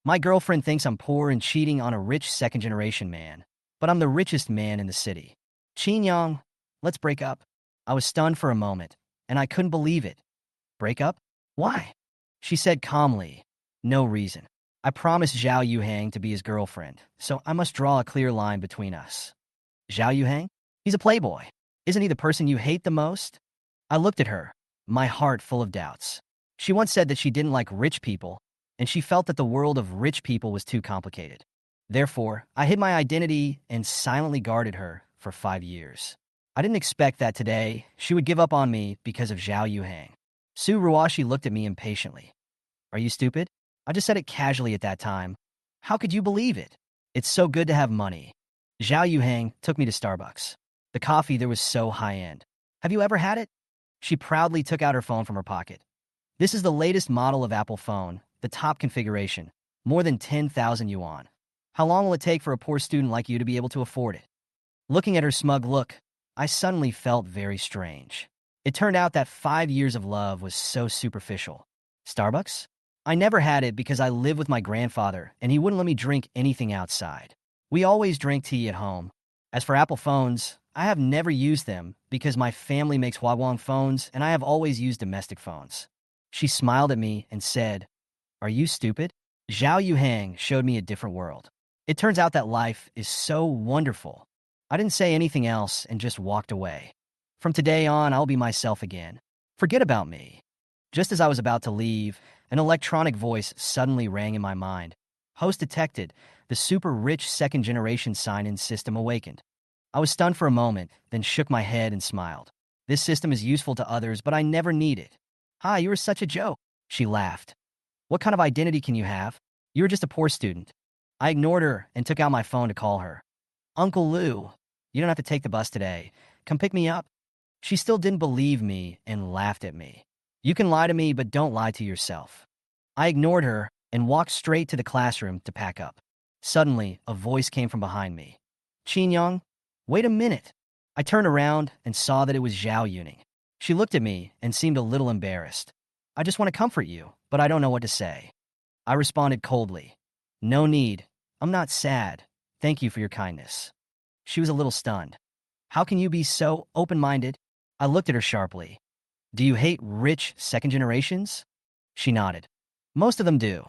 My girlfriend thinks I'm poor and cheating on a rich second-generation man, but I'm the richest man in the city. Young, let's break up. I was stunned for a moment, and I couldn't believe it. Break up? Why? She said calmly, no reason. I promised Xiao Yuhang to be his girlfriend, so I must draw a clear line between us. Xiao Yuhang? He's a playboy. Isn't he the person you hate the most? I looked at her, my heart full of doubts. She once said that she didn't like rich people, and she felt that the world of rich people was too complicated. Therefore, I hid my identity and silently guarded her for 5 years. I didn't expect that today she would give up on me because of Xiao Yuhang. Su Ruashi looked at me impatiently. Are you stupid? I just said it casually at that time. How could you believe it? It's so good to have money. Xiao Yuhang took me to Starbucks. The coffee there was so high-end. Have you ever had it? She proudly took out her phone from her pocket. This is the latest model of Apple phone, the top configuration, more than 10,000 yuan. How long will it take for a poor student like you to be able to afford it? Looking at her smug look, I suddenly felt very strange. It turned out that 5 years of love was so superficial. Starbucks? I never had it because I live with my grandfather and he wouldn't let me drink anything outside. We always drank tea at home. As for Apple phones, I have never used them because my family makes Huawei phones and I have always used domestic phones. She smiled at me and said, Are you stupid? Xiao Yuhang showed me a different world. It turns out that life is so wonderful. I didn't say anything else and just walked away. From today on, I'll be myself again. Forget about me. Just as I was about to leave, an electronic voice suddenly rang in my mind. Host detected. The super-rich second-generation sign-in system awakened. I was stunned for a moment, then shook my head and smiled. This system is useful to others, but I never need it. Hi, you were such a joke. She laughed. What kind of identity can you have? You're just a poor student. I ignored her and took out my phone to call her. Uncle Lou, you don't have to take the bus today. Come pick me up. She still didn't believe me and laughed at me. You can lie to me, but don't lie to yourself. I ignored her and walked straight to the classroom to pack up. Suddenly, a voice came from behind me. Young, wait a minute. I turned around and saw that it was Xiao Yuning. She looked at me and seemed a little embarrassed. I just want to comfort you, but I don't know what to say. I responded coldly. No need. I'm not sad. Thank you for your kindness. She was a little stunned. How can you be so open-minded? I looked at her sharply. Do you hate rich second generations? She nodded. Most of them do.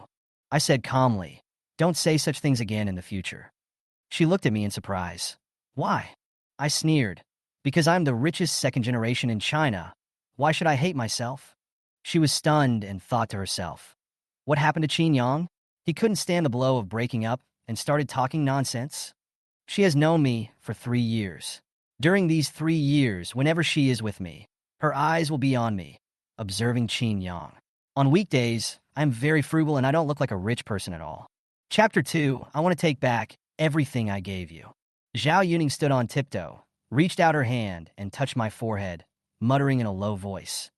I said calmly. Don't say such things again in the future. She looked at me in surprise. Why? I sneered. Because I'm the richest second generation in China. Why should I hate myself? She was stunned and thought to herself. What happened to Yang? He couldn't stand the blow of breaking up and started talking nonsense. She has known me for 3 years. During these 3 years, whenever she is with me, her eyes will be on me, observing Yang. On weekdays, I'm very frugal and I don't look like a rich person at all. Chapter 2, I want to take back everything I gave you. Xiao Yuning stood on tiptoe, reached out her hand, and touched my forehead, muttering in a low voice.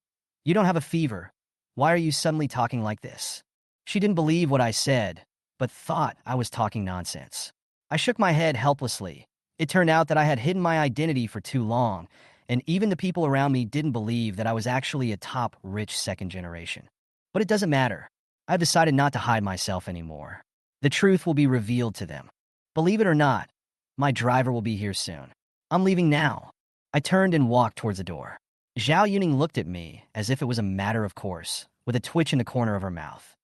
You don't have a fever. Why are you suddenly talking like this? She didn't believe what I said, but thought I was talking nonsense. I shook my head helplessly. It turned out that I had hidden my identity for too long, and even the people around me didn't believe that I was actually a top rich second generation. But it doesn't matter. I've decided not to hide myself anymore. The truth will be revealed to them. Believe it or not, my driver will be here soon. I'm leaving now. I turned and walked towards the door. Xiao Yuning looked at me as if it was a matter of course, with a twitch in the corner of her mouth.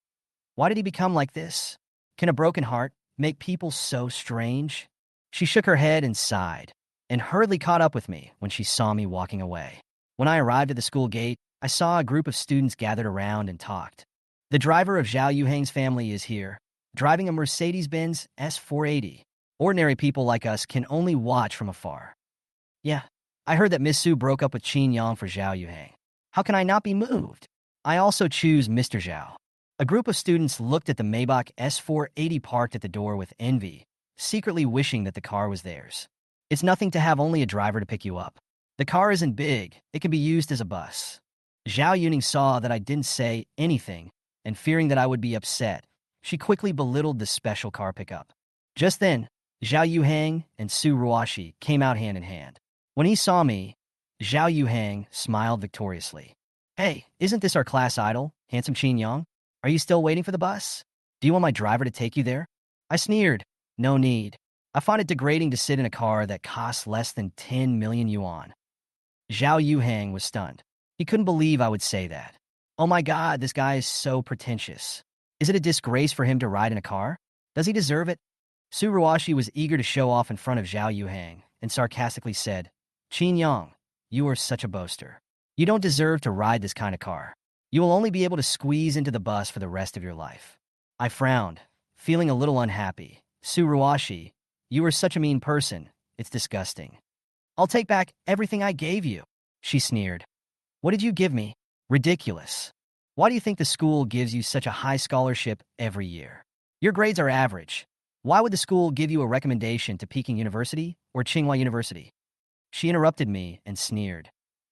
Why did he become like this? Can a broken heart make people so strange? She shook her head and sighed, and hurriedly caught up with me when she saw me walking away. When I arrived at the school gate, I saw a group of students gathered around and talked. The driver of Xiao Yuhang's family is here, driving a Mercedes-Benz S480. Ordinary people like us can only watch from afar. Yeah, I heard that Miss Su broke up with Yang for Xiao Yuhang. How can I not be moved? I also choose Mr. Zhao. A group of students looked at the Maybach S480 parked at the door with envy, secretly wishing that the car was theirs. It's nothing to have only a driver to pick you up. The car isn't big, it can be used as a bus. Xiao Yuning saw that I didn't say anything, and fearing that I would be upset, she quickly belittled the special car pickup. Just then, Xiao Yuhang and Su Ruashi came out hand in hand. When he saw me, Xiao Yuhang smiled victoriously. Hey, isn't this our class idol, handsome Yang? Are you still waiting for the bus? Do you want my driver to take you there? I sneered. No need. I find it degrading to sit in a car that costs less than 10 million yuan. Xiao Yuhang was stunned. He couldn't believe I would say that. Oh my god, this guy is so pretentious. Is it a disgrace for him to ride in a car? Does he deserve it? Su Ruashi was eager to show off in front of Xiao Yuhang and sarcastically said, Qin Yang, you are such a boaster. You don't deserve to ride this kind of car. You will only be able to squeeze into the bus for the rest of your life. I frowned, feeling a little unhappy. Su Ruashi, you are such a mean person. It's disgusting. I'll take back everything I gave you, she sneered. What did you give me? Ridiculous. Why do you think the school gives you such a high scholarship every year? Your grades are average. Why would the school give you a recommendation to Peking University or Tsinghua University? She interrupted me and sneered.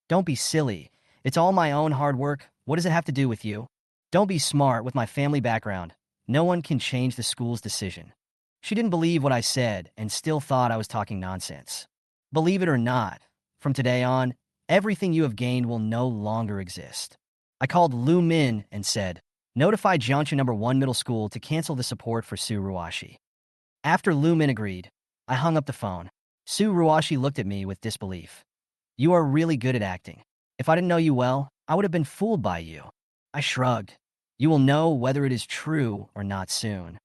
Don't be silly. It's all my own hard work. What does it have to do with you? Don't be smart with my family background. No one can change the school's decision. She didn't believe what I said and still thought I was talking nonsense. Believe it or not, from today on, everything you have gained will no longer exist. I called Lu Min and said, notify Jiangsu No. 1 Middle School to cancel the support for Su Ruashi. After Lu Min agreed, I hung up the phone. Su Ruashi looked at me with disbelief. You are really good at acting. If I didn't know you well, I would have been fooled by you. I shrugged. You will know whether it is true or not soon.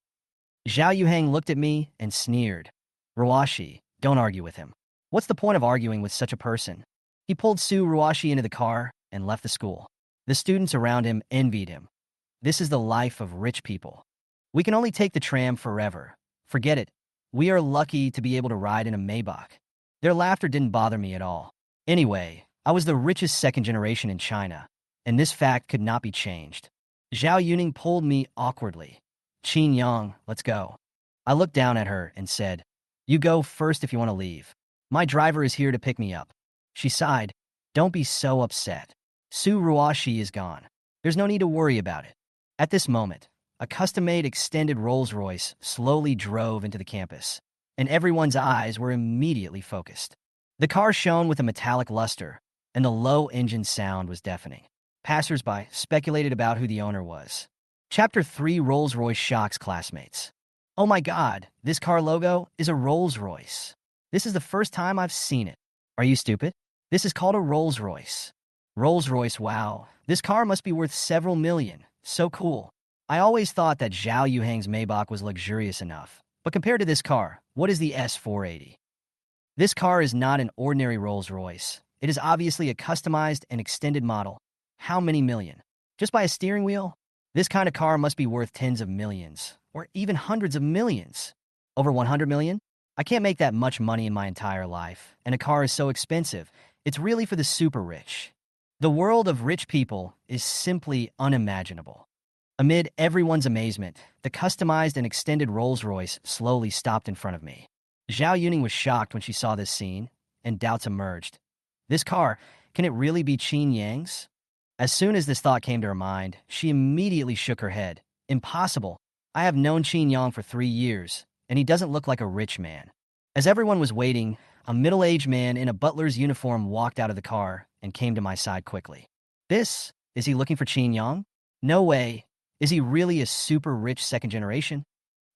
Xiao Yuhang looked at me and sneered. Ruashi, don't argue with him. What's the point of arguing with such a person? He pulled Su Ruashi into the car and left the school. The students around him envied him. This is the life of rich people. We can only take the tram forever. Forget it. We are lucky to be able to ride in a Maybach. Their laughter didn't bother me at all. Anyway, I was the richest second generation in China, and this fact could not be changed. Xiao Yuning pulled me awkwardly. Qin Yang, let's go. I looked down at her and said, you go first if you want to leave. My driver is here to pick me up. She sighed. Don't be so upset. Su Ruashi is gone. There's no need to worry about it. At this moment, a custom-made extended Rolls-Royce slowly drove into the campus, and everyone's eyes were immediately focused. The car shone with a metallic luster, and the low engine sound was deafening. Passers-by speculated about who the owner was. Chapter 3 Rolls-Royce shocks classmates. Oh my god, this car logo is a Rolls-Royce. This is the first time I've seen it. Are you stupid? This is called a Rolls-Royce. Rolls-Royce, wow. This car must be worth several million. So cool. I always thought that Xiao Yuhang's Maybach was luxurious enough. But compared to this car, what is the S480? This car is not an ordinary Rolls-Royce. It is obviously a customized and extended model. How many million? Just by a steering wheel? This kind of car must be worth tens of millions, or even hundreds of millions. Over 100 million? I can't make that much money in my entire life, and a car is so expensive. It's really for the super rich. The world of rich people is simply unimaginable. Amid everyone's amazement, the customized and extended Rolls-Royce slowly stopped in front of me. Xiao Yuning was shocked when she saw this scene, and doubts emerged. This car, can it really be Qin Yang's? As soon as this thought came to her mind, she immediately shook her head. Impossible. I have known Qin Yang for 3 years, and he doesn't look like a rich man. As everyone was waiting, a middle-aged man in a butler's uniform walked out of the car and came to my side quickly. Is he looking for Qin Yang? No way. Is he really a super rich second generation?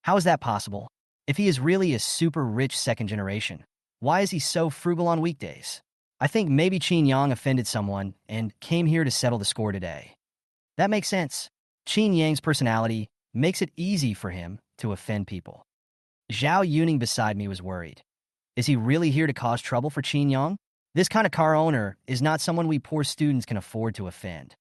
How is that possible? If he is really a super rich second generation, why is he so frugal on weekdays? I think maybe Qin Yang offended someone and came here to settle the score today. That makes sense. Qin Yang's personality makes it easy for him to offend people. Xiao Yuning beside me was worried. Is he really here to cause trouble for Qin Yang? This kind of car owner is not someone we poor students can afford to offend.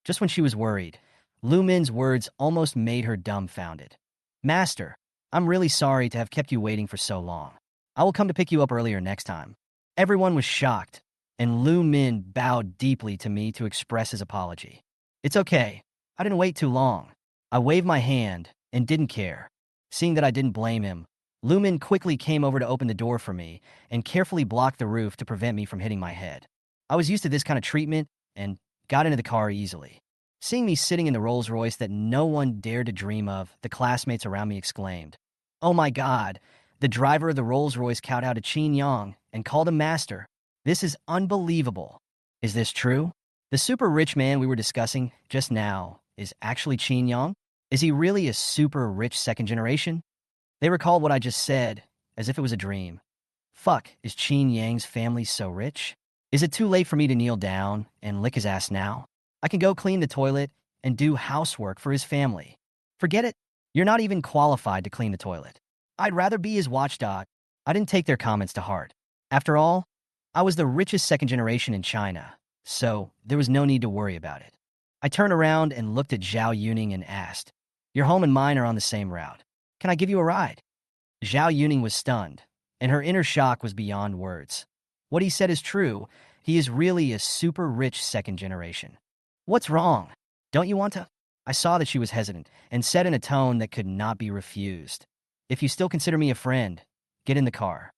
Just when she was worried, Lu Min's words almost made her dumbfounded. Master, I'm really sorry to have kept you waiting for so long. I will come to pick you up earlier next time. Everyone was shocked, and Lu Min bowed deeply to me to express his apology. It's okay. I didn't wait too long. I waved my hand and didn't care. Seeing that I didn't blame him, Lu Min quickly came over to open the door for me and carefully blocked the roof to prevent me from hitting my head. I was used to this kind of treatment and got into the car easily. Seeing me sitting in the Rolls-Royce that no one dared to dream of, the classmates around me exclaimed, "Oh my God!" The driver of the Rolls-Royce kowtowed to Qin Yang and called him master. This is unbelievable. Is this true? The super rich man we were discussing just now is actually Qin Yang? Is he really a super rich second generation? They recalled what I just said, as if it was a dream. Fuck, is Qin Yang's family so rich? Is it too late for me to kneel down and lick his ass now? I can go clean the toilet and do housework for his family. Forget it. You're not even qualified to clean the toilet. I'd rather be his watchdog. I didn't take their comments to heart. After all, I was the richest second generation in China, so there was no need to worry about it. I turned around and looked at Xiao Yuning and asked, "Your home and mine are on the same route. Can I give you a ride?" Xiao Yuning was stunned, and her inner shock was beyond words. What he said is true. He is really a super rich second generation. What's wrong? Don't you want to? I saw that she was hesitant and said in a tone that could not be refused, "If you still consider me a friend, get in the car."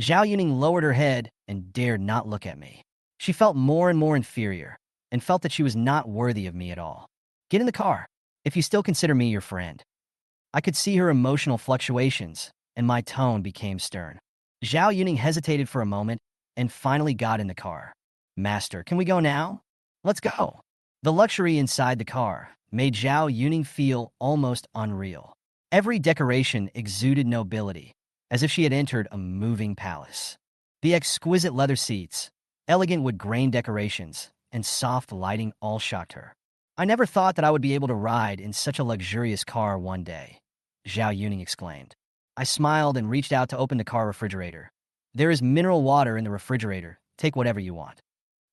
Xiao Yuning lowered her head and dared not look at me. She felt more and more inferior and felt that she was not worthy of me at all. "Get in the car, if you still consider me your friend." I could see her emotional fluctuations, and my tone became stern. Xiao Yuning hesitated for a moment and finally got in the car. "Master, can we go now?" "Let's go." The luxury inside the car made Xiao Yuning feel almost unreal. Every decoration exuded nobility, as if she had entered a moving palace. The exquisite leather seats, elegant wood grain decorations, and soft lighting all shocked her. "I never thought that I would be able to ride in such a luxurious car one day," Xiao Yuning exclaimed. I smiled and reached out to open the car refrigerator. "There is mineral water in the refrigerator. Take whatever you want."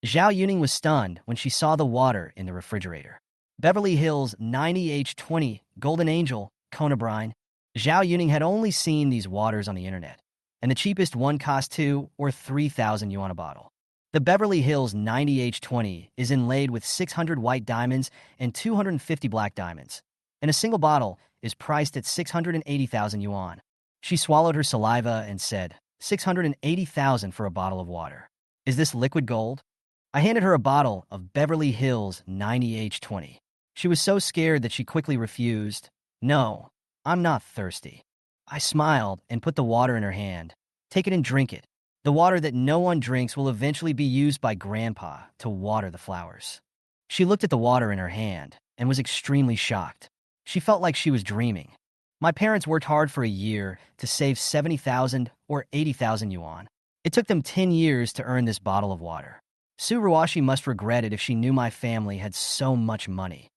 Xiao Yuning was stunned when she saw the water in the refrigerator. Beverly Hills 90H20 Golden Angel Kona Brine. Xiao Yuning had only seen these waters on the internet, and the cheapest one cost 2 or 3,000 yuan a bottle. The Beverly Hills 90H20 is inlaid with 600 white diamonds and 250 black diamonds, and a single bottle is priced at 680,000 yuan. She swallowed her saliva and said, 680,000 for a bottle of water. Is this liquid gold? I handed her a bottle of Beverly Hills 90H20. She was so scared that she quickly refused. "No, I'm not thirsty." I smiled and put the water in her hand. "Take it and drink it. The water that no one drinks will eventually be used by Grandpa to water the flowers." She looked at the water in her hand and was extremely shocked. She felt like she was dreaming. My parents worked hard for a year to save 70,000 or 80,000 yuan. It took them 10 years to earn this bottle of water. Su Ruashi must regret it if she knew my family had so much money.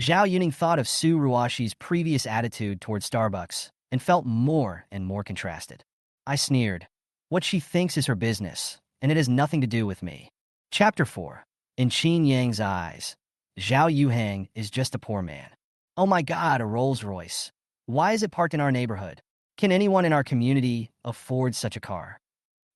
Xiao Yuning thought of Su Ruashi's previous attitude toward Starbucks and felt more and more contrasted. I sneered. What she thinks is her business, and it has nothing to do with me. Chapter 4. In Qin Yang's eyes, Xiao Yuhang is just a poor man. Oh my God, a Rolls Royce. Why is it parked in our neighborhood? Can anyone in our community afford such a car?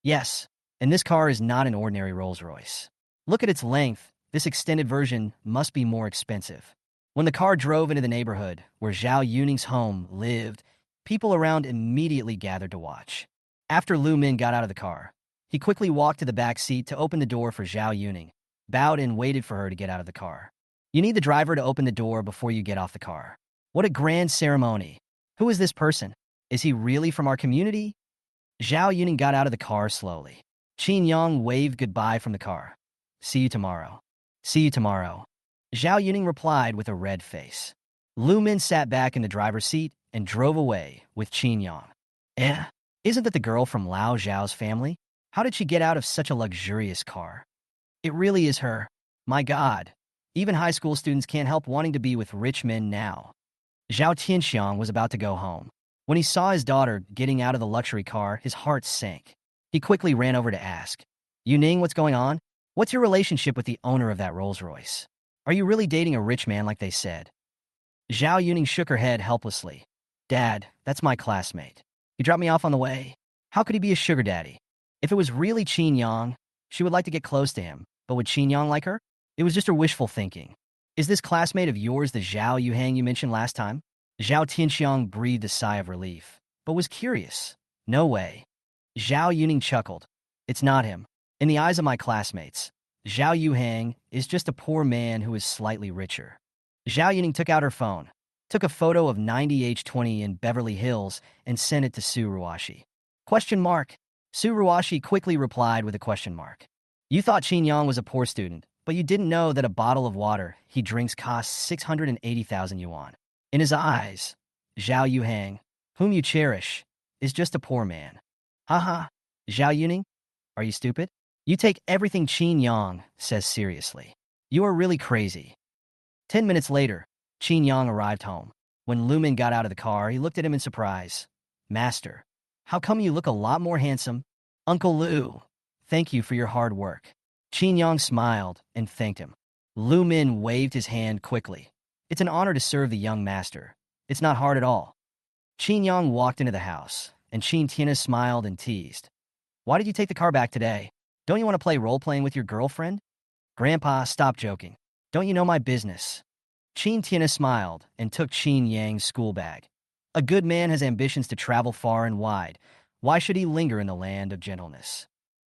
Yes, and this car is not an ordinary Rolls Royce. Look at its length. This extended version must be more expensive. When the car drove into the neighborhood where Xiao Yuning's home lived, people around immediately gathered to watch. After Lu Min got out of the car, he quickly walked to the back seat to open the door for Xiao Yuning, bowed and waited for her to get out of the car. You need the driver to open the door before you get off the car. What a grand ceremony. Who is this person? Is he really from our community? Xiao Yuning got out of the car slowly. Qin Yang waved goodbye from the car. See you tomorrow. See you tomorrow. Xiao Yuning replied with a red face. Lu Min sat back in the driver's seat and drove away with Qin Yang. Isn't that the girl from Lao Zhao's family? How did she get out of such a luxurious car? It really is her. My God. Even high school students can't help wanting to be with rich men now. Zhao Tianxiang was about to go home. When he saw his daughter getting out of the luxury car, his heart sank. He quickly ran over to ask, Yuning, what's going on? What's your relationship with the owner of that Rolls Royce? Are you really dating a rich man like they said? Xiao Yuning shook her head helplessly. Dad, that's my classmate. He dropped me off on the way. How could he be a sugar daddy? If it was really Qin Yang, she would like to get close to him, but would Qin Yang like her? It was just her wishful thinking. Is this classmate of yours the Xiao Yuhang you mentioned last time? Zhao Tianxiang breathed a sigh of relief, but was curious. No way. Xiao Yuning chuckled. It's not him. In the eyes of my classmates, Xiao Yuhang is just a poor man who is slightly richer. Xiao Yuning took out her phone, took a photo of 90H20 in Beverly Hills, and sent it to Su Ruashi. Question mark. Su Ruashi quickly replied with a question mark. You thought Qin Yang was a poor student, but you didn't know that a bottle of water he drinks costs 680,000 yuan. In his eyes, Xiao Yuhang, whom you cherish, is just a poor man. Haha, Xiao Yuning, are you stupid? You take everything Qin Yang says seriously. You are really crazy. 10 minutes later, Qin Yang arrived home. When Lumin got out of the car, he looked at him in surprise. Master, how come you look a lot more handsome? Uncle Lu, thank you for your hard work. Qin Yang smiled and thanked him. Lu Min waved his hand quickly. It's an honor to serve the young master. It's not hard at all. Qin Yang walked into the house, and Qin Tina smiled and teased. Why did you take the car back today? Don't you want to play role-playing with your girlfriend? Grandpa, stop joking. Don't you know my business? Qin Tina smiled and took Qin Yang's school bag. A good man has ambitions to travel far and wide. Why should he linger in the land of gentleness?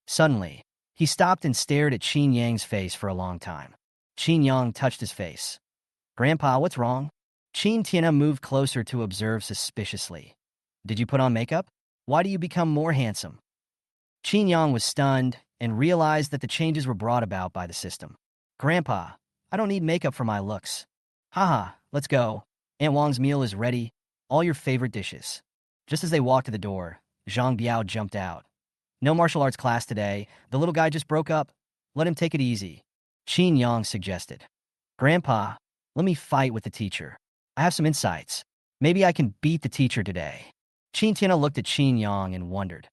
Suddenly, he stopped and stared at Qin Yang's face for a long time. Qin Yang touched his face. Grandpa, what's wrong? Qin Tina moved closer to observe suspiciously. Did you put on makeup? Why do you become more handsome? Qin Yang was stunned and realized that the changes were brought about by the system. Grandpa, I don't need makeup for my looks. Haha, let's go. Aunt Wang's meal is ready. All your favorite dishes. Just as they walked to the door, Zhang Biao jumped out. No martial arts class today. The little guy just broke up. Let him take it easy. Qin Yang suggested. Grandpa, let me fight with the teacher. I have some insights. Maybe I can beat the teacher today. Qin Tina looked at Qin Yang and wondered.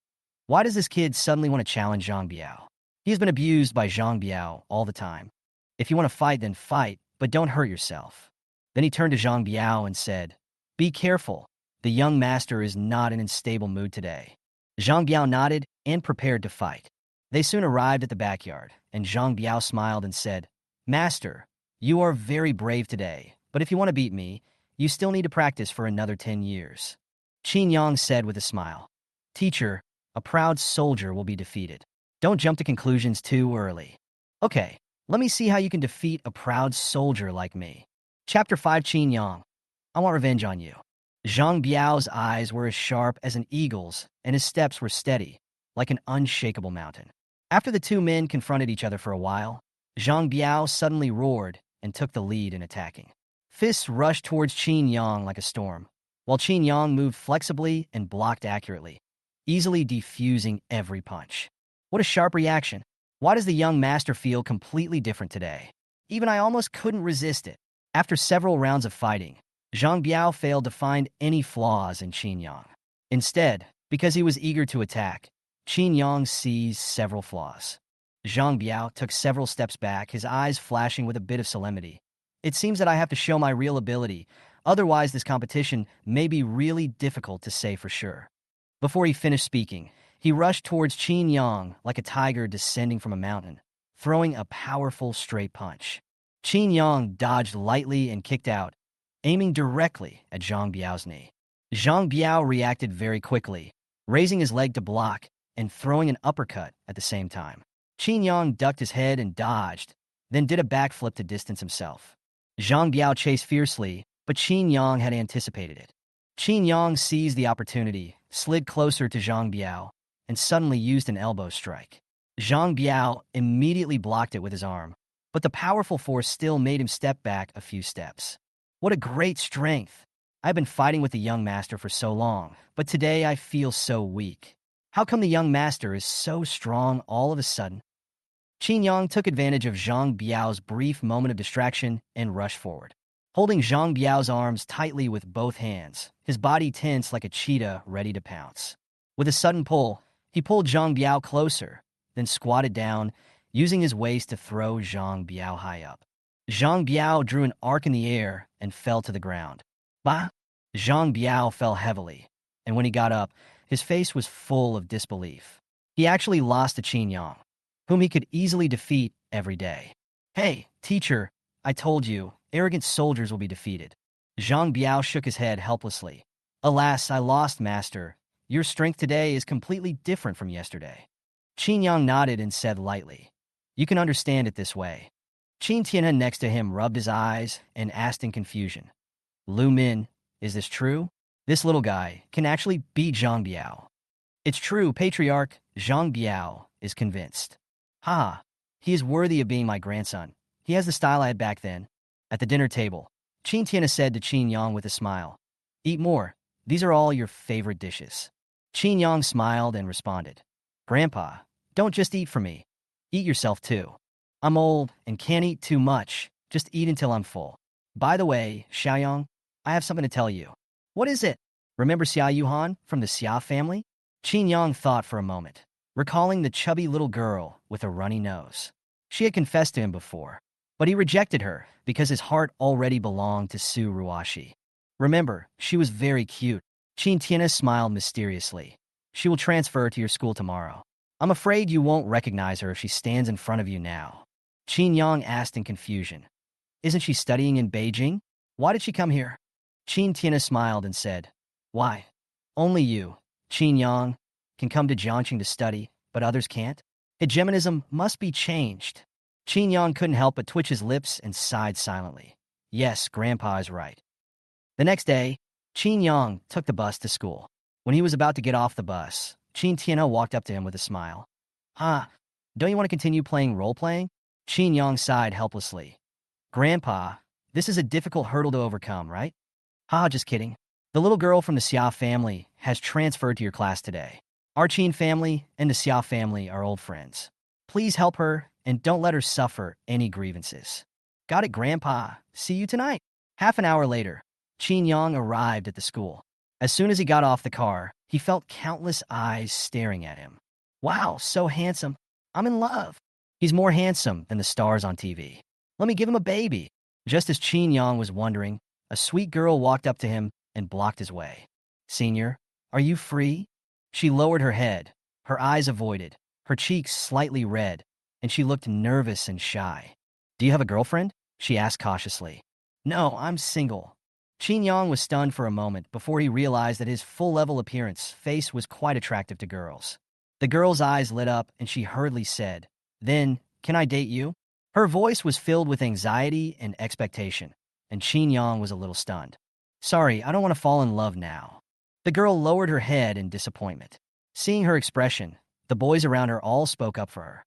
Why does this kid suddenly want to challenge Zhang Biao? He has been abused by Zhang Biao all the time. If you want to fight, then fight, but don't hurt yourself. Then he turned to Zhang Biao and said, Be careful. The young master is not in a stable mood today. Zhang Biao nodded and prepared to fight. They soon arrived at the backyard, and Zhang Biao smiled and said, Master, you are very brave today, but if you want to beat me, you still need to practice for another 10 years. Qin Yang said with a smile, Teacher, a proud soldier will be defeated. Don't jump to conclusions too early. Okay, let me see how you can defeat a proud soldier like me. Chapter 5 Qin Yang. I want revenge on you. Zhang Biao's eyes were as sharp as an eagle's, and his steps were steady, like an unshakable mountain. After the two men confronted each other for a while, Zhang Biao suddenly roared and took the lead in attacking. Fists rushed towards Qin Yang like a storm, while Qin Yang moved flexibly and blocked accurately, easily defusing every punch. What a sharp reaction. Why does the young master feel completely different today? Even I almost couldn't resist it. After several rounds of fighting, Zhang Biao failed to find any flaws in Qin Yang. Instead, because he was eager to attack, Qin Yang seized several flaws. Zhang Biao took several steps back, his eyes flashing with a bit of solemnity. It seems that I have to show my real ability, otherwise this competition may be really difficult to say for sure. Before he finished speaking, he rushed towards Qin Yang like a tiger descending from a mountain, throwing a powerful straight punch. Qin Yang dodged lightly and kicked out, aiming directly at Zhang Biao's knee. Zhang Biao reacted very quickly, raising his leg to block and throwing an uppercut at the same time. Qin Yang ducked his head and dodged, then did a backflip to distance himself. Zhang Biao chased fiercely, but Qin Yang had anticipated it. Qin Yang seized the opportunity, slid closer to Zhang Biao, and suddenly used an elbow strike. Zhang Biao immediately blocked it with his arm, but the powerful force still made him step back a few steps. What a great strength! I've been fighting with the young master for so long, but today I feel so weak. How come the young master is so strong all of a sudden? Qin Yang took advantage of Zhang Biao's brief moment of distraction and rushed forward. Holding Zhang Biao's arms tightly with both hands, his body tense like a cheetah ready to pounce. With a sudden pull, he pulled Zhang Biao closer, then squatted down, using his waist to throw Zhang Biao high up. Zhang Biao drew an arc in the air and fell to the ground. Bah! Zhang Biao fell heavily, and when he got up, his face was full of disbelief. He actually lost to Qin Yang, whom he could easily defeat every day. Hey, teacher, I told you, arrogant soldiers will be defeated. Zhang Biao shook his head helplessly. Alas, I lost, master. Your strength today is completely different from yesterday. Qin Yang nodded and said lightly, You can understand it this way. Qin Tianhe next to him rubbed his eyes and asked in confusion, Lu Min, is this true? This little guy can actually beat Zhang Biao. It's true, Patriarch. Zhang Biao is convinced. Ha! He is worthy of being my grandson. He has the style I had back then. At the dinner table, Qin Tiana said to Qin Yang with a smile. Eat more. These are all your favorite dishes. Qin Yang smiled and responded. Grandpa, don't just eat for me. Eat yourself too. I'm old and can't eat too much. Just eat until I'm full. By the way, Xiao Yuhang, I have something to tell you. What is it? Remember Xiao Yuhan from the Xia family? Qin Yang thought for a moment, recalling the chubby little girl with a runny nose. She had confessed to him before, but he rejected her because his heart already belonged to Su Ruashi. Remember, she was very cute. Qin Tiana smiled mysteriously. She will transfer to your school tomorrow. I'm afraid you won't recognize her if she stands in front of you now. Qin Yang asked in confusion. Isn't she studying in Beijing? Why did she come here? Qin Tiana smiled and said, Why? Only you, Qin Yang, can come to Jiangqing to study, but others can't? Hegemonism must be changed. Qin Yang couldn't help but twitch his lips and sighed silently. Yes, Grandpa is right. The next day, Qin Yang took the bus to school. When he was about to get off the bus, Qin Tiana walked up to him with a smile. Don't you want to continue playing role-playing? Qin Yang sighed helplessly. Grandpa, this is a difficult hurdle to overcome, right? Just kidding. The little girl from the Xia family has transferred to your class today. Our Qin family and the Xia family are old friends. Please help her and don't let her suffer any grievances. Got it, Grandpa. See you tonight. Half an hour later, Qin Yang arrived at the school. As soon as he got off the car, he felt countless eyes staring at him. Wow, so handsome. I'm in love. He's more handsome than the stars on TV. Let me give him a baby. Just as Qin Yang was wondering, a sweet girl walked up to him and blocked his way. Senior, are you free? She lowered her head, her eyes avoided, her cheeks slightly red, and she looked nervous and shy. Do you have a girlfriend? She asked cautiously. No, I'm single. Qin Yang was stunned for a moment before he realized that his full-level appearance face was quite attractive to girls. The girl's eyes lit up and she hurriedly said, Then, can I date you? Her voice was filled with anxiety and expectation, and Qin Yang was a little stunned. Sorry, I don't want to fall in love now. The girl lowered her head in disappointment. Seeing her expression, the boys around her all spoke up for her.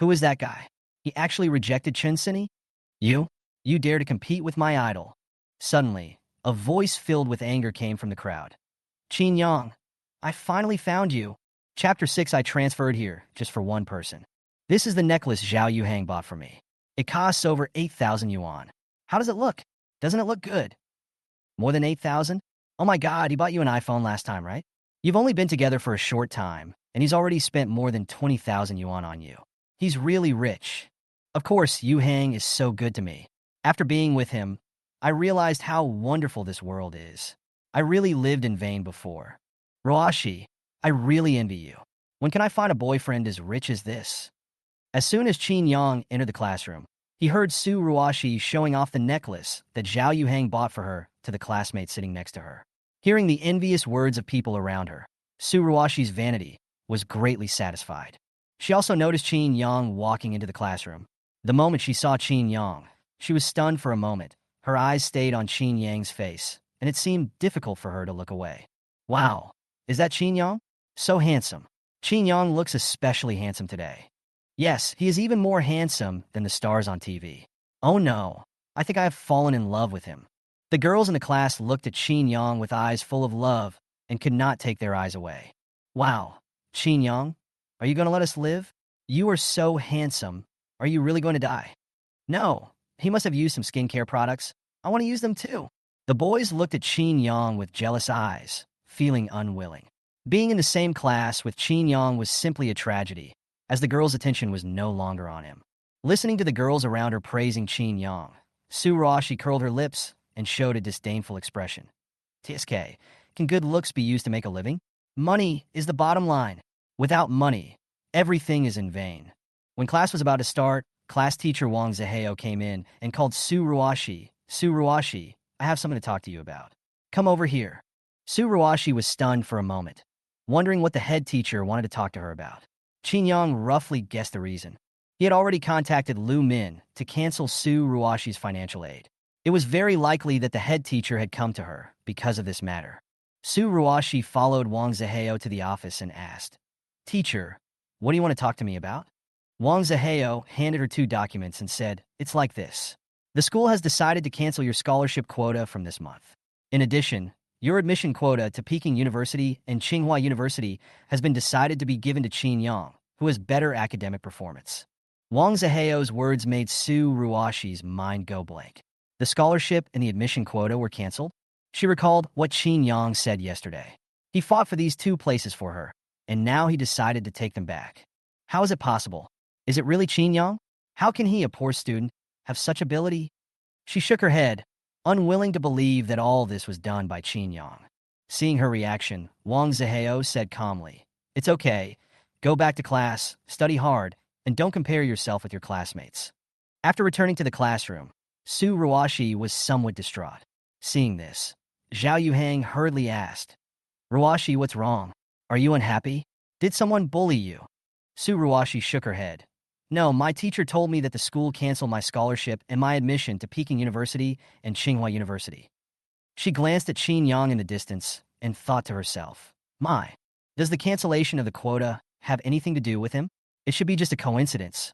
Who is that guy? He actually rejected Chen Sini? You? You dare to compete with my idol? Suddenly, a voice filled with anger came from the crowd. Qin Yang, I finally found you. Chapter 6 I transferred here, just for one person. This is the necklace Xiao Yuhang bought for me. It costs over 8,000 yuan. How does it look? Doesn't it look good? More than 8,000? Oh my god, he bought you an iPhone last time, right? You've only been together for a short time, and he's already spent more than 20,000 yuan on you. He's really rich. Of course, Yuhang is so good to me. After being with him, I realized how wonderful this world is. I really lived in vain before. Roashi, I really envy you. When can I find a boyfriend as rich as this? As soon as Qin Yang entered the classroom, he heard Su Ruashi showing off the necklace that Xiao Yuhang bought for her to the classmate sitting next to her. Hearing the envious words of people around her, Su Ruashi's vanity was greatly satisfied. She also noticed Qin Yang walking into the classroom. The moment she saw Qin Yang, she was stunned for a moment. Her eyes stayed on Qin Yang's face, and it seemed difficult for her to look away. Wow, is that Qin Yang? So handsome. Qin Yang looks especially handsome today. Yes, he is even more handsome than the stars on TV. Oh no, I think I have fallen in love with him. The girls in the class looked at Qin Yang with eyes full of love and could not take their eyes away. Wow, Qin Yang, are you going to let us live? You are so handsome. Are you really going to die? No, he must have used some skincare products. I want to use them too. The boys looked at Qin Yang with jealous eyes, feeling unwilling. Being in the same class with Qin Yang was simply a tragedy, as the girls' attention was no longer on him. Listening to the girls around her praising Qin Yang, Su Rashi curled her lips and showed a disdainful expression. TSK, can good looks be used to make a living? Money is the bottom line. Without money, everything is in vain. When class was about to start, class teacher Wang Ziheo came in and called Su Ruashi. Su Ruashi, I have something to talk to you about. Come over here. Su Ruashi was stunned for a moment, wondering what the head teacher wanted to talk to her about. Qin Yang roughly guessed the reason. He had already contacted Lu Min to cancel Su Ruashi's financial aid. It was very likely that the head teacher had come to her because of this matter. Su Ruashi followed Wang Ziheo to the office and asked, Teacher, what do you want to talk to me about? Wang Ziheo handed her 2 documents and said, It's like this. The school has decided to cancel your scholarship quota from this month. In addition, your admission quota to Peking University and Tsinghua University has been decided to be given to Qin Yang, who has better academic performance. Wang Ziheo's words made Su Ruashi's mind go blank. The scholarship and the admission quota were canceled? She recalled what Qin Yang said yesterday. He fought for these two places for her, and now he decided to take them back. How is it possible? Is it really Qin Yang? How can he, a poor student, have such ability? She shook her head, unwilling to believe that all this was done by Qin Yang. Seeing her reaction, Wang Ziheo said calmly, "It's okay. Go back to class, study hard, and don't compare yourself with your classmates." After returning to the classroom, Su Ruashi was somewhat distraught. Seeing this, Xiao Yuhang hurriedly asked, "Ruashi, what's wrong? Are you unhappy? Did someone bully you?" Su Ruashi shook her head. "No, my teacher told me that the school canceled my scholarship and my admission to Peking University and Tsinghua University." She glanced at Qin Yang in the distance and thought to herself, "My, does the cancellation of the quota have anything to do with him? It should be just a coincidence."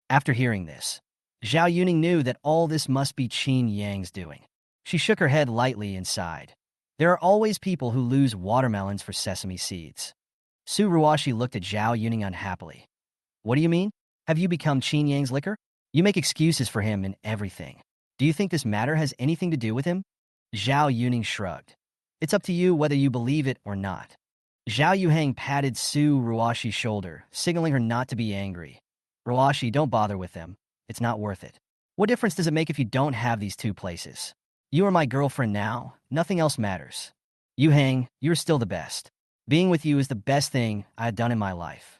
After hearing this, Xiao Yuning knew that all this must be Qin Yang's doing. She shook her head lightly and sighed. There are always people who lose watermelons for sesame seeds. Su Ruashi looked at Xiao Yuning unhappily. "What do you mean? Have you become Qin Yang's liquor? You make excuses for him and everything. Do you think this matter has anything to do with him?" Xiao Yuning shrugged. "It's up to you whether you believe it or not." Xiao Yuhang patted Su Ruashi's shoulder, signaling her not to be angry. "Ruashi, don't bother with them. It's not worth it. What difference does it make if you don't have these two places? You are my girlfriend now. Nothing else matters. Yuhang, you're still the best. Being with you is the best thing I had done in my life."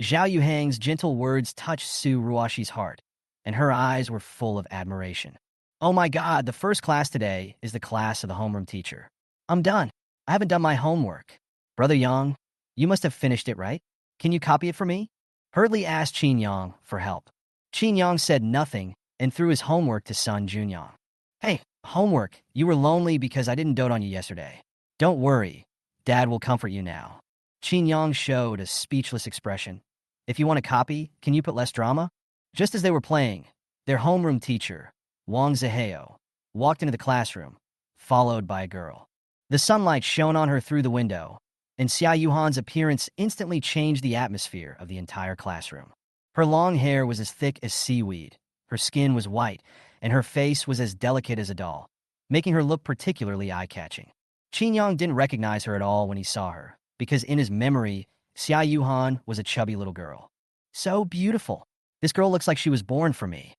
Xiao Yuhang's gentle words touched Su Ruashi's heart, and her eyes were full of admiration. "Oh my God, the first class today is the class of the homeroom teacher. I'm done. I haven't done my homework. Brother Yang, you must have finished it, right? Can you copy it for me?" Hurriedly asked Qin Yang for help. Qin Yang said nothing and threw his homework to Sun Junyang. "Hey, homework, you were lonely because I didn't dote on you yesterday. Don't worry, Dad will comfort you now." Qin Yang showed a speechless expression. "If you want to copy, can you put less drama?" Just as they were playing, their homeroom teacher, Wang Ziheo, walked into the classroom, followed by a girl. The sunlight shone on her through the window, and Xiao Yuhan's appearance instantly changed the atmosphere of the entire classroom. Her long hair was as thick as seaweed, her skin was white, and her face was as delicate as a doll, making her look particularly eye-catching. Qin Yang didn't recognize her at all when he saw her, because in his memory, Xiao Yuhan was a chubby little girl. "So beautiful. This girl looks like she was born for me."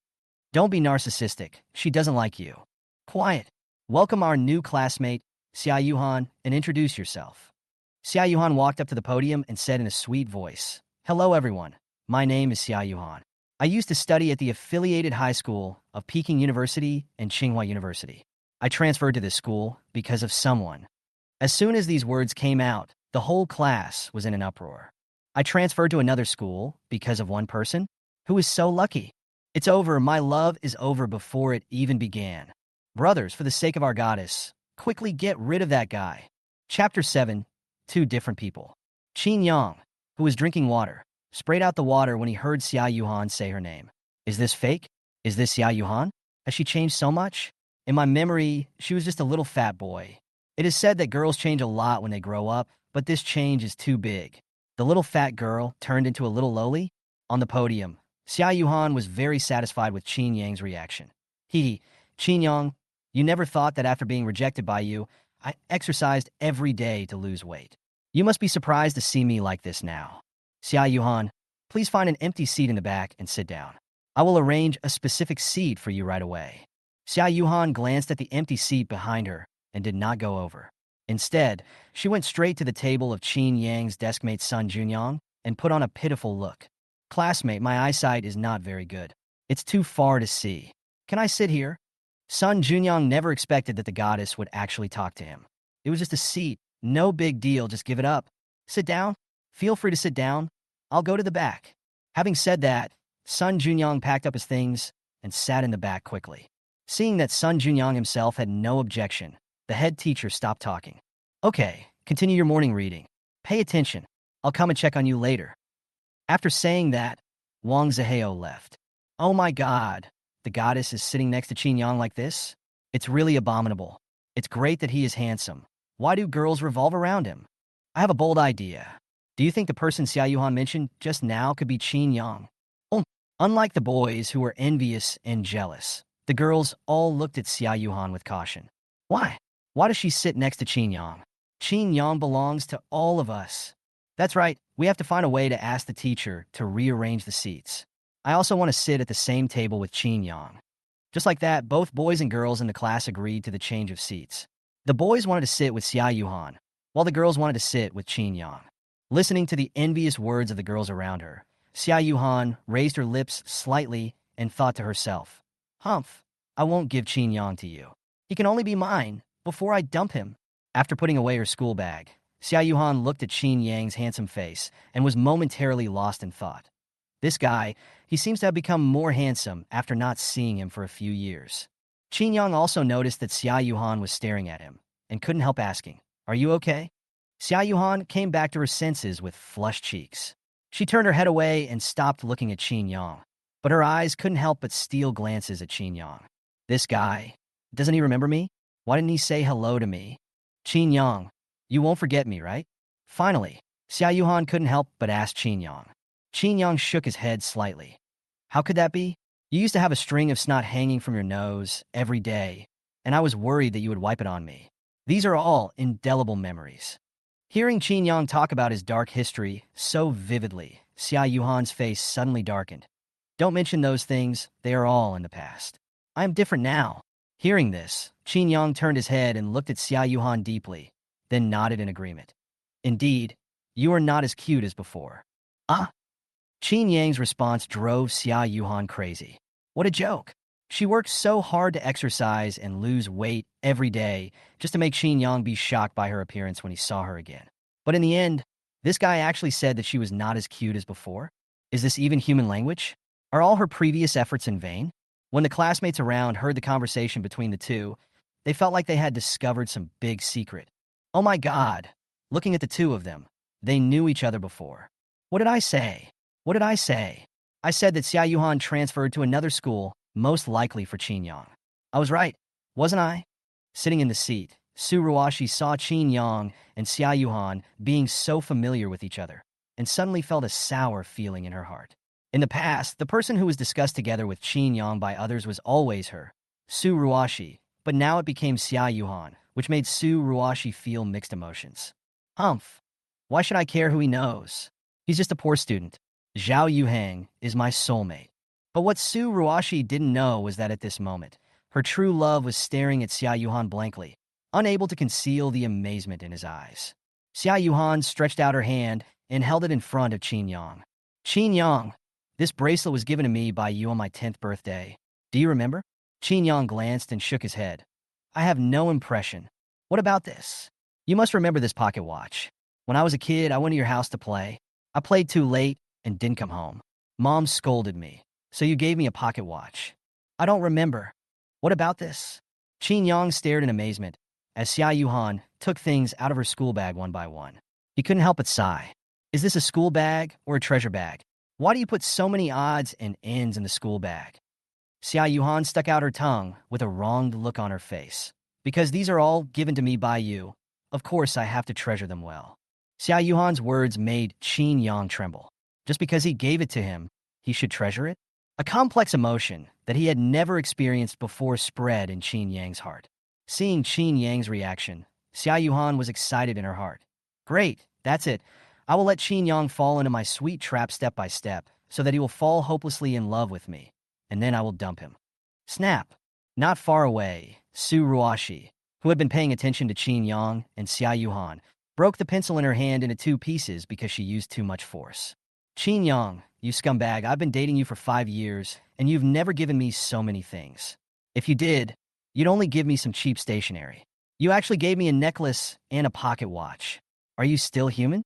"Don't be narcissistic. She doesn't like you." "Quiet. Welcome our new classmate, Xiao Yuhan, and introduce yourself." Xiao Yuhan walked up to the podium and said in a sweet voice, "Hello, everyone. My name is Xiao Yuhan. I used to study at the affiliated high school of Peking University and Tsinghua University. I transferred to this school because of someone." As soon as these words came out, the whole class was in an uproar. "I transferred to another school because of one person? Who is so lucky? It's over. My love is over before it even began. Brothers, for the sake of our goddess, quickly get rid of that guy." Chapter 7. Two Different People. Qin Yang, who was drinking water, sprayed out the water when he heard Xiao Yuhan say her name. "Is this fake? Is this Xiao Yuhan? Has she changed so much? In my memory, she was just a little fat boy. It is said that girls change a lot when they grow up, but this change is too big." The little fat girl turned into a little lowly. On the podium, Xiao Yuhan was very satisfied with Qin Yang's reaction. "Qin Yang, you never thought that after being rejected by you, I exercised every day to lose weight. You must be surprised to see me like this now. Xiao Yuhan, please find an empty seat in the back and sit down. I will arrange a specific seat for you right away." Xiao Yuhan glanced at the empty seat behind her and did not go over. Instead, she went straight to the table of Qin Yang's deskmate Sun Junyang and put on a pitiful look. "Classmate, my eyesight is not very good. It's too far to see. Can I sit here?" Sun Junyang never expected that the goddess would actually talk to him. It was just a seat. No big deal, just give it up. "Sit down? Feel free to sit down. I'll go to the back." Having said that, Sun Junyang packed up his things and sat in the back quickly. Seeing that Sun Junyang himself had no objection, the head teacher stopped talking. "Okay, continue your morning reading. Pay attention. I'll come and check on you later." After saying that, Wang Ziheo left. "Oh my God, the goddess, is sitting next to Qin Yang like this? It's really abominable. It's great that he is handsome. Why do girls revolve around him? I have a bold idea. Do you think the person Xiao Yuhan mentioned just now could be Qin Yang? Oh, unlike the boys who were envious and jealous, the girls all looked at Xiao Yuhan with caution. Why? Why does she sit next to Qin Yang? Qin Yang belongs to all of us. That's right, we have to find a way to ask the teacher to rearrange the seats. I also want to sit at the same table with Qin Yang. Just like that, both boys and girls in the class agreed to the change of seats. The boys wanted to sit with Xiao Yuhan, while the girls wanted to sit with Qin Yang. Listening to the envious words of the girls around her, Xiao Yuhan raised her lips slightly and thought to herself, "Humph, I won't give Qin Yang to you. He can only be mine before I dump him." After putting away her school bag, Xiao Yuhan looked at Qin Yang's handsome face and was momentarily lost in thought. This guy, he seems to have become more handsome after not seeing him for a few years. Qin Yang also noticed that Xiao Yuhan was staring at him and couldn't help asking, "Are you okay?" Xiao Yuhan came back to her senses with flushed cheeks. She turned her head away and stopped looking at Qin Yang, but her eyes couldn't help but steal glances at Qin Yang. This guy, doesn't he remember me? Why didn't he say hello to me? Qin Yang, you won't forget me, right? Finally, Xiao Yuhan couldn't help but ask Qin Yang. Qin Yang shook his head slightly. How could that be? You used to have a string of snot hanging from your nose every day, and I was worried that you would wipe it on me. These are all indelible memories. Hearing Qin Yang talk about his dark history so vividly, Xiao Yuhan's face suddenly darkened. Don't mention those things, they are all in the past. I am different now. Hearing this, Qin Yang turned his head and looked at Xiao Yuhan deeply, then nodded in agreement. Indeed, you are not as cute as before. Ah! Qin Yang's response drove Xiao Yuhan crazy. What a joke! She worked so hard to exercise and lose weight every day just to make Qin Yang be shocked by her appearance when he saw her again. But in the end, this guy actually said that she was not as cute as before? Is this even human language? Are all her previous efforts in vain? When the classmates around heard the conversation between the two, they felt like they had discovered some big secret. Oh my God! Looking at the two of them, they knew each other before. What did I say? What did I say? I said that Xiao Yuhan transferred to another school, most likely for Qin Yang. I was right, wasn't I? Sitting in the seat, Su Ruashi saw Qin Yang and Xiao Yuhan being so familiar with each other, and suddenly felt a sour feeling in her heart. In the past, the person who was discussed together with Qin Yang by others was always her, Su Ruashi, but now it became Xiao Yuhan, which made Su Ruashi feel mixed emotions. Humph! Why should I care who he knows? He's just a poor student. Xiao Yuhang is my soulmate. But what Su Ruashi didn't know was that at this moment, her true love was staring at Xiao Yuhan blankly, unable to conceal the amazement in his eyes. Xiao Yuhan stretched out her hand and held it in front of Qin Yang. Qin Yang, this bracelet was given to me by you on my 10th birthday. Do you remember? Qin Yang glanced and shook his head. I have no impression. What about this? You must remember this pocket watch. When I was a kid, I went to your house to play. I played too late and didn't come home. Mom scolded me, so you gave me a pocket watch. I don't remember. What about this? Qin Yang stared in amazement as Xiao Yuhan took things out of her school bag one by one. He couldn't help but sigh. Is this a school bag or a treasure bag? Why do you put so many odds and ends in the school bag? Xiao Yuhan stuck out her tongue with a wronged look on her face. Because these are all given to me by you, of course I have to treasure them well. Xiao Yuhan's words made Qin Yang tremble. Just because he gave it to him, he should treasure it? A complex emotion that he had never experienced before spread in Qin Yang's heart. Seeing Qin Yang's reaction, Xiao Yuhan was excited in her heart. Great, that's it. I will let Qin Yang fall into my sweet trap step by step, so that he will fall hopelessly in love with me, and then I will dump him. Snap! Not far away, Su Ruashi, who had been paying attention to Qin Yang and Xiao Yuhan, broke the pencil in her hand into 2 pieces because she used too much force. Qin Yang, you scumbag, I've been dating you for 5 years, and you've never given me so many things. If you did, you'd only give me some cheap stationery. You actually gave me a necklace and a pocket watch. Are you still human?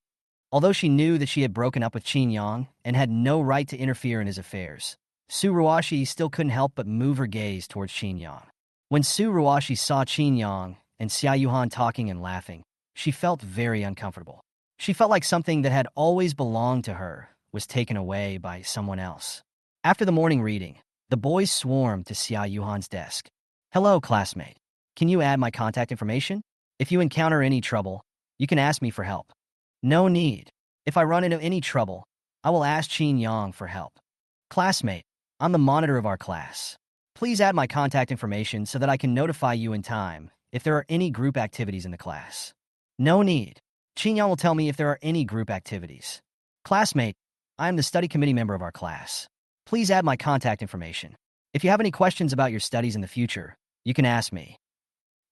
Although she knew that she had broken up with Qin Yang and had no right to interfere in his affairs, Su Ruashi still couldn't help but move her gaze towards Qin Yang. When Su Ruashi saw Qin Yang and Xiao Yuhan talking and laughing, she felt very uncomfortable. She felt like something that had always belonged to her was taken away by someone else. After the morning reading, The boys swarmed to Xiao Yuhan's desk. Hello, classmate. Can you add my contact information? If you encounter any trouble, you can ask me for help. No need. If I run into any trouble, I will ask Qin Yang for help. Classmate, I'm the monitor of our class. Please add my contact information so that I can notify you in time if there are any group activities in the class. No need. Qin Yang will tell me if there are any group activities. Classmate, I am the study committee member of our class. Please add my contact information. If you have any questions about your studies in the future, you can ask me.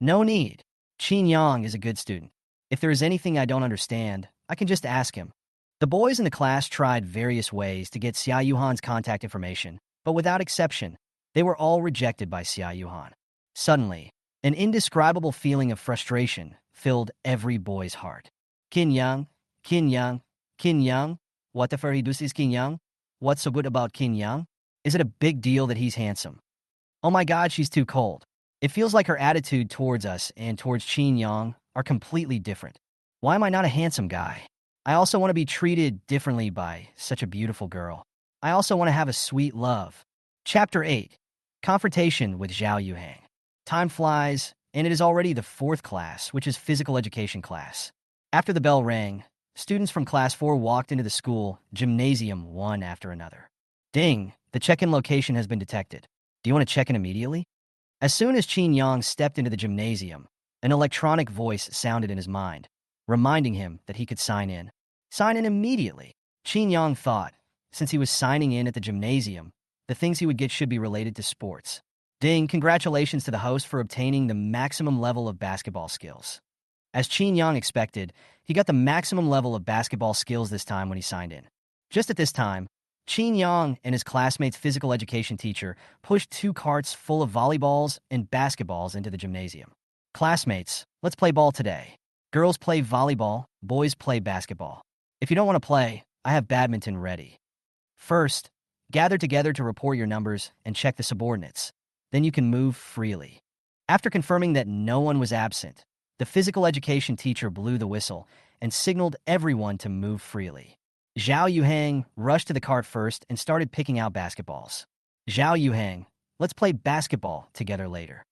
No need. Qin Yang is a good student. If there is anything I don't understand, I can just ask him. The boys in the class tried various ways to get Xiao Yuhan's contact information, but without exception, they were all rejected by Xiao Yuhan. Suddenly, an indescribable feeling of frustration filled every boy's heart. Qin Yang, Qin Yang, Qin Yang, what the furry is Qin Yang? What's so good about Qin Yang? Is it a big deal that he's handsome? Oh my god, she's too cold. It feels like her attitude towards us and towards Qin Yang are completely different. Why am I not a handsome guy? I also want to be treated differently by such a beautiful girl. I also want to have a sweet love. Chapter 8. Confrontation with Xiao Yuhang. Time flies, and it is already the 4th class, which is physical education class. After the bell rang, students from class 4 walked into the school gymnasium one after another. Ding, the check-in location has been detected. Do you want to check in immediately? As soon as Qin Yang stepped into the gymnasium, an electronic voice sounded in his mind, reminding him that he could sign in. Sign in immediately. Qin Yang thought, since he was signing in at the gymnasium, the things he would get should be related to sports. Ding, congratulations to the host for obtaining the maximum level of basketball skills. As Qin Yang expected, he got the maximum level of basketball skills this time when he signed in. Just at this time, Qin Yang and his classmate's physical education teacher pushed 2 carts full of volleyballs and basketballs into the gymnasium. Classmates, let's play ball today. Girls play volleyball, boys play basketball. If you don't want to play, I have badminton ready. First, gather together to report your numbers and check the subordinates. Then you can move freely. After confirming that no one was absent, the physical education teacher blew the whistle and signaled everyone to move freely. Xiao Yuhang rushed to the cart first and started picking out basketballs. Xiao Yuhang, let's play basketball together later.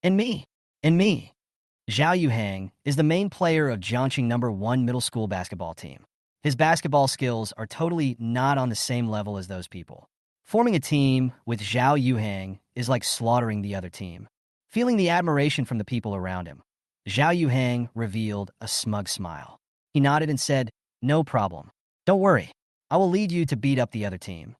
And me. Xiao Yuhang is the main player of Jiangqing No. 1 middle school basketball team. His basketball skills are totally not on the same level as those people. Forming a team with Xiao Yuhang is like slaughtering the other team. Feeling the admiration from the people around him, Xiao Yuhang revealed a smug smile. He nodded and said, "No problem. Don't worry. I will lead you to beat up the other team."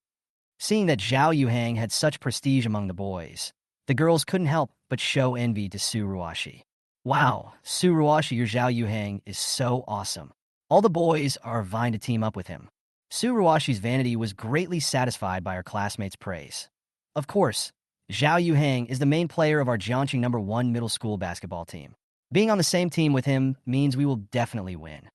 Seeing that Xiao Yuhang had such prestige among the boys, the girls couldn't help but show envy to Su Ruashi. Wow, Su Ruashi, your Xiao Yuhang is so awesome. All the boys are vying to team up with him. Su Ruashi's vanity was greatly satisfied by her classmates' praise. Of course, Xiao Yuhang is the main player of our Jiangqing No. 1 middle school basketball team. Being on the same team with him means we will definitely win.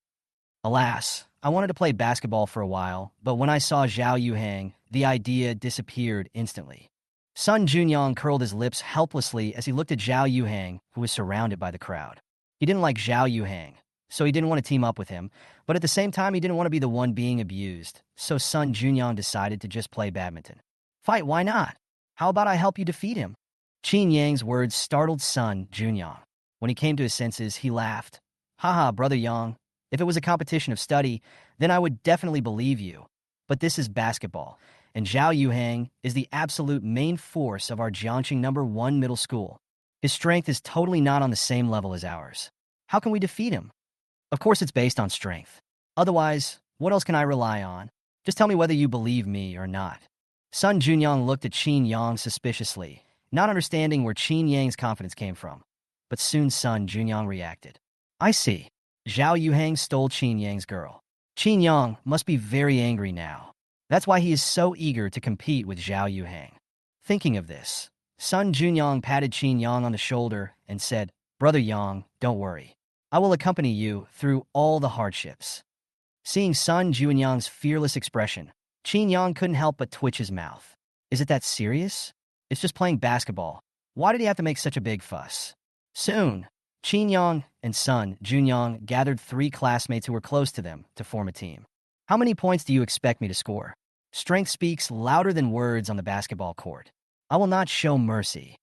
Alas, I wanted to play basketball for a while, but when I saw Xiao Yuhang, the idea disappeared instantly. Sun Junyang curled his lips helplessly as he looked at Xiao Yuhang, who was surrounded by the crowd. He didn't like Xiao Yuhang, so he didn't want to team up with him, but at the same time he didn't want to be the one being abused, so Sun Junyang decided to just play badminton. Fight, why not? How about I help you defeat him? Qin Yang's words startled Sun Junyang. When he came to his senses, he laughed. Haha, brother Yang, if it was a competition of study, then I would definitely believe you. But this is basketball, and Xiao Yuhang is the absolute main force of our Jiangqing No. 1 middle school. His strength is totally not on the same level as ours. How can we defeat him? Of course it's based on strength. Otherwise, what else can I rely on? Just tell me whether you believe me or not. Sun Junyang looked at Qin Yang suspiciously, not understanding where Qin Yang's confidence came from. But soon Sun Junyang reacted. I see. Xiao Yuhang stole Qin Yang's girl. Qin Yang must be very angry now. That's why he is so eager to compete with Xiao Yuhang. Thinking of this, Sun Junyang patted Qin Yang on the shoulder and said, Brother Yang, don't worry. I will accompany you through all the hardships. Seeing Sun Junyang's fearless expression, Qin Yang couldn't help but twitch his mouth. Is it that serious? It's just playing basketball. Why did he have to make such a big fuss? Soon, Qin Yang and Sun Junyang gathered 3 classmates who were close to them to form a team. How many points do you expect me to score? Strength speaks louder than words on the basketball court. I will not show mercy.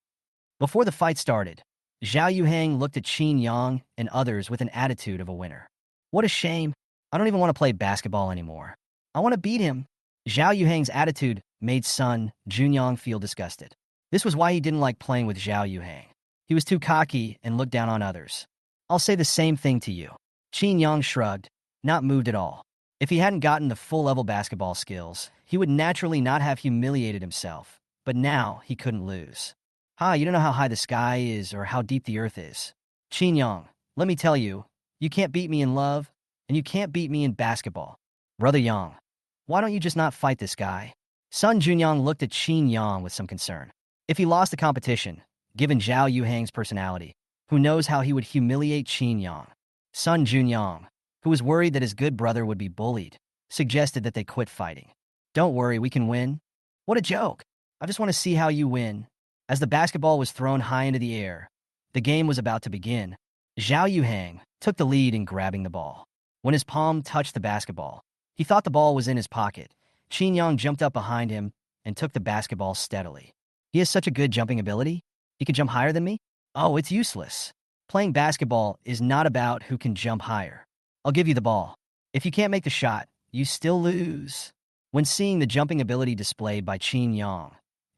Before the fight started, Xiao Yuhang looked at Qin Yang and others with an attitude of a winner. What a shame. I don't even want to play basketball anymore. I want to beat him. Xiao Yuhang's attitude made Sun Junyang feel disgusted. This was why he didn't like playing with Xiao Yuhang. He was too cocky and looked down on others. I'll say the same thing to you. Qin Yang shrugged, not moved at all. If he hadn't gotten the full-level basketball skills, he would naturally not have humiliated himself. But now he couldn't lose. You don't know how high the sky is or how deep the earth is. Qin Yang, let me tell you, you can't beat me in love, and you can't beat me in basketball. Brother Yang, why don't you just not fight this guy? Sun Junyang looked at Qin Yang with some concern. If he lost the competition, given Xiao Yuhang's personality, who knows how he would humiliate Qin Yang? Sun Junyang, who was worried that his good brother would be bullied, suggested that they quit fighting. Don't worry, we can win. What a joke. I just want to see how you win. As the basketball was thrown high into the air, the game was about to begin. Xiao Yuhang took the lead in grabbing the ball. When his palm touched the basketball, he thought the ball was in his pocket. Qin Yang jumped up behind him and took the basketball steadily. He has such a good jumping ability. He can jump higher than me? Oh, it's useless. Playing basketball is not about who can jump higher. I'll give you the ball. If you can't make the shot, you still lose. When seeing the jumping ability displayed by Qin Yang,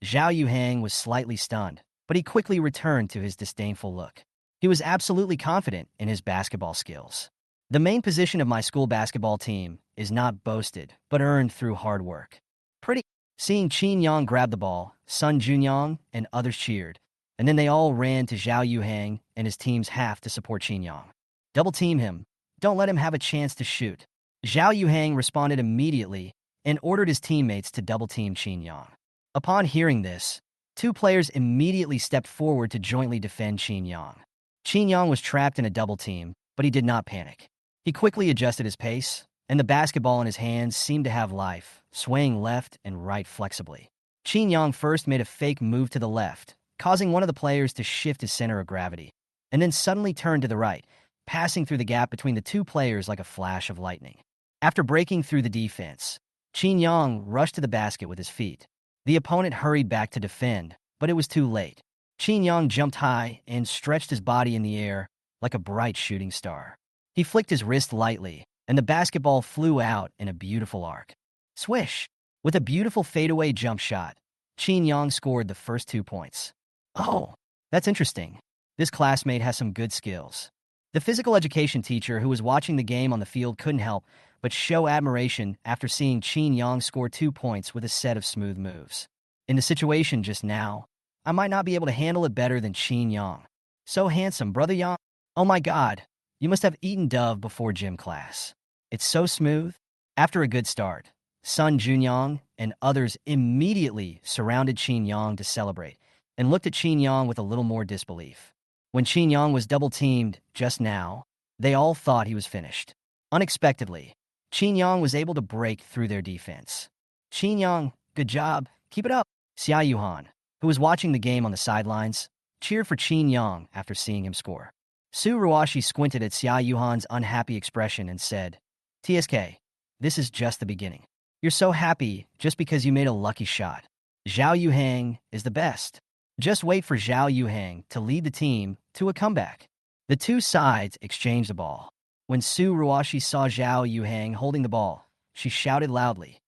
Xiao Yuhang was slightly stunned, but he quickly returned to his disdainful look. He was absolutely confident in his basketball skills. The main position of my school basketball team is not boasted, but earned through hard work. Pretty. Seeing Qin Yang grab the ball, Sun Junyang and others cheered, and then they all ran to Xiao Yuhang and his team's half to support Qin Yang. Double team him. Don't let him have a chance to shoot. Xiao Yuhang responded immediately and ordered his teammates to double team Qin Yang. Upon hearing this, two players immediately stepped forward to jointly defend Qin Yang. Qin Yang was trapped in a double team, but he did not panic. He quickly adjusted his pace, and the basketball in his hands seemed to have life, swaying left and right flexibly. Qin Yang first made a fake move to the left, causing one of the players to shift his center of gravity, and then suddenly turned to the right, passing through the gap between the two players like a flash of lightning. After breaking through the defense, Qin Yang rushed to the basket with his feet. The opponent hurried back to defend, but it was too late. Qin Yang jumped high and stretched his body in the air like a bright shooting star. He flicked his wrist lightly, and the basketball flew out in a beautiful arc. Swish! With a beautiful fadeaway jump shot, Qin Yang scored the first 2 points. Oh, that's interesting. This classmate has some good skills. The physical education teacher who was watching the game on the field couldn't help but show admiration after seeing Qin Yang score 2 points with a set of smooth moves. In the situation just now, I might not be able to handle it better than Qin Yang. So handsome, Brother Yang. Oh my God, you must have eaten dove before gym class. It's so smooth. After a good start, Sun Junyang and others immediately surrounded Qin Yang to celebrate and looked at Qin Yang with a little more disbelief. When Qin Yang was double-teamed just now, they all thought he was finished. Unexpectedly, Qin Yang was able to break through their defense. Qin Yang, good job. Keep it up. Xiao Yuhan, who was watching the game on the sidelines, cheered for Qin Yang after seeing him score. Su Ruashi squinted at Xiao Yuhan's unhappy expression and said, TSK, this is just the beginning. You're so happy just because you made a lucky shot. Xiao Yuhang is the best. Just wait for Xiao Yuhang to lead the team to a comeback. The two sides exchanged the ball. When Su Ruashi saw Xiao Yuhang holding the ball, she shouted loudly,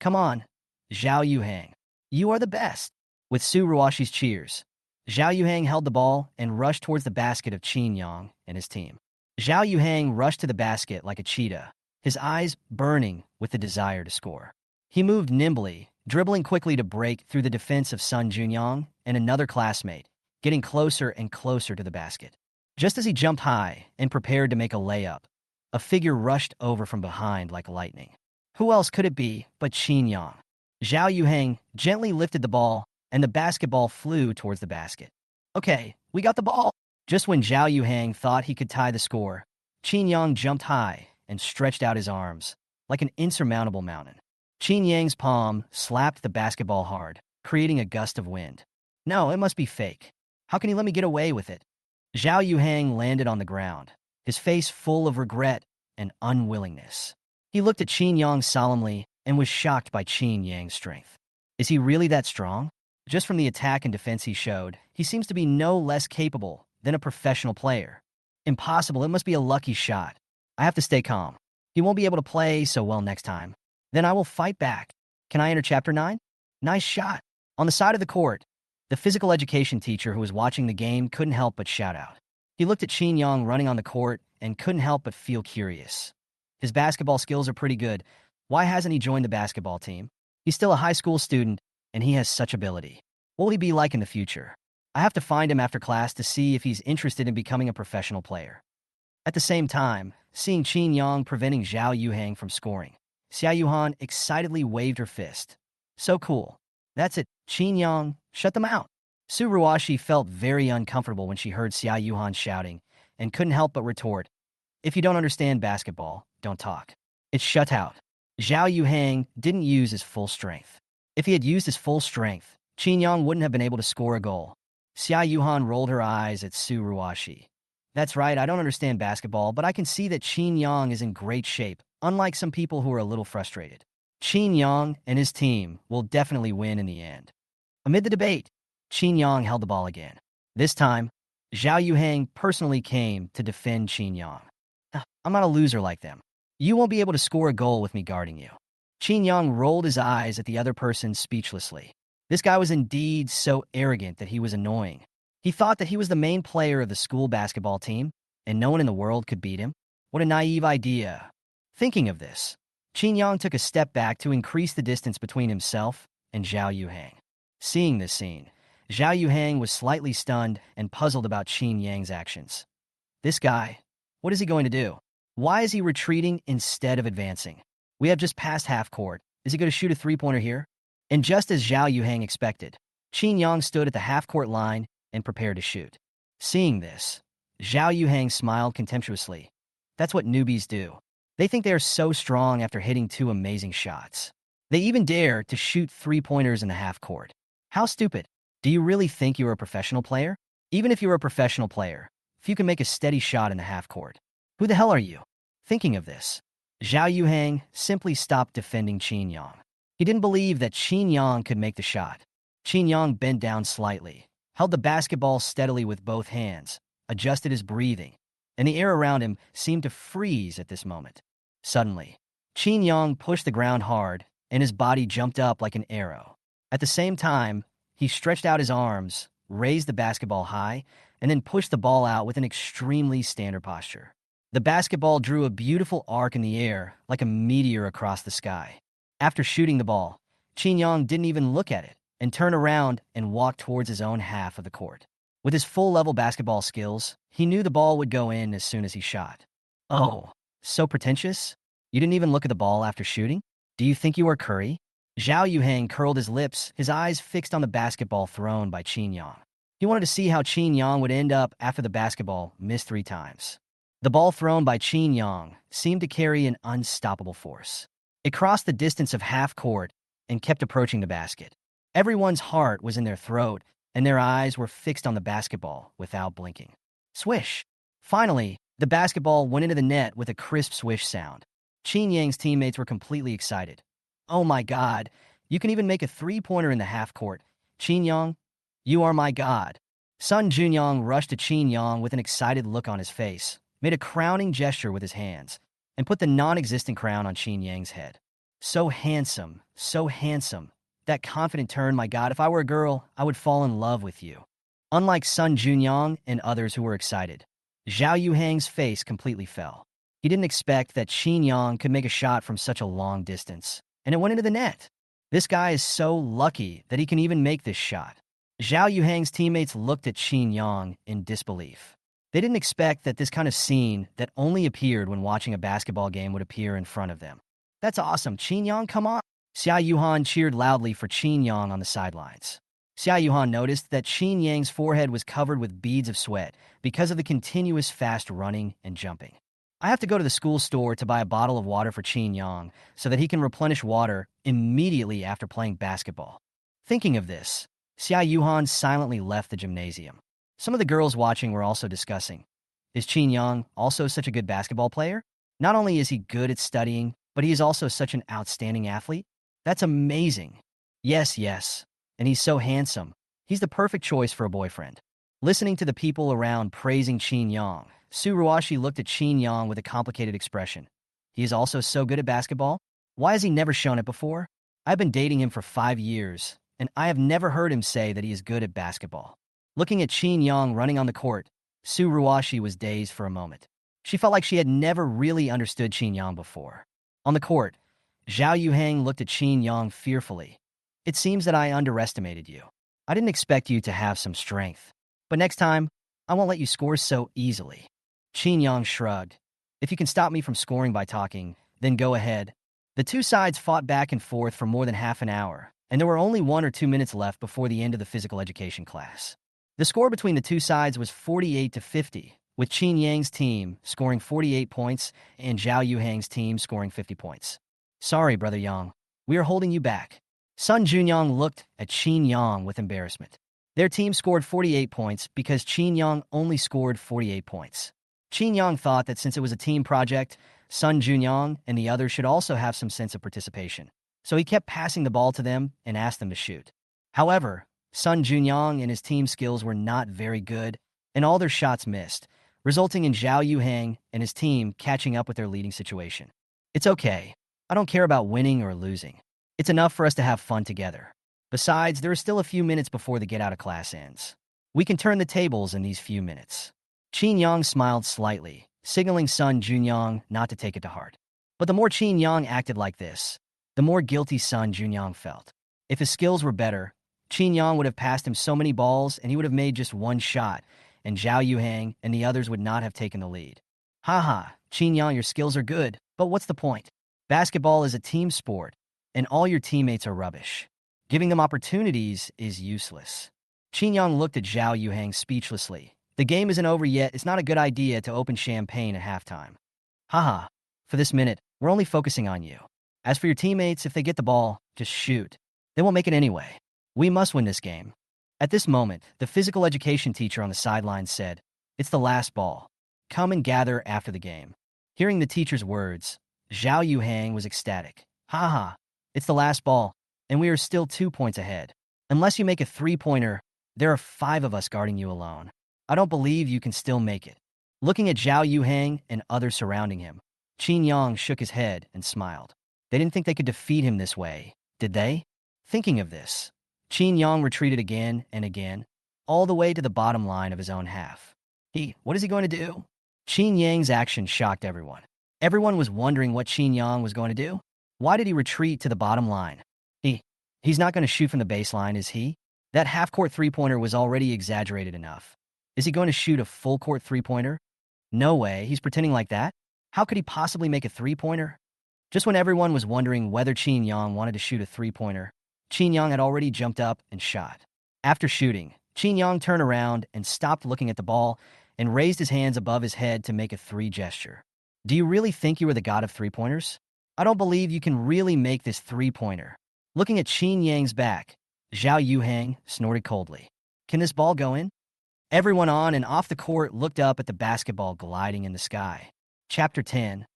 Come on, Xiao Yuhang. You are the best. With Su Ruashi's cheers, Xiao Yuhang held the ball and rushed towards the basket of Qin Yang and his team. Xiao Yuhang rushed to the basket like a cheetah, his eyes burning with the desire to score. He moved nimbly, dribbling quickly to break through the defense of Sun Junyang and another classmate, getting closer and closer to the basket. Just as he jumped high and prepared to make a layup, a figure rushed over from behind like lightning. Who else could it be but Qin Yang? Xiao Yuhang gently lifted the ball, and the basketball flew towards the basket. Okay, we got the ball. Just when Xiao Yuhang thought he could tie the score, Qin Yang jumped high and stretched out his arms like an insurmountable mountain. Qin Yang's palm slapped the basketball hard, creating a gust of wind. No, it must be fake. How can he let me get away with it? Xiao Yuhang landed on the ground, his face full of regret and unwillingness. He looked at Qin Yang solemnly and was shocked by Qin Yang's strength. Is he really that strong? Just from the attack and defense he showed, he seems to be no less capable than a professional player. Impossible, it must be a lucky shot. I have to stay calm. He won't be able to play so well next time. Then I will fight back. Can I enter Chapter 9? Nice shot. On the side of the court, the physical education teacher who was watching the game couldn't help but shout out. He looked at Qin Yang running on the court and couldn't help but feel curious. His basketball skills are pretty good. Why hasn't he joined the basketball team? He's still a high school student, and he has such ability. What will he be like in the future? I have to find him after class to see if he's interested in becoming a professional player. At the same time, seeing Qin Yang preventing Xiao Yuhang from scoring, Xiao Yuhan excitedly waved her fist. So cool. That's it, Qin Yang, shut them out. Su Ruashi felt very uncomfortable when she heard Xiao Yuhan shouting and couldn't help but retort, if you don't understand basketball, don't talk. It's shut out. Xiao Yuhang didn't use his full strength. If he had used his full strength, Qin Yang wouldn't have been able to score a goal. Xiao Yuhan rolled her eyes at Su Ruashi. That's right, I don't understand basketball, but I can see that Qin Yang is in great shape, unlike some people who are a little frustrated. Qin Yang and his team will definitely win in the end. Amid the debate, Qin Yang held the ball again. This time, Xiao Yuhang personally came to defend Qin Yang. I'm not a loser like them. You won't be able to score a goal with me guarding you. Qin Yang rolled his eyes at the other person speechlessly. This guy was indeed so arrogant that he was annoying. He thought that he was the main player of the school basketball team, and no one in the world could beat him. What a naive idea. Thinking of this, Qin Yang took a step back to increase the distance between himself and Xiao Yuhang. Seeing this scene, Xiao Yuhang was slightly stunned and puzzled about Qin Yang's actions. This guy, what is he going to do? Why is he retreating instead of advancing? We have just passed half court. Is he going to shoot a three-pointer here? And just as Xiao Yuhang expected, Qin Yang stood at the half-court line and prepared to shoot. Seeing this, Xiao Yuhang smiled contemptuously. That's what newbies do. They think they are so strong after hitting two amazing shots. They even dare to shoot three-pointers in the half-court. How stupid. Do you really think you are a professional player? Even if you're a professional player, if you can make a steady shot in the half-court, who the hell are you? Thinking of this, Xiao Yuhang simply stopped defending Qin Yang. He didn't believe that Qin Yang could make the shot. Qin Yang bent down slightly, held the basketball steadily with both hands, adjusted his breathing, and the air around him seemed to freeze at this moment. Suddenly, Qin Yang pushed the ground hard, and his body jumped up like an arrow. At the same time, he stretched out his arms, raised the basketball high, and then pushed the ball out with an extremely standard posture. The basketball drew a beautiful arc in the air, like a meteor across the sky. After shooting the ball, Qin Yang didn't even look at it and turned around and walked towards his own half of the court. With his full-level basketball skills, he knew the ball would go in as soon as he shot. Oh, so pretentious? You didn't even look at the ball after shooting? Do you think you are Curry? Xiao Yuhang curled his lips, his eyes fixed on the basketball thrown by Qin Yang. He wanted to see how Qin Yang would end up after the basketball missed 3 times. The ball thrown by Qin Yang seemed to carry an unstoppable force. It crossed the distance of half court and kept approaching the basket. Everyone's heart was in their throat, and their eyes were fixed on the basketball without blinking. Swish! Finally, the basketball went into the net with a crisp swish sound. Qin Yang's teammates were completely excited. Oh my God, you can even make a three-pointer in the half court. Qin Yang, you are my God. Sun Junyang rushed to Qin Yang with an excited look on his face, made a crowning gesture with his hands, and put the non-existent crown on Qin Yang's head. So handsome, so handsome. That confident turn, my God, if I were a girl, I would fall in love with you. Unlike Sun Junyang and others who were excited, Xiao Yuhang's face completely fell. He didn't expect that Qin Yang could make a shot from such a long distance, and it went into the net. This guy is so lucky that he can even make this shot. Xiao Yuhang's teammates looked at Qin Yang in disbelief. They didn't expect that this kind of scene that only appeared when watching a basketball game would appear in front of them. That's awesome, Qin Yang, come on! Xiao Yuhan cheered loudly for Qin Yang on the sidelines. Xiao Yuhan noticed that Qin Yang's forehead was covered with beads of sweat because of the continuous fast running and jumping. I have to go to the school store to buy a bottle of water for Qin Yang so that he can replenish water immediately after playing basketball. Thinking of this, Xiao Yuhan silently left the gymnasium. Some of the girls watching were also discussing, is Qin Yang also such a good basketball player? Not only is he good at studying, but he is also such an outstanding athlete. That's amazing. Yes, And he's so handsome. He's the perfect choice for a boyfriend. Listening to the people around praising Qin Yang, Su Ruashi looked at Qin Yang with a complicated expression. He is also so good at basketball? Why has he never shown it before? I've been dating him for 5 years, and I have never heard him say that he is good at basketball. Looking at Qin Yang running on the court, Su Ruashi was dazed for a moment. She felt like she had never really understood Qin Yang before. On the court, Xiao Yuhang looked at Qin Yang fearfully. It seems that I underestimated you. I didn't expect you to have some strength. But next time, I won't let you score so easily. Qin Yang shrugged. If you can stop me from scoring by talking, then go ahead. The two sides fought back and forth for more than half an hour, and there were only 1 or 2 minutes left before the end of the physical education class. The score between the two sides was 48-50, with Qin Yang's team scoring 48 points and Zhao Yuhang's team scoring 50 points. Sorry, Brother Yang. We are holding you back. Sun Junyang looked at Qin Yang with embarrassment. Their team scored 48 points because Qin Yang only scored 48 points. Qin Yang thought that since it was a team project, Sun Junyang and the others should also have some sense of participation. So he kept passing the ball to them and asked them to shoot. However, Sun Junyang and his team skills were not very good, and all their shots missed, resulting in Xiao Yuhang and his team catching up with their leading situation. It's okay. I don't care about winning or losing. It's enough for us to have fun together. Besides, there are still a few minutes before the get-out-of-class ends. We can turn the tables in these few minutes. Qin Yang smiled slightly, signaling Sun Junyang not to take it to heart. But the more Qin Yang acted like this, the more guilty Sun Junyang felt. If his skills were better, Qin Yang would have passed him so many balls and he would have made just one shot, and Zhao Yuhang and the others would not have taken the lead. Haha, Qin Yang, your skills are good, but what's the point? Basketball is a team sport, and all your teammates are rubbish. Giving them opportunities is useless. Qin Yang looked at Zhao Yuhang speechlessly. The game isn't over yet. It's not a good idea to open champagne at halftime. Haha, for this minute, we're only focusing on you. As for your teammates, if they get the ball, just shoot. They won't make it anyway. We must win this game. At this moment, the physical education teacher on the sidelines said, "It's the last ball. Come and gather after the game." Hearing the teacher's words, Zhao Yuhang was ecstatic. Haha, it's the last ball, and we are still 2 points ahead. Unless you make a three-pointer, there are 5 of us guarding you alone. I don't believe you can still make it. Looking at Zhao Yuhang and others surrounding him, Qin Yang shook his head and smiled. They didn't think they could defeat him this way, did they? Thinking of this, Qin Yang retreated again and again, all the way to the bottom line of his own half. What is he going to do? Qin Yang's action shocked everyone. Everyone was wondering what Qin Yang was going to do. Why did he retreat to the bottom line? He's not going to shoot from the baseline, is he? That half-court three-pointer was already exaggerated enough. Is he going to shoot a full-court three-pointer? No way, he's pretending like that? How could he possibly make a three-pointer? Just when everyone was wondering whether Qin Yang wanted to shoot a three-pointer, Qin Yang had already jumped up and shot. After shooting, Qin Yang turned around and stopped looking at the ball and raised his hands above his head to make a three gesture. Do you really think you are the god of three-pointers? I don't believe you can really make this three-pointer. Looking at Qin Yang's back, Zhao Yuhang snorted coldly. Can this ball go in? Everyone on and off the court looked up at the basketball gliding in the sky. Chapter 10.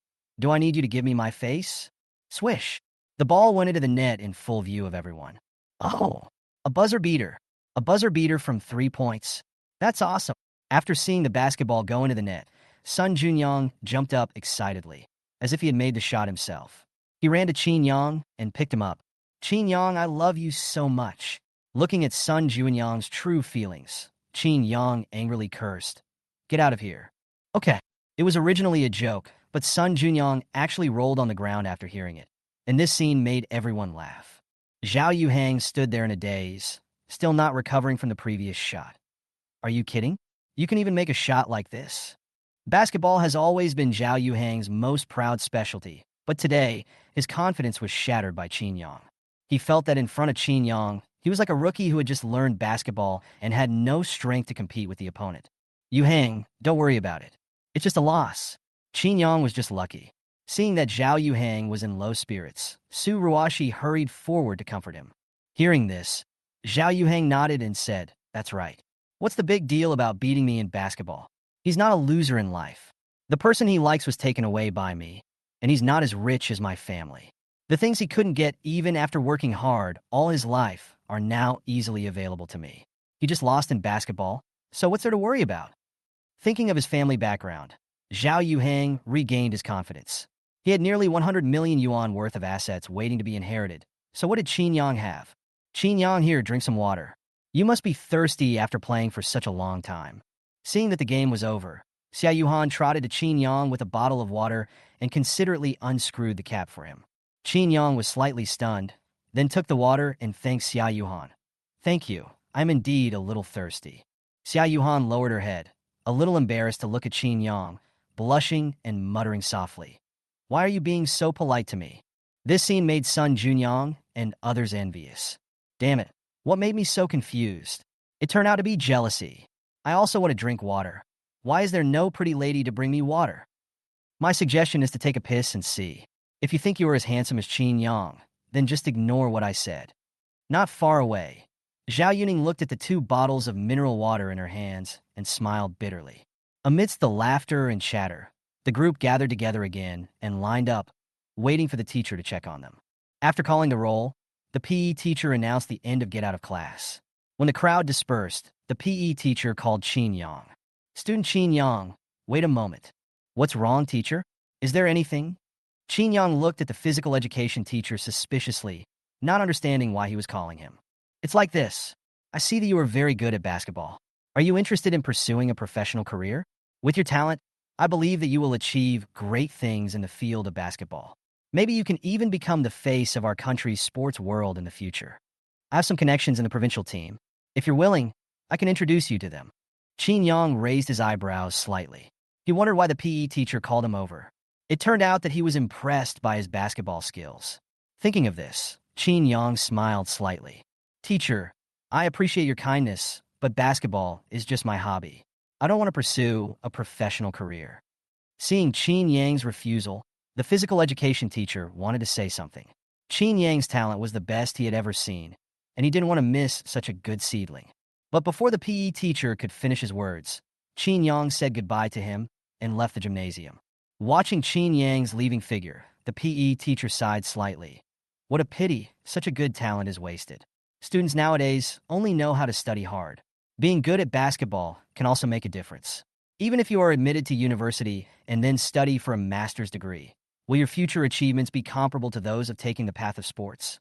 Do I need you to give me my face? Swish. The ball went into the net in full view of everyone. Oh, a buzzer beater. A buzzer beater from 3 points. That's awesome. After seeing the basketball go into the net, Sun Junyang jumped up excitedly, as if he had made the shot himself. He ran to Qin Yang and picked him up. Qin Yang, I love you so much. Looking at Sun Junyang's true feelings, Qin Yang angrily cursed. Get out of here. Okay, it was originally a joke, but Sun Junyang actually rolled on the ground after hearing it, and this scene made everyone laugh. Zhao Yuhang stood there in a daze, still not recovering from the previous shot. Are you kidding? You can even make a shot like this? Basketball has always been Zhao Yuhang's most proud specialty, but today, his confidence was shattered by Qin Yang. He felt that in front of Qin Yang, he was like a rookie who had just learned basketball and had no strength to compete with the opponent. Yuhang, don't worry about it. It's just a loss. Qin Yang was just lucky. Seeing that Zhao Yuhang was in low spirits, Su Ruashi hurried forward to comfort him. Hearing this, Zhao Yuhang nodded and said, "That's right. What's the big deal about beating me in basketball? He's not a loser in life. The person he likes was taken away by me, and he's not as rich as my family. The things he couldn't get even after working hard all his life are now easily available to me. He just lost in basketball, so what's there to worry about? Thinking of his family background, Xiao Yuhang regained his confidence. He had nearly 100 million yuan worth of assets waiting to be inherited. So what did Qin Yang have? Qin Yang, here, drink some water. You must be thirsty after playing for such a long time. Seeing that the game was over, Xiao Yuhan trotted to Qin Yang with a bottle of water and considerately unscrewed the cap for him. Qin Yang was slightly stunned, then took the water and thanked Xiao Yuhan. Thank you, I'm indeed a little thirsty. Xiao Yuhan lowered her head, a little embarrassed to look at Qin Yang, blushing and muttering softly. Why are you being so polite to me? This scene made Sun Junyang and others envious. Damn it, what made me so confused? It turned out to be jealousy. I also want to drink water. Why is there no pretty lady to bring me water? My suggestion is to take a piss and see. If you think you are as handsome as Qin Yang, then just ignore what I said. Not far away, Xiao Yuning looked at the 2 bottles of mineral water in her hands and smiled bitterly. Amidst the laughter and chatter, the group gathered together again and lined up, waiting for the teacher to check on them. After calling the roll, the PE teacher announced the end of get out of class. When the crowd dispersed, the PE teacher called Qin Yang. Student Qin Yang, wait a moment. What's wrong, teacher? Is there anything? Qin Yang looked at the physical education teacher suspiciously, not understanding why he was calling him. It's like this. I see that you are very good at basketball. Are you interested in pursuing a professional career? With your talent, I believe that you will achieve great things in the field of basketball. Maybe you can even become the face of our country's sports world in the future. I have some connections in the provincial team. If you're willing, I can introduce you to them. Qin Yang raised his eyebrows slightly. He wondered why the PE teacher called him over. It turned out that he was impressed by his basketball skills. Thinking of this, Qin Yang smiled slightly. Teacher, I appreciate your kindness, but basketball is just my hobby. I don't want to pursue a professional career. Seeing Qin Yang's refusal, the physical education teacher wanted to say something. Qin Yang's talent was the best he had ever seen, and he didn't want to miss such a good seedling. But before the PE teacher could finish his words, Qin Yang said goodbye to him and left the gymnasium. Watching Qin Yang's leaving figure, the PE teacher sighed slightly. What a pity, such a good talent is wasted. Students nowadays only know how to study hard. Being good at basketball can also make a difference. Even if you are admitted to university and then study for a master's degree, will your future achievements be comparable to those of taking the path of sports?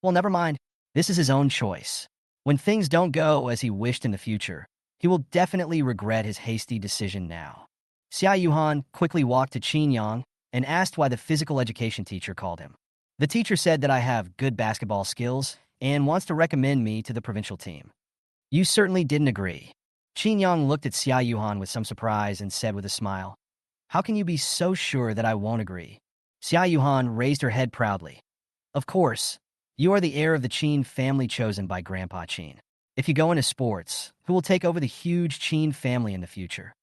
Well, never mind. This is his own choice. When things don't go as he wished in the future, he will definitely regret his hasty decision now. Xiao Yuhan quickly walked to Qin Yang and asked why the physical education teacher called him. The teacher said that I have good basketball skills and wants to recommend me to the provincial team. You certainly didn't agree. Qin Yang looked at Xiao Yuhan with some surprise and said with a smile, How can you be so sure that I won't agree? Xiao Yuhan raised her head proudly. Of course, you are the heir of the Qin family chosen by Grandpa Qin. If you go into sports, who will take over the huge Qin family in the future?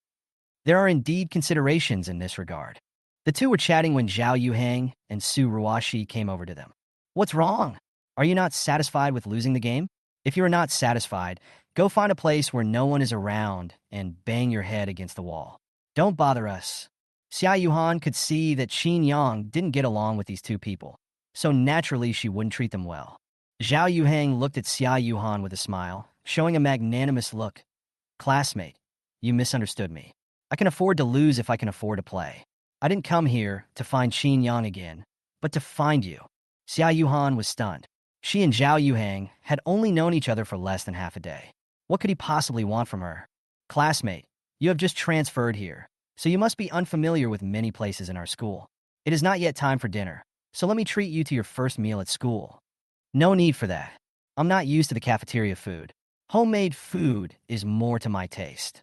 There are indeed considerations in this regard. The two were chatting when Xiao Yuhang and Su Ruashi came over to them. What's wrong? Are you not satisfied with losing the game? If you are not satisfied, go find a place where no one is around and bang your head against the wall. Don't bother us. Xiao Yuhan could see that Qin Yang didn't get along with these two people, so naturally she wouldn't treat them well. Xiao Yuhang looked at Xiao Yuhan with a smile, showing a magnanimous look. Classmate, you misunderstood me. I can afford to lose if I can afford to play. I didn't come here to find Qin Yang again, but to find you. Xiao Yuhan was stunned. She and Xiao Yuhang had only known each other for less than half a day. What could he possibly want from her? Classmate, you have just transferred here, so you must be unfamiliar with many places in our school. It is not yet time for dinner, so let me treat you to your first meal at school. No need for that. I'm not used to the cafeteria food. Homemade food is more to my taste.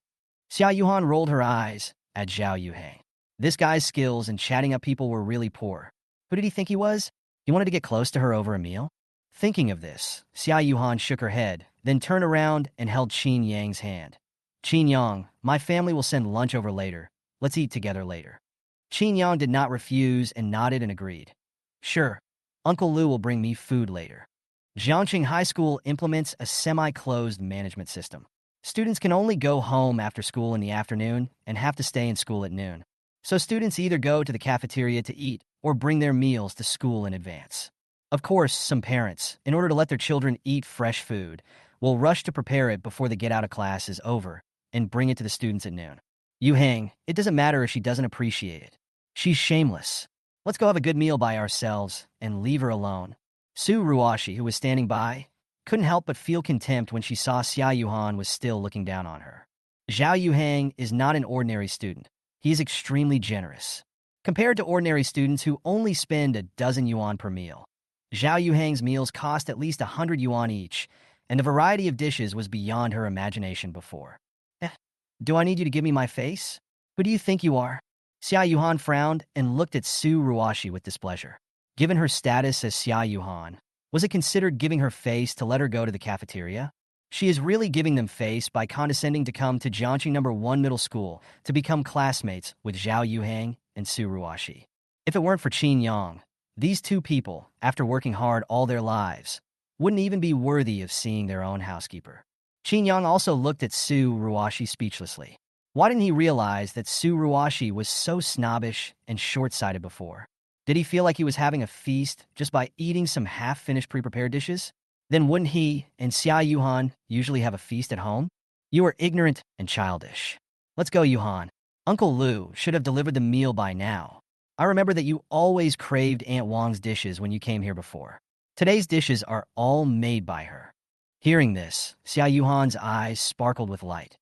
Xiao Yuhan rolled her eyes at Xiao Yuhang. This guy's skills in chatting up people were really poor. Who did he think he was? He wanted to get close to her over a meal? Thinking of this, Xiao Yuhan shook her head, then turned around and held Qin Yang's hand. Qin Yang, my family will send lunch over later. Let's eat together later. Qin Yang did not refuse and nodded and agreed. Sure, Uncle Lu will bring me food later. Jiangqing High School implements a semi-closed management system. Students can only go home after school in the afternoon and have to stay in school at noon. So students either go to the cafeteria to eat or bring their meals to school in advance. Of course, some parents, in order to let their children eat fresh food, will rush to prepare it before the get out of class is over and bring it to the students at noon. Yuhang, it doesn't matter if she doesn't appreciate it. She's shameless. Let's go have a good meal by ourselves and leave her alone. Su Ruashi, who was standing by, couldn't help but feel contempt when she saw Xiao Yuhan was still looking down on her. Xiao Yuhang is not an ordinary student. He is extremely generous. Compared to ordinary students who only spend a dozen yuan per meal, Xiao Yuhang's meals cost at least 100 yuan each, and the variety of dishes was beyond her imagination before. Do I need you to give me my face? Who do you think you are? Xiao Yuhan frowned and looked at Su Ruashi with displeasure. Given her status as Xiao Yuhan, was it considered giving her face to let her go to the cafeteria? She is really giving them face by condescending to come to Jiangqing No. 1 Middle School to become classmates with Xiao Yuhang and Su Ruashi. If it weren't for Qin Yang, these two people, after working hard all their lives, wouldn't even be worthy of seeing their own housekeeper. Qin Yang also looked at Su Ruashi speechlessly. Why didn't he realize that Su Ruashi was so snobbish and short-sighted before? Did he feel like he was having a feast just by eating some half-finished pre-prepared dishes? Then wouldn't he and Xiao Yuhan usually have a feast at home? You are ignorant and childish. Let's go, Yuhan. Uncle Lu should have delivered the meal by now. I remember that you always craved Aunt Wang's dishes when you came here before. Today's dishes are all made by her. Hearing this, Xiao Yuhan's eyes sparkled with light.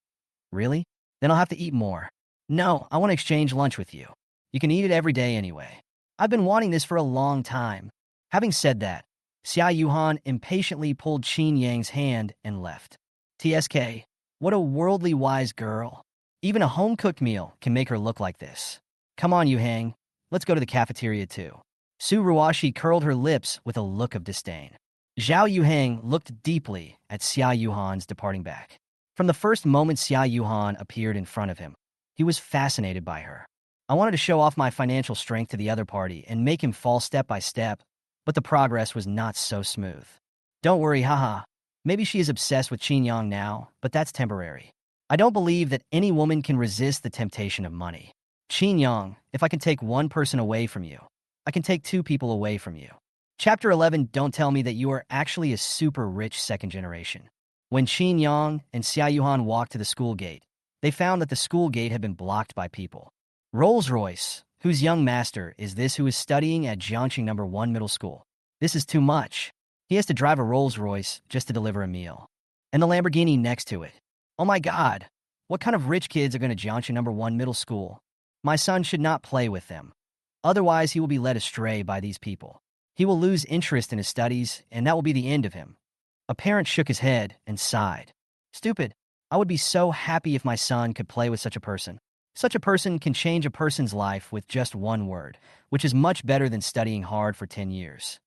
Really? Then I'll have to eat more. No, I want to exchange lunch with you. You can eat it every day anyway. I've been wanting this for a long time. Having said that, Xiao Yuhan impatiently pulled Qin Yang's hand and left. TSK, what a worldly wise girl. Even a home-cooked meal can make her look like this. Come on, Yuhang. Let's go to the cafeteria too. Su Ruashi curled her lips with a look of disdain. Xiao Yuhang looked deeply at Xiao Yuhan's departing back. From the first moment Xiao Yuhan appeared in front of him, he was fascinated by her. I wanted to show off my financial strength to the other party and make him fall step by step, but the progress was not so smooth. Don't worry, haha. Maybe she is obsessed with Qin Yang now, but that's temporary. I don't believe that any woman can resist the temptation of money. Qin Yang, if I can take one person away from you, I can take two people away from you. Chapter 11, don't tell me that you are actually a super rich second generation. When Qin Yang and Xiao Yuhan walked to the school gate, they found that the school gate had been blocked by people. Rolls-Royce, whose young master is this who is studying at Jiangqing No. 1 Middle School? This is too much. He has to drive a Rolls-Royce just to deliver a meal. And the Lamborghini next to it. Oh my God, what kind of rich kids are going to Jiangqing No. 1 Middle School? My son should not play with them. Otherwise, he will be led astray by these people. He will lose interest in his studies, and that will be the end of him. A parent shook his head and sighed. Stupid. I would be so happy if my son could play with such a person. Such a person can change a person's life with just one word, which is much better than studying hard for 10 years.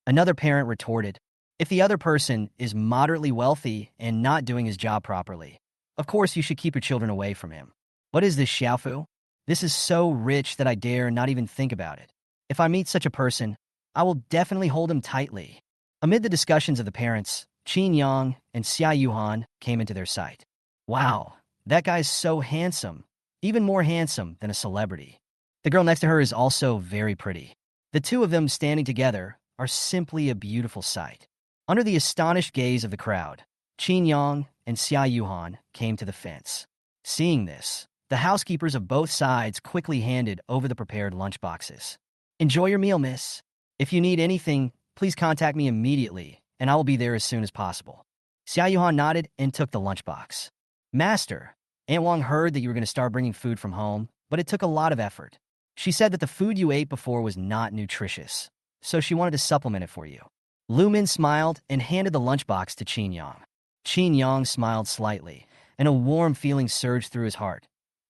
Another parent retorted, if the other person is moderately wealthy and not doing his job properly, of course you should keep your children away from him. What is this, Xiaofu? This is so rich that I dare not even think about it. If I meet such a person, I will definitely hold him tightly. Amid the discussions of the parents, Qin Yang and Xiao Yuhan came into their sight. Wow, that guy's so handsome, even more handsome than a celebrity. The girl next to her is also very pretty. The two of them standing together are simply a beautiful sight. Under the astonished gaze of the crowd, Qin Yang and Xiao Yuhan came to the fence. Seeing this, the housekeepers of both sides quickly handed over the prepared lunchboxes. Enjoy your meal, miss. If you need anything, please contact me immediately, and I will be there as soon as possible. Xiao Yuhan nodded and took the lunchbox. Master, Aunt Wang heard that you were going to start bringing food from home, but it took a lot of effort. She said that the food you ate before was not nutritious, so she wanted to supplement it for you. Lu Min smiled and handed the lunchbox to Qin Yang. Qin Yang smiled slightly, and a warm feeling surged through his heart.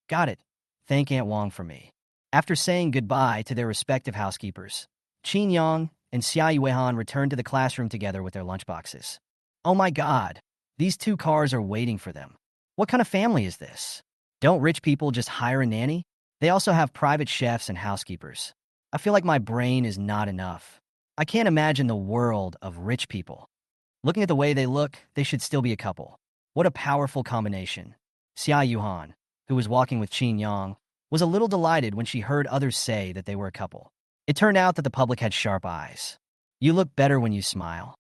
Got it. Thank Aunt Wang for me. After saying goodbye to their respective housekeepers, Qin Yang and Xiao Yuhang returned to the classroom together with their lunchboxes. Oh my God, these two cars are waiting for them. What kind of family is this? Don't rich people just hire a nanny? They also have private chefs and housekeepers. I feel like my brain is not enough. I can't imagine the world of rich people. Looking at the way they look, they should still be a couple. What a powerful combination. Xiao Yuhan, who was walking with Qin Yang, was a little delighted when she heard others say that they were a couple. It turned out that the public had sharp eyes. You look better when you smile.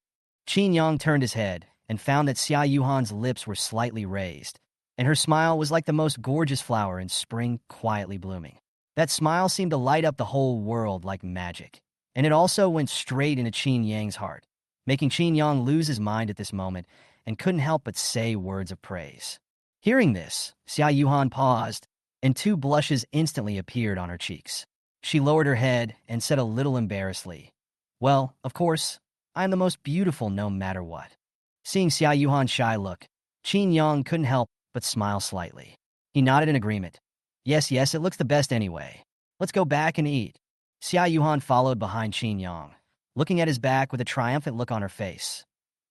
Qin Yang turned his head and found that Xiao Yuhan's lips were slightly raised, and her smile was like the most gorgeous flower in spring quietly blooming. That smile seemed to light up the whole world like magic, and it also went straight into Qin Yang's heart, making Qin Yang lose his mind at this moment and couldn't help but say words of praise. Hearing this, Xiao Yuhan paused, and two blushes instantly appeared on her cheeks. She lowered her head and said a little embarrassedly, "Well, of course, I am the most beautiful no matter what." Seeing Xiao Yuhan's shy look, Qin Yang couldn't help but smile slightly. He nodded in agreement. Yes, it looks the best anyway. Let's go back and eat." Xiao Yuhan followed behind Qin Yang, looking at his back with a triumphant look on her face.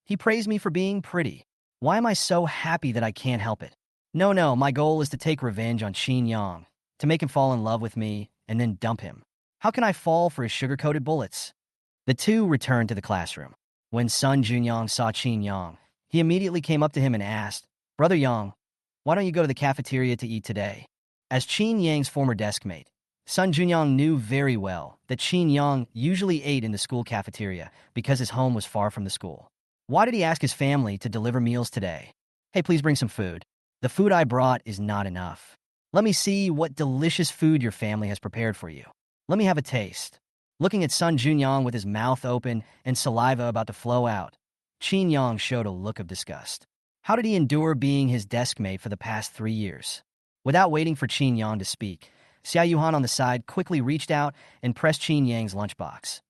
He praised me for being pretty. Why am I so happy that I can't help it? No, my goal is to take revenge on Qin Yang, to make him fall in love with me and then dump him. How can I fall for his sugar-coated bullets? The two returned to the classroom. When Sun Junyang saw Qin Yang, he immediately came up to him and asked, "Brother Yang, why don't you go to the cafeteria to eat today?" As Qin Yang's former deskmate, Sun Junyang knew very well that Qin Yang usually ate in the school cafeteria because his home was far from the school. Why did he ask his family to deliver meals today? "Hey, please bring some food. The food I brought is not enough. Let me see what delicious food your family has prepared for you. Let me have a taste." Looking at Sun Junyang with his mouth open and saliva about to flow out, Qin Yang showed a look of disgust. How did he endure being his deskmate for the past 3 years? Without waiting for Qin Yang to speak, Xiao Yuhan on the side quickly reached out and pressed Qin Yang's lunchbox.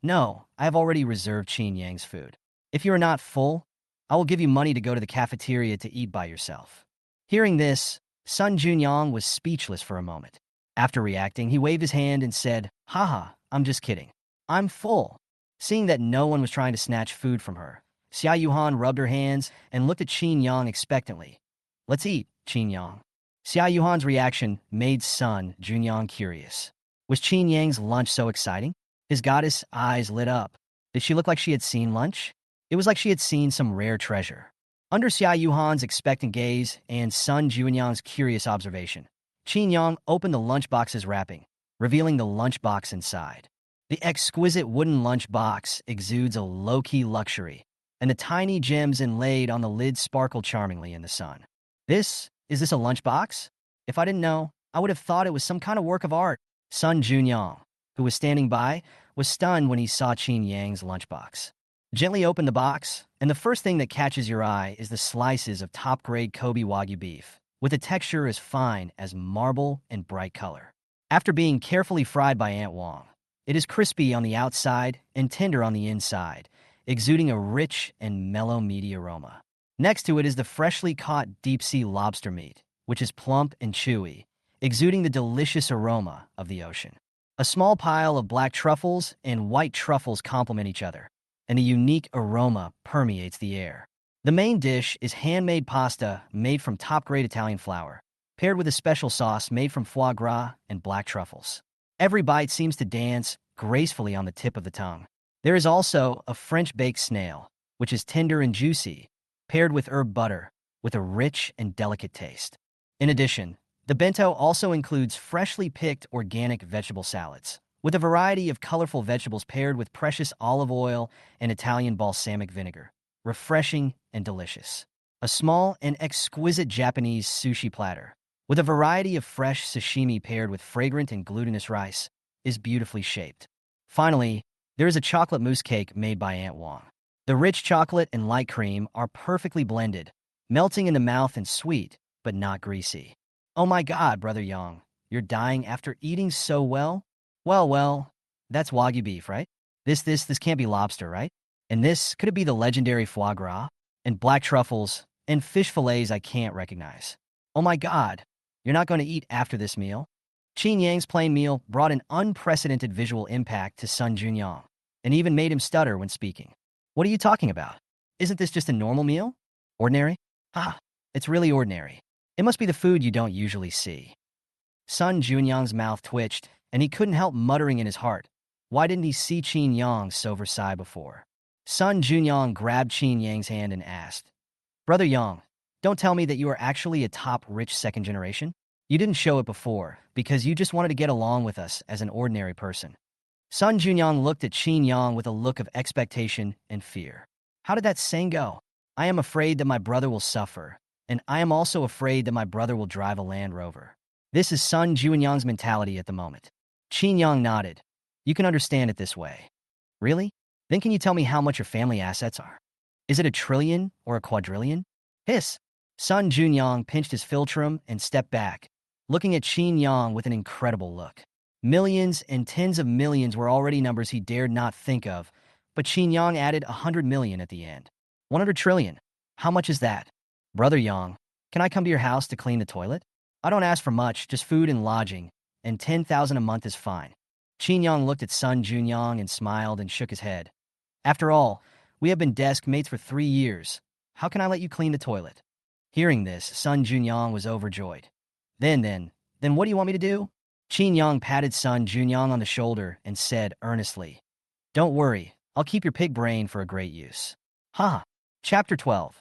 "No, I have already reserved Qin Yang's food. If you are not full, I will give you money to go to the cafeteria to eat by yourself." Hearing this, Sun Junyang was speechless for a moment. After reacting, he waved his hand and said, "Haha, I'm just kidding. I'm full." Seeing that no one was trying to snatch food from her, Xiao Yuhan rubbed her hands and looked at Qin Yang expectantly. "Let's eat, Qin Yang." Xiao Yuhan's reaction made Sun Junyang curious. Was Qin Yang's lunch so exciting? His goddess eyes lit up. Did she look like she had seen lunch? It was like she had seen some rare treasure. Under Xiao Yuhan's expectant gaze and Sun Junyang's curious observation, Qin Yang opened the lunchbox's wrapping, revealing the lunchbox inside. The exquisite wooden lunchbox exudes a low-key luxury, and the tiny gems inlaid on the lid sparkle charmingly in the sun. Is this a lunchbox? If I didn't know, I would have thought it was some kind of work of art." Sun Junyang, who was standing by, was stunned when he saw Qin Yang's lunchbox. Gently open the box, and the first thing that catches your eye is the slices of top-grade Kobe Wagyu beef, with a texture as fine as marble and bright color. After being carefully fried by Aunt Wong, it is crispy on the outside and tender on the inside, exuding a rich and mellow meaty aroma. Next to it is the freshly caught deep-sea lobster meat, which is plump and chewy, exuding the delicious aroma of the ocean. A small pile of black truffles and white truffles complement each other, and a unique aroma permeates the air. The main dish is handmade pasta made from top-grade Italian flour, paired with a special sauce made from foie gras and black truffles. Every bite seems to dance gracefully on the tip of the tongue. There is also a French-baked snail, which is tender and juicy, paired with herb butter, with a rich and delicate taste. In addition, the bento also includes freshly picked organic vegetable salads, with a variety of colorful vegetables paired with precious olive oil and Italian balsamic vinegar. Refreshing and delicious. A small and exquisite Japanese sushi platter, with a variety of fresh sashimi paired with fragrant and glutinous rice, is beautifully shaped. Finally, there is a chocolate mousse cake made by Aunt Wong. The rich chocolate and light cream are perfectly blended, melting in the mouth and sweet, but not greasy. Oh my God, Brother Yang, you're dying after eating so well? Well, that's Wagyu beef, right? This can't be lobster, right? And this, could it be the legendary foie gras? And black truffles, and fish fillets I can't recognize. Oh my God, you're not going to eat after this meal? Qin Yang's plain meal brought an unprecedented visual impact to Sun Junyang, and even made him stutter when speaking. What are you talking about? Isn't this just a normal meal? Ordinary? It's really ordinary. It must be the food you don't usually see. Sun Junyang's mouth twitched, and he couldn't help muttering in his heart. Why didn't he see Qin Yang so Versailles before? Sun Junyang grabbed Qin Yang's hand and asked, "Brother Yang, don't tell me that you are actually a top rich second generation? You didn't show it before, because you just wanted to get along with us as an ordinary person." Sun Junyang looked at Qin Yang with a look of expectation and fear. How did that saying go? I am afraid that my brother will suffer, and I am also afraid that my brother will drive a Land Rover. This is Sun Junyang's mentality at the moment. Qin Yang nodded. You can understand it this way. Really? Then can you tell me how much your family assets are? Is it a trillion or a quadrillion? Hiss. Sun Junyang pinched his philtrum and stepped back, looking at Qin Yang with an incredible look. Millions and tens of millions were already numbers he dared not think of, but Qin Yang added 100 million at the end. 100 trillion. How much is that? Brother Yang, can I come to your house to clean the toilet? I don't ask for much, just food and lodging, and 10,000 a month is fine. Qin Yang looked at Sun Junyang and smiled and shook his head. After all, we have been desk mates for 3 years. How can I let you clean the toilet? Hearing this, Sun Junyang was overjoyed. Then what do you want me to do? Qin Yang patted Sun Junyang on the shoulder and said earnestly, Don't worry, I'll keep your pig brain for a great use. Ha! Chapter 12.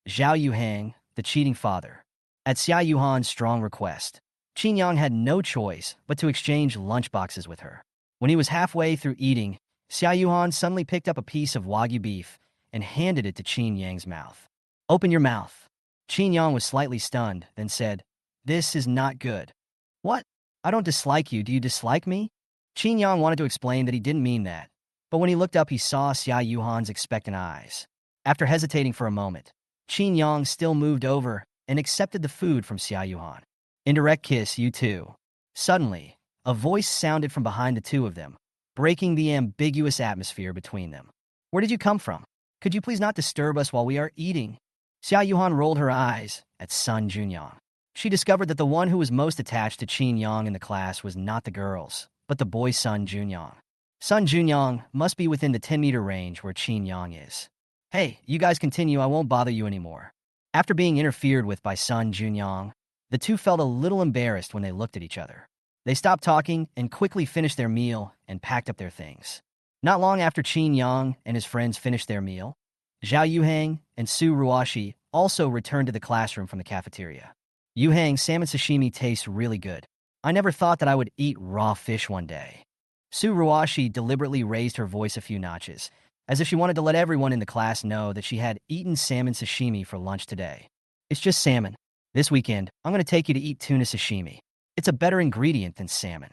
Xiao Yuhang, the cheating father. At Xiao Yuhan's strong request, Qin Yang had no choice but to exchange lunchboxes with her. When he was halfway through eating, Xiao Yuhan suddenly picked up a piece of Wagyu beef and handed it to Qin Yang's mouth. Open your mouth. Qin Yang was slightly stunned, then said, This is not good. What? I don't dislike you. Do you dislike me? Qin Yang wanted to explain that he didn't mean that, but when he looked up, he saw Xiao Yuhan's expectant eyes. After hesitating for a moment, Qin Yang still moved over and accepted the food from Xiao Yuhan. Indirect kiss, you too. Suddenly, a voice sounded from behind the two of them, breaking the ambiguous atmosphere between them. Where did you come from? Could you please not disturb us while we are eating? Xiao Yuhan rolled her eyes at Sun Junyang. She discovered that the one who was most attached to Qin Yang in the class was not the girls, but the boy Sun Junyang. Sun Junyang must be within the 10-meter range where Qin Yang is. Hey, you guys continue, I won't bother you anymore. After being interfered with by Sun Junyang, the two felt a little embarrassed when they looked at each other. They stopped talking and quickly finished their meal and packed up their things. Not long after Qin Yang and his friends finished their meal, Xiao Yuhang and Su Ruashi also returned to the classroom from the cafeteria. Yuhang, salmon sashimi tastes really good. I never thought that I would eat raw fish one day. Su Ruashi deliberately raised her voice a few notches, as if she wanted to let everyone in the class know that she had eaten salmon sashimi for lunch today. It's just salmon. This weekend, I'm going to take you to eat tuna sashimi. It's a better ingredient than salmon.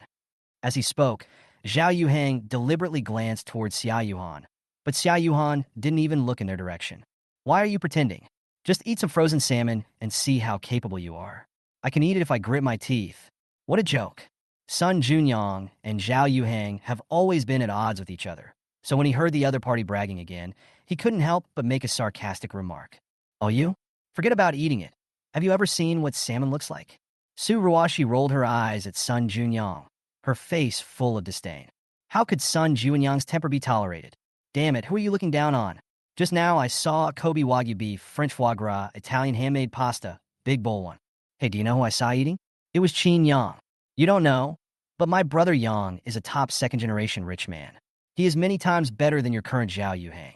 As he spoke, Xiao Yuhang deliberately glanced towards Xiao Yuhan, but Xiao Yuhan didn't even look in their direction. Why are you pretending? Just eat some frozen salmon and see how capable you are. I can eat it if I grit my teeth. What a joke. Sun Junyang and Xiao Yuhang have always been at odds with each other, so when he heard the other party bragging again, he couldn't help but make a sarcastic remark. Oh, you? Forget about eating it. Have you ever seen what salmon looks like? Su Ruashi rolled her eyes at Sun Junyang, her face full of disdain. How could Sun Junyang's temper be tolerated? Damn it, who are you looking down on? Just now, I saw Kobe Wagyu beef, French foie gras, Italian handmade pasta, big bowl one. Hey, do you know who I saw eating? It was Qin Yang. You don't know, but my brother Yang is a top second-generation rich man. He is many times better than your current Xiao Yuhang.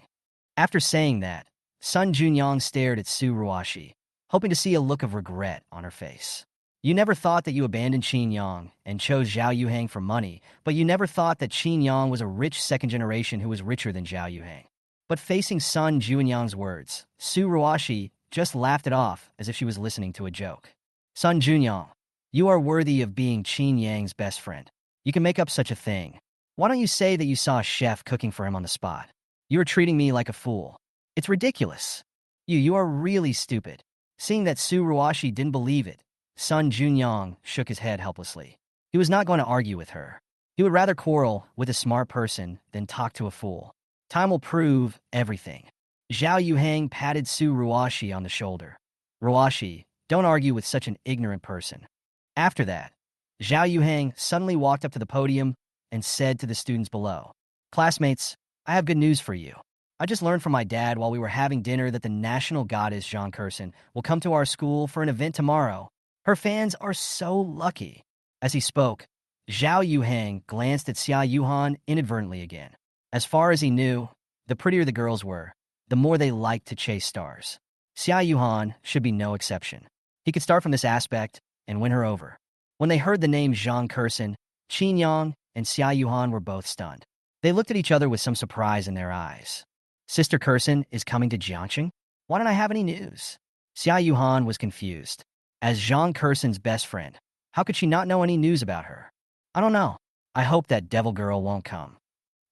After saying that, Sun Junyang stared at Su Ruashi, hoping to see a look of regret on her face. You never thought that you abandoned Qin Yang and chose Xiao Yuhang for money, but you never thought that Qin Yang was a rich second generation who was richer than Xiao Yuhang. But facing Sun Junyang's words, Su Ruashi just laughed it off as if she was listening to a joke. Sun Junyang, you are worthy of being Qin Yang's best friend. You can make up such a thing. Why don't you say that you saw a chef cooking for him on the spot? You are treating me like a fool. It's ridiculous. You are really stupid. Seeing that Su Ruashi didn't believe it, Sun Junyang shook his head helplessly. He was not going to argue with her. He would rather quarrel with a smart person than talk to a fool. Time will prove everything. Xiao Yuhang patted Su Ruashi on the shoulder. Ruashi, don't argue with such an ignorant person. After that, Xiao Yuhang suddenly walked up to the podium and said to the students below, Classmates, I have good news for you. I just learned from my dad while we were having dinner that the national goddess Zhang Kursen will come to our school for an event tomorrow. Her fans are so lucky. As he spoke, Xiao Yuhang glanced at Xiao Yuhan inadvertently again. As far as he knew, the prettier the girls were, the more they liked to chase stars. Xiao Yuhan should be no exception. He could start from this aspect and win her over. When they heard the name Zhang Kursen, Qin Yang and Xiao Yuhan were both stunned. They looked at each other with some surprise in their eyes. Sister Kursin is coming to Jiangxing? Why don't I have any news? Xiao Yuhan was confused. As Zhang Kursin's best friend, how could she not know any news about her? I don't know. I hope that devil girl won't come.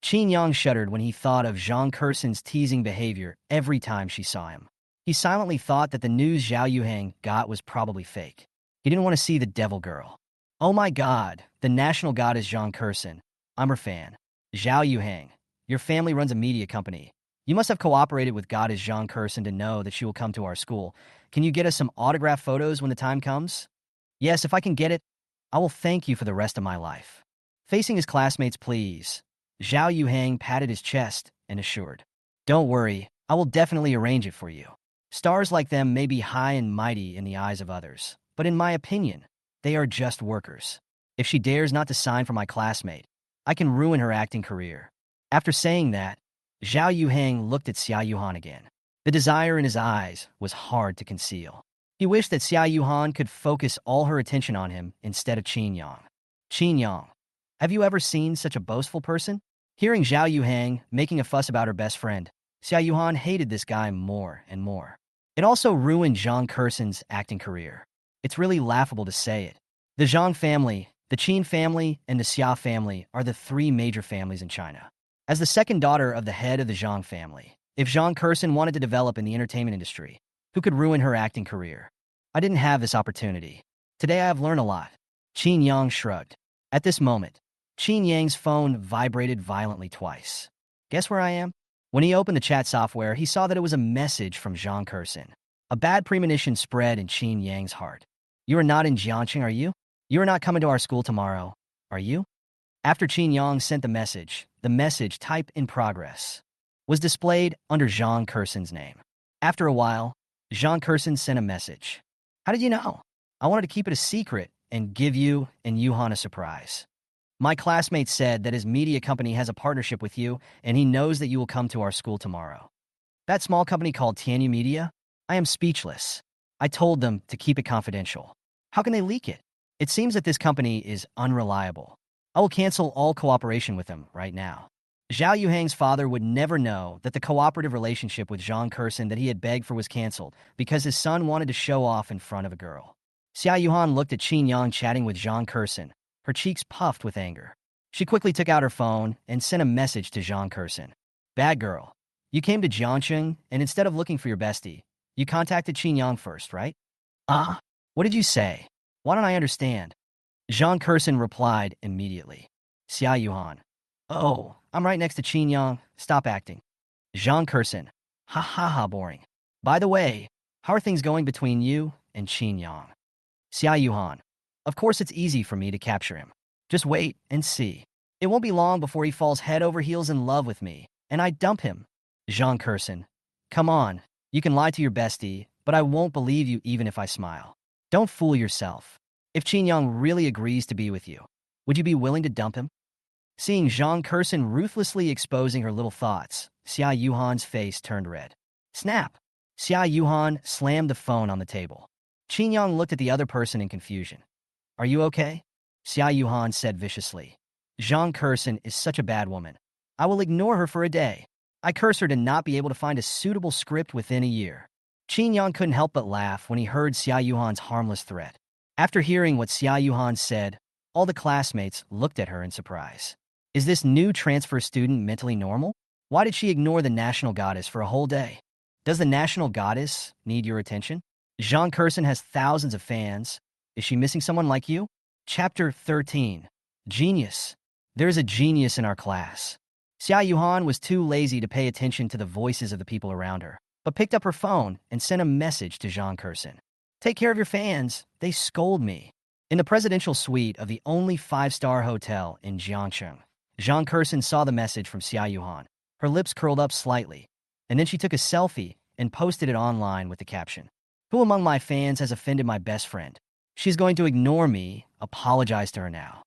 Qin Yang shuddered when he thought of Zhang Kursin's teasing behavior every time she saw him. He silently thought that the news Xiao Yuhang got was probably fake. He didn't want to see the devil girl. Oh my god, the national goddess Zhang Kursin. I'm her fan. Xiao Yuhang, your family runs a media company. You must have cooperated with goddess Zhang Kursin to know that she will come to our school. Can you get us some autograph photos when the time comes? Yes, if I can get it, I will thank you for the rest of my life. Facing his classmates' pleas, Xiao Yuhang patted his chest and assured, don't worry, I will definitely arrange it for you. Stars like them may be high and mighty in the eyes of others, but in my opinion, they are just workers. If she dares not to sign for my classmate, I can ruin her acting career. After saying that, Xiao Yuhang looked at Xiao Yuhan again. The desire in his eyes was hard to conceal. He wished that Xiao Yuhan could focus all her attention on him instead of Qin Yang. Qin Yang, have you ever seen such a boastful person? Hearing Xiao Yuhang making a fuss about her best friend, Xiao Yuhan hated this guy more and more. It also ruined Zhang Kursin's acting career. It's really laughable to say it. The Zhang family, the Qin family, and the Xia family are the three major families in China. As the second daughter of the head of the Zhang family, if Zhang Kursin wanted to develop in the entertainment industry, who could ruin her acting career? I didn't have this opportunity. Today I have learned a lot. Qin Yang shrugged. At this moment, Qin Yang's phone vibrated violently twice. Guess where I am? When he opened the chat software, he saw that it was a message from Zhang Kursin. A bad premonition spread in Qin Yang's heart. You are not in Jiangxing, are you? You are not coming to our school tomorrow, are you? After Qin Yang sent the message type in progress was displayed under Zhang Kursin's name. After a while, Zhang Kursin sent a message. How did you know? I wanted to keep it a secret and give you and Yuhan a surprise. My classmate said that his media company has a partnership with you, and he knows that you will come to our school tomorrow. That small company called Tianyu Media? I am speechless. I told them to keep it confidential. How can they leak it? It seems that this company is unreliable. I will cancel all cooperation with them right now. Xiao Yuhang's father would never know that the cooperative relationship with Zhang Kursin that he had begged for was canceled because his son wanted to show off in front of a girl. Xiao Yuhan looked at Qin Yang chatting with Zhang Kursin, her cheeks puffed with anger. She quickly took out her phone and sent a message to Zhang Kursin. Bad girl. You came to Jiangxing, and instead of looking for your bestie, you contacted Qin Yang first, right? What did you say? Why don't I understand? Zhang Kursin replied immediately. Xiao Yuhan. Oh, I'm right next to Qin Yang. Stop acting. Zhang Kursin. Ha ha ha, boring. By the way, how are things going between you and Qin Yang? Xiao Yuhan. Of course it's easy for me to capture him. Just wait and see. It won't be long before he falls head over heels in love with me, and I dump him. Zhang Kursin. Come on, you can lie to your bestie, but I won't believe you even if I smile. Don't fool yourself. If Qin Yang really agrees to be with you, would you be willing to dump him? Seeing Zhang Kursin ruthlessly exposing her little thoughts, Xiao Yuhan's face turned red. Snap! Xiao Yuhan slammed the phone on the table. Qin Yang looked at the other person in confusion. Are you okay? Xiao Yuhan said viciously. Zhang Kursin is such a bad woman. I will ignore her for a day. I curse her to not be able to find a suitable script within a year. Qin Yang couldn't help but laugh when he heard Xiao Yuhan's harmless threat. After hearing what Xiao Yuhan said, all the classmates looked at her in surprise. Is this new transfer student mentally normal? Why did she ignore the national goddess for a whole day? Does the national goddess need your attention? Zhang Kursin has thousands of fans. Is she missing someone like you? Chapter 13. Genius. There's a genius in our class. Xiao Yuhan was too lazy to pay attention to the voices of the people around her, but picked up her phone and sent a message to Zhang Kursin. Take care of your fans. They scold me. In the presidential suite of the only five-star hotel in Jiangxing, Zhang Kursin saw the message from Xiao Yuhan. Her lips curled up slightly, and then she took a selfie and posted it online with the caption, "Who among my fans has offended my best friend? She's going to ignore me. Apologize to her now."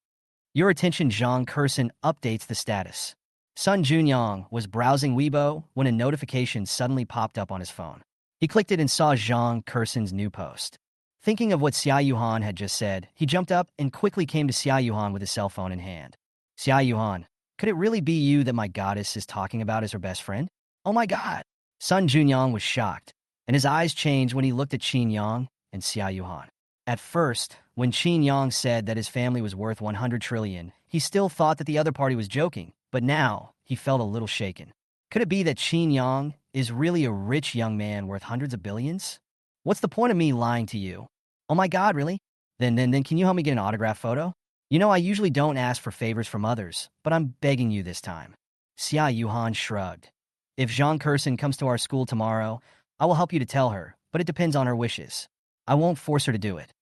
Your attention, Zhang Kursin updates the status. Sun Junyang was browsing Weibo when a notification suddenly popped up on his phone. He clicked it and saw Zhang Kursin's new post. Thinking of what Xiao Yuhan had just said, he jumped up and quickly came to Xiao Yuhan with his cell phone in hand. Xiao Yuhan, could it really be you that my goddess is talking about as her best friend? Oh my god! Sun Junyang was shocked, and his eyes changed when he looked at Qin Yang and Xiao Yuhan. At first, when Qin Yang said that his family was worth 100 trillion, he still thought that the other party was joking, but now he felt a little shaken. Could it be that Qin Yang is really a rich young man worth hundreds of billions? What's the point of me lying to you? Oh my god, really? Then can you help me get an autograph photo? You know, I usually don't ask for favors from others, but I'm begging you this time. Xia Yuhan shrugged. If Zhang Kursen comes to our school tomorrow, I will help you to tell her, but it depends on her wishes. I won't force her to do it.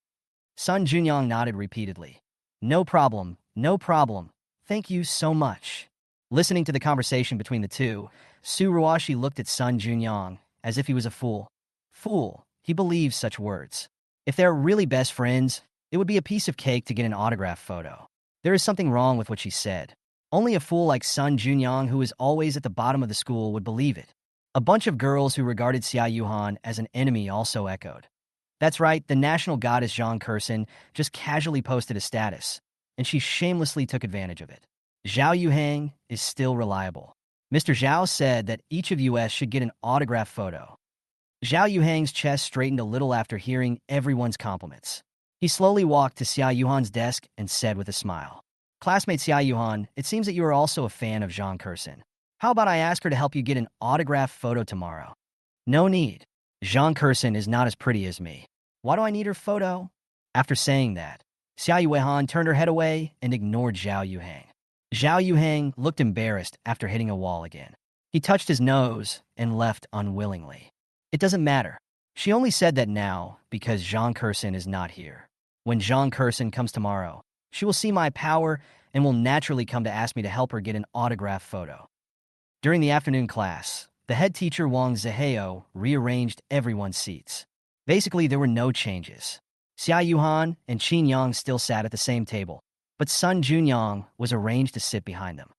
Sun Junyang nodded repeatedly. No problem, no problem. Thank you so much. Listening to the conversation between the two, Su Ruashi looked at Sun Junyang as if he was a fool. Fool, he believes such words. If they're really best friends, it would be a piece of cake to get an autograph photo. There is something wrong with what she said. Only a fool like Sun Junyang, who is always at the bottom of the school, would believe it. A bunch of girls who regarded Xia Yuhan as an enemy also echoed. That's right, the national goddess Zhang Kursen just casually posted a status, and she shamelessly took advantage of it. Xiao Yuhang is still reliable. Mr. Zhao said that each of us should get an autograph photo. Xiao Yuhang's chest straightened a little after hearing everyone's compliments. He slowly walked to Xia Yuhan's desk and said with a smile, Classmate Xiao Yuhan, it seems that you are also a fan of Zhang Kursen. How about I ask her to help you get an autograph photo tomorrow? No need. Zhang Kursen is not as pretty as me. Why do I need her photo? After saying that, Xiao Yuhan turned her head away and ignored Xiao Yuhang. Xiao Yuhang looked embarrassed after hitting a wall again. He touched his nose and left unwillingly. It doesn't matter. She only said that now because Zhang Kursen is not here. When Zhang Kursen comes tomorrow, she will see my power and will naturally come to ask me to help her get an autograph photo. During the afternoon class, the head teacher Wang Ziheo rearranged everyone's seats. Basically, there were no changes. Xia Yuhan and Qin Yang still sat at the same table, but Sun Junyang was arranged to sit behind them.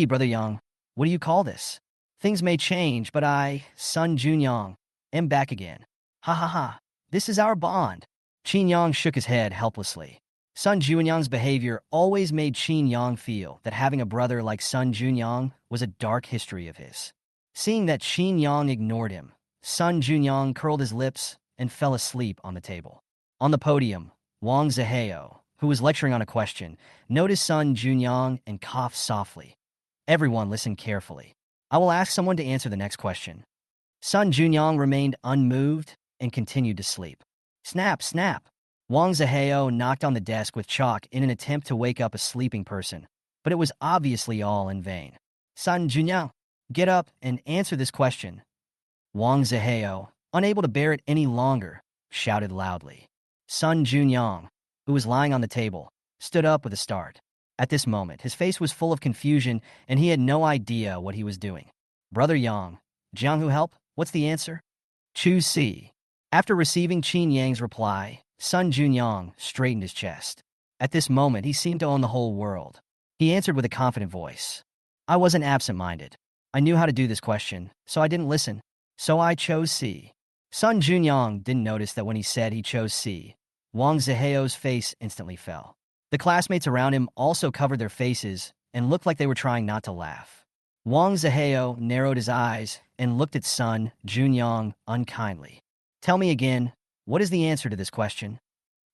Brother Yang, what do you call this? Things may change, but I, Sun Junyang, am back again. Ha ha ha, this is our bond. Qin Yang shook his head helplessly. Sun Junyang's behavior always made Qin Yang feel that having a brother like Sun Junyang was a dark history of his. Seeing that Qin Yang ignored him, Sun Junyang curled his lips and fell asleep on the table. On the podium, Wang Ziheo, who was lecturing on a question, noticed Sun Junyang and coughed softly. Everyone listened carefully. I will ask someone to answer the next question. Sun Junyang remained unmoved and continued to sleep. Snap, snap. Wang Ziheo knocked on the desk with chalk in an attempt to wake up a sleeping person, but it was obviously all in vain. Sun Junyang, get up and answer this question. Wang Ziheo, unable to bear it any longer, shouted loudly. Sun Junyang, who was lying on the table, stood up with a start. At this moment, his face was full of confusion, and he had no idea what he was doing. Brother Yang, Jiang, who help? What's the answer? Choose C. After receiving Qin Yang's reply, Sun Junyang straightened his chest. At this moment, he seemed to own the whole world. He answered with a confident voice. I wasn't absent-minded. I knew how to do this question, so I didn't listen. So I chose C. Sun Junyang didn't notice that when he said he chose C, Wang Ziheo's face instantly fell. The classmates around him also covered their faces and looked like they were trying not to laugh. Wang Ziheo narrowed his eyes and looked at Sun Junyang unkindly. Tell me again, what is the answer to this question?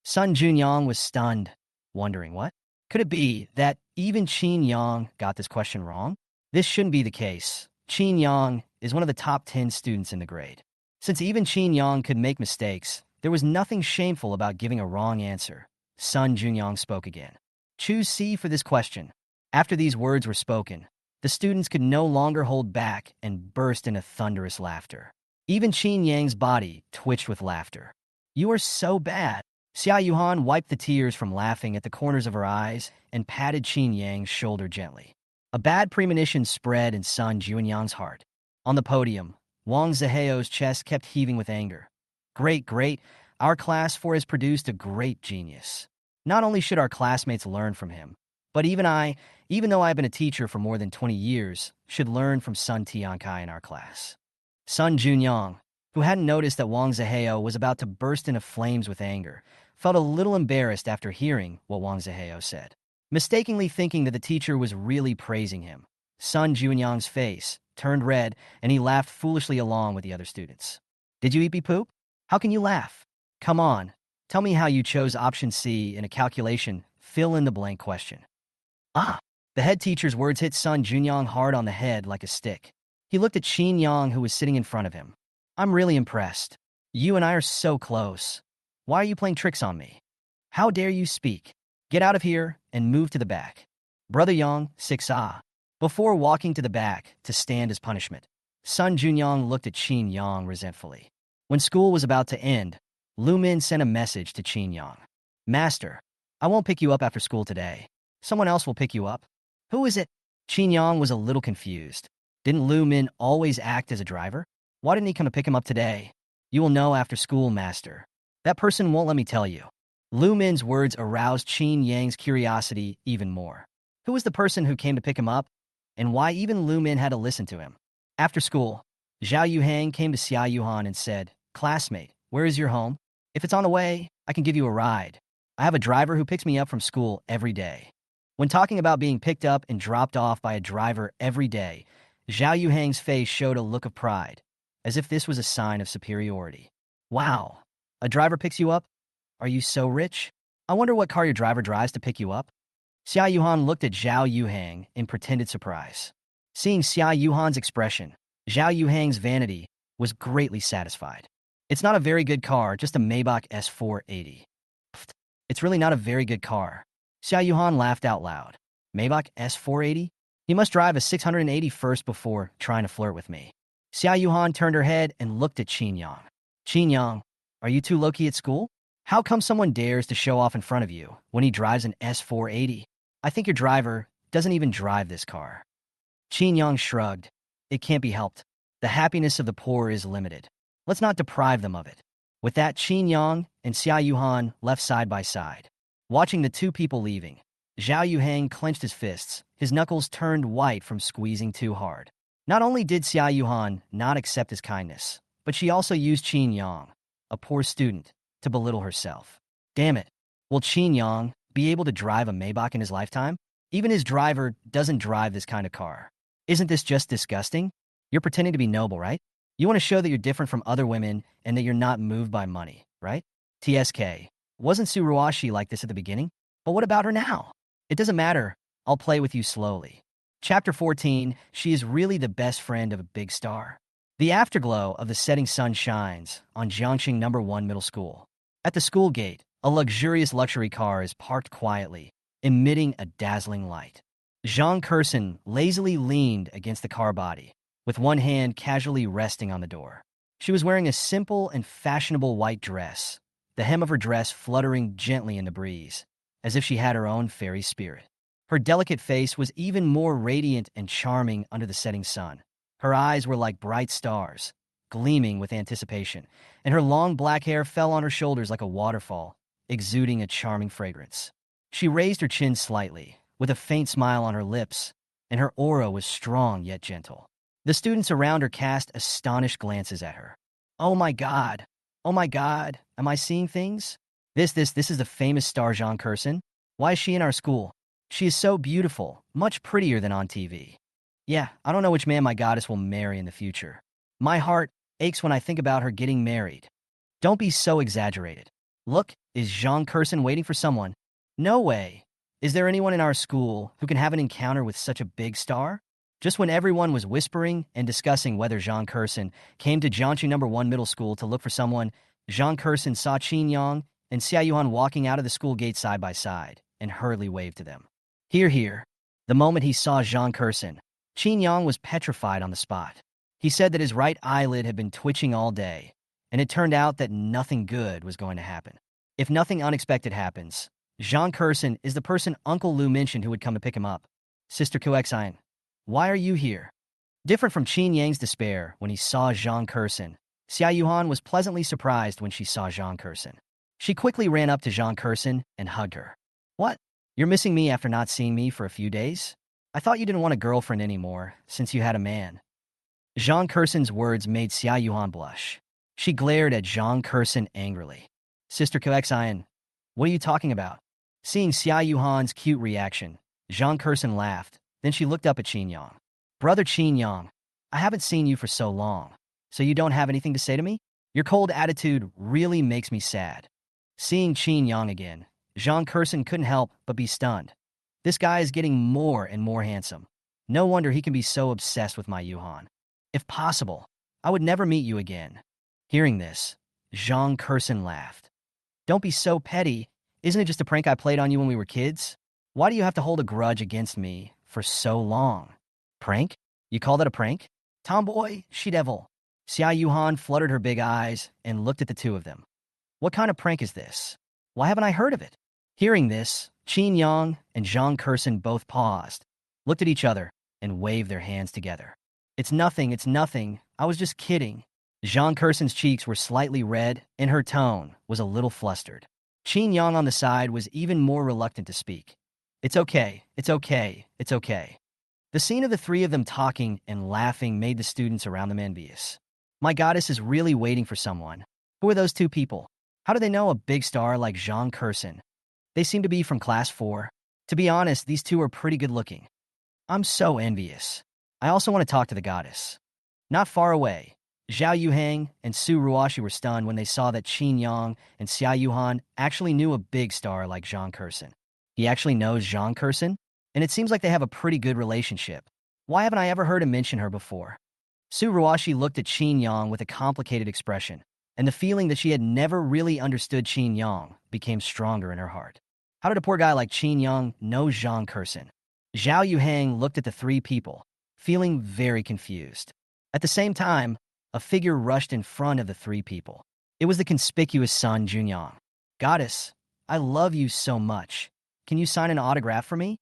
Sun Junyang was stunned, wondering what? Could it be that even Qin Yang got this question wrong? This shouldn't be the case. Qin Yang is one of the top 10 students in the grade. Since even Qin Yang could make mistakes, there was nothing shameful about giving a wrong answer. Sun Junyang spoke again. Choose C for this question. After these words were spoken, the students could no longer hold back and burst into thunderous laughter. Even Qin Yang's body twitched with laughter. You are so bad. Xiao Yuhan wiped the tears from laughing at the corners of her eyes and patted Qin Yang's shoulder gently. A bad premonition spread in Sun Junyang's heart. On the podium, Wang Ziheo's chest kept heaving with anger. Great, great. Our class 4 has produced a great genius. Not only should our classmates learn from him, but even I, even though I've been a teacher for more than 20 years, should learn from Sun Tiankai in our class. Sun Junyang, who hadn't noticed that Wang Ziheo was about to burst into flames with anger, felt a little embarrassed after hearing what Wang Ziheo said. mistakenly thinking that the teacher was really praising him. Sun Junyang's face turned red, and he laughed foolishly along with the other students. Did you eat me poop? How can you laugh? Come on, tell me how you chose option C in a calculation fill-in-the-blank question. Ah! The head teacher's words hit Sun Junyang hard on the head like a stick. He looked at Qin Yang, who was sitting in front of him. I'm really impressed. You and I are so close. Why are you playing tricks on me? How dare you speak? Get out of here and move to the back. Brother Yang, 6A. Before walking to the back to stand as punishment, Sun Junyang looked at Qin Yang resentfully. When school was about to end, Lu Min sent a message to Qin Yang. Master, I won't pick you up after school today. Someone else will pick you up. Who is it? Qin Yang was a little confused. Didn't Lu Min always act as a driver? Why didn't he come to pick him up today? You will know after school, master. That person won't let me tell you. Lu Min's words aroused Qin Yang's curiosity even more. Who was the person who came to pick him up? And why even Lu Min had to listen to him? After school, Xiao Yuhang came to Xiao Yuhan and said, Classmate, where is your home? If it's on the way, I can give you a ride. I have a driver who picks me up from school every day. When talking about being picked up and dropped off by a driver every day, Xiao Yuhang's face showed a look of pride, as if this was a sign of superiority. Wow, a driver picks you up? Are you so rich? I wonder what car your driver drives to pick you up? Xiao Yuhan looked at Xiao Yuhang in pretended surprise. Seeing Xiao Yuhan's expression, Xiao Yuhang's vanity was greatly satisfied. It's not a very good car, just a Maybach S480. Pfft, it's really not a very good car. Xiao Yuhan laughed out loud. Maybach S480? He must drive a 680 first before trying to flirt with me. Xiao Yuhan turned her head and looked at Qin Yang. Qin Yang, are you too low-key at school? How come someone dares to show off in front of you when he drives an S480? I think your driver doesn't even drive this car. Qin Yang shrugged. It can't be helped. The happiness of the poor is limited. Let's not deprive them of it. With that, Qin Yang and Xiao Yuhan left side by side. Watching the two people leaving, Xiao Yuhang clenched his fists. His knuckles turned white from squeezing too hard. Not only did Xiao Yuhan not accept his kindness, but she also used Qin Yang, a poor student, to belittle herself. Damn it. Will Qin Yang be able to drive a Maybach in his lifetime? Even his driver doesn't drive this kind of car. Isn't this just disgusting? You're pretending to be noble, right? You want to show that you're different from other women and that you're not moved by money, right? TSK. Wasn't Suruashi like this at the beginning? But what about her now? It doesn't matter. I'll play with you slowly. Chapter 14, she is really the best friend of a big star. The afterglow of the setting sun shines on Jiangxing No. 1 Middle School. At the school gate, a luxurious luxury car is parked quietly, emitting a dazzling light. Zhang Kursen lazily leaned against the car body, with one hand casually resting on the door. She was wearing a simple and fashionable white dress, the hem of her dress fluttering gently in the breeze, as if she had her own fairy spirit. Her delicate face was even more radiant and charming under the setting sun. Her eyes were like bright stars, gleaming with anticipation, and her long black hair fell on her shoulders like a waterfall, exuding a charming fragrance. She raised her chin slightly, with a faint smile on her lips, and her aura was strong yet gentle. The students around her cast astonished glances at her. Oh my God! Oh my God! Am I seeing things? This is the famous star Zhang Kursen? Why is she in our school? She is so beautiful, much prettier than on TV. Yeah, I don't know which man my goddess will marry in the future. My heart aches when I think about her getting married. Don't be so exaggerated. Look, is Zhang Kursen waiting for someone? No way. Is there anyone in our school who can have an encounter with such a big star? Just when everyone was whispering and discussing whether Zhang Kursen came to Jiangxing No. 1 Middle School to look for someone, Zhang Kursen saw Qin Yang and Xiao Yuhan walking out of the school gate side by side and hurriedly waved to them. Here, here. The moment he saw Zhang Kursen, Qin Yang was petrified on the spot. He said that his right eyelid had been twitching all day, and it turned out that nothing good was going to happen. If nothing unexpected happens, Zhang Kursen is the person Uncle Lu mentioned who would come to pick him up. Sister Kuexine, why are you here? Different from Qin Yang's despair when he saw Zhang Kursen, Xiao Yuhan was pleasantly surprised when she saw Zhang Kursen. She quickly ran up to Zhang Kursen and hugged her. What? You're missing me after not seeing me for a few days? I thought you didn't want a girlfriend anymore, since you had a man. Zhang Kursen's words made Xiao Yuhan blush. She glared at Zhang Kursen angrily. Sister Kuexine, what are you talking about? Seeing Xiao Yuhan's cute reaction, Zhang Kursen laughed. Then she looked up at Qin Yang. Brother Qin Yang, I haven't seen you for so long. So you don't have anything to say to me? Your cold attitude really makes me sad. Seeing Qin Yang again, Zhang Kursen couldn't help but be stunned. This guy is getting more and more handsome. No wonder he can be so obsessed with my Yuhan. If possible, I would never meet you again. Hearing this, Zhang Kursen laughed. Don't be so petty. Isn't it just a prank I played on you when we were kids? Why do you have to hold a grudge against me for so long? Prank? You call that a prank? Tomboy, she-devil. Xiao Yuhan fluttered her big eyes and looked at the two of them. What kind of prank is this? Why haven't I heard of it? Hearing this, Qin Yang and Zhang Kursen both paused, looked at each other, and waved their hands together. It's nothing. I was just kidding. Zhang Kursen's cheeks were slightly red, and her tone was a little flustered. Qin Yang on the side was even more reluctant to speak. It's okay. The scene of the three of them talking and laughing made the students around them envious. My goddess is really waiting for someone. Who are those two people? How do they know a big star like Zhang Kursen? They seem to be from class 4. To be honest, these two are pretty good looking. I'm so envious. I also want to talk to the goddess. Not far away, Xiao Yuhang and Su Ruashi were stunned when they saw that Qin Yang and Xiao Yuhan actually knew a big star like Zhang Kursen. He actually knows Zhang Kursen? And it seems like they have a pretty good relationship. Why haven't I ever heard him mention her before? Su Ruashi looked at Qin Yang with a complicated expression, and the feeling that she had never really understood Qin Yang became stronger in her heart. How did a poor guy like Qin Yang know Zhang Kursen? Xiao Yuhang looked at the three people, feeling very confused. At the same time, a figure rushed in front of the three people. It was the conspicuous Sun Junyang. Goddess, I love you so much. Can you sign an autograph for me?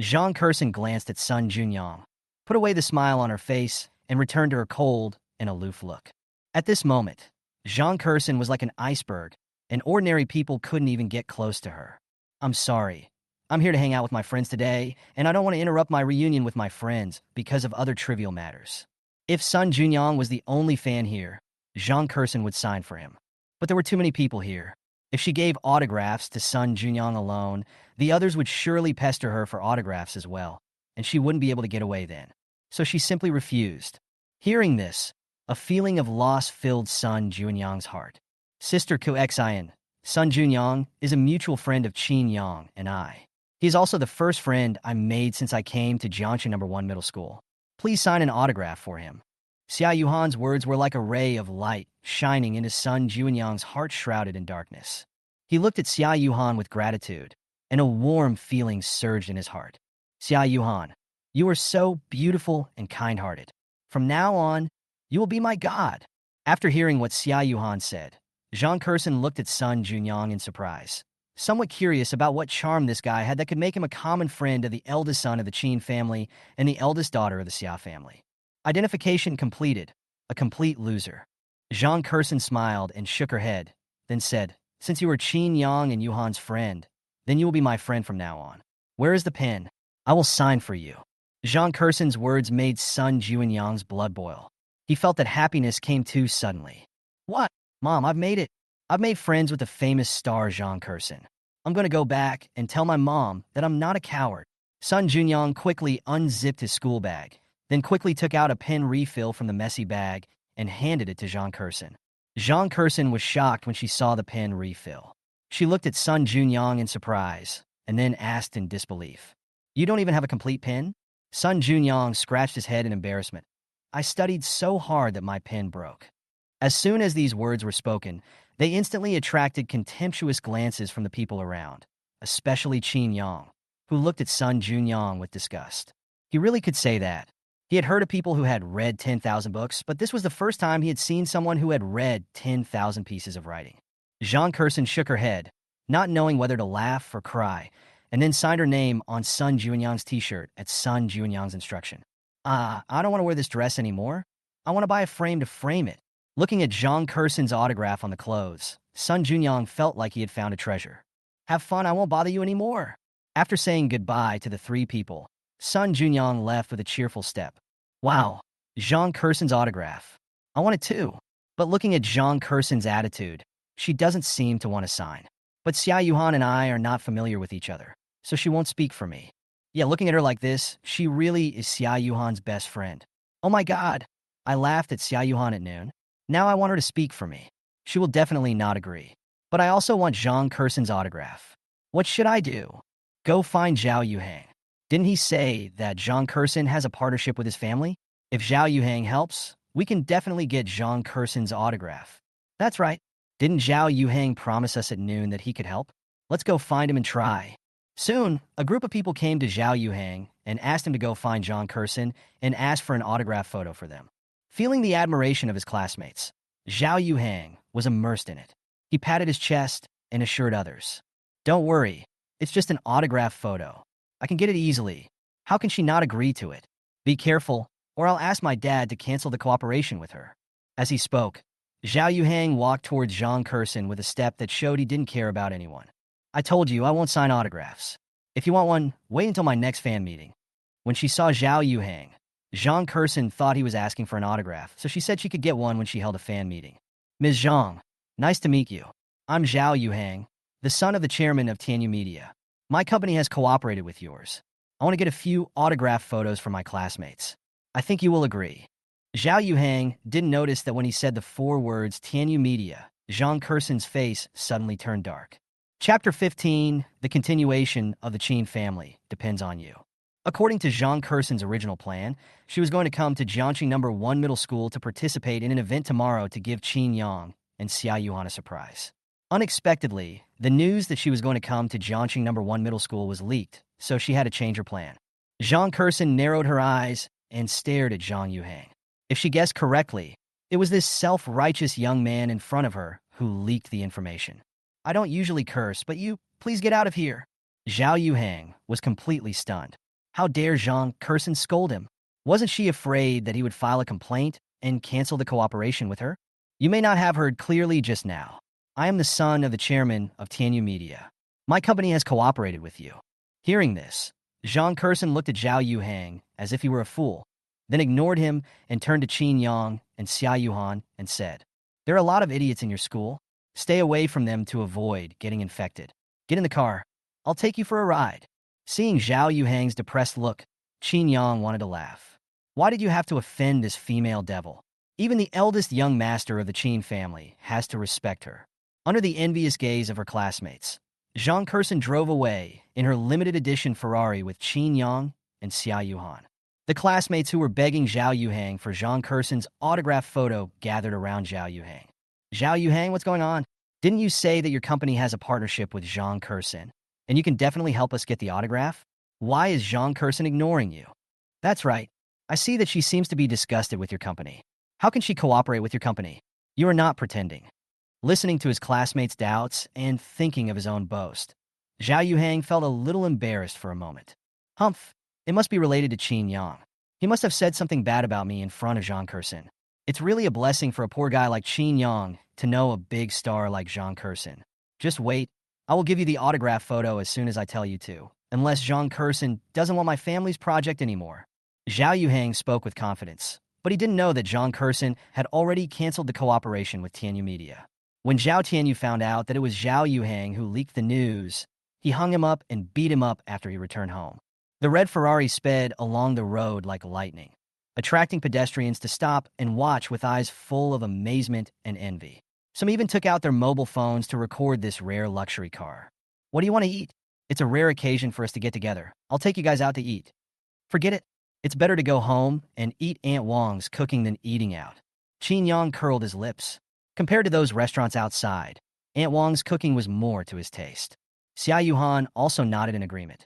Zhang Kursen glanced at Sun Junyang, put away the smile on her face, and returned to her cold and aloof look. At this moment, Zhang Kursen was like an iceberg, and ordinary people couldn't even get close to her. I'm sorry. I'm here to hang out with my friends today, and I don't want to interrupt my reunion with my friends because of other trivial matters. If Sun Junyang was the only fan here, Zhang Kursen would sign for him. But there were too many people here. If she gave autographs to Sun Junyang alone, the others would surely pester her for autographs as well, and she wouldn't be able to get away then. So she simply refused. Hearing this, a feeling of loss filled Sun Junyang's heart. Sister Kuxian, Sun Junyang is a mutual friend of Qin Yang and I. He is also the first friend I made since I came to Jiangshan No. 1 Middle School. Please sign an autograph for him. Xiao Yuhan's words were like a ray of light shining into Sun Junyang's heart shrouded in darkness. He looked at Xiao Yuhan with gratitude, and a warm feeling surged in his heart. Xiao Yuhan, you are so beautiful and kind-hearted. From now on, you will be my god. After hearing what Xiao Yuhan said, Zhang Kursen looked at Sun Junyang in surprise, somewhat curious about what charm this guy had that could make him a common friend of the eldest son of the Qin family and the eldest daughter of the Xia family. Identification completed. A complete loser. Zhang Kursen smiled and shook her head, then said, Since you are Qin Yang and Yuhan's friend, then you will be my friend from now on. Where is the pen? I will sign for you. Zhang Kursen's words made Sun Junyang's blood boil. He felt that happiness came too suddenly. What? Mom, I've made it. I've made friends with the famous star Zhang Kursen. I'm going to go back and tell my mom that I'm not a coward. Sun Junyang quickly unzipped his school bag, then quickly took out a pen refill from the messy bag and handed it to Zhang Kursen. Zhang Kursen was shocked when she saw the pen refill. She looked at Sun Junyang in surprise, and then asked in disbelief, You don't even have a complete pen? Sun Junyang scratched his head in embarrassment. I studied so hard that my pen broke. As soon as these words were spoken, they instantly attracted contemptuous glances from the people around, especially Qin Yang, who looked at Sun Junyang with disgust. He really could say that. He had heard of people who had read 10,000 books, but this was the first time he had seen someone who had read 10,000 pieces of writing. Zhang Kursen shook her head, not knowing whether to laugh or cry, and then signed her name on Sun Junyang's t-shirt at Sun Junyang's instruction. I don't want to wear this dress anymore. I want to buy a frame to frame it. Looking at Zhang Kursen's autograph on the clothes, Sun Junyang felt like he had found a treasure. Have fun, I won't bother you anymore. After saying goodbye to the three people, Sun Junyang left with a cheerful step. Wow, Zhang Kursen's autograph. I want it too. But looking at Zhang Kursen's attitude, she doesn't seem to want to sign. But Xiao Yuhan and I are not familiar with each other, so she won't speak for me. Yeah, looking at her like this, she really is Xiao Yuhan's best friend. Oh my god. I laughed at Xiao Yuhan at noon. Now I want her to speak for me. She will definitely not agree. But I also want Zhang Kursen's autograph. What should I do? Go find Xiao Yuhang. Didn't he say that Zhang Kursen has a partnership with his family? If Xiao Yuhang helps, we can definitely get Zhang Kursen's autograph. That's right. Didn't Xiao Yuhang promise us at noon that he could help? Let's go find him and try. Soon, a group of people came to Xiao Yuhang and asked him to go find Zhang Kursen and asked for an autograph photo for them. Feeling the admiration of his classmates, Xiao Yuhang was immersed in it. He patted his chest and assured others, "Don't worry, it's just an autograph photo. I can get it easily. How can she not agree to it? Be careful, or I'll ask my dad to cancel the cooperation with her." As he spoke, Xiao Yuhang walked towards Zhang Kursen with a step that showed he didn't care about anyone. "I told you I won't sign autographs. If you want one, wait until my next fan meeting." When she saw Xiao Yuhang, Zhang Kursen thought he was asking for an autograph, so she said she could get one when she held a fan meeting. "Ms. Zhang, nice to meet you. I'm Xiao Yuhang, the son of the chairman of Tianyu Media. My company has cooperated with yours. I want to get a few autograph photos for my classmates. I think you will agree." Xiao Yuhang didn't notice that when he said the 4 words Tianyu Media, Zhang Kursen's face suddenly turned dark. Chapter 15, The Continuation of the Qin Family, Depends on You. According to Zhang Kursen's original plan, she was going to come to Jiangxing No. 1 Middle School to participate in an event tomorrow to give Qin Yang and Xiao Yuhan a surprise. Unexpectedly, the news that she was going to come to Jiangxing No. 1 Middle School was leaked, so she had to change her plan. Zhang Kursen narrowed her eyes and stared at Zhang Yuhang. If she guessed correctly, it was this self-righteous young man in front of her who leaked the information. "I don't usually curse, but you, please get out of here." Xiao Yuhang was completely stunned. How dare Zhang Kursen scold him? Wasn't she afraid that he would file a complaint and cancel the cooperation with her? "You may not have heard clearly just now. I am the son of the chairman of Tianyu Media. My company has cooperated with you." Hearing this, Zhang Kursen looked at Xiao Yuhang as if he were a fool, then ignored him and turned to Qin Yang and Xiao Yuhan and said, "There are a lot of idiots in your school. Stay away from them to avoid getting infected. Get in the car. I'll take you for a ride." Seeing Xiao Yuhang's depressed look, Qin Yang wanted to laugh. Why did you have to offend this female devil? Even the eldest young master of the Qin family has to respect her. Under the envious gaze of her classmates, Zhang Kursen drove away in her limited edition Ferrari with Qin Yang and Xiao Yuhan. The classmates who were begging Xiao Yuhang for Zhang Kursen's autograph photo gathered around Xiao Yuhang. "Xiao Yuhang, what's going on? Didn't you say that your company has a partnership with Zhang Kursen, and you can definitely help us get the autograph? Why is Zhang Kursen ignoring you?" "That's right. I see that she seems to be disgusted with your company. How can she cooperate with your company? You are not pretending." Listening to his classmates' doubts and thinking of his own boast, Xiao Yuhang felt a little embarrassed for a moment. "Humph, it must be related to Qin Yang. He must have said something bad about me in front of Zhang Kursen. It's really a blessing for a poor guy like Qin Yang to know a big star like Zhang Kursen. Just wait. I will give you the autograph photo as soon as I tell you to, unless Zhang Kursen doesn't want my family's project anymore." Xiao Yuhang spoke with confidence, but he didn't know that Zhang Kursen had already canceled the cooperation with Tianyu Media. When Zhao Tianyu found out that it was Xiao Yuhang who leaked the news, he hung him up and beat him up after he returned home. The red Ferrari sped along the road like lightning, attracting pedestrians to stop and watch with eyes full of amazement and envy. Some even took out their mobile phones to record this rare luxury car. "What do you want to eat? It's a rare occasion for us to get together. I'll take you guys out to eat." "Forget it. It's better to go home and eat Aunt Wang's cooking than eating out." Qin Yang curled his lips. Compared to those restaurants outside, Aunt Wang's cooking was more to his taste. Xiao Yuhan also nodded in agreement.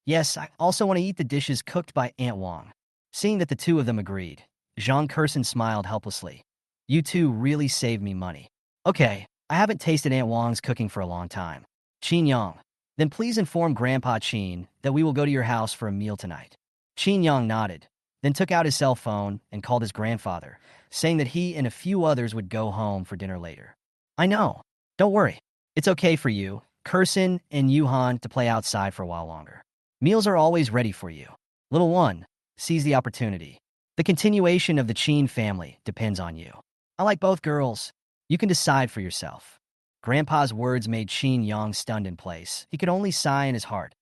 "Yes, I also want to eat the dishes cooked by Aunt Wang." Seeing that the two of them agreed, Zhang Kursen smiled helplessly. "You two really saved me money." "Okay, I haven't tasted Aunt Wang's cooking for a long time." "Qin Yang, then please inform Grandpa Qin that we will go to your house for a meal tonight." Qin Yang nodded, then took out his cell phone and called his grandfather, saying that he and a few others would go home for dinner later. "I know. Don't worry. It's okay for you, Kursen and Yuhan, to play outside for a while longer. Meals are always ready for you. Little one, seize the opportunity. The continuation of the Qin family depends on you. I like both girls. You can decide for yourself." Grandpa's words made Qin Yang stunned in place. He could only sigh in his heart.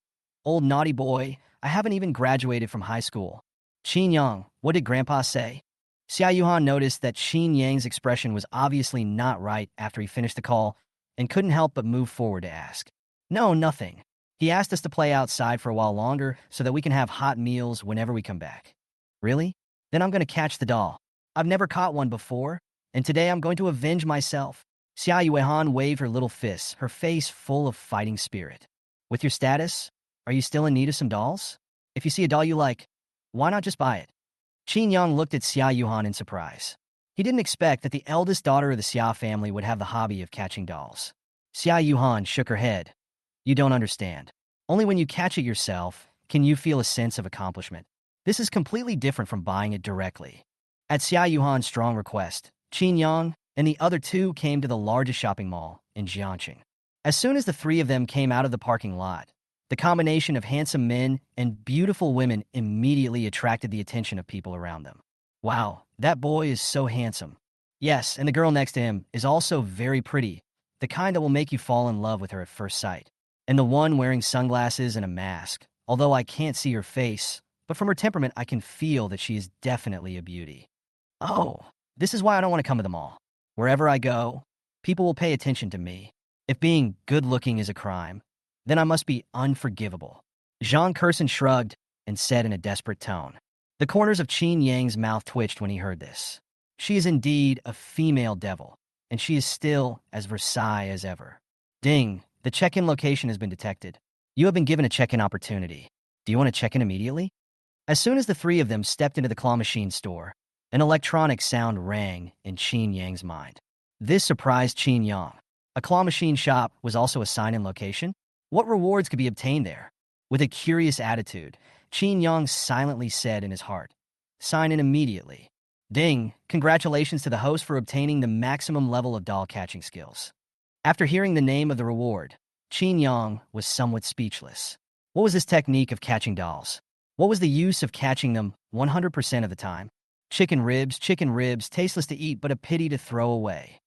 Old naughty boy, I haven't even graduated from high school. Qin Yang, what did Grandpa say? Xiao Yuhan noticed that Qin Yang's expression was obviously not right after he finished the call and couldn't help but move forward to ask. No, nothing. He asked us to play outside for a while longer so that we can have hot meals whenever we come back. Really? Then I'm going to catch the doll. I've never caught one before, and today I'm going to avenge myself. Xiao Yuhang waved her little fists, her face full of fighting spirit. With your status, are you still in need of some dolls? If you see a doll you like, why not just buy it? Qin Yang looked at Xiao Yuhan in surprise. He didn't expect that the eldest daughter of the Xiao family would have the hobby of catching dolls. Xiao Yuhan shook her head. You don't understand. Only when you catch it yourself can you feel a sense of accomplishment. This is completely different from buying it directly. At Xiao Yuhan's strong request, Qin Yang and the other two came to the largest shopping mall in Jiangxing. As soon as the three of them came out of the parking lot, the combination of handsome men and beautiful women immediately attracted the attention of people around them. Wow, that boy is so handsome. Yes, and the girl next to him is also very pretty, the kind that will make you fall in love with her at first sight. And the one wearing sunglasses and a mask, although I can't see her face, but from her temperament I can feel that she is definitely a beauty. Oh, this is why I don't want to come to the mall. Wherever I go, people will pay attention to me. If being good-looking is a crime, then I must be unforgivable. Zhang Kurson shrugged and said in a desperate tone. The corners of Qin Yang's mouth twitched when he heard this. She is indeed a female devil, and she is still as Versailles as ever. Ding, the check-in location has been detected. You have been given a check-in opportunity. Do you want to check in immediately? As soon as the three of them stepped into the claw machine store, an electronic sound rang in Qin Yang's mind. This surprised Qin Yang. A claw machine shop was also a sign-in location? What rewards could be obtained there? With a curious attitude, Qin Yang silently said in his heart, sign in immediately. Ding, congratulations to the host for obtaining the maximum level of doll catching skills. After hearing the name of the reward, Qin Yang was somewhat speechless. What was this technique of catching dolls? What was the use of catching them 100% of the time? Chicken ribs, tasteless to eat but a pity to throw away.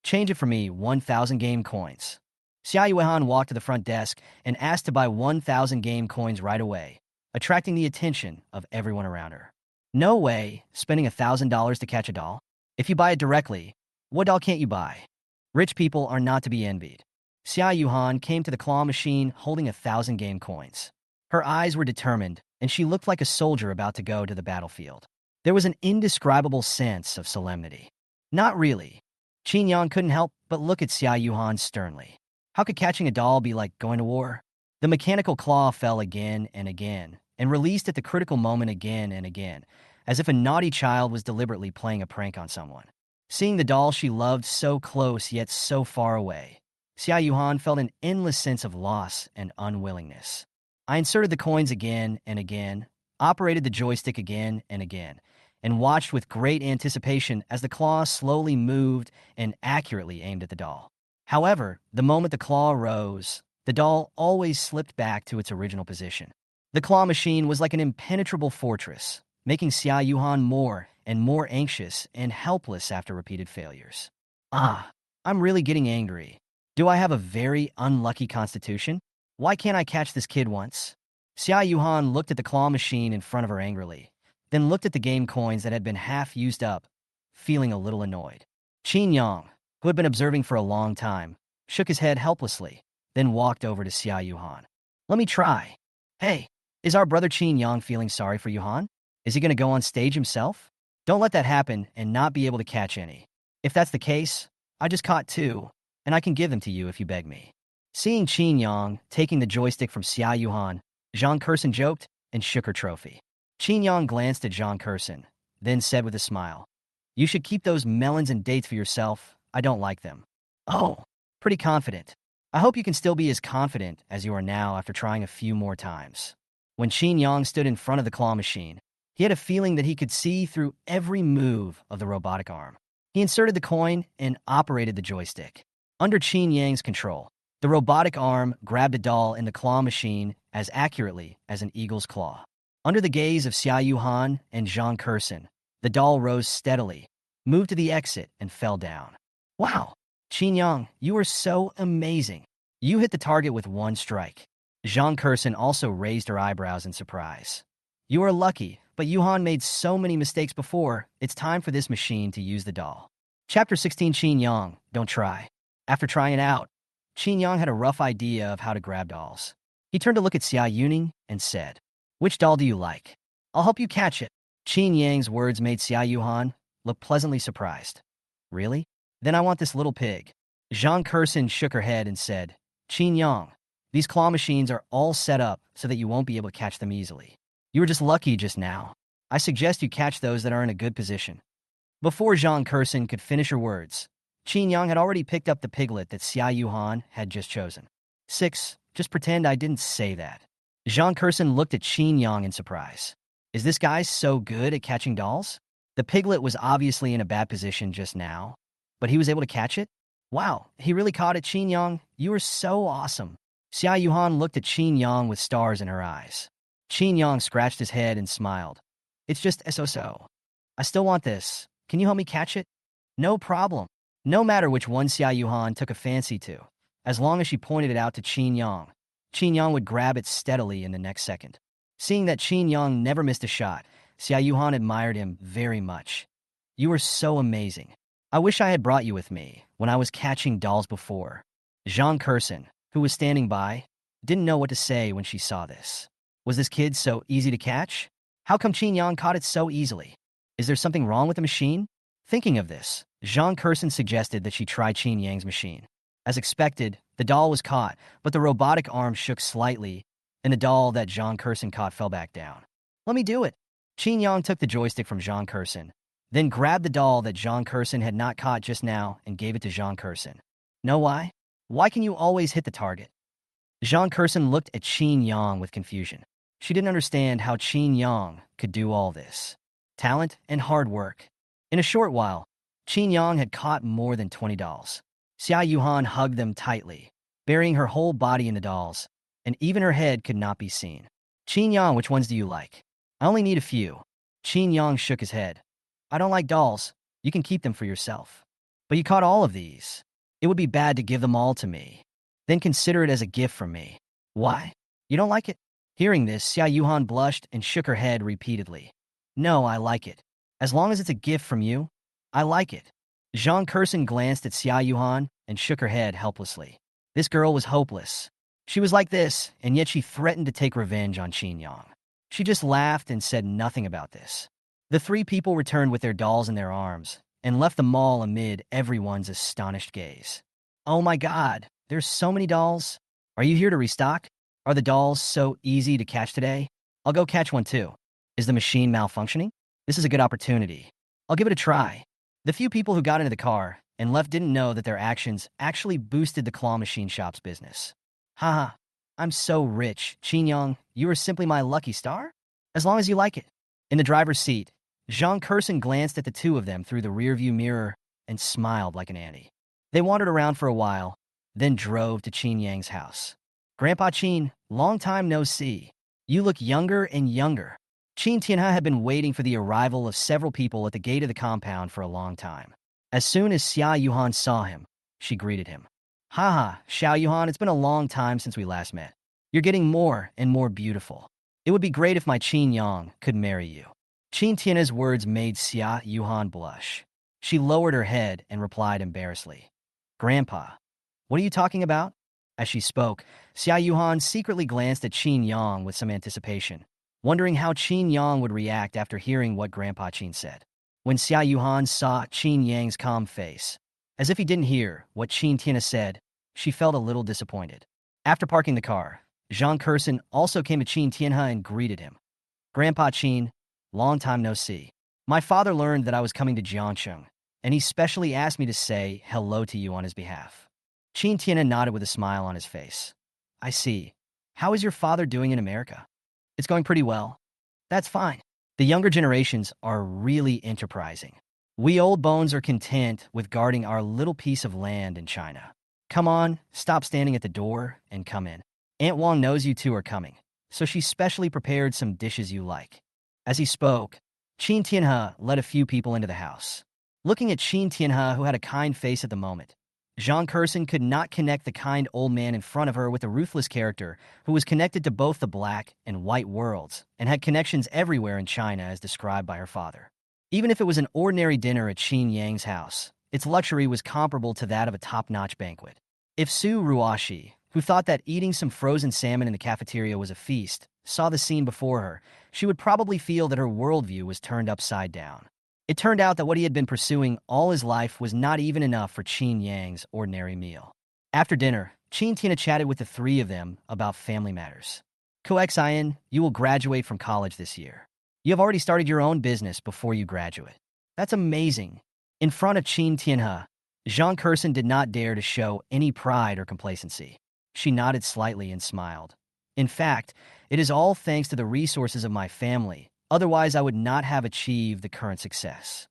Change it for me, 1,000 game coins. Xiao Yuhan walked to the front desk and asked to buy 1,000 game coins right away, attracting the attention of everyone around her. No way, spending $1,000 to catch a doll. If you buy it directly, what doll can't you buy? Rich people are not to be envied. Xiao Yuhan came to the claw machine holding 1,000 game coins. Her eyes were determined, and she looked like a soldier about to go to the battlefield. There was an indescribable sense of solemnity. Not really. Qin Yang couldn't help but look at Xiao Yuhan sternly. How could catching a doll be like going to war? The mechanical claw fell again and released at the critical moment again and again, as if a naughty child was deliberately playing a prank on someone. Seeing the doll she loved so close yet so far away, Xiao Yuhan felt an endless sense of loss and unwillingness. I inserted the coins again and again, operated the joystick again, and watched with great anticipation as the claw slowly moved and accurately aimed at the doll. However, the moment the claw rose, the doll always slipped back to its original position. The claw machine was like an impenetrable fortress, making Xiao Yuhan more and more anxious and helpless after repeated failures. I'm really getting angry. Do I have a very unlucky constitution? Why can't I catch this kid once? Xiao Yuhan looked at the claw machine in front of her angrily, then looked at the game coins that had been half used up, feeling a little annoyed. Qin Yang, who had been observing for a long time, shook his head helplessly, then walked over to Xiao Yuhan. Let me try. Hey, is our brother Qin Yang feeling sorry for Yuhan? Is he going to go on stage himself? Don't let that happen and not be able to catch any. If that's the case, I just caught 2, and I can give them to you if you beg me. Seeing Qin Yang taking the joystick from Xiao Yuhan, Zhang Kurson joked and shook her trophy. Qin Yang glanced at Zhang Kurson, then said with a smile, you should keep those melons and dates for yourself. I don't like them. Oh, pretty confident. I hope you can still be as confident as you are now after trying a few more times. When Qin Yang stood in front of the claw machine, he had a feeling that he could see through every move of the robotic arm. He inserted the coin and operated the joystick. Under Qin Yang's control, the robotic arm grabbed a doll in the claw machine as accurately as an eagle's claw. Under the gaze of Xiao Yuhan and Zhang Kurson, the doll rose steadily, moved to the exit, and fell down. Wow, Qin Yang, you are so amazing. You hit the target with one strike. Zhang Kursen also raised her eyebrows in surprise. You are lucky, but Yuhan made so many mistakes before, it's time for this machine to use the doll. Chapter 16 Qin Yang, don't try. After trying it out, Qin Yang had a rough idea of how to grab dolls. He turned to look at Xiao Yuhang and said, "Which doll do you like? I'll help you catch it." Qin Yang's words made Xiao Yuhan look pleasantly surprised. Really? Then I want this little pig. Zhang Kursen shook her head and said, "Qin Yang, these claw machines are all set up so that you won't be able to catch them easily. You were just lucky just now. I suggest you catch those that are in a good position." Before Zhang Kursen could finish her words, Qin Yang had already picked up the piglet that Xiao Yuhan had just chosen. 6. Just pretend I didn't say that. Zhang Kursen looked at Qin Yang in surprise. Is this guy so good at catching dolls? The piglet was obviously in a bad position just now, but he was able to catch it? Wow, he really caught it, Qin Yang. You are so awesome. Xiao Yuhan looked at Qin Yang with stars in her eyes. Qin Yang scratched his head and smiled. It's just so. I still want this. Can you help me catch it? No problem. No matter which one Xiao Yuhan took a fancy to, as long as she pointed it out to Qin Yang would grab it steadily in the next second. Seeing that Qin Yang never missed a shot, Xiao Yuhan admired him very much. You are so amazing. I wish I had brought you with me when I was catching dolls before. Zhang Kursen, who was standing by, didn't know what to say when she saw this. Was this kid so easy to catch? How come Qin Yang caught it so easily? Is there something wrong with the machine? Thinking of this, Zhang Kursen suggested that she try Qin Yang's machine. As expected, the doll was caught, but the robotic arm shook slightly, and the doll that Zhang Kursen caught fell back down. Let me do it. Qin Yang took the joystick from Zhang Kursen, then grabbed the doll that Zhang Kursen had not caught just now and gave it to Zhang Kursen. Know why? Why can you always hit the target? Zhang Kursen looked at Qin Yang with confusion. She didn't understand how Qin Yang could do all this. Talent and hard work. In a short while, Qin Yang had caught more than 20 dolls. Xiao Yuhan hugged them tightly, burying her whole body in the dolls, and even her head could not be seen. Qin Yang, which ones do you like? I only need a few. Qin Yang shook his head. I don't like dolls. You can keep them for yourself. But you caught all of these. It would be bad to give them all to me. Then consider it as a gift from me. Why? You don't like it? Hearing this, Xiao Yuhan blushed and shook her head repeatedly. No, I like it. As long as it's a gift from you, I like it. Zhang Kursen glanced at Xiao Yuhan and shook her head helplessly. This girl was hopeless. She was like this, and yet she threatened to take revenge on Qin Yang. She just laughed and said nothing about this. The three people returned with their dolls in their arms and left the mall amid everyone's astonished gaze. Oh my God, there's so many dolls. Are you here to restock? Are the dolls so easy to catch today? I'll go catch one too. Is the machine malfunctioning? This is a good opportunity. I'll give it a try. The few people who got into the car and left didn't know that their actions actually boosted the claw machine shop's business. Haha, I'm so rich. Qin Yang, you are simply my lucky star? As long as you like it. In the driver's seat, Zhang Kursen glanced at the two of them through the rearview mirror and smiled like an auntie. They wandered around for a while, then drove to Qin Yang's house. Grandpa Qin, long time no see. You look younger and younger. Qin Tianhe had been waiting for the arrival of several people at the gate of the compound for a long time. As soon as Xiao Yuhan saw him, she greeted him. Haha, Xiao Yuhan, it's been a long time since we last met. You're getting more and more beautiful. It would be great if my Qin Yang could marry you. Qin Tianhe's words made Xiao Yuhan blush. She lowered her head and replied embarrassedly. Grandpa, what are you talking about? As she spoke, Xiao Yuhan secretly glanced at Qin Yang with some anticipation, wondering how Qin Yang would react after hearing what Grandpa Qin said. When Xiao Yuhan saw Qin Yang's calm face, as if he didn't hear what Qin Tianhe said, she felt a little disappointed. After parking the car, Zhang Kursen also came to Qin Tianhe and greeted him. Grandpa Qin, long time no see. My father learned that I was coming to Jiangsheng, and he specially asked me to say hello to you on his behalf. Qin Tianhe nodded with a smile on his face. I see. How is your father doing in America? It's going pretty well. That's fine. The younger generations are really enterprising. We old bones are content with guarding our little piece of land in China. Come on, stop standing at the door and come in. Aunt Wang knows you two are coming, so she specially prepared some dishes you like. As he spoke, Qin Tianhe led a few people into the house. Looking at Qin Tianhe, who had a kind face at the moment, Jean Curson could not connect the kind old man in front of her with a ruthless character who was connected to both the black and white worlds and had connections everywhere in China as described by her father. Even if it was an ordinary dinner at Qin Yang's house, its luxury was comparable to that of a top-notch banquet. If Su Ruashi, who thought that eating some frozen salmon in the cafeteria was a feast, saw the scene before her, she would probably feel that her worldview was turned upside down. It turned out that what he had been pursuing all his life was not even enough for Qin Yang's ordinary meal. After dinner, Qin Tina chatted with the three of them about family matters. Koxian, you will graduate from college this year. You have already started your own business before you graduate. That's amazing. In front of Qin Tianhe, Jean Curson did not dare to show any pride or complacency. She nodded slightly and smiled. In fact, it is all thanks to the resources of my family. Otherwise, I would not have achieved the current success.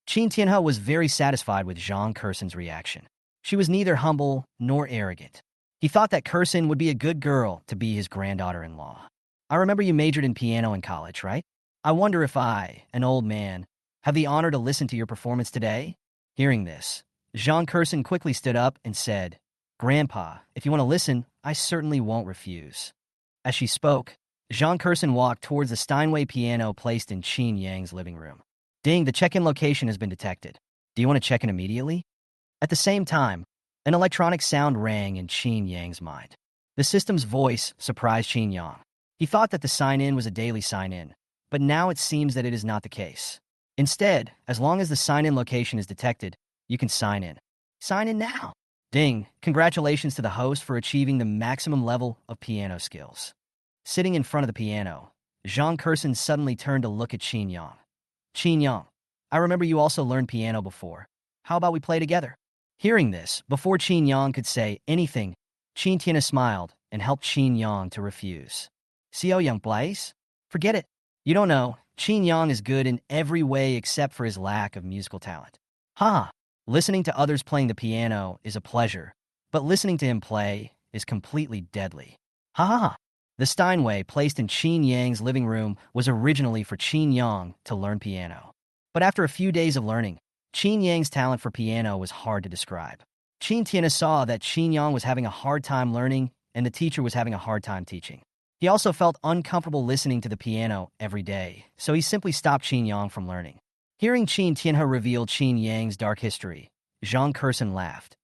Qin Tianhe was very satisfied with Jean Curson's reaction. She was neither humble nor arrogant. He thought that Curson would be a good girl to be his granddaughter-in-law. I remember you majored in piano in college, right? I wonder if I, an old man, have the honor to listen to your performance today? Hearing this, Jean Curson quickly stood up and said, Grandpa, if you want to listen, I certainly won't refuse. As she spoke, Jean Curson walked towards the Steinway piano placed in Qin Yang's living room. Ding, the check-in location has been detected. Do you want to check in immediately? At the same time, an electronic sound rang in Qin Yang's mind. The system's voice surprised Qin Yang. He thought that the sign-in was a daily sign-in, but now it seems that it is not the case. Instead, as long as the sign-in location is detected, you can sign in. Sign in now. Ding, congratulations to the host for achieving the maximum level of piano skills. Sitting in front of the piano, Jean Curson suddenly turned to look at Qin Yang. Qin Yang, I remember you also learned piano before. How about we play together? Hearing this, before Qin Yang could say anything, Qin Tianhe smiled and helped Qin Yang to refuse. Xiao Yuhang plays? Forget it. You don't know, Qin Yang is good in every way except for his lack of musical talent. Ha! Listening to others playing the piano is a pleasure, but listening to him play is completely deadly. Ha ha ha! The Steinway placed in Qin Yang's living room was originally for Qin Yang to learn piano. But after a few days of learning, Qin Yang's talent for piano was hard to describe. Qin Tianhe saw that Qin Yang was having a hard time learning and the teacher was having a hard time teaching. He also felt uncomfortable listening to the piano every day, so he simply stopped Qin Yang from learning. Hearing Qin Tianhe reveal Qin Yang's dark history, Jean Curson laughed.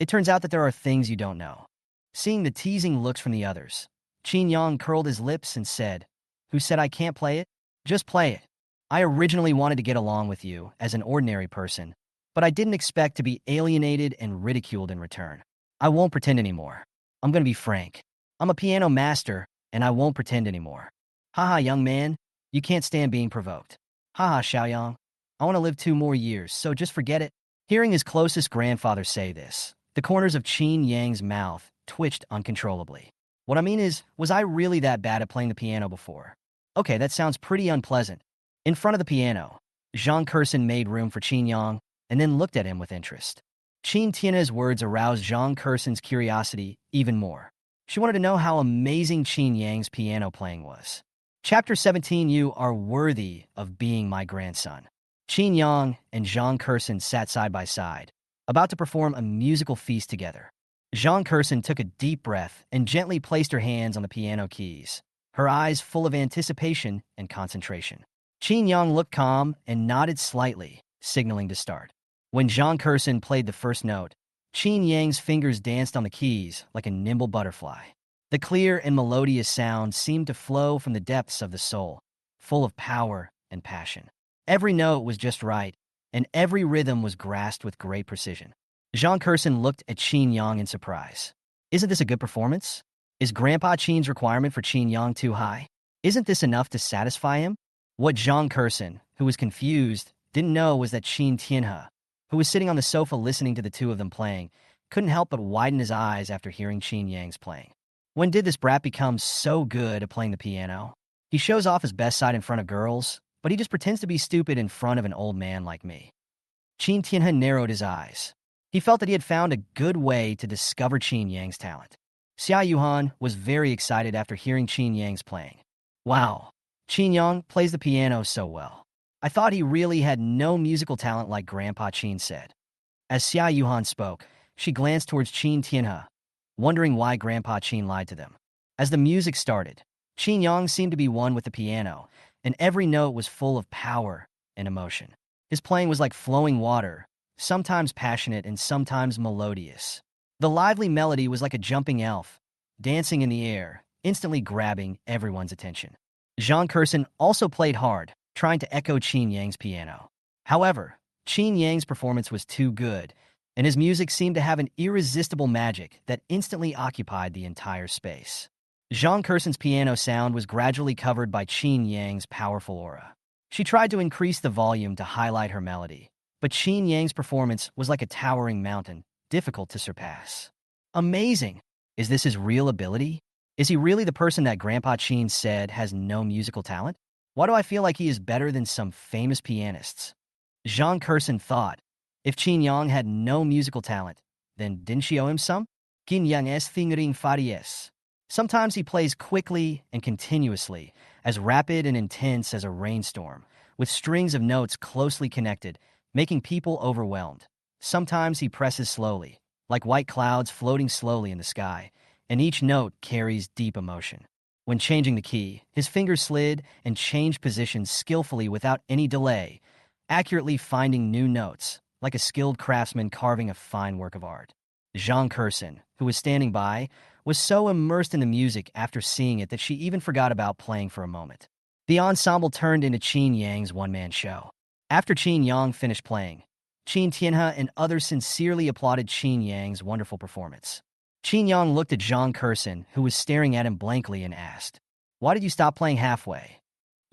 It turns out that there are things you don't know. Seeing the teasing looks from the others, Qin Yang curled his lips and said, Who said I can't play it? Just play it. I originally wanted to get along with you as an ordinary person, but I didn't expect to be alienated and ridiculed in return. I won't pretend anymore. I'm going to be frank. I'm a piano master, and I won't pretend anymore. Haha, young man, you can't stand being provoked. Haha, Xiao Yuhang, I want to live 2 more years, so just forget it. Hearing his closest grandfather say this, the corners of Qin Yang's mouth twitched uncontrollably. What I mean is, was I really that bad at playing the piano before? Okay, that sounds pretty unpleasant. In front of the piano, Jean Curson made room for Qin Yang and then looked at him with interest. Qin Tianhe's words aroused Jean Curson's curiosity even more. She wanted to know how amazing Qin Yang's piano playing was. Chapter 17. You are worthy of being my grandson. Qin Yang and Jean Curson sat side by side, about to perform a musical feast together. Jean Curson took a deep breath and gently placed her hands on the piano keys, her eyes full of anticipation and concentration. Qin Yang looked calm and nodded slightly, signaling to start. When Jean Curson played the first note, Qin Yang's fingers danced on the keys like a nimble butterfly. The clear and melodious sound seemed to flow from the depths of the soul, full of power and passion. Every note was just right, and every rhythm was grasped with great precision. Jean Curson looked at Qin Yang in surprise. Isn't this a good performance? Is Grandpa Qin's requirement for Qin Yang too high? Isn't this enough to satisfy him? What Jean Curson, who was confused, didn't know was that Qin Tianhe, who was sitting on the sofa listening to the two of them playing, couldn't help but widen his eyes after hearing Qin Yang's playing. When did this brat become so good at playing the piano? He shows off his best side in front of girls, but he just pretends to be stupid in front of an old man like me. Qin Tianhe narrowed his eyes. He felt that he had found a good way to discover Qin Yang's talent. Xiao Yuhan was very excited after hearing Qin Yang's playing. Wow, Qin Yang plays the piano so well. I thought he really had no musical talent like Grandpa Qin said. As Xiao Yuhan spoke, she glanced towards Qin Tianhe, wondering why Grandpa Qin lied to them. As the music started, Qin Yang seemed to be one with the piano, and every note was full of power and emotion. His playing was like flowing water, sometimes passionate and sometimes melodious. The lively melody was like a jumping elf, dancing in the air, instantly grabbing everyone's attention. Zhang Kurson also played hard, trying to echo Qin Yang's piano. However, Qin Yang's performance was too good, and his music seemed to have an irresistible magic that instantly occupied the entire space. Zhang Kurson's piano sound was gradually covered by Qin Yang's powerful aura. She tried to increase the volume to highlight her melody, but Qin Yang's performance was like a towering mountain, difficult to surpass. Amazing! Is this his real ability? Is he really the person that Grandpa Qin said has no musical talent? Why do I feel like he is better than some famous pianists? Zhang Kurson thought, if Qin Yang had no musical talent, then didn't she owe him some? Qin Yang es fingering faries. Sometimes he plays quickly and continuously, as rapid and intense as a rainstorm, with strings of notes closely connected, making people overwhelmed. Sometimes he presses slowly, like white clouds floating slowly in the sky, and each note carries deep emotion. When changing the key, his fingers slid and changed positions skillfully without any delay, accurately finding new notes, like a skilled craftsman carving a fine work of art. Zhang Kurson, who was standing by, was so immersed in the music after seeing it that she even forgot about playing for a moment. The ensemble turned into Qin Yang's one-man show. After Qin Yang finished playing, Qin Tianhe and others sincerely applauded Qin Yang's wonderful performance. Qin Yang looked at Zhang Kurson, who was staring at him blankly, and asked, "Why did you stop playing halfway?"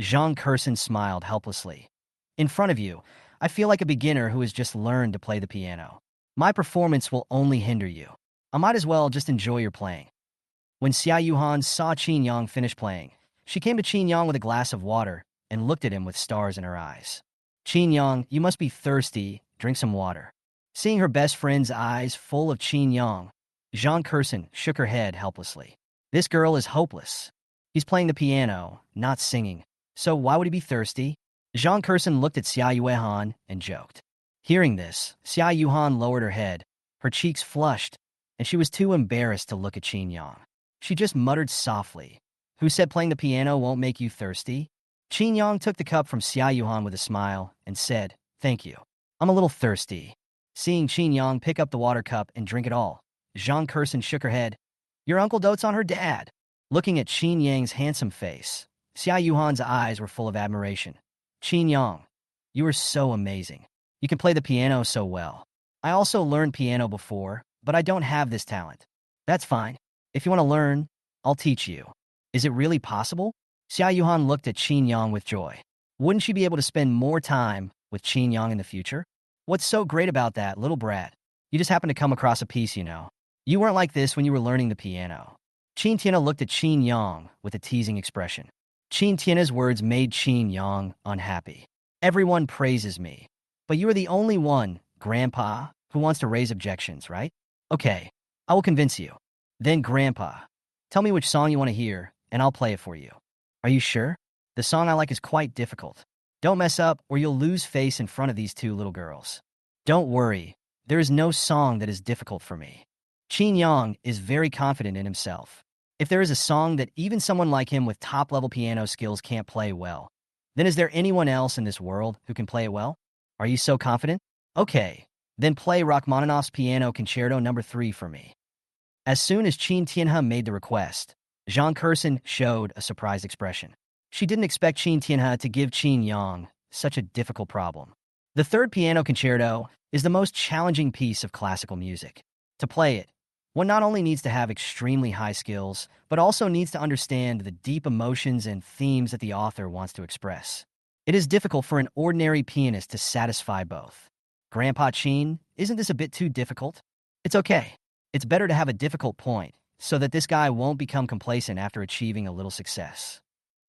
Zhang Kurson smiled helplessly. "In front of you, I feel like a beginner who has just learned to play the piano. My performance will only hinder you. I might as well just enjoy your playing." When Xiao Yuhang saw Qin Yang finish playing, she came to Qin Yang with a glass of water and looked at him with stars in her eyes. "Qin Yang, you must be thirsty. Drink some water." Seeing her best friend's eyes full of Qin Yang, Zhang Kurson shook her head helplessly. This girl is hopeless. He's playing the piano, not singing. So why would he be thirsty? Zhang Kurson looked at Xiao Yuhang and joked. Hearing this, Xiao Yuhang lowered her head. Her cheeks flushed, and she was too embarrassed to look at Qin Yang. She just muttered softly, "Who said playing the piano won't make you thirsty?" Qin Yang took the cup from Xiao Yuhang with a smile and said, "Thank you. I'm a little thirsty." Seeing Qin Yang pick up the water cup and drink it all, Zhang Kurson shook her head. "Your uncle dotes on her dad." Looking at Qin Yang's handsome face, Xiao Yuhan's eyes were full of admiration. "Qin Yang, you are so amazing. You can play the piano so well. I also learned piano before, but I don't have this talent." "That's fine. If you want to learn, I'll teach you." "Is it really possible?" Xiao Yuhan looked at Qin Yang with joy. Wouldn't she be able to spend more time with Qin Yang in the future? "What's so great about that, little brat? You just happened to come across a piece, you know. You weren't like this when you were learning the piano." Qin Tianhe looked at Qin Yang with a teasing expression. Qin Tianhe's words made Qin Yang unhappy. "Everyone praises me, but you are the only one, Grandpa, who wants to raise objections, right? Okay, I will convince you. Then, Grandpa, tell me which song you want to hear, and I'll play it for you." "Are you sure? The song I like is quite difficult. Don't mess up, or you'll lose face in front of these two little girls." "Don't worry, there is no song that is difficult for me." Qin Yang is very confident in himself. If there is a song that even someone like him with top-level piano skills can't play well, then is there anyone else in this world who can play it well? Are you so confident? Okay, then play Rachmaninoff's Piano Concerto No. 3 for me. As soon as Qin Tianhe made the request, Zhang Kurson showed a surprised expression. She didn't expect Qin Tianhe to give Qin Yang such a difficult problem. The third piano concerto is the most challenging piece of classical music. To play it, one not only needs to have extremely high skills, but also needs to understand the deep emotions and themes that the author wants to express. It is difficult for an ordinary pianist to satisfy both. "Grandpa Qin, isn't this a bit too difficult?" "It's okay. It's better to have a difficult point, so that this guy won't become complacent after achieving a little success."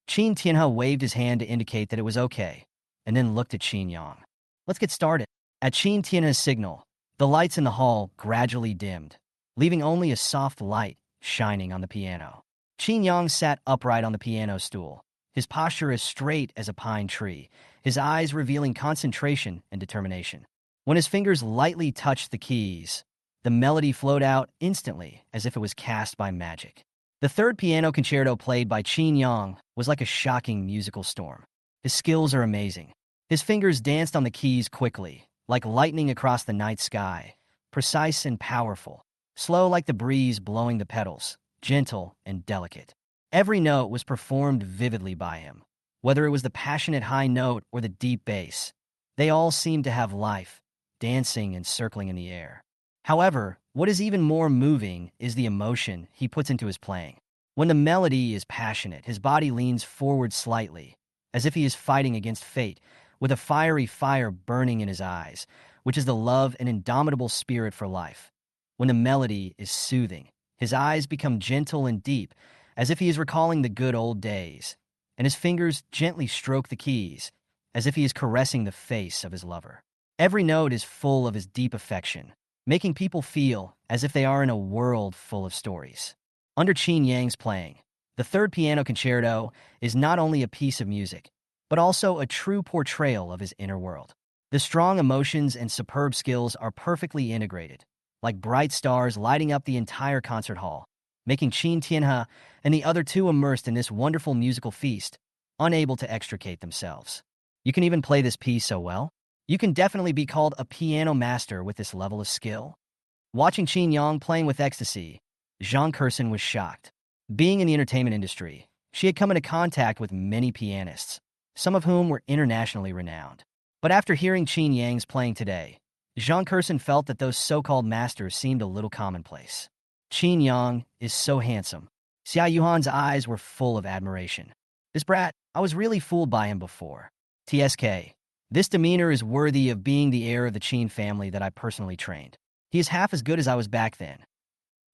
Qin Tianhe waved his hand to indicate that it was okay, and then looked at Qin Yang. "Let's get started." At Qin Tianhe's signal, the lights in the hall gradually dimmed, leaving only a soft light shining on the piano. Qin Yang sat upright on the piano stool, his posture as straight as a pine tree, his eyes revealing concentration and determination. When his fingers lightly touched the keys, The melody flowed out instantly, as if it was cast by magic. The third piano concerto played by Qin Yang was like a shocking musical storm. His skills are amazing. His fingers danced on the keys quickly, like lightning across the night sky, precise and powerful, slow like the breeze blowing the petals, gentle and delicate. Every note was performed vividly by him. Whether it was the passionate high note or the deep bass, they all seemed to have life, dancing and circling in the air. However, what is even more moving is the emotion he puts into his playing. When the melody is passionate, his body leans forward slightly, as if he is fighting against fate, with a fiery fire burning in his eyes, which is the love and indomitable spirit for life. When the melody is soothing, his eyes become gentle and deep, as if he is recalling the good old days, and his fingers gently stroke the keys, as if he is caressing the face of his lover. Every note is full of his deep affection, making people feel as if they are in a world full of stories. Under Qin Yang's playing, the third piano concerto is not only a piece of music, but also a true portrayal of his inner world. The strong emotions and superb skills are perfectly integrated, like bright stars lighting up the entire concert hall, making Qin Tianhe and the other two immersed in this wonderful musical feast, unable to extricate themselves. You can even play this piece so well? You can definitely be called a piano master with this level of skill. Watching Qin Yang playing with ecstasy, Zhang Kersen was shocked. Being in the entertainment industry, she had come into contact with many pianists, some of whom were internationally renowned. But after hearing Qin Yang's playing today, Zhang Kersen felt that those so-called masters seemed a little commonplace. Qin Yang is so handsome. Xiao Yuhan's eyes were full of admiration. This brat, I was really fooled by him before. TSK. This demeanor is worthy of being the heir of the Qin family that I personally trained. He is half as good as I was back then.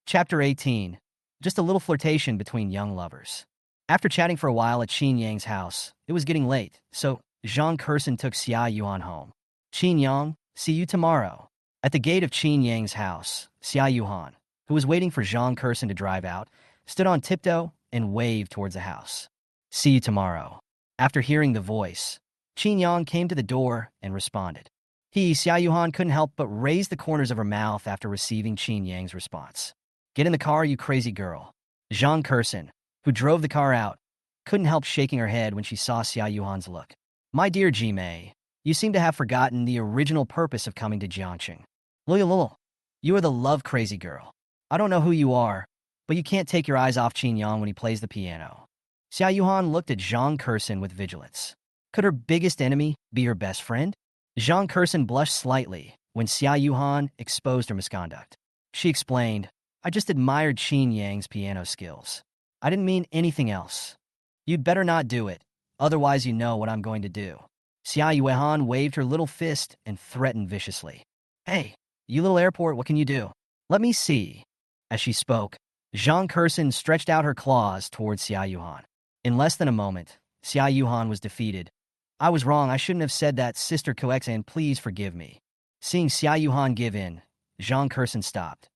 Chapter 18. Just a little flirtation between young lovers. After chatting for a while at Qin Yang's house, it was getting late, so Zhang Kersen took Xiao Yuhan home. Qin Yang, see you tomorrow. At the gate of Qin Yang's house, Xiao Yuhan, who was waiting for Zhang Kersen to drive out, stood on tiptoe and waved towards the house. See you tomorrow. After hearing the voice, Qin Yang came to the door and responded. Xiao Yuhan couldn't help but raise the corners of her mouth after receiving Qin Yang's response. Get in the car, you crazy girl. Zhang Kersen, who drove the car out, couldn't help shaking her head when she saw Xiao Yuhan's look. My dear Jimei, you seem to have forgotten the original purpose of coming to Jiangqing. Lul, you are the love-crazy girl. I don't know who you are, but you can't take your eyes off Qin Yang when he plays the piano. Xiao Yuhan looked at Zhang Kersen with vigilance. Could her biggest enemy be her best friend? Zhang Kersen blushed slightly when Xiao Yuhan exposed her misconduct. She explained, I just admired Qin Yang's piano skills. I didn't mean anything else. You'd better not do it, otherwise you know what I'm going to do. Xiao Yuhan waved her little fist and threatened viciously. Hey, you little airport, what can you do? Let me see. As she spoke, Zhang Kersen stretched out her claws towards Xiao Yuhan. In less than a moment, Xiao Yuhan was defeated. I was wrong, I shouldn't have said that, Sister Coexan, please forgive me. Seeing Xiao Yuhan give in, Zhang Kersen stopped.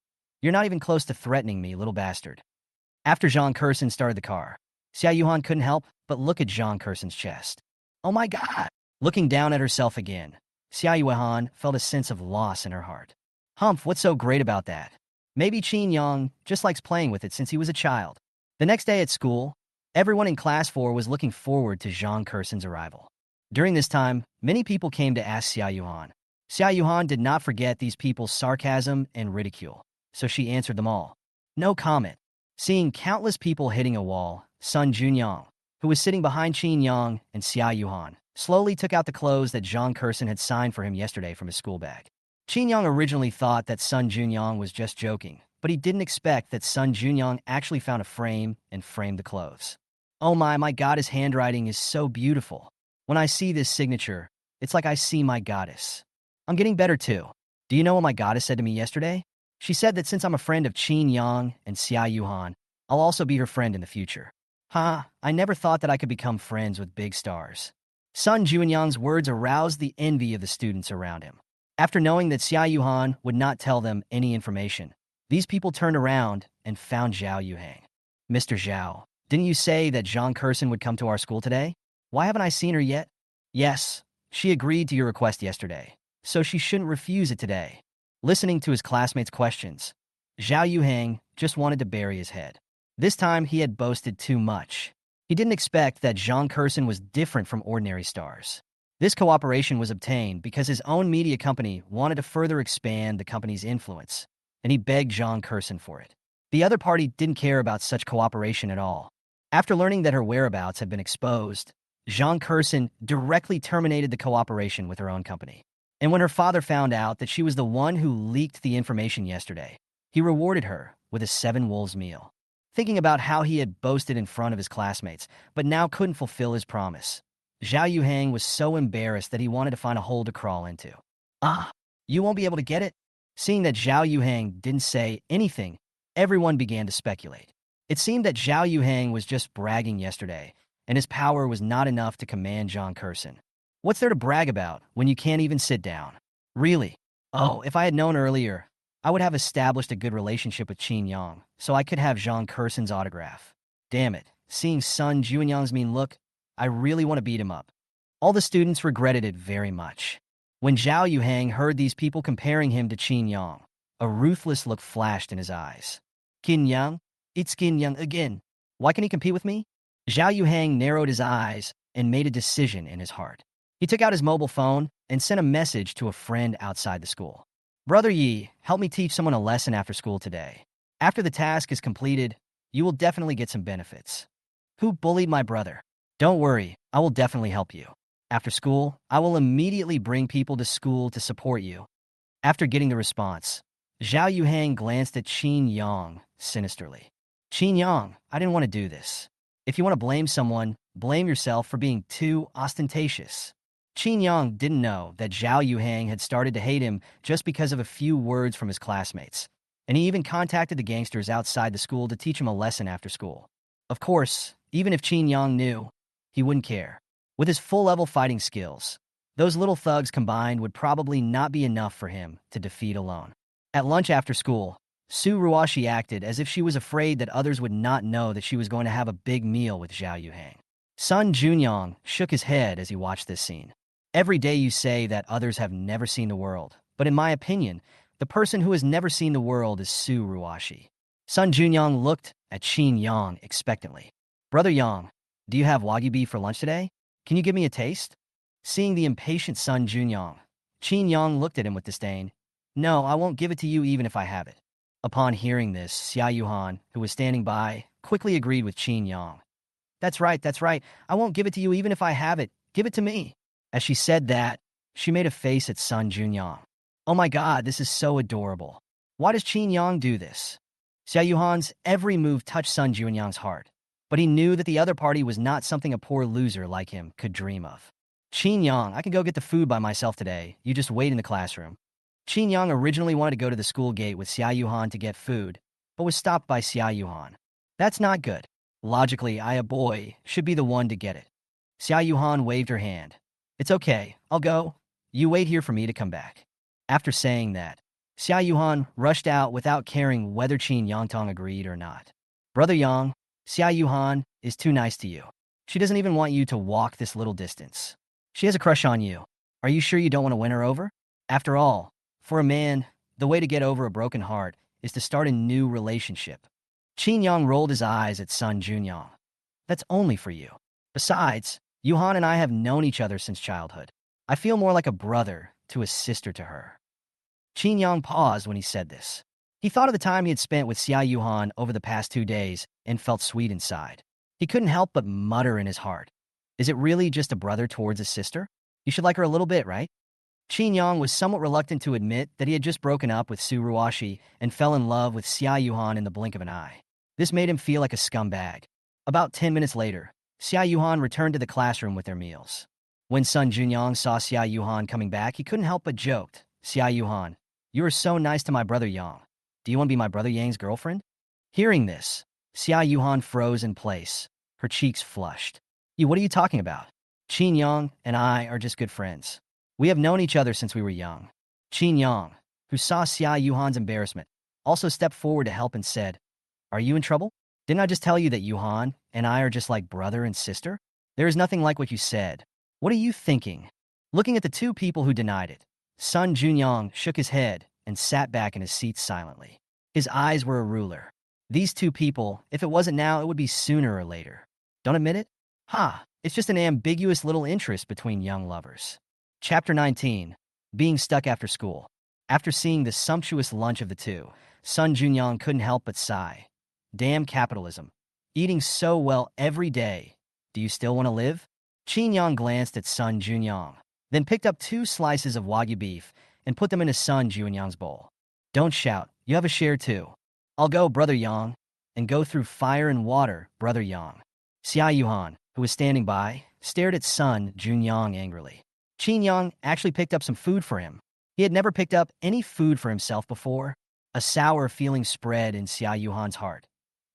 You're not even close to threatening me, little bastard. After Zhang Kersen started the car, Xiao Yuhan couldn't help but look at Zhang Kersen's chest. Oh my god! Looking down at herself again, Xiao Yuhan felt a sense of loss in her heart. Humph, what's so great about that? Maybe Qin Yang just likes playing with it since he was a child. The next day at school, everyone in Class 4 was looking forward to Zhang Kersen's arrival. During this time, many people came to ask Xiao Yuhan. Xiao Yuhan did not forget these people's sarcasm and ridicule, so she answered them all. No comment. Seeing countless people hitting a wall, Sun Junyang, who was sitting behind Qin Yang and Xiao Yuhan, slowly took out the clothes that Zhang Kersen had signed for him yesterday from his school bag. Qin Yang originally thought that Sun Junyang was just joking, but he didn't expect that Sun Junyang actually found a frame and framed the clothes. Oh my goddess handwriting is so beautiful. When I see this signature, it's like I see my goddess. I'm getting better too. Do you know what my goddess said to me yesterday? She said that since I'm a friend of Qin Yang and Xiao Yuhan, I'll also be her friend in the future. I never thought that I could become friends with big stars. Sun Junyang's words aroused the envy of the students around him. After knowing that Xiao Yuhan would not tell them any information, these people turned around and found Xiao Yuhang. Mr. Zhao, didn't you say that Zhang Kersen would come to our school today? Why haven't I seen her yet? Yes, she agreed to your request yesterday, so she shouldn't refuse it today. Listening to his classmates' questions, Xiao Yuhang just wanted to bury his head. This time, he had boasted too much. He didn't expect that Zhang Kurson was different from ordinary stars. This cooperation was obtained because his own media company wanted to further expand the company's influence, and he begged Zhang Kurson for it. The other party didn't care about such cooperation at all. After learning that her whereabouts had been exposed, Zhang Kurson directly terminated the cooperation with her own company. And when her father found out that she was the one who leaked the information yesterday, he rewarded her with a 7 wolves meal. Thinking about how he had boasted in front of his classmates, but now couldn't fulfill his promise, Xiao Yuhang was so embarrassed that he wanted to find a hole to crawl into. Ah, you won't be able to get it? Seeing that Xiao Yuhang didn't say anything, everyone began to speculate. It seemed that Xiao Yuhang was just bragging yesterday, and his power was not enough to command Zhang Kurson. What's there to brag about when you can't even sit down? Really? Oh, if I had known earlier, I would have established a good relationship with Qin Yang, so I could have Zhang Kurson's autograph. Damn it, seeing Sun Junyang's mean look, I really want to beat him up. All the students regretted it very much. When Xiao Yuhang heard these people comparing him to Qin Yang, a ruthless look flashed in his eyes. Qin Yang? It's Qin Yang again. Why can he compete with me? Xiao Yuhang narrowed his eyes and made a decision in his heart. He took out his mobile phone and sent a message to a friend outside the school. Brother Yi, help me teach someone a lesson after school today. After the task is completed, you will definitely get some benefits. Who bullied my brother? Don't worry, I will definitely help you. After school, I will immediately bring people to school to support you. After getting the response, Xiao Yuhang glanced at Qin Yang sinisterly. Qin Yang, I didn't want to do this. If you want to blame someone, blame yourself for being too ostentatious. Qin Yang didn't know that Xiao Yuhang had started to hate him just because of a few words from his classmates, and he even contacted the gangsters outside the school to teach him a lesson after school. Of course, even if Qin Yang knew, he wouldn't care. With his full-level fighting skills, those little thugs combined would probably not be enough for him to defeat alone. At lunch after school, Su Ruashi acted as if she was afraid that others would not know that she was going to have a big meal with Xiao Yuhang. Sun Junyang shook his head as he watched this scene. Every day you say that others have never seen the world, but in my opinion, the person who has never seen the world is Su Ruashi. Sun Junyang looked at Qin Yang expectantly. Brother Yang, do you have wagyu beef for lunch today? Can you give me a taste? Seeing the impatient Sun Junyang, Qin Yang looked at him with disdain. No, I won't give it to you even if I have it. Upon hearing this, Xiao Yuhan, who was standing by, quickly agreed with Qin Yang. That's right, I won't give it to you even if I have it. Give it to me. As she said that, she made a face at Sun Junyang. Oh my god, this is so adorable. Why does Qin Yang do this? Xiao Yuhan's every move touched Sun Junyang's heart, but he knew that the other party was not something a poor loser like him could dream of. Qin Yang, I can go get the food by myself today. You just wait in the classroom. Qin Yang originally wanted to go to the school gate with Xiao Yuhan to get food, but was stopped by Xiao Yuhan. That's not good. Logically, a boy, should be the one to get it. Xiao Yuhan waved her hand. It's okay, I'll go. You wait here for me to come back. After saying that, Xiao Yuhan rushed out without caring whether Qin Yangtong agreed or not. Brother Yang, Xiao Yuhan is too nice to you. She doesn't even want you to walk this little distance. She has a crush on you. Are you sure you don't want to win her over? After all, for a man, the way to get over a broken heart is to start a new relationship. Qin Yang rolled his eyes at Sun Junyang. That's only for you. Besides, Yuhan and I have known each other since childhood. I feel more like a brother to a sister to her. Qin Yang paused when he said this. He thought of the time he had spent with Xiao Yuhan over the past 2 days and felt sweet inside. He couldn't help but mutter in his heart. Is it really just a brother towards a sister? You should like her a little bit, right? Qin Yang was somewhat reluctant to admit that he had just broken up with Su Ruashi and fell in love with Xiao Yuhan in the blink of an eye. This made him feel like a scumbag. About 10 minutes later, Xiao Yuhan returned to the classroom with their meals. When Sun Junyang saw Xiao Yuhan coming back, he couldn't help but joked. Xiao Yuhan, you are so nice to my brother Yang. Do you want to be my brother Yang's girlfriend? Hearing this, Xiao Yuhan froze in place. Her cheeks flushed. What are you talking about? Qin Yang and I are just good friends. We have known each other since we were young. Qin Yang, who saw Xiao Yuhan's embarrassment, also stepped forward to help and said, Are you in trouble? Didn't I just tell you that Yuhan and I are just like brother and sister? There is nothing like what you said. What are you thinking? Looking at the two people who denied it, Sun Junyang shook his head and sat back in his seat silently. His eyes were a ruler. These two people, if it wasn't now, it would be sooner or later. Don't admit it? Ha! It's just an ambiguous little interest between young lovers. Chapter 19. Being stuck after school. After seeing the sumptuous lunch of the two, Sun Junyong couldn't help but sigh. Damn capitalism. Eating so well every day. Do you still want to live? Qin Yang glanced at Sun Junyong, then picked up 2 slices of Wagyu beef and put them into Sun Junyang's bowl. Don't shout. You have a share too. I'll go, Brother Yang, and go through fire and water, Brother Yang. Xiao Yuhang, who was standing by, stared at Sun Junyong angrily. Qin Yang actually picked up some food for him. He had never picked up any food for himself before. A sour feeling spread in Xiao Yuhan's heart.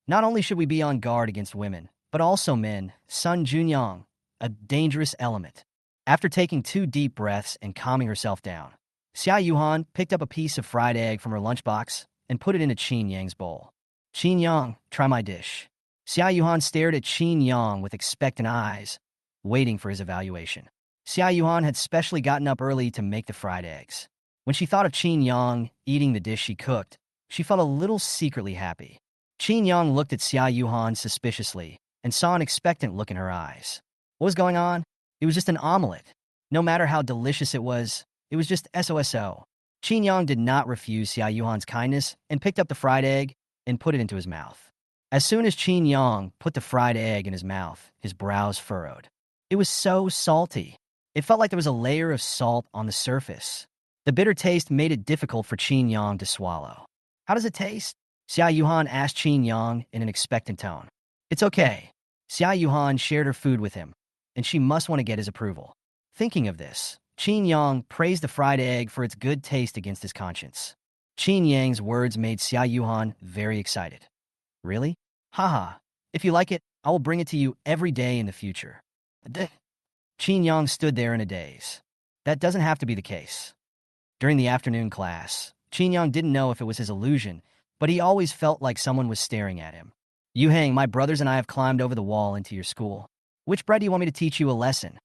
Not only should we be on guard against women, but also men, Sun Junyong, a dangerous element. After taking 2 deep breaths and calming herself down, Xiao Yuhan picked up a piece of fried egg from her lunchbox and put it into Qin Yang's bowl. Qin Yang, try my dish. Xiao Yuhan stared at Qin Yang with expectant eyes, waiting for his evaluation. Xiao Yuhan had specially gotten up early to make the fried eggs. When she thought of Qin Yang eating the dish she cooked, she felt a little secretly happy. Qin Yang looked at Xiao Yuhan suspiciously and saw an expectant look in her eyes. What was going on? It was just an omelet. No matter how delicious it was just SOSO. Qin Yang did not refuse Xiao Yuhan's kindness and picked up the fried egg and put it into his mouth. As soon as Qin Yang put the fried egg in his mouth, his brows furrowed. It was so salty. It felt like there was a layer of salt on the surface. The bitter taste made it difficult for Qin Yang to swallow. How does it taste? Xiao Yuhan asked Qin Yang in an expectant tone. It's okay. Xiao Yuhan shared her food with him, and she must want to get his approval. Thinking of this, Qin Yang praised the fried egg for its good taste against his conscience. Qin Yang's words made Xiao Yuhan very excited. Really? Haha. If you like it, I will bring it to you every day in the future. Qin Yang stood there in a daze. That doesn't have to be the case. During the afternoon class, Qin Yang didn't know if it was his illusion, but he always felt like someone was staring at him. Yuhang, my brothers and I have climbed over the wall into your school. Which bread do you want me to teach you a lesson?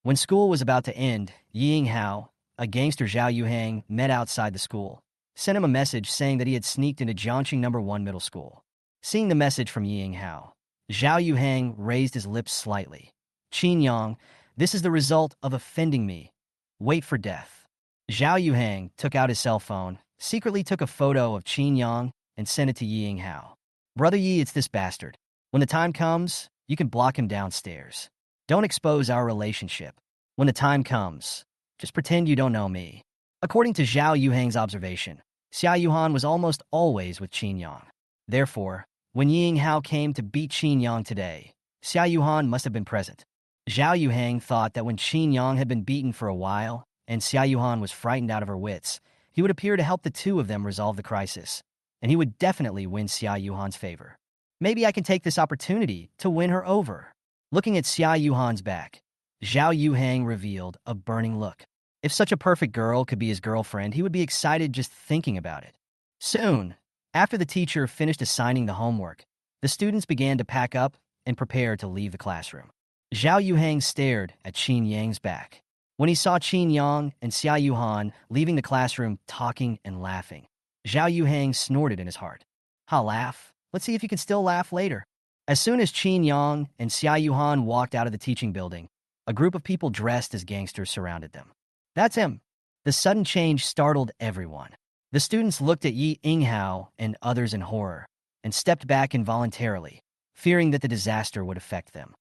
When school was about to end, Ying Hao, a gangster Xiao Yuhang, met outside the school, sent him a message saying that he had sneaked into Jiangqing No. 1 middle school. Seeing the message from Ying Hao, Xiao Yuhang raised his lips slightly. Qin Yang, this is the result of offending me. Wait for death. Xiao Yuhang took out his cell phone, secretly took a photo of Qin Yang, and sent it to Ying Hao. Brother Yi, it's this bastard. When the time comes, you can block him downstairs. Don't expose our relationship. When the time comes, just pretend you don't know me. According to Xiao Yuhang's observation, Xiao Yuhan was almost always with Qin Yang. Therefore, when Ying Hao came to beat Qin Yang today, Xiao Yuhan must have been present. Xiao Yuhang thought that when Qin Yang had been beaten for a while, and Xiao Yuhan was frightened out of her wits, he would appear to help the two of them resolve the crisis, and he would definitely win Xiao Yuhan's favor. Maybe I can take this opportunity to win her over. Looking at Xiao Yuhan's back, Xiao Yuhang revealed a burning look. If such a perfect girl could be his girlfriend, he would be excited just thinking about it. Soon, after the teacher finished assigning the homework, the students began to pack up and prepare to leave the classroom. Xiao Yuhang stared at Qin Yang's back. When he saw Qin Yang and Xiao Yuhan leaving the classroom talking and laughing, Xiao Yuhang snorted in his heart. Ha, laugh. Let's see if you can still laugh later. As soon as Qin Yang and Xiao Yuhan walked out of the teaching building, a group of people dressed as gangsters surrounded them. That's him. The sudden change startled everyone. The students looked at Yi Inghao and others in horror and stepped back involuntarily, fearing that the disaster would affect them.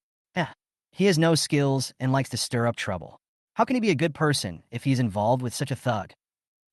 He has no skills and likes to stir up trouble. How can he be a good person if he's involved with such a thug?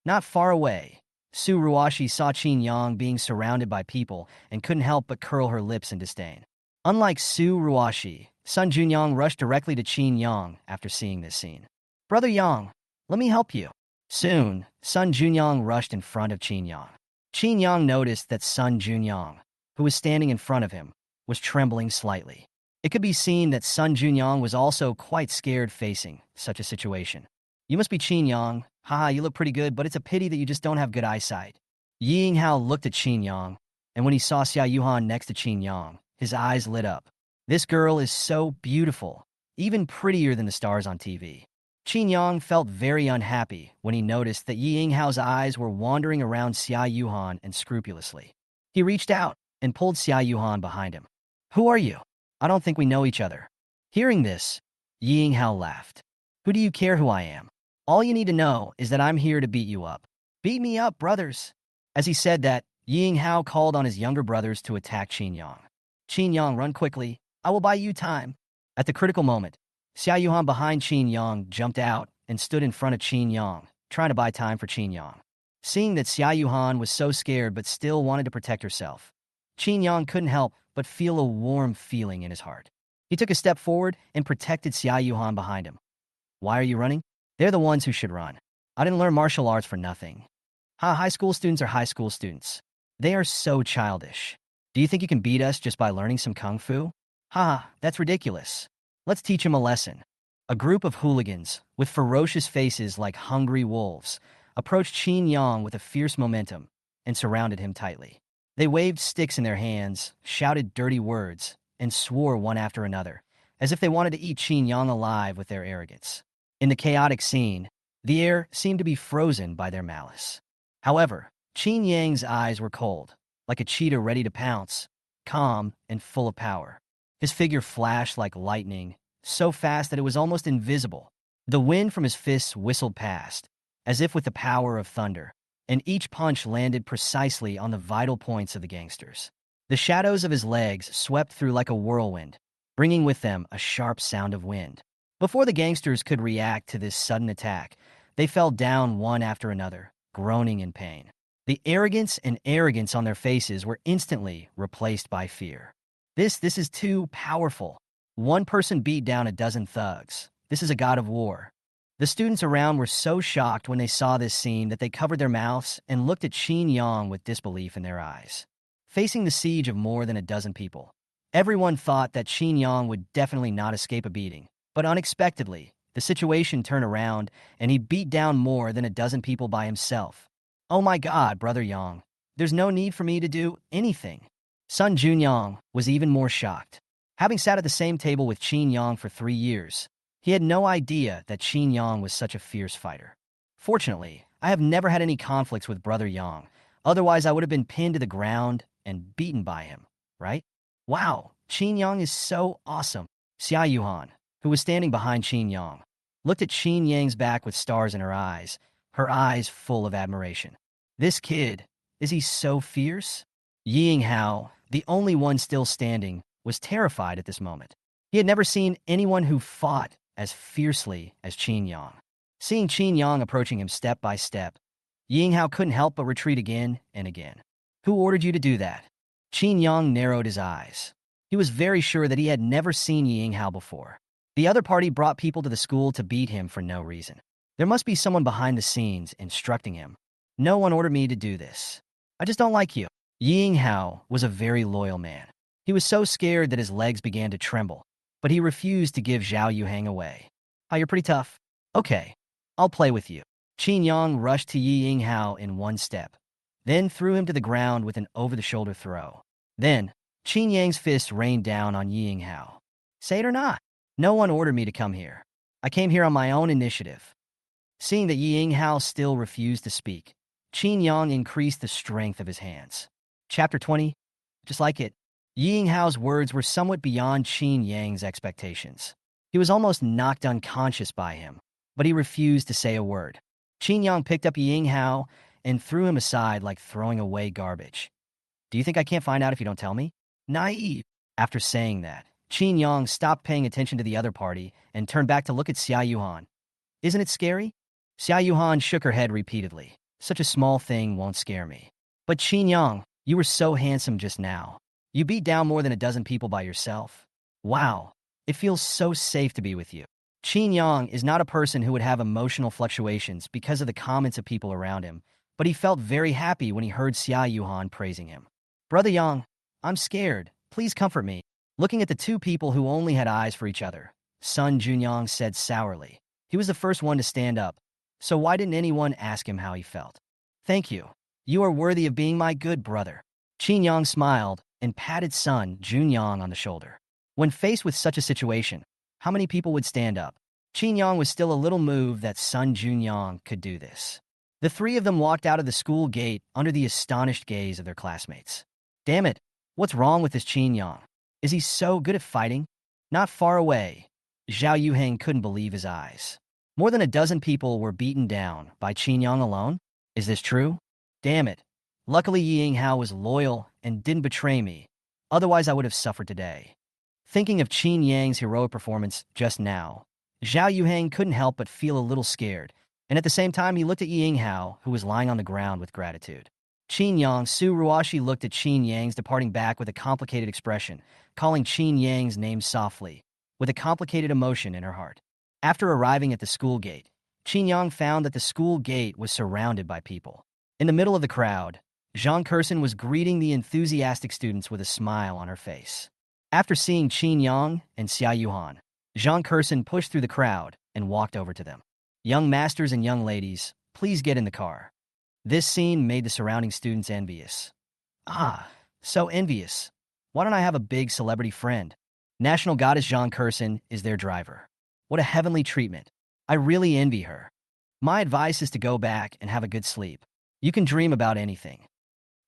Not far away, Su Ruashi saw Qin Yang being surrounded by people and couldn't help but curl her lips in disdain. Unlike Su Ruashi, Sun Junyang rushed directly to Qin Yang after seeing this scene. Brother Yang, let me help you. Soon, Sun Junyang rushed in front of Qin Yang. Qin Yang noticed that Sun Junyang, who was standing in front of him, was trembling slightly. It could be seen that Sun Junyang was also quite scared facing such a situation. You must be Qin Yang. Haha, you look pretty good, but it's a pity that you just don't have good eyesight. Ying Hao looked at Qin Yang, and when he saw Xiao Yuhan next to Qin Yang, his eyes lit up. This girl is so beautiful, even prettier than the stars on TV. Qin Yang felt very unhappy when he noticed that Yi Yinghao's eyes were wandering around Xiao Yuhan unscrupulously. He reached out and pulled Xiao Yuhan behind him. Who are you? I don't think we know each other. Hearing this, Yi Yinghao laughed. Who do you care who I am? All you need to know is that I'm here to beat you up. Beat me up, brothers. As he said that, Yi Yinghao called on his younger brothers to attack Qin Yang. Qin Yang, run quickly. I will buy you time. At the critical moment, Xiao Yuhan behind Qin Yang jumped out and stood in front of Qin Yang, trying to buy time for Qin Yang. Seeing that Xiao Yuhan was so scared but still wanted to protect herself, Qin Yang couldn't help but feel a warm feeling in his heart. He took a step forward and protected Xiao Yuhan behind him. Why are you running? They're the ones who should run. I didn't learn martial arts for nothing. High school students are high school students. They are so childish. Do you think you can beat us just by learning some kung fu? That's ridiculous. Let's teach him a lesson. A group of hooligans, with ferocious faces like hungry wolves, approached Qin Yang with a fierce momentum and surrounded him tightly. They waved sticks in their hands, shouted dirty words, and swore one after another, as if they wanted to eat Qin Yang alive with their arrogance. In the chaotic scene, the air seemed to be frozen by their malice. However, Qin Yang's eyes were cold, like a cheetah ready to pounce, calm and full of power. His figure flashed like lightning, so fast that it was almost invisible. The wind from his fists whistled past, as if with the power of thunder, and each punch landed precisely on the vital points of the gangsters. The shadows of his legs swept through like a whirlwind, bringing with them a sharp sound of wind. Before the gangsters could react to this sudden attack, they fell down one after another, groaning in pain. The arrogance on their faces were instantly replaced by fear. This is too powerful. One person beat down a dozen thugs. This is a god of war. The students around were so shocked when they saw this scene that they covered their mouths and looked at Qin Yang with disbelief in their eyes. Facing the siege of more than a dozen people, everyone thought that Qin Yang would definitely not escape a beating. But unexpectedly, the situation turned around and he beat down more than a dozen people by himself. Oh my God, Brother Yang, there's no need for me to do anything. Sun Junyang was even more shocked. Having sat at the same table with Qin Yang for 3 years, he had no idea that Qin Yang was such a fierce fighter. Fortunately, I have never had any conflicts with Brother Yang, otherwise I would have been pinned to the ground and beaten by him, right? Wow, Qin Yang is so awesome. Xiao Yuhan, who was standing behind Qin Yang, looked at Qin Yang's back with stars in her eyes full of admiration. This kid, is he so fierce? Yi Yinghao, the only one still standing, was terrified at this moment. He had never seen anyone who fought as fiercely as Qin Yang. Seeing Qin Yang approaching him step by step, Yi Yinghao couldn't help but retreat again and again. Who ordered you to do that? Qin Yang narrowed his eyes. He was very sure that he had never seen Yi Yinghao before. The other party brought people to the school to beat him for no reason. There must be someone behind the scenes instructing him. No one ordered me to do this. I just don't like you. Yi Yinghao was a very loyal man. He was so scared that his legs began to tremble, but he refused to give Xiao Yuhang away. Oh, you're pretty tough. Okay, I'll play with you. Qin Yang rushed to Yi Yinghao in one step, then threw him to the ground with an over-the-shoulder throw. Then, Qin Yang's fist rained down on Yi Yinghao. Say it or not, no one ordered me to come here. I came here on my own initiative. Seeing that Yi Yinghao still refused to speak, Qin Yang increased the strength of his hands. Chapter 20. Just like it, Yi Yinghao's words were somewhat beyond Qin Yang's expectations. He was almost knocked unconscious by him, but he refused to say a word. Qin Yang picked up Yi Yinghao and threw him aside like throwing away garbage. Do you think I can't find out if you don't tell me? Naive. After saying that, Qin Yang stopped paying attention to the other party and turned back to look at Xiao Yuhan. Isn't it scary? Xiao Yuhan shook her head repeatedly. Such a small thing won't scare me. But Qin Yang, you were so handsome just now. You beat down more than a dozen people by yourself. Wow, it feels so safe to be with you. Qin Yang is not a person who would have emotional fluctuations because of the comments of people around him, but he felt very happy when he heard Xiao Yuhan praising him. Brother Yang, I'm scared. Please comfort me. Looking at the two people who only had eyes for each other, Sun Junyang said sourly. He was the first one to stand up, so why didn't anyone ask him how he felt? Thank you. You are worthy of being my good brother. Qin Yang smiled and patted Sun Junyang on the shoulder. When faced with such a situation, how many people would stand up? Qin Yang was still a little moved that Sun Junyang could do this. The three of them walked out of the school gate under the astonished gaze of their classmates. Damn it, what's wrong with this Qin Yang? Is he so good at fighting? Not far away, Xiao Yuhang couldn't believe his eyes. More than a dozen people were beaten down by Qin Yang alone? Is this true? Damn it. Luckily Ying Hao was loyal and didn't betray me. Otherwise I would have suffered today. Thinking of Qin Yang's heroic performance just now, Xiao Yuhang couldn't help but feel a little scared, and at the same time he looked at Ying Hao, who was lying on the ground with gratitude. Qin Yang Su Ruashi looked at Qin Yang's departing back with a complicated expression, calling Qin Yang's name softly, with a complicated emotion in her heart. After arriving at the school gate, Qin Yang found that the school gate was surrounded by people. In the middle of the crowd, Zhang Kursen was greeting the enthusiastic students with a smile on her face. After seeing Qin Yang and Xiao Yuhan, Zhang Kursen pushed through the crowd and walked over to them. Young masters and young ladies, please get in the car. This scene made the surrounding students envious. Ah, so envious. Why don't I have a big celebrity friend? National goddess Zhang Kursen is their driver. What a heavenly treatment. I really envy her. My advice is to go back and have a good sleep. You can dream about anything.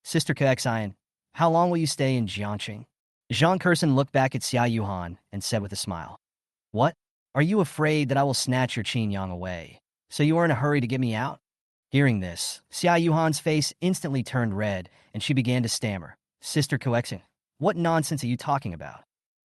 Sister Kexayan, how long will you stay in Jiangqing? Zhang Kursen looked back at Xiao Yuhan and said with a smile. What? Are you afraid that I will snatch your Qin Yang away? So you are in a hurry to get me out? Hearing this, Xiao Yuhan's face instantly turned red and she began to stammer. Sister Kexayan, what nonsense are you talking about?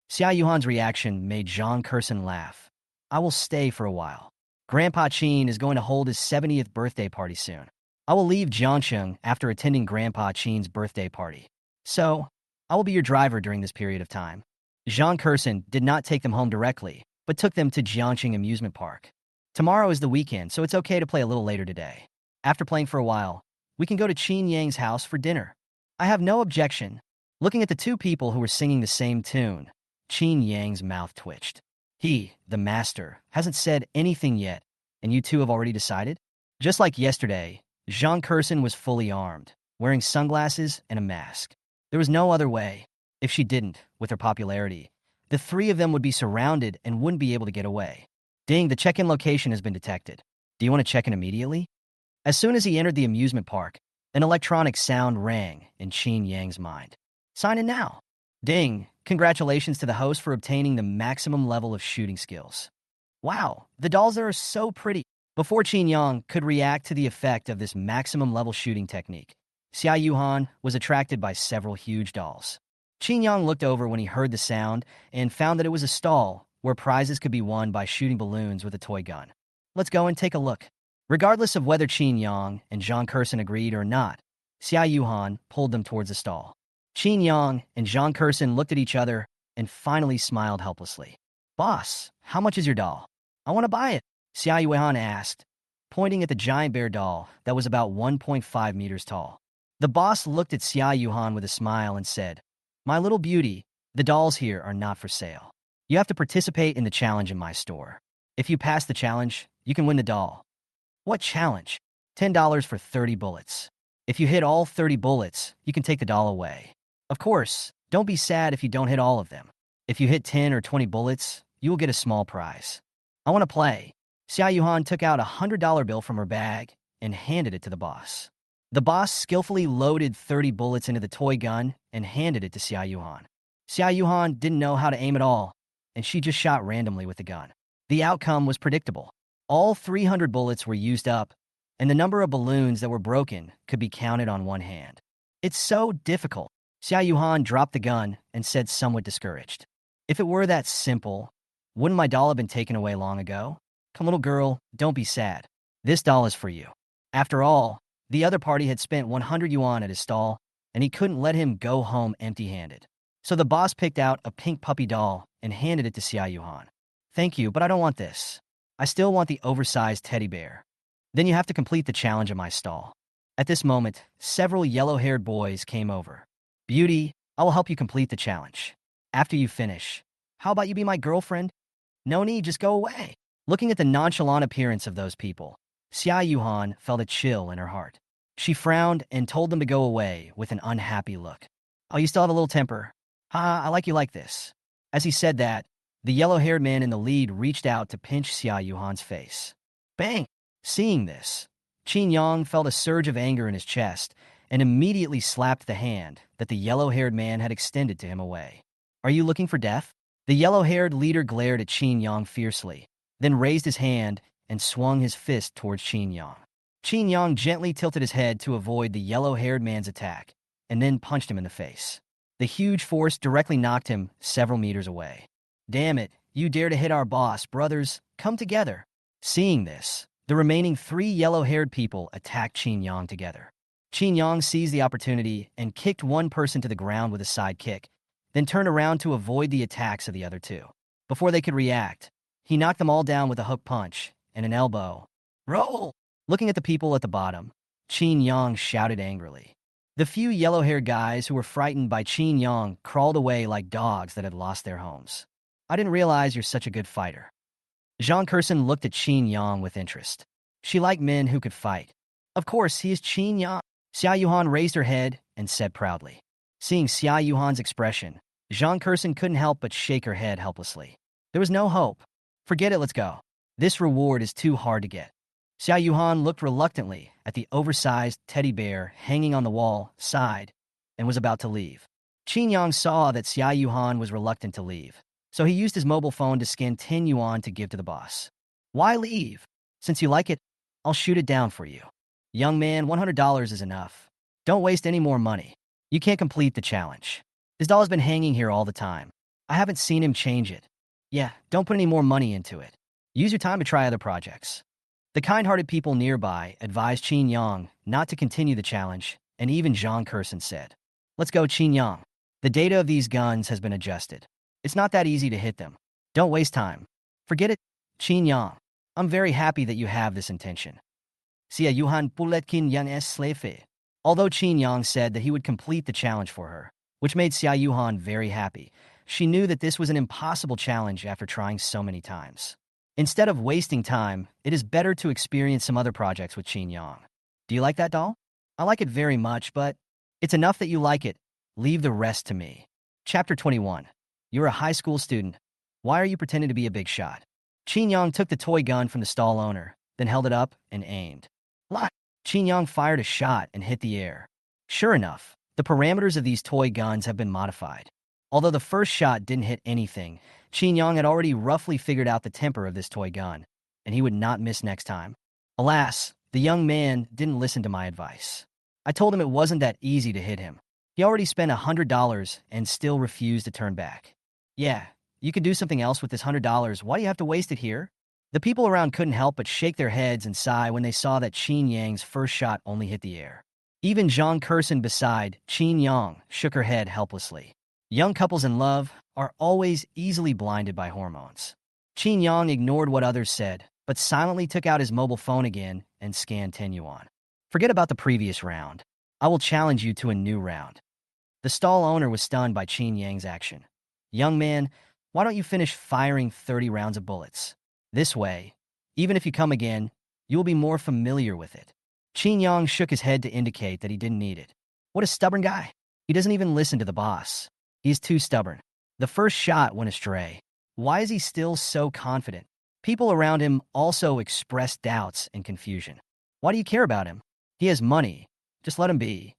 Xiao Yuhan's reaction made Zhang Kursen laugh. I will stay for a while. Grandpa Qin is going to hold his 70th birthday party soon. I will leave Jiangqing after attending Grandpa Qin's birthday party. So, I will be your driver during this period of time. Zhang Kursen did not take them home directly, but took them to Jiangqing Amusement Park. Tomorrow is the weekend, so it's okay to play a little later today. After playing for a while, we can go to Qin Yang's house for dinner. I have no objection. Looking at the two people who were singing the same tune, Qin Yang's mouth twitched. He, the master, hasn't said anything yet, and you two have already decided? Just like yesterday, Zhang Kursen was fully armed, wearing sunglasses and a mask. There was no other way. If she didn't, with her popularity, the three of them would be surrounded and wouldn't be able to get away. Ding, the check-in location has been detected. Do you want to check in immediately? As soon as he entered the amusement park, an electronic sound rang in Qin Yang's mind. Sign in now. Ding, congratulations to the host for obtaining the maximum level of shooting skills. Wow, the dolls there are so pretty. Before Qin Yang could react to the effect of this maximum level shooting technique, Xiao Yuhan was attracted by several huge dolls. Qin Yang looked over when he heard the sound and found that it was a stall where prizes could be won by shooting balloons with a toy gun. Let's go and take a look. Regardless of whether Qin Yang and Zhang Kursen agreed or not, Xiao Yuhan pulled them towards the stall. Qin Yang and Zhang Kursen looked at each other and finally smiled helplessly. Boss, how much is your doll? I want to buy it, Xiao Yuhan asked, pointing at the giant bear doll that was about 1.5 meters tall. The boss looked at Xiao Yuhan with a smile and said, My little beauty, the dolls here are not for sale. You have to participate in the challenge in my store. If you pass the challenge, you can win the doll. What challenge? $10 for 30 bullets. If you hit all 30 bullets, you can take the doll away. Of course, don't be sad if you don't hit all of them. If you hit 10 or 20 bullets, you will get a small prize. I want to play. Xiao Yuhan took out a $100 bill from her bag and handed it to the boss. The boss skillfully loaded 30 bullets into the toy gun and handed it to Xiao Yuhan. Xiao Yuhan didn't know how to aim at all, and she just shot randomly with the gun. The outcome was predictable. All 300 bullets were used up, and the number of balloons that were broken could be counted on one hand. It's so difficult. Xiao Yuhan dropped the gun and said somewhat discouraged. If it were that simple, wouldn't my doll have been taken away long ago? Come, little girl, don't be sad. This doll is for you. After all, the other party had spent 100 yuan at his stall, and he couldn't let him go home empty-handed. So the boss picked out a pink puppy doll and handed it to Xiao Yuhan. Thank you, but I don't want this. I still want the oversized teddy bear. Then you have to complete the challenge at my stall. At this moment, several yellow-haired boys came over. Beauty, I will help you complete the challenge. After you finish, how about you be my girlfriend? No need, just go away. Looking at the nonchalant appearance of those people, Xiao Yuhan felt a chill in her heart. She frowned and told them to go away with an unhappy look. Oh, you still have a little temper. Ha, I like you like this. As he said that, The yellow-haired man in the lead reached out to pinch Xiao Yuhan's face. Bang! Seeing this, Qin Yang felt a surge of anger in his chest and immediately slapped the hand that the yellow-haired man had extended to him away. Are you looking for death? The yellow-haired leader glared at Qin Yang fiercely, then raised his hand and swung his fist towards Qin Yang. Qin Yang gently tilted his head to avoid the yellow-haired man's attack, and then punched him in the face. The huge force directly knocked him several meters away. Damn it, you dare to hit our boss, brothers, come together. Seeing this, the remaining 3 yellow-haired people attacked Qin Yang together. Qin Yang seized the opportunity and kicked one person to the ground with a side kick, then turned around to avoid the attacks of the other 2. Before they could react, he knocked them all down with a hook punch and an elbow. Roll! Looking at the people at the bottom, Qin Yang shouted angrily. The few yellow-haired guys who were frightened by Qin Yang crawled away like dogs that had lost their homes. I didn't realize you're such a good fighter. Zhang Kursen looked at Qin Yang with interest. She liked men who could fight. Of course, he is Qin Yang. Xiao Yuhan raised her head and said proudly. Seeing Xiao Yuhan's expression, Zhang Kursen couldn't help but shake her head helplessly. There was no hope. Forget it, let's go. This reward is too hard to get. Xiao Yuhan looked reluctantly at the oversized teddy bear hanging on the wall, sighed, and was about to leave. Qin Yang saw that Xiao Yuhan was reluctant to leave, so he used his mobile phone to scan 10 yuan to give to the boss. Why leave? Since you like it, I'll shoot it down for you. Young man, $100 is enough. Don't waste any more money. You can't complete the challenge. This doll has been hanging here all the time. I haven't seen him change it. Yeah, don't put any more money into it. Use your time to try other projects. The kind-hearted people nearby advised Qin Yang not to continue the challenge, and even Zhang Kursen said, Let's go, Qin Yang. The data of these guns has been adjusted. It's not that easy to hit them. Don't waste time. Forget it, Qin Yang. I'm very happy that you have this intention. Xiao Yuhan Puletkin Yang S. Slefe. Although Qin Yang said that he would complete the challenge for her, which made Xiao Yuhan very happy, she knew that this was an impossible challenge after trying so many times. Instead of wasting time, it is better to experience some other projects with Qin Yang. Do you like that doll? I like it very much, but it's enough that you like it. Leave the rest to me. Chapter 21. You're a high school student. Why are you pretending to be a big shot? Qin Yang took the toy gun from the stall owner, then held it up and aimed. Qin Yang fired a shot and hit the air. Sure enough, the parameters of these toy guns have been modified. Although the first shot didn't hit anything, Qin Yang had already roughly figured out the temper of this toy gun, and he would not miss next time. Alas, the young man didn't listen to my advice. I told him it wasn't that easy to hit him. He already spent $100 and still refused to turn back. Yeah, you could do something else with this $100. Why do you have to waste it here? The people around couldn't help but shake their heads and sigh when they saw that Qin Yang's first shot only hit the air. Even Zhang Kursen beside Qin Yang shook her head helplessly. Young couples in love are always easily blinded by hormones. Qin Yang ignored what others said, but silently took out his mobile phone again and scanned 10 yuan. Forget about the previous round. I will challenge you to a new round. The stall owner was stunned by Qin Yang's action. Young man, why don't you finish firing 30 rounds of bullets? This way, even if you come again, you will be more familiar with it. Qin Yang shook his head to indicate that he didn't need it. What a stubborn guy. He doesn't even listen to the boss. He's too stubborn. The first shot went astray. Why is he still so confident? People around him also expressed doubts and confusion. Why do you care about him? He has money. Just let him be.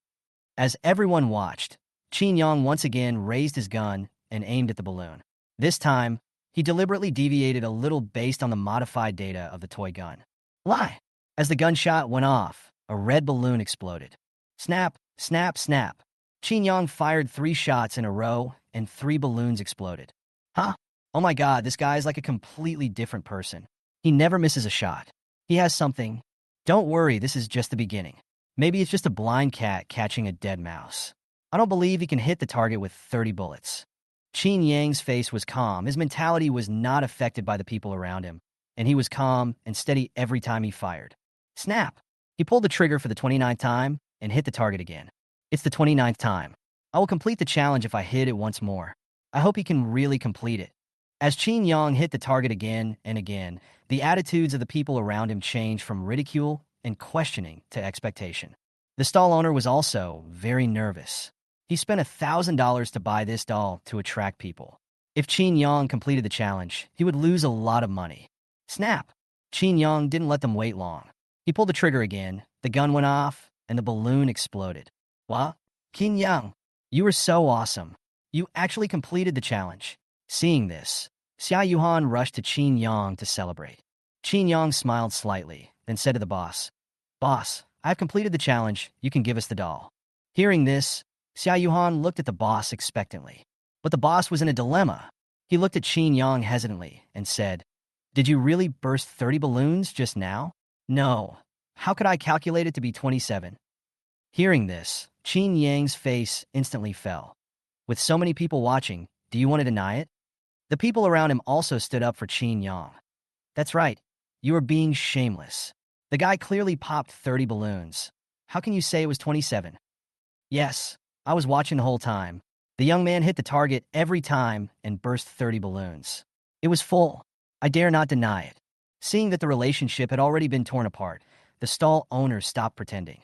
As everyone watched, Qin Yang once again raised his gun and aimed at the balloon. This time, he deliberately deviated a little based on the modified data of the toy gun. Lie! As the gunshot went off, a red balloon exploded. Snap, snap, snap. Qin Yang fired 3 shots in a row, and 3 balloons exploded. Huh? Oh my god, this guy is like a completely different person. He never misses a shot. He has something. Don't worry, this is just the beginning. Maybe it's just a blind cat catching a dead mouse. I don't believe he can hit the target with 30 bullets. Qin Yang's face was calm. His mentality was not affected by the people around him, and he was calm and steady every time he fired. Snap! He pulled the trigger for the 29th time and hit the target again. It's the 29th time. I will complete the challenge if I hit it once more. I hope he can really complete it. As Qin Yang hit the target again and again, the attitudes of the people around him changed from ridicule and questioning to expectation. The stall owner was also very nervous. He spent $1,000 to buy this doll to attract people. If Qin Yang completed the challenge, he would lose a lot of money. Snap! Qin Yang didn't let them wait long. He pulled the trigger again, the gun went off, and the balloon exploded. What? Qin Yang, you were so awesome. You actually completed the challenge. Seeing this, Xiao Yuhan rushed to Qin Yang to celebrate. Qin Yang smiled slightly, then said to the boss, "Boss, I've completed the challenge. You can give us the doll." Hearing this, Xiao Yuhan looked at the boss expectantly. But the boss was in a dilemma. He looked at Qin Yang hesitantly and said, "Did you really burst 30 balloons just now?" "No. How could I calculate it to be 27? Hearing this, Qin Yang's face instantly fell. With so many people watching, do you want to deny it? The people around him also stood up for Qin Yang. That's right. You are being shameless. The guy clearly popped 30 balloons. How can you say it was 27? Yes, I was watching the whole time. The young man hit the target every time and burst 30 balloons. It was full. I dare not deny it. Seeing that the relationship had already been torn apart, the stall owner stopped pretending.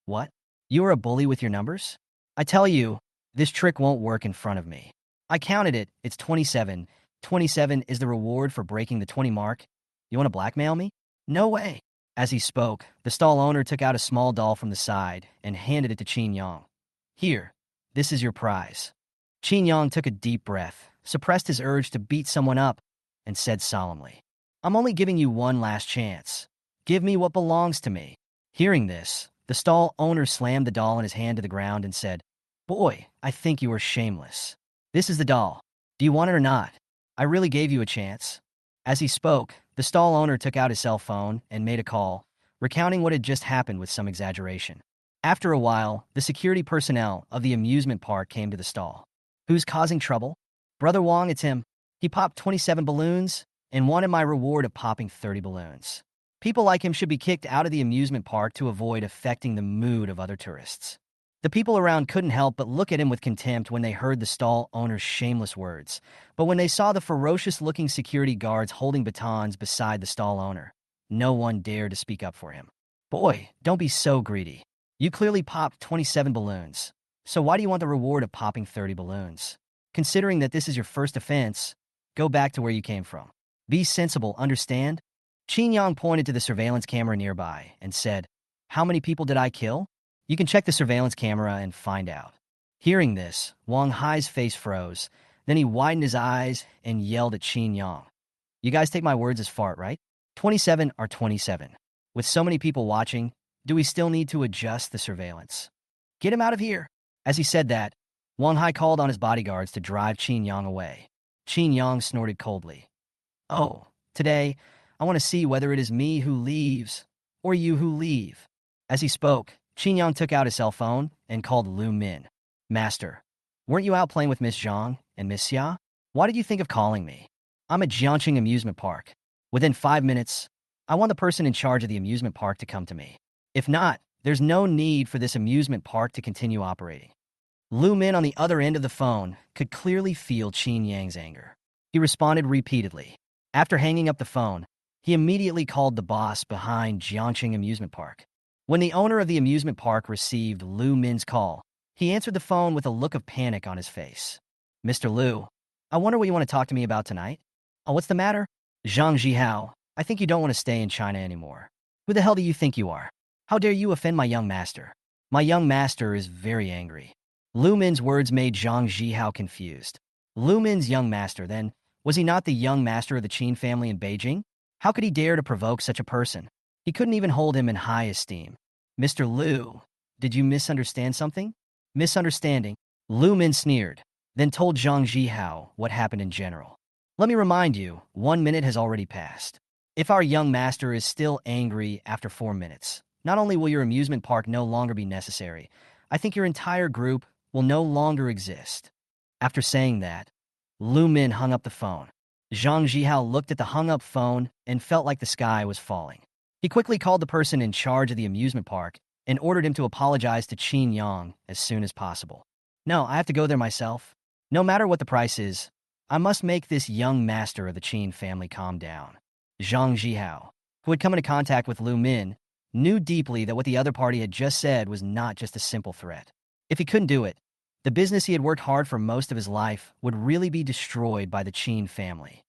What? You are a bully with your numbers? I tell you, this trick won't work in front of me. I counted it. It's 27. 27 is the reward for breaking the 20 mark. You want to blackmail me? No way. As he spoke, the stall owner took out a small doll from the side and handed it to Qin Yang. Here, this is your prize. Qin Yang took a deep breath, suppressed his urge to beat someone up, and said solemnly, I'm only giving you one last chance. Give me what belongs to me. Hearing this, the stall owner slammed the doll in his hand to the ground and said, Boy, I think you are shameless. This is the doll. Do you want it or not? I really gave you a chance. As he spoke, the stall owner took out his cell phone and made a call, recounting what had just happened with some exaggeration. After a while, the security personnel of the amusement park came to the stall. Who's causing trouble? Brother Wong, it's him. He popped 27 balloons and wanted my reward of popping 30 balloons. People like him should be kicked out of the amusement park to avoid affecting the mood of other tourists. The people around couldn't help but look at him with contempt when they heard the stall owner's shameless words. But when they saw the ferocious-looking security guards holding batons beside the stall owner, no one dared to speak up for him. Boy, don't be so greedy. You clearly popped 27 balloons. So why do you want the reward of popping 30 balloons? Considering that this is your first offense, go back to where you came from. Be sensible, understand? Qin Yang pointed to the surveillance camera nearby and said, How many people did I kill? You can check the surveillance camera and find out. Hearing this, Wang Hai's face froze. Then he widened his eyes and yelled at Qin Yang. You guys take my words as fart, right? 27 are 27. With so many people watching, do we still need to adjust the surveillance? Get him out of here. As he said that, Wang Hai called on his bodyguards to drive Qin Yang away. Qin Yang snorted coldly. Oh, today, I want to see whether it is me who leaves or you who leave. As he spoke, Qin Yang took out his cell phone and called Lu Min. Master, weren't you out playing with Miss Zhang and Miss Xia? Why did you think of calling me? I'm at Jiangqing Amusement Park. Within 5 minutes, I want the person in charge of the amusement park to come to me. If not, there's no need for this amusement park to continue operating. Lu Min on the other end of the phone could clearly feel Qin Yang's anger. He responded repeatedly. After hanging up the phone, he immediately called the boss behind Jiangqing Amusement Park. When the owner of the amusement park received Lu Min's call, he answered the phone with a look of panic on his face. Mr. Lu, I wonder what you want to talk to me about tonight? Oh, what's the matter? Zhang Zhihao, I think you don't want to stay in China anymore. Who the hell do you think you are? How dare you offend my young master? My young master is very angry. Lu Min's words made Zhang Zhihao confused. Lu Min's young master, then, was he not the young master of the Qin family in Beijing? How could he dare to provoke such a person? He couldn't even hold him in high esteem. Mr. Lu, did you misunderstand something? Misunderstanding? Lu Min sneered, then told Zhang Zhihao what happened in general. Let me remind you, 1 minute has already passed. If our young master is still angry after 4 minutes, not only will your amusement park no longer be necessary, I think your entire group will no longer exist. After saying that, Lu Min hung up the phone. Zhang Zhihao looked at the hung-up phone and felt like the sky was falling. He quickly called the person in charge of the amusement park and ordered him to apologize to Qin Yang as soon as possible. No, I have to go there myself. No matter what the price is, I must make this young master of the Qin family calm down. Zhang Zhihao, who had come into contact with Lu Min, knew deeply that what the other party had just said was not just a simple threat. If he couldn't do it, The business he had worked hard for most of his life would really be destroyed by the Qin family.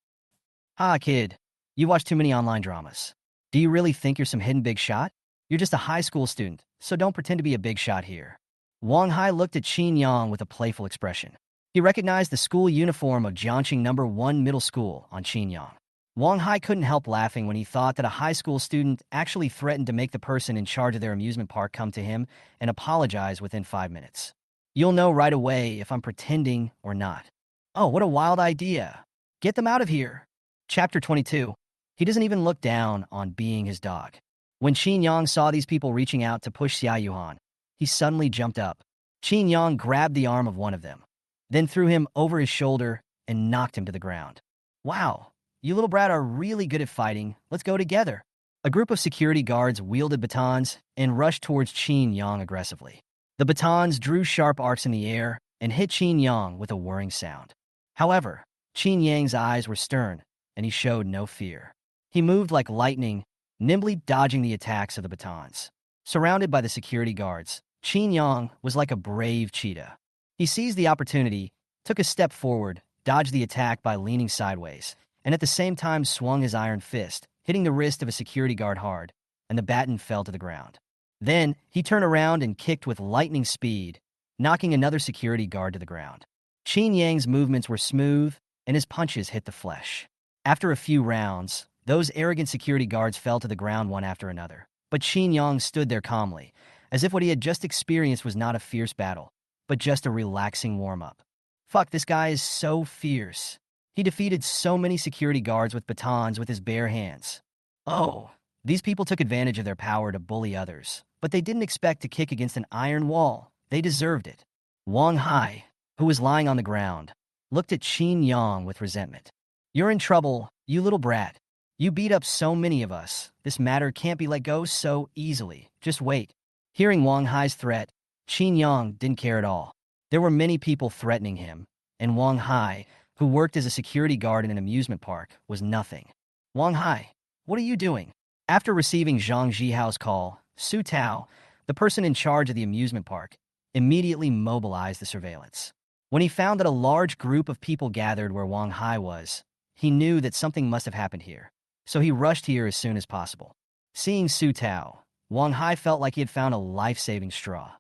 Ah, kid, you watch too many online dramas. Do you really think you're some hidden big shot? You're just a high school student, so don't pretend to be a big shot here. Wang Hai looked at Qin Yang with a playful expression. He recognized the school uniform of Jiangqing No. 1 Middle School on Qin Yang. Wang Hai couldn't help laughing when he thought that a high school student actually threatened to make the person in charge of their amusement park come to him and apologize within 5 minutes. You'll know right away if I'm pretending or not. Oh, what a wild idea. Get them out of here. Chapter 22. He doesn't even look down on being his dog. When Qin Yang saw these people reaching out to push Xiao Yuhang, he suddenly jumped up. Qin Yang grabbed the arm of one of them, then threw him over his shoulder and knocked him to the ground. Wow, you little brat are really good at fighting. Let's go together. A group of security guards wielded batons and rushed towards Qin Yang aggressively. The batons drew sharp arcs in the air and hit Qin Yang with a whirring sound. However, Qin Yang's eyes were stern, and he showed no fear. He moved like lightning, nimbly dodging the attacks of the batons. Surrounded by the security guards, Qin Yang was like a brave cheetah. He seized the opportunity, took a step forward, dodged the attack by leaning sideways, and at the same time swung his iron fist, hitting the wrist of a security guard hard, and the baton fell to the ground. Then, he turned around and kicked with lightning speed, knocking another security guard to the ground. Qin Yang's movements were smooth, and his punches hit the flesh. After a few rounds, those arrogant security guards fell to the ground one after another. But Qin Yang stood there calmly, as if what he had just experienced was not a fierce battle, but just a relaxing warm-up. Fuck, this guy is so fierce. He defeated so many security guards with batons with his bare hands. Oh, these people took advantage of their power to bully others, but they didn't expect to kick against an iron wall. They deserved it. Wang Hai, who was lying on the ground, looked at Qin Yang with resentment. You're in trouble, you little brat. You beat up so many of us. This matter can't be let go so easily. Just wait. Hearing Wang Hai's threat, Qin Yang didn't care at all. There were many people threatening him, and Wang Hai, who worked as a security guard in an amusement park, was nothing. Wang Hai, what are you doing? After receiving Zhang Jihao's call, Su Tao, the person in charge of the amusement park, immediately mobilized the surveillance. When he found that a large group of people gathered where Wang Hai was, he knew that something must have happened here, so he rushed here as soon as possible. Seeing Su Tao, Wang Hai felt like he had found a life-saving straw.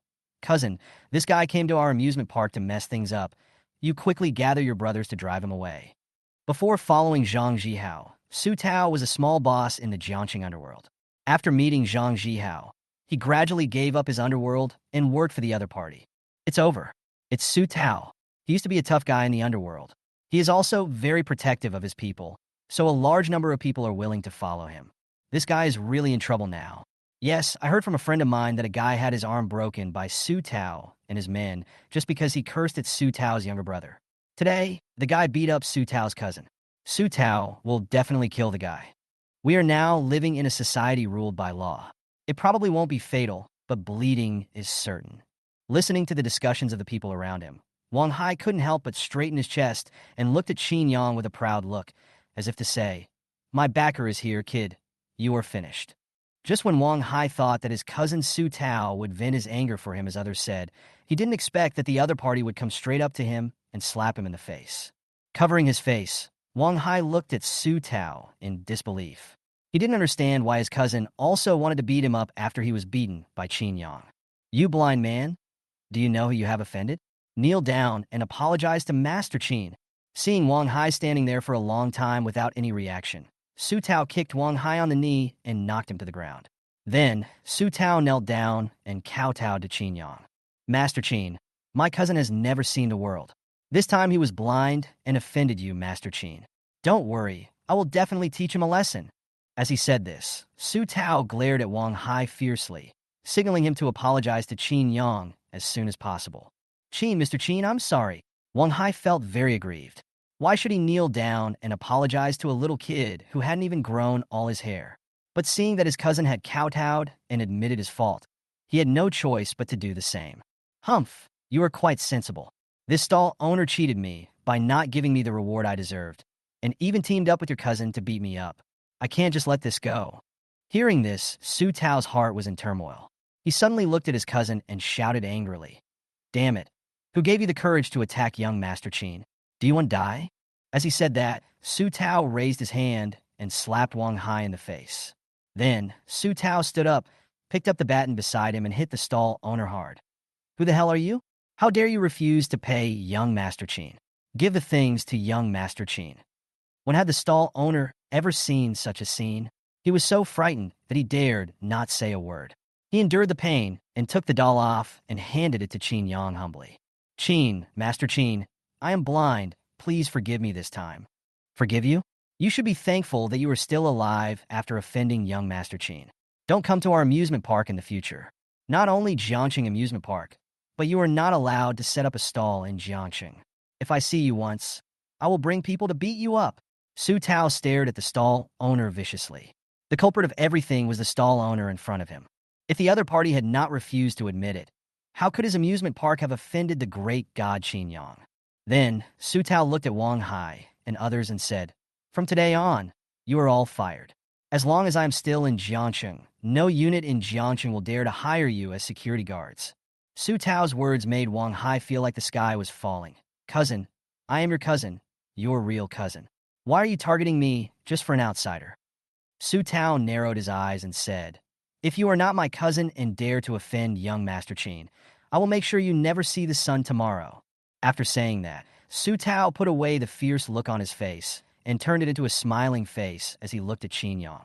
Cousin, this guy came to our amusement park to mess things up. You quickly gather your brothers to drive him away. Before following Zhang Jihao, Su Tao was a small boss in the Jiangqing underworld. After meeting Zhang Jihao, he gradually gave up his underworld and worked for the other party. It's over. It's Su Tao. He used to be a tough guy in the underworld. He is also very protective of his people, so a large number of people are willing to follow him. This guy is really in trouble now. Yes, I heard from a friend of mine that a guy had his arm broken by Su Tao and his men just because he cursed at Su Tao's younger brother. Today, the guy beat up Su Tao's cousin. Su Tao will definitely kill the guy. We are now living in a society ruled by law. It probably won't be fatal, but bleeding is certain. Listening to the discussions of the people around him, Wang Hai couldn't help but straighten his chest and looked at Qin Yang with a proud look, as if to say, "My backer is here, kid. You are finished." Just when Wang Hai thought that his cousin Su Tao would vent his anger for him, as others said, he didn't expect that the other party would come straight up to him and slap him in the face. Covering his face, Wang Hai looked at Su Tao in disbelief. He didn't understand why his cousin also wanted to beat him up after he was beaten by Qin Yang. You blind man, do you know who you have offended? Kneel down and apologize to Master Qin. Seeing Wang Hai standing there for a long time without any reaction, Su Tao kicked Wang Hai on the knee and knocked him to the ground. Then, Su Tao knelt down and kowtowed to Qin Yang. Master Qin, my cousin has never seen the world. This time he was blind and offended you, Master Qin. Don't worry, I will definitely teach him a lesson. As he said this, Su Tao glared at Wang Hai fiercely, signaling him to apologize to Qin Yang as soon as possible. Mr. Qin, I'm sorry. Wang Hai felt very aggrieved. Why should he kneel down and apologize to a little kid who hadn't even grown all his hair? But seeing that his cousin had kowtowed and admitted his fault, he had no choice but to do the same. Humph, you are quite sensible. This stall owner cheated me by not giving me the reward I deserved, and even teamed up with your cousin to beat me up. I can't just let this go. Hearing this, Su Tao's heart was in turmoil. He suddenly looked at his cousin and shouted angrily, "Damn it. Who gave you the courage to attack young Master Qin? Do you want to die? As he said that, Su Tao raised his hand and slapped Wang Hai in the face. Then, Su Tao stood up, picked up the baton beside him, and hit the stall owner hard. Who the hell are you? How dare you refuse to pay young Master Qin? Give the things to young Master Qin. When had the stall owner ever seen such a scene? He was so frightened that he dared not say a word. He endured the pain and took the doll off and handed it to Qin Yang humbly. Qin, Master Qin, I am blind. Please forgive me this time. Forgive you? You should be thankful that you are still alive after offending young Master Qin. Don't come to our amusement park in the future. Not only Jiangxing Amusement Park, but you are not allowed to set up a stall in Jiangxing. If I see you once, I will bring people to beat you up. Su Tao stared at the stall owner viciously. The culprit of everything was the stall owner in front of him. If the other party had not refused to admit it, how could his amusement park have offended the great god Qin Yang? Then, Su Tao looked at Wang Hai and others and said, From today on, you are all fired. As long as I am still in Jiangxing, no unit in Jiangxing will dare to hire you as security guards. Su Tao's words made Wang Hai feel like the sky was falling. Cousin, I am your cousin, your real cousin. Why are you targeting me just for an outsider? Su Tao narrowed his eyes and said, If you are not my cousin and dare to offend young Master Qin, I will make sure you never see the sun tomorrow. After saying that, Su Tao put away the fierce look on his face and turned it into a smiling face as he looked at Qin Yang.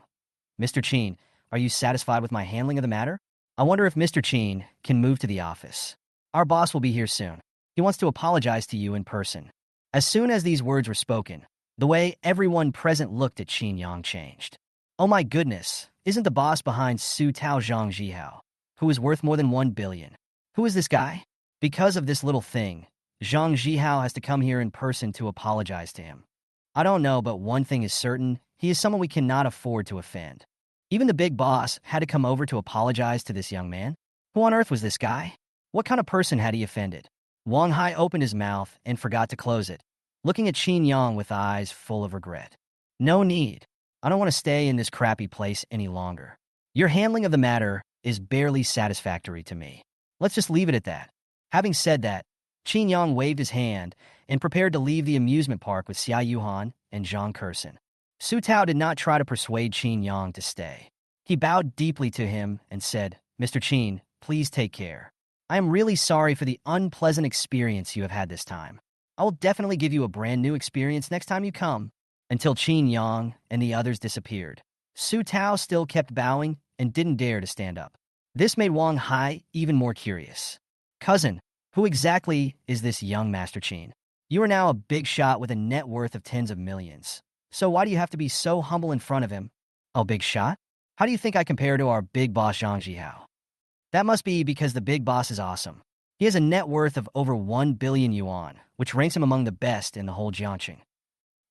Mr. Qin, are you satisfied with my handling of the matter? I wonder if Mr. Qin can move to the office. Our boss will be here soon. He wants to apologize to you in person. As soon as these words were spoken, the way everyone present looked at Qin Yang changed. Oh my goodness, isn't the boss behind Su Tao Zhang Jihao, who is worth more than 1 billion? Who is this guy? Because of this little thing, Zhang Jihao has to come here in person to apologize to him. I don't know, but one thing is certain, he is someone we cannot afford to offend. Even the big boss had to come over to apologize to this young man. Who on earth was this guy? What kind of person had he offended? Wang Hai opened his mouth and forgot to close it, looking at Qin Yang with eyes full of regret. No need. I don't want to stay in this crappy place any longer. Your handling of the matter is barely satisfactory to me. Let's just leave it at that. Having said that, Qin Yang waved his hand and prepared to leave the amusement park with Xiao Yuhang and Zhang Kursen. Su Tao did not try to persuade Qin Yang to stay. He bowed deeply to him and said, Mr. Qin, please take care. I am really sorry for the unpleasant experience you have had this time. I will definitely give you a brand new experience next time you come. Until Qin Yang and the others disappeared, Su Tao still kept bowing and didn't dare to stand up. This made Wang Hai even more curious. Cousin, who exactly is this young Master Qin? You are now a big shot with a net worth of tens of millions. So why do you have to be so humble in front of him? Oh, big shot? How do you think I compare to our big boss Zhang Jihao? That must be because the big boss is awesome. He has a net worth of over 1 billion yuan, which ranks him among the best in the whole Jiangxing.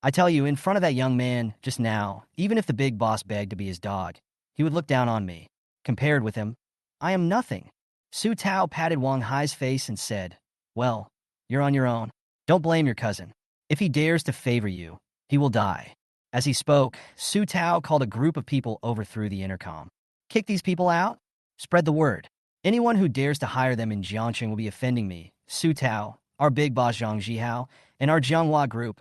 I tell you, in front of that young man just now, even if the big boss begged to be his dog, he would look down on me. Compared with him, I am nothing. Su Tao patted Wang Hai's face and said, Well, you're on your own. Don't blame your cousin. If he dares to favor you, he will die. As he spoke, Su Tao called a group of people over through the intercom. Kick these people out? Spread the word. Anyone who dares to hire them in Jiangxing will be offending me, Su Tao, our big boss Zhang Jihao, and our Jianghua group.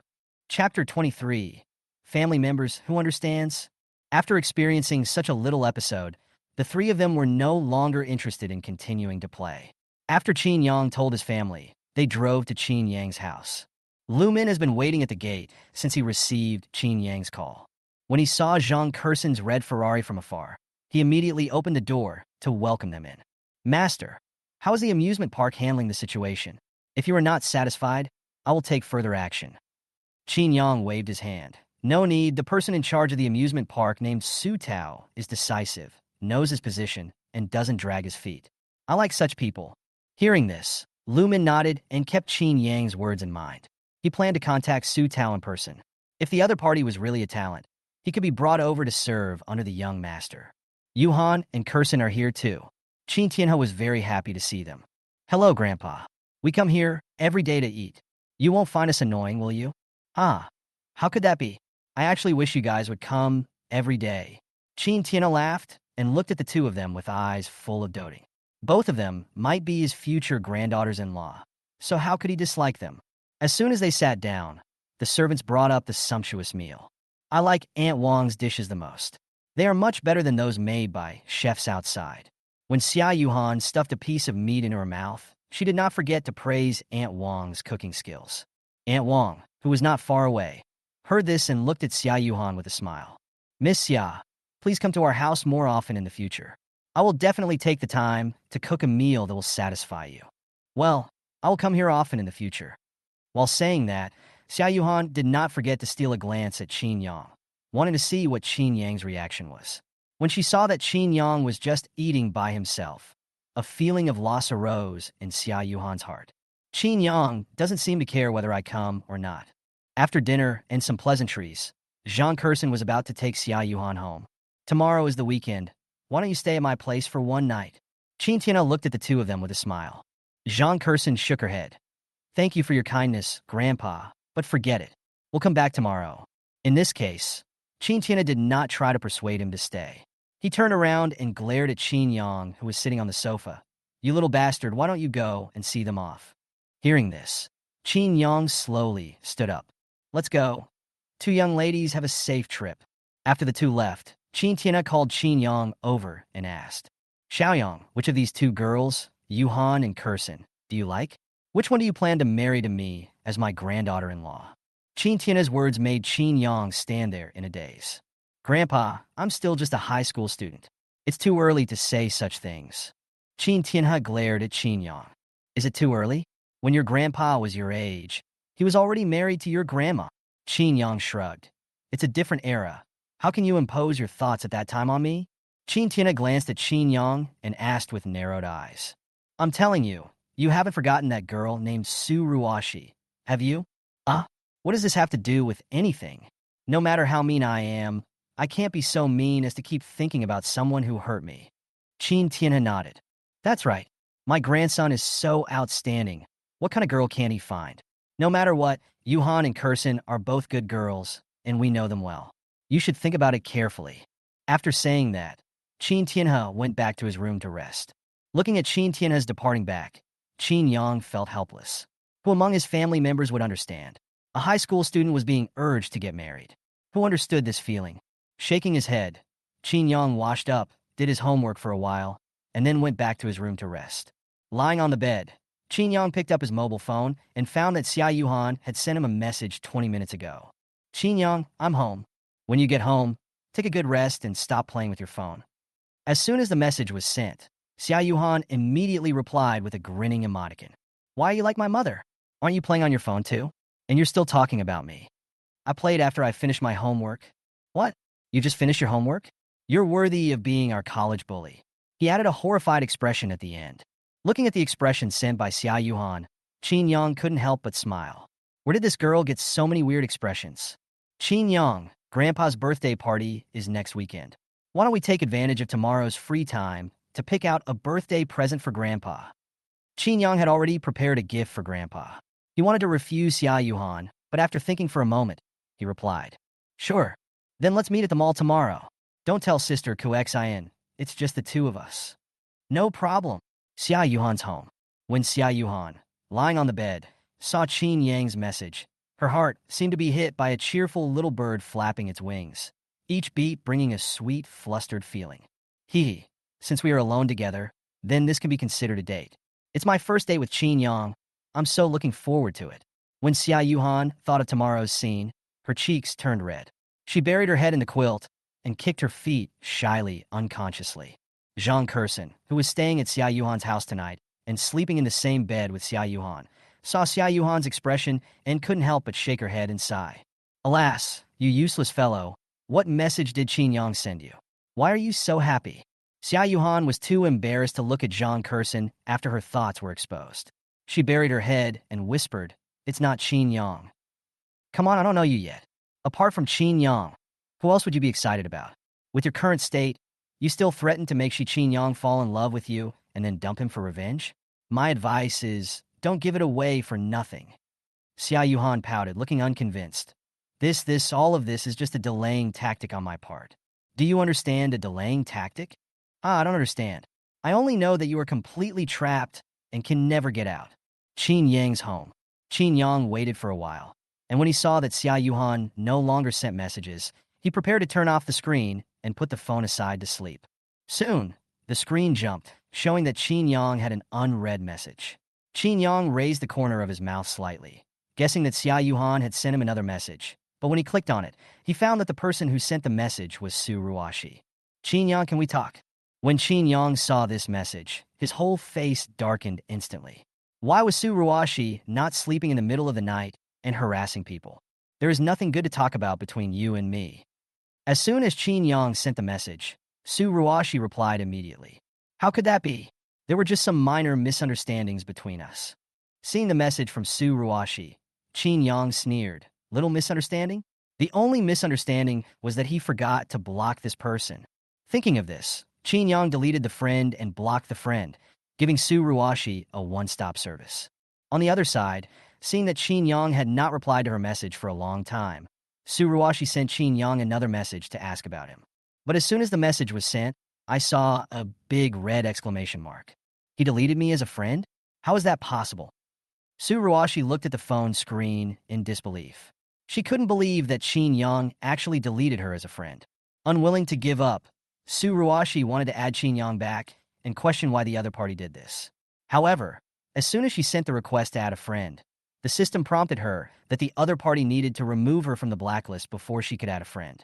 Chapter 23. Family members who understands? After experiencing such a little episode, the three of them were no longer interested in continuing to play. After Qin Yang told his family, they drove to Qin Yang's house. Lu Min has been waiting at the gate since he received Qin Yang's call. When he saw Zhang Kursen's red Ferrari from afar, he immediately opened the door to welcome them in. Master, how is the amusement park handling the situation? If you are not satisfied, I will take further action. Qin Yang waved his hand. No need, the person in charge of the amusement park named Su Tao is decisive, knows his position, and doesn't drag his feet. I like such people. Hearing this, Lu Min nodded and kept Qin Yang's words in mind. He planned to contact Su Tao in person. If the other party was really a talent, he could be brought over to serve under the young master. Yuhan and Kursen are here too. Qin Tianhe was very happy to see them. Hello, Grandpa. We come here every day to eat. You won't find us annoying, will you? Ah, how could that be? I actually wish you guys would come every day. Qin Tianhe laughed and looked at the two of them with eyes full of doting. Both of them might be his future granddaughters-in-law. so how could he dislike them? As soon as they sat down, the servants brought up the sumptuous meal. I like Aunt Wang's dishes the most. They are much better than those made by chefs outside. When Xiao Yuhan stuffed a piece of meat into her mouth, she did not forget to praise Aunt Wang's cooking skills. Aunt Wang, who was not far away, heard this and looked at Xiao Yuhan with a smile. Miss Xia, please come to our house more often in the future. I will definitely take the time to cook a meal that will satisfy you. Well, I will come here often in the future. While saying that, Xiao Yuhan did not forget to steal a glance at Qin Yang, wanting to see what Qin Yang's reaction was. When she saw that Qin Yang was just eating by himself, a feeling of loss arose in Xiao Yuhan's heart. Qin Yang doesn't seem to care whether I come or not. After dinner and some pleasantries, Zhang Kursen was about to take Xiao Yuhan home. Tomorrow is the weekend. Why don't you stay at my place for one night? Qin Tiana looked at the two of them with a smile. Zhang Kursen shook her head. Thank you for your kindness, Grandpa, but forget it. We'll come back tomorrow. In this case, Qin Tiana did not try to persuade him to stay. He turned around and glared at Qin Yang, who was sitting on the sofa. You little bastard, why don't you go and see them off? Hearing this, Qin Yang slowly stood up. Let's go. Two young ladies have a safe trip. After the two left, Qin Tiana called Qin Yang over and asked, Xiao Yang, which of these two girls, Yuhan and Kursen, do you like? Which one do you plan to marry to me as my granddaughter-in-law? Qin Tiana's words made Qin Yang stand there in a daze. Grandpa, I'm still just a high school student. It's too early to say such things. Qin Tianhe glared at Qin Yang. Is it too early? When your grandpa was your age, he was already married to your grandma. Qin Yang shrugged. It's a different era. How can you impose your thoughts at that time on me? Qin Tianhe glanced at Qin Yang and asked with narrowed eyes. I'm telling you, you haven't forgotten that girl named Su Ruashi, have you? What does this have to do with anything? No matter how mean I am, I can't be so mean as to keep thinking about someone who hurt me. Qin Tianhe nodded. That's right. My grandson is so outstanding. What kind of girl can he find? No matter what, Yuhan and Kursen are both good girls, and we know them well. You should think about it carefully. After saying that, Qin Tianhe went back to his room to rest. Looking at Qin Tianhe's departing back, Qin Yang felt helpless. Who among his family members would understand? A high school student was being urged to get married. Who understood this feeling? Shaking his head, Qin Yang washed up, did his homework for a while, and then went back to his room to rest. Lying on the bed, Qin Yang picked up his mobile phone and found that Xiao Yuhan had sent him a message 20 minutes ago. Qin Yang, I'm home. When you get home, take a good rest and stop playing with your phone. As soon as the message was sent, Xiao Yuhan immediately replied with a grinning emoticon. Why are you like my mother? Aren't you playing on your phone too? And you're still talking about me. I played after I finished my homework. What? You just finished your homework? You're worthy of being our college bully. He added a horrified expression at the end. Looking at the expression sent by Xiao Yuhan, Qin Yang couldn't help but smile. Where did this girl get so many weird expressions? Qin Yang, Grandpa's birthday party is next weekend. Why don't we take advantage of tomorrow's free time to pick out a birthday present for Grandpa? Qin Yang had already prepared a gift for Grandpa. He wanted to refuse Xiao Yuhan, but after thinking for a moment, he replied, Sure, then let's meet at the mall tomorrow. Don't tell Sister Kuxin, it's just the two of us. No problem. Xiao Yuhan's home. When Xiao Yuhan, lying on the bed, saw Qin Yang's message, her heart seemed to be hit by a cheerful little bird flapping its wings, each beat bringing a sweet, flustered feeling. Hee, since we are alone together, then this can be considered a date. It's my first date with Qin Yang. I'm so looking forward to it. When Xiao Yuhan thought of tomorrow's scene, her cheeks turned red. She buried her head in the quilt and kicked her feet shyly, unconsciously. Zhang Kursen, who was staying at Xiao Yuhan's house tonight and sleeping in the same bed with Xiao Yuhan, saw Xiao Yuhan's expression and couldn't help but shake her head and sigh. Alas, you useless fellow, what message did Qin Yang send you? Why are you so happy? Xiao Yuhan was too embarrassed to look at Zhang Kursen after her thoughts were exposed. She buried her head and whispered, It's not Qin Yang. Come on, I don't know you yet. Apart from Qin Yang, who else would you be excited about? With your current state, you still threaten to make Qin Yang fall in love with you and then dump him for revenge? My advice is, don't give it away for nothing. Xiao Yuhan pouted, looking unconvinced. All of this is just a delaying tactic on my part. Do you understand a delaying tactic? I don't understand. I only know that you are completely trapped and can never get out. Qin Yang's home. Qin Yang waited for a while, and when he saw that Xiao Yuhan no longer sent messages, he prepared to turn off the screen and put the phone aside to sleep. Soon, the screen jumped, showing that Qin Yang had an unread message. Qin Yang raised the corner of his mouth slightly, guessing that Xiao Yuhan had sent him another message. But when he clicked on it, he found that the person who sent the message was Su Ruashi. Qin Yang, can we talk? When Qin Yang saw this message, his whole face darkened instantly. Why was Su Ruashi not sleeping in the middle of the night and harassing people? There is nothing good to talk about between you and me. As soon as Qin Yang sent the message, Su Ruashi replied immediately. How could that be? There were just some minor misunderstandings between us. Seeing the message from Su Ruashi, Qin Yang sneered. Little misunderstanding? The only misunderstanding was that he forgot to block this person. Thinking of this, Qin Yang deleted the friend and blocked the friend, giving Su Ruashi a one-stop service. On the other side, seeing that Qin Yang had not replied to her message for a long time, Su Ruashi sent Qin Yang another message to ask about him. But as soon as the message was sent, I saw a big red exclamation mark. He deleted me as a friend? How is that possible? Su Ruashi looked at the phone screen in disbelief. She couldn't believe that Qin Yang actually deleted her as a friend. Unwilling to give up, Su Ruashi wanted to add Qin Yang back and question why the other party did this. However, as soon as she sent the request to add a friend, the system prompted her that the other party needed to remove her from the blacklist before she could add a friend.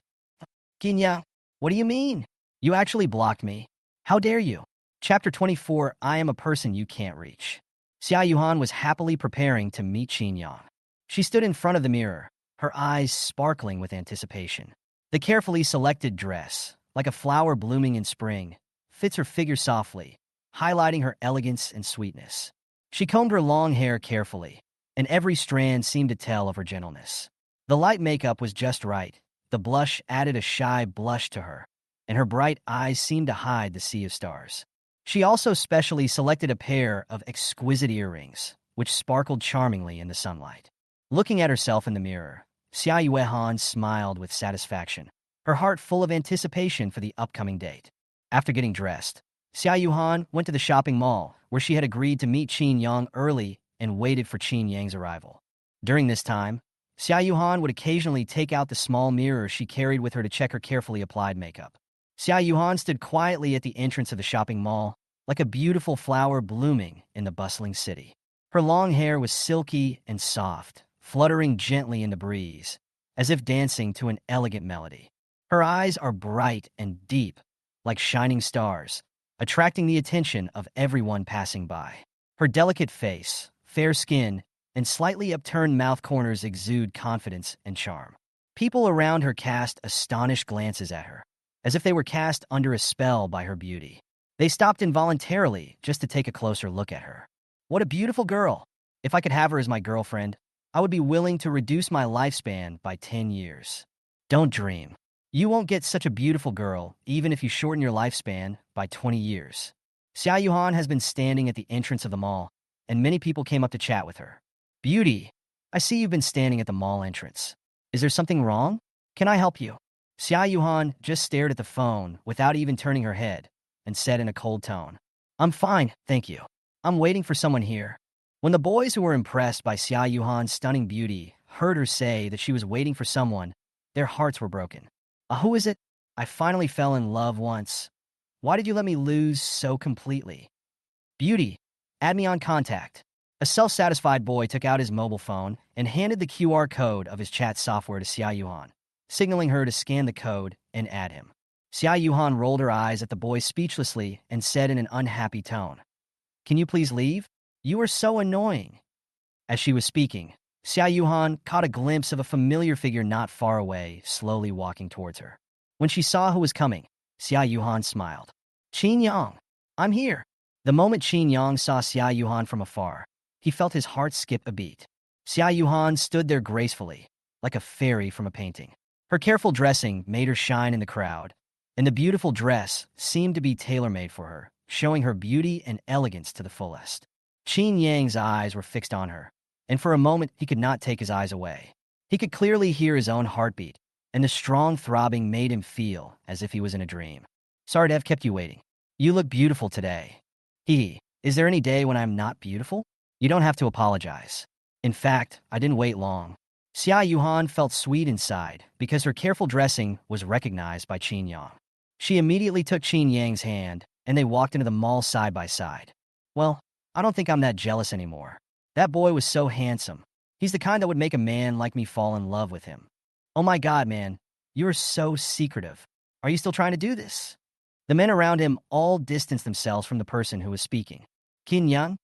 Qin Yang, what do you mean? You actually blocked me. How dare you? Chapter 24, I am a person you can't reach. Xiao Yuhan was happily preparing to meet Qin Yang. She stood in front of the mirror, her eyes sparkling with anticipation. The carefully selected dress, like a flower blooming in spring, fits her figure softly, highlighting her elegance and sweetness. She combed her long hair carefully, and every strand seemed to tell of her gentleness. The light makeup was just right. The blush added a shy blush to her, and her bright eyes seemed to hide the sea of stars. She also specially selected a pair of exquisite earrings, which sparkled charmingly in the sunlight. Looking at herself in the mirror, Xiao Yuhang smiled with satisfaction, her heart full of anticipation for the upcoming date. After getting dressed, Xiao Yuhang went to the shopping mall, where she had agreed to meet Qin Yang early and waited for Qin Yang's arrival. During this time, Xiao Yuhang would occasionally take out the small mirror she carried with her to check her carefully applied makeup. Xiao Yuhang stood quietly at the entrance of the shopping mall, like a beautiful flower blooming in the bustling city. Her long hair was silky and soft, fluttering gently in the breeze, as if dancing to an elegant melody. Her eyes are bright and deep, like shining stars, attracting the attention of everyone passing by. Her delicate face, fair skin, and slightly upturned mouth corners exude confidence and charm. People around her cast astonished glances at her, as if they were cast under a spell by her beauty. They stopped involuntarily just to take a closer look at her. What a beautiful girl! If I could have her as my girlfriend, I would be willing to reduce my lifespan by 10 years. Don't dream. You won't get such a beautiful girl, even if you shorten your lifespan by 20 years. Xiao Yuhan has been standing at the entrance of the mall, and many people came up to chat with her. Beauty, I see you've been standing at the mall entrance. Is there something wrong? Can I help you? Xiao Yuhan just stared at the phone without even turning her head and said in a cold tone, I'm fine, thank you. I'm waiting for someone here. When the boys who were impressed by Xiao Yuhan's stunning beauty heard her say that she was waiting for someone, their hearts were broken. Who is it? I finally fell in love once. Why did you let me lose so completely? Beauty, add me on contact. A self-satisfied boy took out his mobile phone and handed the QR code of his chat software to Xiao Yuhan, signaling her to scan the code and add him. Xiao Yuhan rolled her eyes at the boy speechlessly and said in an unhappy tone, Can you please leave? You are so annoying. As she was speaking, Xiao Yuhan caught a glimpse of a familiar figure not far away, slowly walking towards her. When she saw who was coming, Xiao Yuhan smiled. Qin Yang, I'm here. The moment Qin Yang saw Xiao Yuhan from afar, he felt his heart skip a beat. Xiao Yuhan stood there gracefully, like a fairy from a painting. Her careful dressing made her shine in the crowd, and the beautiful dress seemed to be tailor-made for her, showing her beauty and elegance to the fullest. Qin Yang's eyes were fixed on her, and for a moment he could not take his eyes away. He could clearly hear his own heartbeat, and the strong throbbing made him feel as if he was in a dream. Sorry to have kept you waiting. You look beautiful today. Is there any day when I'm not beautiful? You don't have to apologize. In fact, I didn't wait long. Xiao Yuhan felt sweet inside because her careful dressing was recognized by Qin Yang. She immediately took Qin Yang's hand, and they walked into the mall side by side. Well, I don't think I'm that jealous anymore. That boy was so handsome. He's the kind that would make a man like me fall in love with him. Oh my God, man, you're so secretive. Are you still trying to do this? The men around him all distanced themselves from the person who was speaking. Qin Yang?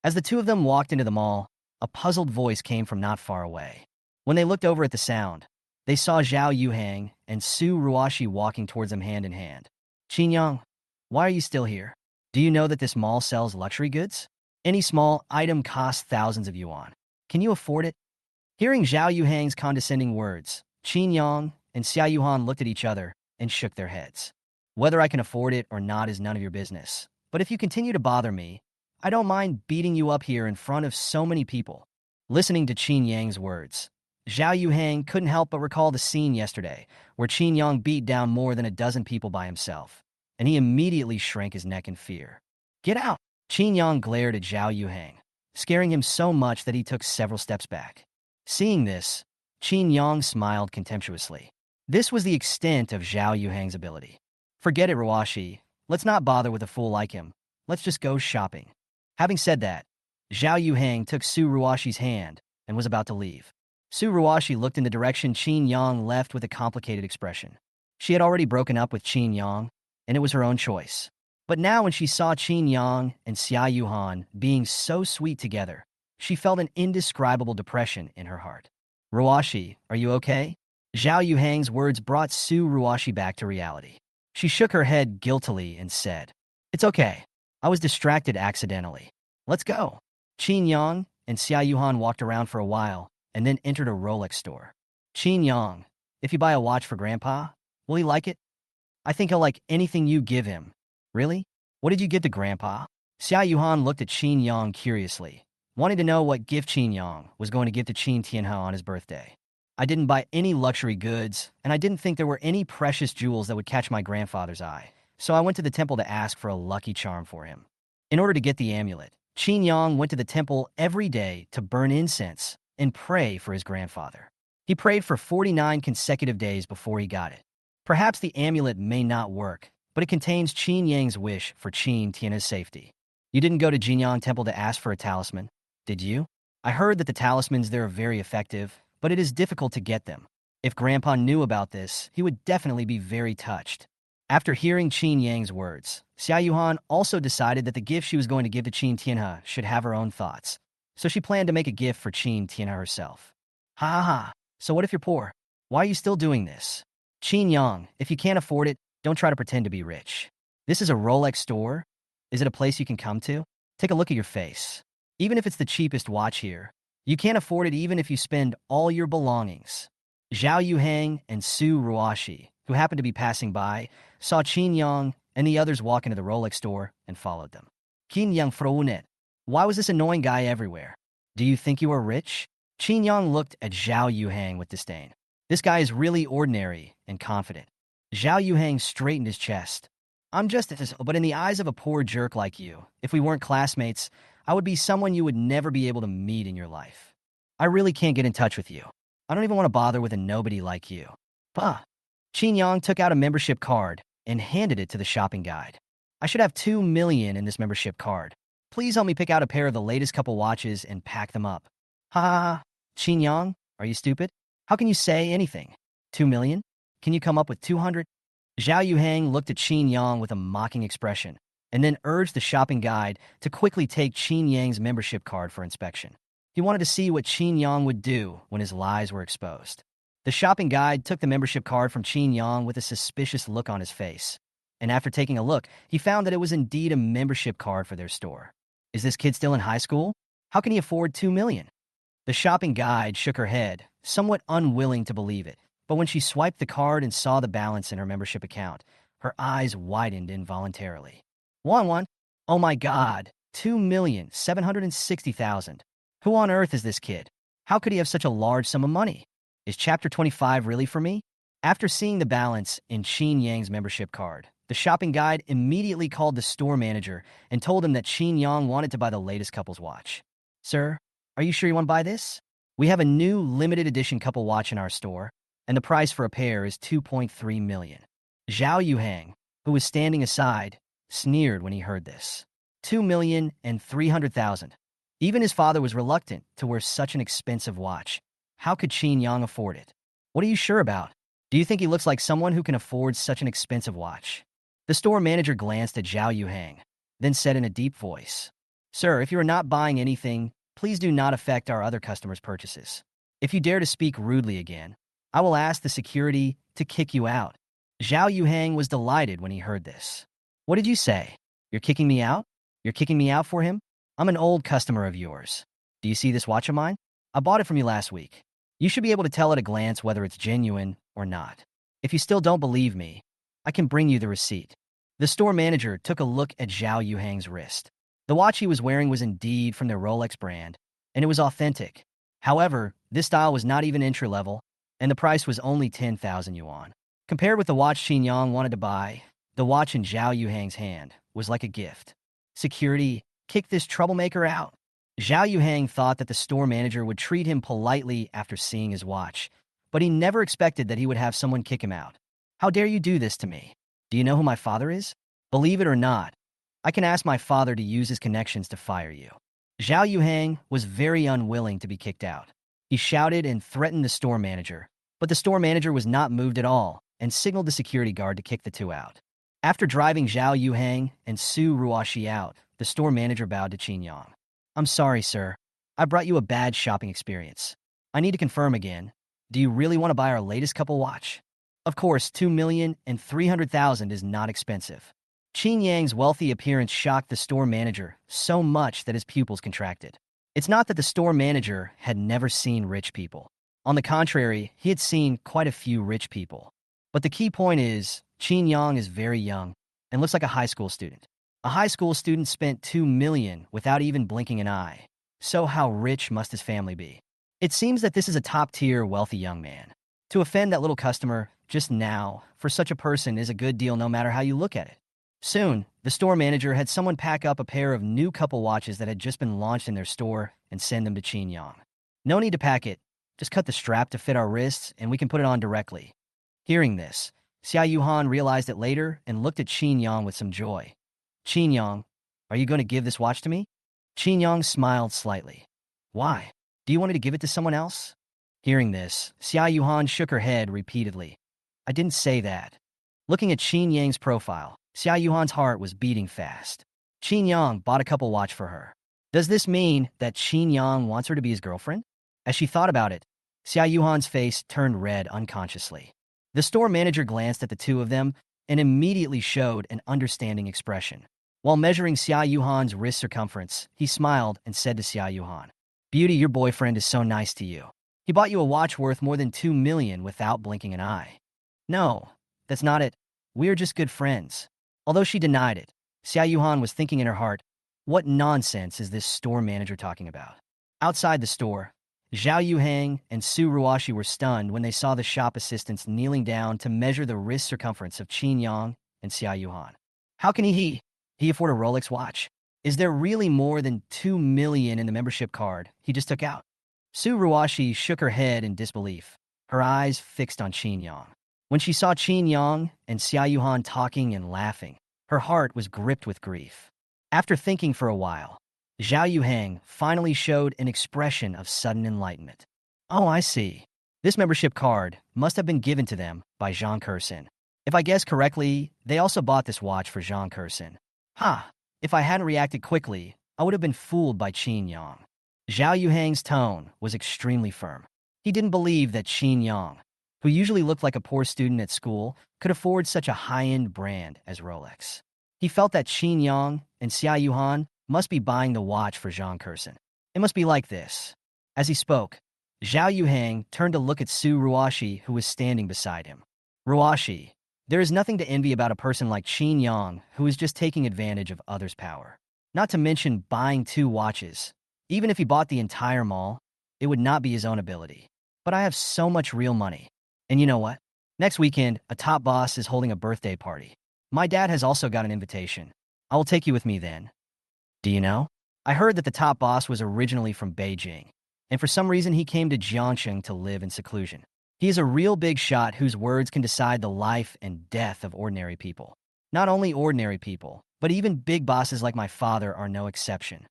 As the two of them walked into the mall, a puzzled voice came from not far away. When they looked over at the sound, they saw Xiao Yuhang and Su Ruashi walking towards them hand in hand. Qin Yang, why are you still here? Do you know that this mall sells luxury goods? Any small item costs thousands of yuan. Can you afford it? Hearing Xiao Yuhang's condescending words, Qin Yang and Xiao Yuhan looked at each other and shook their heads. Whether I can afford it or not is none of your business. But if you continue to bother me, I don't mind beating you up here in front of so many people. Listening to Qin Yang's words, Xiao Yuhang couldn't help but recall the scene yesterday where Qin Yang beat down more than a dozen people by himself, and he immediately shrank his neck in fear. Get out! Qin Yang glared at Xiao Yuhang, scaring him so much that he took several steps back. Seeing this, Qin Yang smiled contemptuously. This was the extent of Xiao Yuhang's ability. Forget it, Ruashi. Let's not bother with a fool like him. Let's just go shopping. Having said that, Xiao Yuhang took Su Ruashi's hand and was about to leave. Su Ruashi looked in the direction Qin Yang left with a complicated expression. She had already broken up with Qin Yang, and it was her own choice. But now when she saw Qin Yang and Xiao Yuhan being so sweet together, she felt an indescribable depression in her heart. Ruashi, are you okay? Xiao Yuhang's words brought Su Ruashi back to reality. She shook her head guiltily and said, It's okay. I was distracted accidentally. Let's go. Qin Yang and Xiao Yuhan walked around for a while and then entered a Rolex store. Qin Yang, if you buy a watch for Grandpa, will he like it? I think he'll like anything you give him. Really? What did you give to Grandpa? Xiao Yuhan looked at Qin Yang curiously, wanting to know what gift Qin Yang was going to give to Qin Tianhe on his birthday. I didn't buy any luxury goods, and I didn't think there were any precious jewels that would catch my grandfather's eye, so I went to the temple to ask for a lucky charm for him. In order to get the amulet, Qin Yang went to the temple every day to burn incense and pray for his grandfather. He prayed for 49 consecutive days before he got it. Perhaps the amulet may not work, but it contains Qin Yang's wish for Qin Tianhe's safety. You didn't go to Jinyang Temple to ask for a talisman, did you? I heard that the talismans there are very effective, but it is difficult to get them. If Grandpa knew about this, he would definitely be very touched. After hearing Qin Yang's words, Xiao Yuhan also decided that the gift she was going to give to Qin Tianhe should have her own thoughts. So she planned to make a gift for Qin Tianhe herself. Ha ha ha, so what if you're poor? Why are you still doing this? Qin Yang, if you can't afford it, don't try to pretend to be rich. This is a Rolex store? Is it a place you can come to? Take a look at your face. Even if it's the cheapest watch here, you can't afford it even if you spend all your belongings. Xiao Yuhang and Su Ruashi, who happened to be passing by, saw Qin Yang and the others walk into the Rolex store and followed them. Qin Yang Frounet, why was this annoying guy everywhere? Do you think you are rich? Qin Yang looked at Xiao Yuhang with disdain. This guy is really ordinary and confident. Xiao Yuhang straightened his chest. I'm just this, but in the eyes of a poor jerk like you, if we weren't classmates, I would be someone you would never be able to meet in your life. I really can't get in touch with you. I don't even want to bother with a nobody like you. Bah. Qin Yang took out a membership card and handed it to the shopping guide. I should have 2 million in this membership card. Please help me pick out a pair of the latest couple watches and pack them up. Ha ha ha. Qin Yang, are you stupid? How can you say anything? 2 million? Can you come up with 200? Xiao Yuhang looked at Qin Yang with a mocking expression and then urged the shopping guide to quickly take Qin Yang's membership card for inspection. He wanted to see what Qin Yang would do when his lies were exposed. The shopping guide took the membership card from Qin Yang with a suspicious look on his face, and after taking a look, he found that it was indeed a membership card for their store. Is this kid still in high school? How can he afford 2 million? The shopping guide shook her head, somewhat unwilling to believe it, but when she swiped the card and saw the balance in her membership account, her eyes widened involuntarily. One. Oh my God, 2,760,000. Who on earth is this kid? How could he have such a large sum of money? Is Chapter 25 really for me? After seeing the balance in Qin Yang's membership card, the shopping guide immediately called the store manager and told him that Qin Yang wanted to buy the latest couple's watch. Sir, are you sure you want to buy this? We have a new limited edition couple watch in our store, and the price for a pair is 2.3 million. Xiao Yuhang, who was standing aside, sneered when he heard this. 2,300,000. Even his father was reluctant to wear such an expensive watch. How could Qin Yang afford it? What are you sure about? Do you think he looks like someone who can afford such an expensive watch? The store manager glanced at Xiao Yuhang, then said in a deep voice, Sir, if you are not buying anything, please do not affect our other customers' purchases. If you dare to speak rudely again, I will ask the security to kick you out. Xiao Yuhang was delighted when he heard this. What did you say? You're kicking me out? You're kicking me out for him? I'm an old customer of yours. Do you see this watch of mine? I bought it from you last week. You should be able to tell at a glance whether it's genuine or not. If you still don't believe me, I can bring you the receipt. The store manager took a look at Xiao Yuhang's wrist. The watch he was wearing was indeed from their Rolex brand, and it was authentic. However, this style was not even entry-level, and the price was only 10,000 yuan. Compared with the watch Qin Yang wanted to buy, the watch in Xiao Yuhang's hand was like a gift. Security, kick this troublemaker out. Xiao Yuhang thought that the store manager would treat him politely after seeing his watch, but he never expected that he would have someone kick him out. How dare you do this to me? Do you know who my father is? Believe it or not, I can ask my father to use his connections to fire you. Xiao Yuhang was very unwilling to be kicked out. He shouted and threatened the store manager, but the store manager was not moved at all and signaled the security guard to kick the two out. After driving Xiao Yuhang and Su Ruoxi out, the store manager bowed to Qin Yang. I'm sorry, sir. I brought you a bad shopping experience. I need to confirm again. Do you really want to buy our latest couple watch? Of course, 2,300,000 is not expensive. Qin Yang's wealthy appearance shocked the store manager so much that his pupils contracted. It's not that the store manager had never seen rich people. On the contrary, he had seen quite a few rich people. But the key point is, Qin Yang is very young and looks like a high school student. A high school student spent 2 million without even blinking an eye. So how rich must his family be? It seems that this is a top-tier wealthy young man. To offend that little customer just now for such a person is a good deal no matter how you look at it. Soon, the store manager had someone pack up a pair of new couple watches that had just been launched in their store and send them to Qin Yang. No need to pack it. Just cut the strap to fit our wrists and we can put it on directly. Hearing this, Xiao Yuhan realized it later and looked at Qin Yang with some joy. Qin Yang, are you going to give this watch to me? Qin Yang smiled slightly. Why? Do you want me to give it to someone else? Hearing this, Xiao Yuhan shook her head repeatedly. I didn't say that. Looking at Qin Yang's profile, Xiao Yuhan's heart was beating fast. Qin Yang bought a couple watch for her. Does this mean that Qin Yang wants her to be his girlfriend? As she thought about it, Xiao Yuhan's face turned red unconsciously. The store manager glanced at the two of them and immediately showed an understanding expression. While measuring Xiao Yuhan's wrist circumference, he smiled and said to Xiao Yuhan, Beauty, your boyfriend is so nice to you. He bought you a watch worth more than 2 million without blinking an eye. No, that's not it. We're just good friends. Although she denied it, Xiao Yuhan was thinking in her heart, what nonsense is this store manager talking about? Outside the store, Xiao Yuhang and Su Ruoxi were stunned when they saw the shop assistants kneeling down to measure the wrist circumference of Qin Yang and Xiao Yuhan. How can he afford a Rolex watch? Is there really more than 2 million in the membership card he just took out? Su Ruoxi shook her head in disbelief, her eyes fixed on Qin Yang. When she saw Qin Yang and Xiao Yuhan talking and laughing, her heart was gripped with grief. After thinking for a while, Xiao Yuhang finally showed an expression of sudden enlightenment. Oh, I see. This membership card must have been given to them by Zhang Kersin. If I guessed correctly, they also bought this watch for Zhang Kersin. If I hadn't reacted quickly, I would have been fooled by Qin Yang. Xiao Yuhang's tone was extremely firm. He didn't believe that Qin Yang, who usually looked like a poor student at school, could afford such a high-end brand as Rolex. He felt that Qin Yang and Xiao Yuhan must be buying the watch for Zhang Kersin. It must be like this. As he spoke, Xiao Yuhang turned to look at Su Ruoxi, who was standing beside him. Ruoxi, there is nothing to envy about a person like Qin Yang, who is just taking advantage of others' power. Not to mention buying 2 watches. Even if he bought the entire mall, it would not be his own ability. But I have so much real money. And you know what? Next weekend, a top boss is holding a birthday party. My dad has also got an invitation. I will take you with me then. Do you know? I heard that the top boss was originally from Beijing, and for some reason he came to Jiangsheng to live in seclusion. He is a real big shot whose words can decide the life and death of ordinary people. Not only ordinary people, but even big bosses like my father are no exception.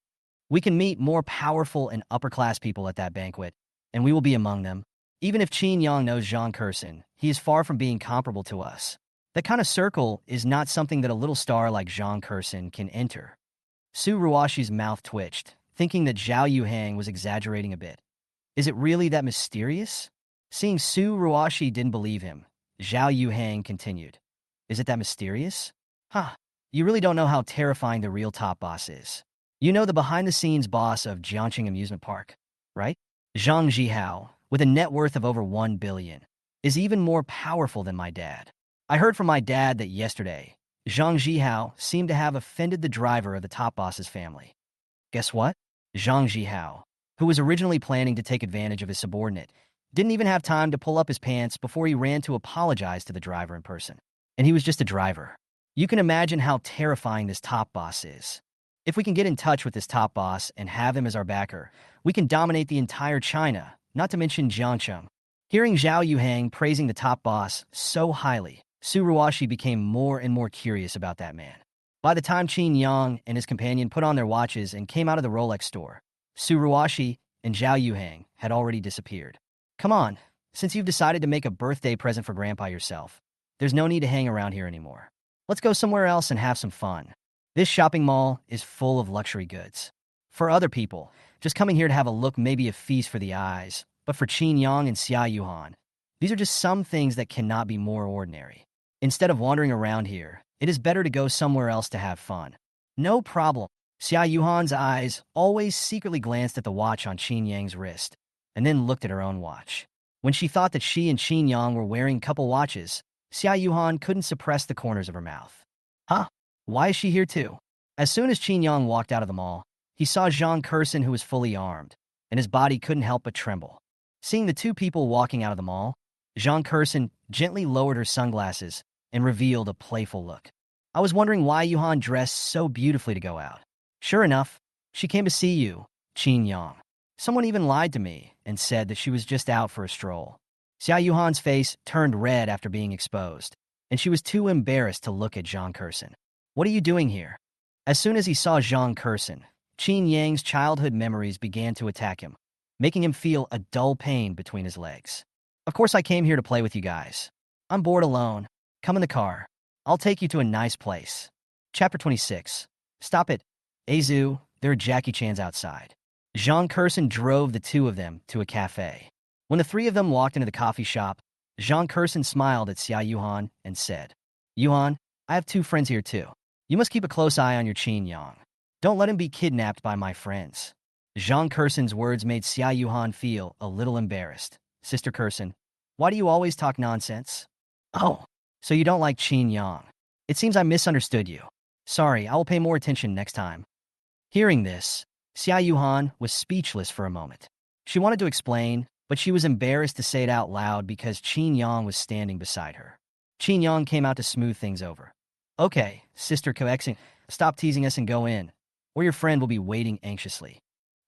We can meet more powerful and upper-class people at that banquet, and we will be among them. Even if Qin Yang knows Zhang Kurson, he is far from being comparable to us. That kind of circle is not something that a little star like Zhang Kurson can enter. Su Ruashi's mouth twitched, thinking that Xiao Yuhang was exaggerating a bit. Is it really that mysterious? Seeing Su Ruashi didn't believe him, Xiao Yuhang continued. Is it that mysterious? Huh, you really don't know how terrifying the real top boss is. You know the behind-the-scenes boss of Jiangxing Amusement Park, right? Zhang Zhihao, with a net worth of over 1 billion, is even more powerful than my dad. I heard from my dad that yesterday, Zhang Zhihao seemed to have offended the driver of the top boss's family. Guess what? Zhang Zhihao, who was originally planning to take advantage of his subordinate, didn't even have time to pull up his pants before he ran to apologize to the driver in person. And he was just a driver. You can imagine how terrifying this top boss is. If we can get in touch with this top boss and have him as our backer, we can dominate the entire China, not to mention Jiangcheng. Hearing Xiao Yuhang praising the top boss so highly, Su Ruashi became more and more curious about that man. By the time Qin Yang and his companion put on their watches and came out of the Rolex store, Su Ruashi and Xiao Yuhang had already disappeared. Come on, since you've decided to make a birthday present for Grandpa yourself, there's no need to hang around here anymore. Let's go somewhere else and have some fun. This shopping mall is full of luxury goods. For other people, just coming here to have a look may be a feast for the eyes, but for Qin Yang and Xiao Yuhan, these are just some things that cannot be more ordinary. Instead of wandering around here, it is better to go somewhere else to have fun. No problem. Xiao Yuhan's eyes always secretly glanced at the watch on Qin Yang's wrist, and then looked at her own watch. When she thought that she and Qin Yang were wearing couple watches, Xiao Yuhan couldn't suppress the corners of her mouth. Huh? Why is she here too? As soon as Qin Yang walked out of the mall, he saw Zhang Kurson, who was fully armed, and his body couldn't help but tremble. Seeing the two people walking out of the mall, Zhang Kurson gently lowered her sunglasses and revealed a playful look. I was wondering why Yuhan dressed so beautifully to go out. Sure enough, she came to see you, Qin Yang. Someone even lied to me and said that she was just out for a stroll. Xiao Yuhan's face turned red after being exposed, and she was too embarrassed to look at Zhang Kurson. What are you doing here? As soon as he saw Zhang Kurson, Qin Yang's childhood memories began to attack him, making him feel a dull pain between his legs. Of course I came here to play with you guys. I'm bored alone. Come in the car. I'll take you to a nice place. Chapter 26. Stop it. Azu, there are Jackie Chan's outside. Zhang Kurson drove the two of them to a cafe. When the three of them walked into the coffee shop, Zhang Kurson smiled at Xiao Yuhan and said, Yuhan, I have two friends here too. You must keep a close eye on your Qin Yang. Don't let him be kidnapped by my friends. Zhang Kurson's words made Xiao Yuhan feel a little embarrassed. Sister Kurson, why do you always talk nonsense? Oh, so you don't like Qin Yang. It seems I misunderstood you. Sorry, I will pay more attention next time. Hearing this, Xiao Yuhan was speechless for a moment. She wanted to explain, but she was embarrassed to say it out loud because Qin Yang was standing beside her. Qin Yang came out to smooth things over. Okay, Sister Coexing, stop teasing us and go in, or your friend will be waiting anxiously.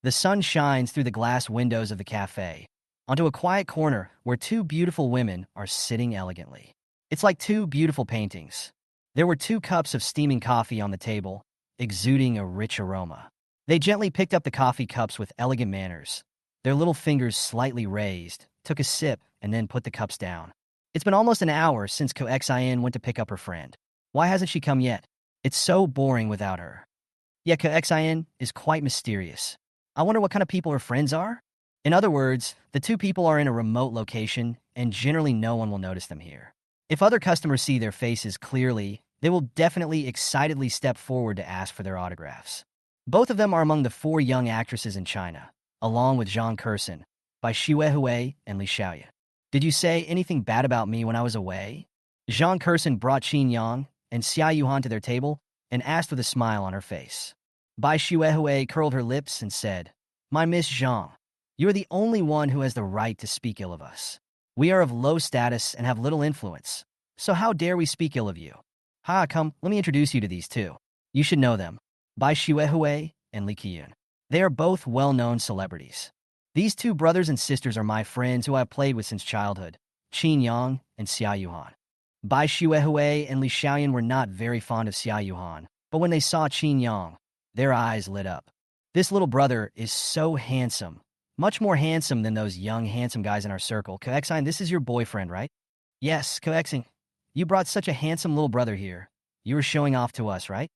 The sun shines through the glass windows of the cafe, onto a quiet corner where two beautiful women are sitting elegantly. It's like two beautiful paintings. There were 2 cups of steaming coffee on the table, exuding a rich aroma. They gently picked up the coffee cups with elegant manners, their little fingers slightly raised, took a sip, and then put the cups down. It's been almost an hour since Coexin went to pick up her friend. Why hasn't she come yet? It's so boring without her. Yeah, Coexin is quite mysterious. I wonder what kind of people her friends are? In other words, the 2 people are in a remote location, and generally no one will notice them here. If other customers see their faces clearly, they will definitely excitedly step forward to ask for their autographs. Both of them are among the 4 young actresses in China, along with Zhang Kurson, by Xue Hui and Li Xiaoya. Did you say anything bad about me when I was away? Zhang Kurson brought Qin Yang and Xiao Yuhan to their table and asked with a smile on her face. Bai Xuehui curled her lips and said, My Miss Zhang, you are the only one who has the right to speak ill of us. We are of low status and have little influence, so how dare we speak ill of you? Ha, come, let me introduce you to these 2. You should know them. Bai Xuehui and Li Qiyun. They are both well-known celebrities. These two brothers and sisters are my friends who I've played with since childhood, Qin Yang and Xiao Yuhan. Bai Xuehui and Li Xiaoyan were not very fond of Xiao Yuhan, but when they saw Qin Yang, their eyes lit up. This little brother is so handsome, much more handsome than those young, handsome guys in our circle. Koexine, this is your boyfriend, right? Yes, Koexine. You brought such a handsome little brother here. You were showing off to us, right?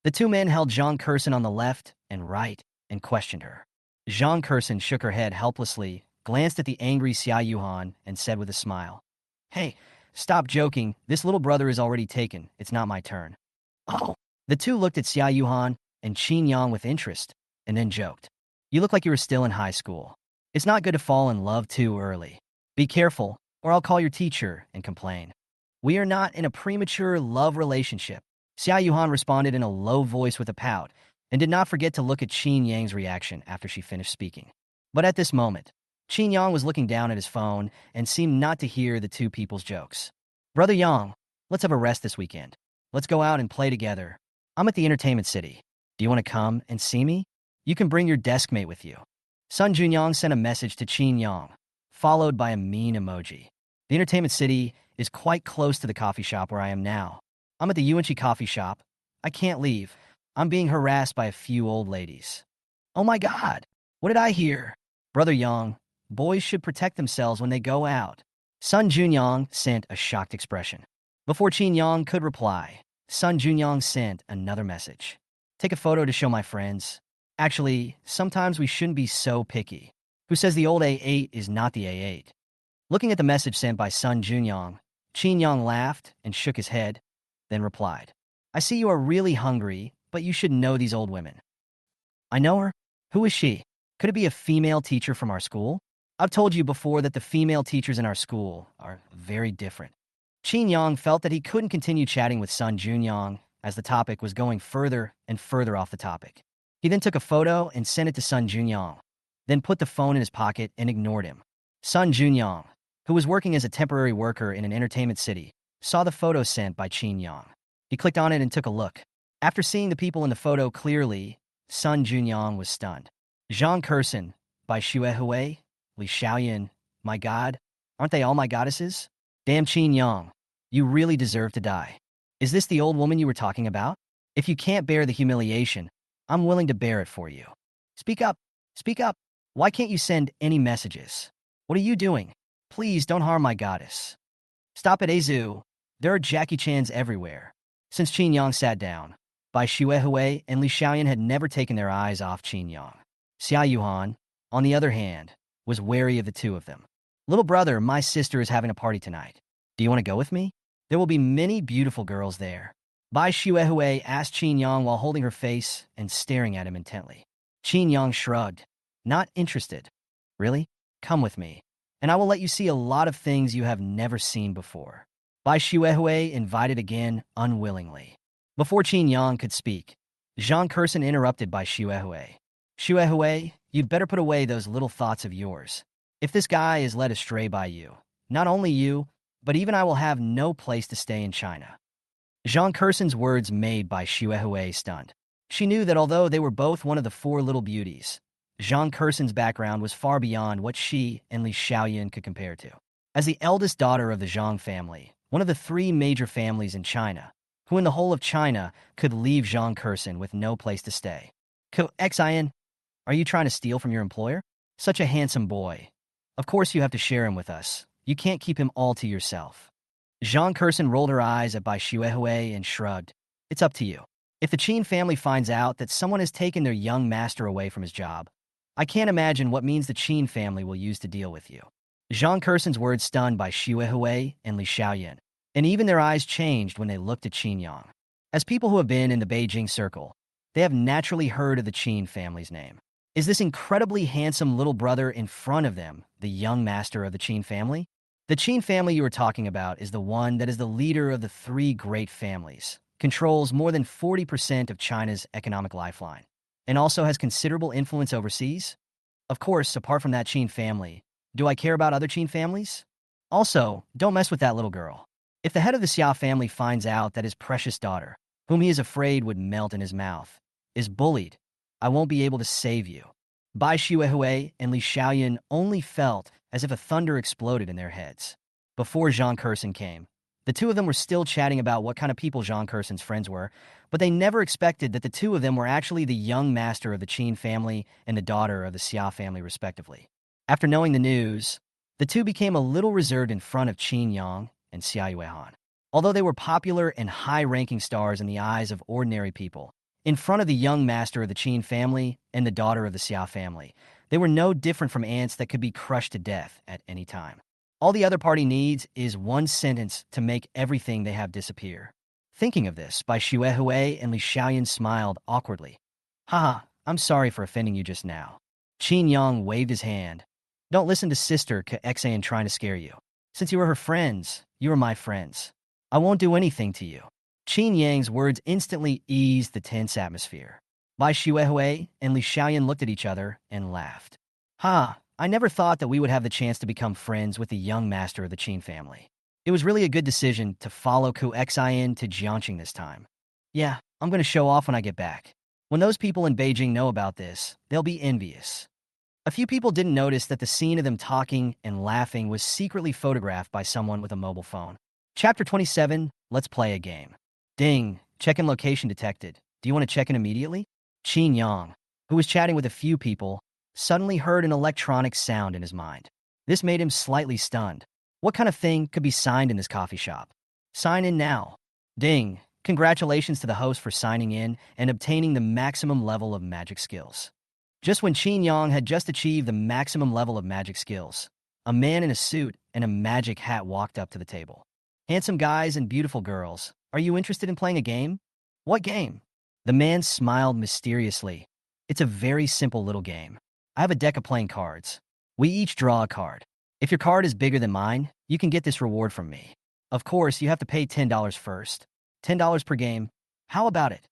The two men held Zhang Kursen on the left and right and questioned her. Zhang Kursen shook her head helplessly, glanced at the angry Xiao Yuhan, and said with a smile, "Hey, stop joking. This little brother is already taken. It's not my turn." Oh. The two looked at Xiao Yuhan and Qin Yang with interest, and then joked, "You look like you were still in high school. It's not good to fall in love too early. Be careful, or I'll call your teacher and complain." "We are not in a premature love relationship," Xiao Yuhan responded in a low voice with a pout, and did not forget to look at Qin Yang's reaction after she finished speaking. But at this moment, Qin Yang was looking down at his phone and seemed not to hear the two people's jokes. "Brother Yang, let's have a rest this weekend. Let's go out and play together. I'm at the entertainment city. Do you want to come and see me? You can bring your desk mate with you." Sun Junyang sent a message to Qin Yang, followed by a mean emoji. The entertainment city is quite close to the coffee shop where I am now. I'm at the Yuanchi coffee shop. I can't leave. I'm being harassed by a few old ladies. Oh my God, what did I hear? Brother Yang, boys should protect themselves when they go out. Sun Junyang sent a shocked expression. Before Qin Yang could reply, Sun Junyang sent another message. "Take a photo to show my friends. Actually, sometimes we shouldn't be so picky. Who says the old A8 is not the A8? Looking at the message sent by Sun Junyang, Qin Yang laughed and shook his head, then replied, "I see you are really hungry, but you should know these old women." "I know her? Who is she? Could it be a female teacher from our school? I've told you before that the female teachers in our school are very different." Qin Yang felt that he couldn't continue chatting with Sun Junyang as the topic was going further and further off the topic. He then took a photo and sent it to Sun Junyang, then put the phone in his pocket and ignored him. Sun Junyang, who was working as a temporary worker in an entertainment city, saw the photo sent by Qin Yang. He clicked on it and took a look. After seeing the people in the photo clearly, Sun Junyang was stunned. Zhang Kursen, by Xuehui, Li Xiaoyan, my god, aren't they all my goddesses? Damn Qin Yang, you really deserve to die. Is this the old woman you were talking about? If you can't bear the humiliation, I'm willing to bear it for you. Speak up, speak up. Why can't you send any messages? What are you doing? Please don't harm my goddess. Stop it, Azu. There are Jackie Chans everywhere. Since Qin Yang sat down, Bai Xuehui and Li Xiaoyan had never taken their eyes off Qin Yang. Xiao Yuhan, on the other hand, was wary of the two of them. "Little brother, my sister is having a party tonight. Do you want to go with me? There will be many beautiful girls there." Bai Xuehui asked Qin Yang while holding her face and staring at him intently. Qin Yang shrugged. "Not interested." "Really? Come with me, and I will let you see a lot of things you have never seen before." Bai Xuehui invited again, unwillingly. Before Qin Yang could speak, Zhang Kursen interrupted Bai Xuehui. "Xuehui, you'd better put away those little thoughts of yours. If this guy is led astray by you, not only you, but even I will have no place to stay in China." Zhang Kursen's words made Bai Xuehui stunned. She knew that although they were both one of the four little beauties, Zhang Kursen's background was far beyond what she and Li Xiaoyan could compare to. As the eldest daughter of the Zhang family, one of the three major families in China, who in the whole of China could leave Zhang Kursen with no place to stay. Xin, are you trying to steal from your employer? Such a handsome boy. Of course you have to share him with us. You can't keep him all to yourself. Zhang Kursen rolled her eyes at Bai Xuehui and shrugged. "It's up to you. If the Qin family finds out that someone has taken their young master away from his job, I can't imagine what means the Qin family will use to deal with you." Zhang Kursen's words stunned Bai Xuehui and Li Xiaoyan, and even their eyes changed when they looked at Qin Yang. As people who have been in the Beijing circle, they have naturally heard of the Qin family's name. Is this incredibly handsome little brother in front of them the young master of the Qin family? The Qin family you are talking about is the one that is the leader of the three great families, controls more than 40% of China's economic lifeline, and also has considerable influence overseas? Of course, apart from that Qin family, do I care about other Qin families? Also, don't mess with that little girl. If the head of the Xiao family finds out that his precious daughter, whom he is afraid would melt in his mouth, is bullied, I won't be able to save you. Bai Xuehui and Li Xiaoyan only felt as if a thunder exploded in their heads. Before Zhang Kurson came, the two of them were still chatting about what kind of people Zhang Kurson's friends were, but they never expected that the two of them were actually the young master of the Qin family and the daughter of the Xia family, respectively. After knowing the news, the two became a little reserved in front of Qin Yang and Xiao Yuhang. Although they were popular and high-ranking stars in the eyes of ordinary people, in front of the young master of the Qin family and the daughter of the Xia family, they were no different from ants that could be crushed to death at any time. All the other party needs is one sentence to make everything they have disappear. Thinking of this, Bai Xuehui and Li Xiaoyan smiled awkwardly. Haha, I'm sorry for offending you just now. Qin Yang waved his hand. Don't listen to Sister Xan trying to scare you. Since you are her friends, you are my friends. I won't do anything to you. Qin Yang's words instantly eased the tense atmosphere. Bai Xuehui and Li Xiaoyan looked at each other and laughed. I never thought that we would have the chance to become friends with the young master of the Qin family. It was really a good decision to follow Ku Xin to Jiangxing this time. Yeah, I'm going to show off when I get back. When those people in Beijing know about this, they'll be envious. A few people didn't notice that the scene of them talking and laughing was secretly photographed by someone with a mobile phone. Chapter 27, Let's Play a Game. Ding, check-in location detected. Do you want to check in immediately? Qin Yang, who was chatting with a few people, suddenly heard an electronic sound in his mind. This made him slightly stunned. What kind of thing could be signed in this coffee shop? Sign in now. Ding, congratulations to the host for signing in and obtaining the maximum level of magic skills. Just when Qin Yang had just achieved the maximum level of magic skills, a man in a suit and a magic hat walked up to the table. Handsome guys and beautiful girls, are you interested in playing a game? What game? The man smiled mysteriously. It's a very simple little game. I have a deck of playing cards. We each draw a card. If your card is bigger than mine, you can get this reward from me. Of course, you have to pay $10 first. $10 per game. How about it?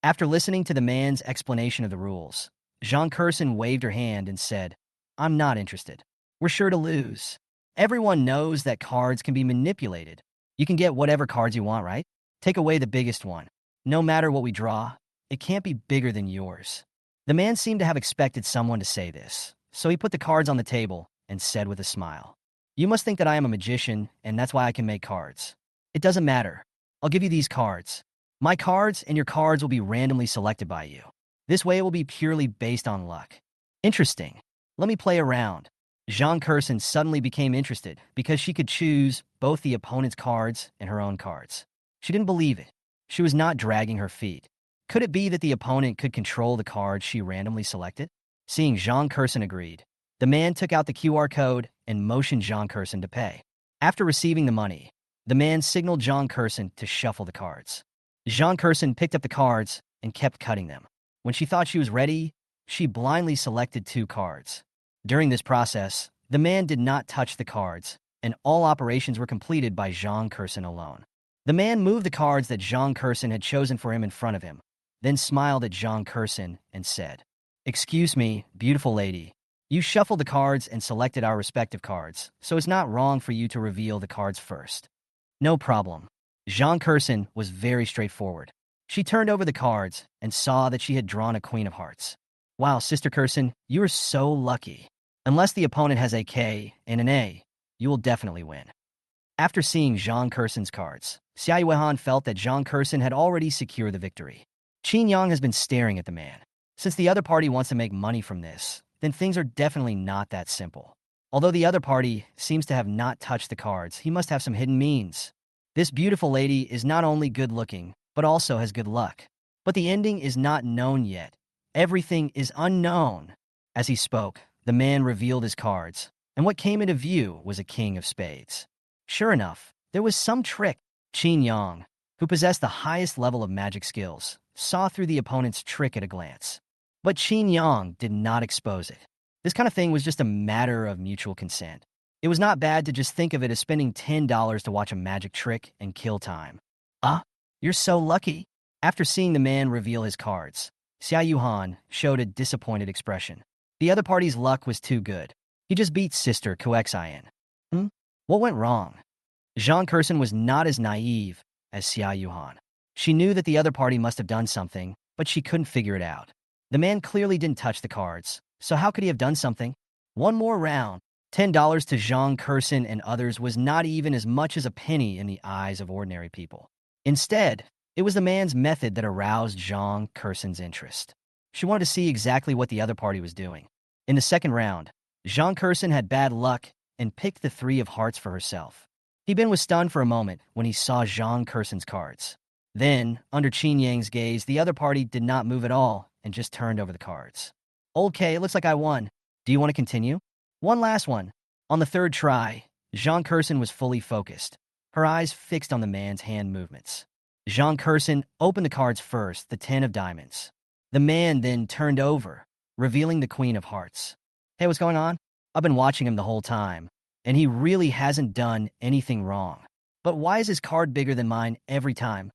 After listening to the man's explanation of the rules, Zhang Kurson waved her hand and said, I'm not interested. We're sure to lose. Everyone knows that cards can be manipulated. You can get whatever cards you want, right? Take away the biggest one. No matter what we draw, it can't be bigger than yours. The man seemed to have expected someone to say this, so he put the cards on the table and said with a smile, You must think that I am a magician, and that's why I can make cards. It doesn't matter. I'll give you these cards. My cards and your cards will be randomly selected by you. This way it will be purely based on luck. Interesting. Let me play around. Zhang Kurson suddenly became interested because she could choose both the opponent's cards and her own cards. She didn't believe it. She was not dragging her feet. Could it be that the opponent could control the cards she randomly selected? Seeing Zhang Kurson agreed, the man took out the QR code and motioned Zhang Kurson to pay. After receiving the money, the man signaled Zhang Kurson to shuffle the cards. Zhang Kurson picked up the cards and kept cutting them. When she thought she was ready, she blindly selected 2 cards. During this process, the man did not touch the cards, and all operations were completed by Zhang Kurson alone. The man moved the cards that Zhang Kurson had chosen for him in front of him, then smiled at Zhang Kurson and said, Excuse me, beautiful lady. You shuffled the cards and selected our respective cards, so it's not wrong for you to reveal the cards first. No problem. Zhang Kurson was very straightforward. She turned over the cards and saw that she had drawn a Queen of Hearts. Wow, Sister Kurson, you are so lucky. Unless the opponent has a K and an A, you will definitely win. After seeing Zhang Kurson's cards, Xiao Yuhang felt that Zhang Kurson had already secured the victory. Qin Yang has been staring at the man. Since the other party wants to make money from this, then things are definitely not that simple. Although the other party seems to have not touched the cards, he must have some hidden means. This beautiful lady is not only good-looking, but also has good luck. But the ending is not known yet. Everything is unknown. As he spoke, the man revealed his cards, and what came into view was a king of spades. Sure enough, there was some trick. Qin Yang, who possessed the highest level of magic skills, saw through the opponent's trick at a glance. But Qin Yang did not expose it. This kind of thing was just a matter of mutual consent. It was not bad to just think of it as spending $10 to watch a magic trick and kill time. You're so lucky. After seeing the man reveal his cards, Xiao Yuhang showed a disappointed expression. The other party's luck was too good. He just beat Sister Ku Xin. What went wrong? Zhang Kurson was not as naive as Xiao Yuhang. She knew that the other party must have done something, but she couldn't figure it out. The man clearly didn't touch the cards, so how could he have done something? One more round. $10 to Zhang Kurson and others was not even as much as a penny in the eyes of ordinary people. Instead, it was the man's method that aroused Zhang Kurson's interest. She wanted to see exactly what the other party was doing. In the second round, Zhang Kurson had bad luck and picked the 3 of hearts for herself. He was stunned for a moment when he saw Zhang Kurson's cards. Then, under Qin Yang's gaze, the other party did not move at all and just turned over the cards. Okay, it looks like I won. Do you want to continue? One last one. On the third try, Zhang Kurson was fully focused, her eyes fixed on the man's hand movements. Zhang Kurson opened the cards first, the 10 of diamonds. The man then turned over, revealing the Queen of Hearts. Hey, what's going on? I've been watching him the whole time, and he really hasn't done anything wrong. But why is his card bigger than mine every time?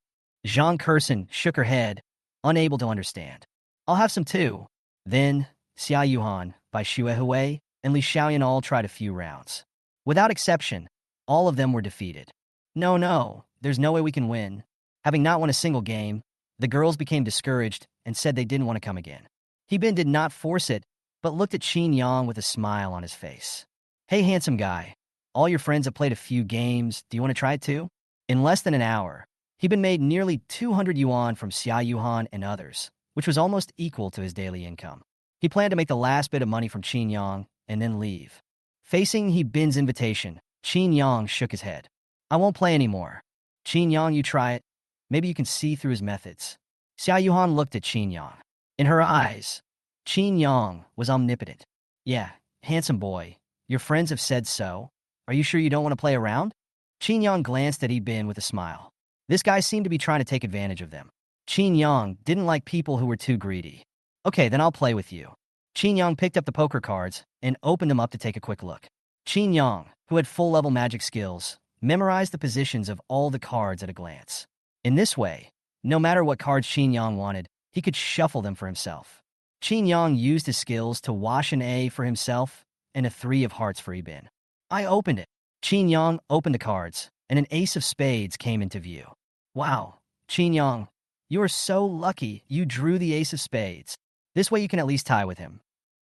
Zhang Kurson shook her head, unable to understand. I'll have some too. Then, Xiao Yuhang, by Xue Hui, and Li Xiaoyan all tried a few rounds. Without exception, all of them were defeated. No, there's no way we can win. Having not won a single game, the girls became discouraged and said they didn't want to come again. Bin did not force it, but looked at Qin Yang with a smile on his face. Hey, handsome guy. All your friends have played a few games. Do you want to try it too? In less than an hour, Bin made nearly 200 yuan from Xiao Yuhang and others, which was almost equal to his daily income. He planned to make the last bit of money from Qin Yang and then leave. Facing Bin's invitation, Qin Yang shook his head. I won't play anymore. Qin Yang, you try it. Maybe you can see through his methods. Xiao Yuhang looked at Qin Yang. In her eyes, Qin Yang was omnipotent. Yeah, handsome boy. Your friends have said so. Are you sure you don't want to play around? Qin Yang glanced at Bin with a smile. This guy seemed to be trying to take advantage of them. Qin Yang didn't like people who were too greedy. Okay, then I'll play with you. Qin Yang picked up the poker cards and opened them up to take a quick look. Qin Yang, who had full-level magic skills, memorized the positions of all the cards at a glance. In this way, no matter what cards Qin Yang wanted, he could shuffle them for himself. Qin Yang used his skills to wash an A for himself and a 3 of hearts for Bin. I opened it. Qin Yang opened the cards, and an ace of spades came into view. Wow, Qin Yang, you are so lucky you drew the ace of spades. This way you can at least tie with him.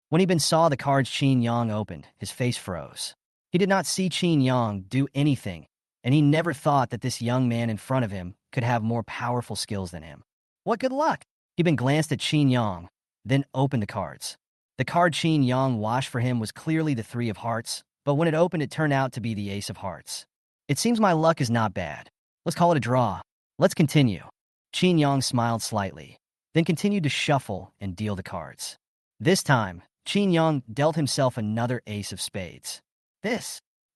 When Bin saw the cards Qin Yang opened, his face froze. He did not see Qin Yang do anything, and he never thought that this young man in front of him could have more powerful skills than him. What good luck! Bin glanced at Qin Yang, then opened the cards. The card Qin Yang washed for him was clearly the 3 of hearts, but when it opened it turned out to be the ace of hearts. It seems my luck is not bad. Let's call it a draw. Let's continue. Qin Yang smiled slightly, then continued to shuffle and deal the cards. This time, Qin Yang dealt himself another ace of spades.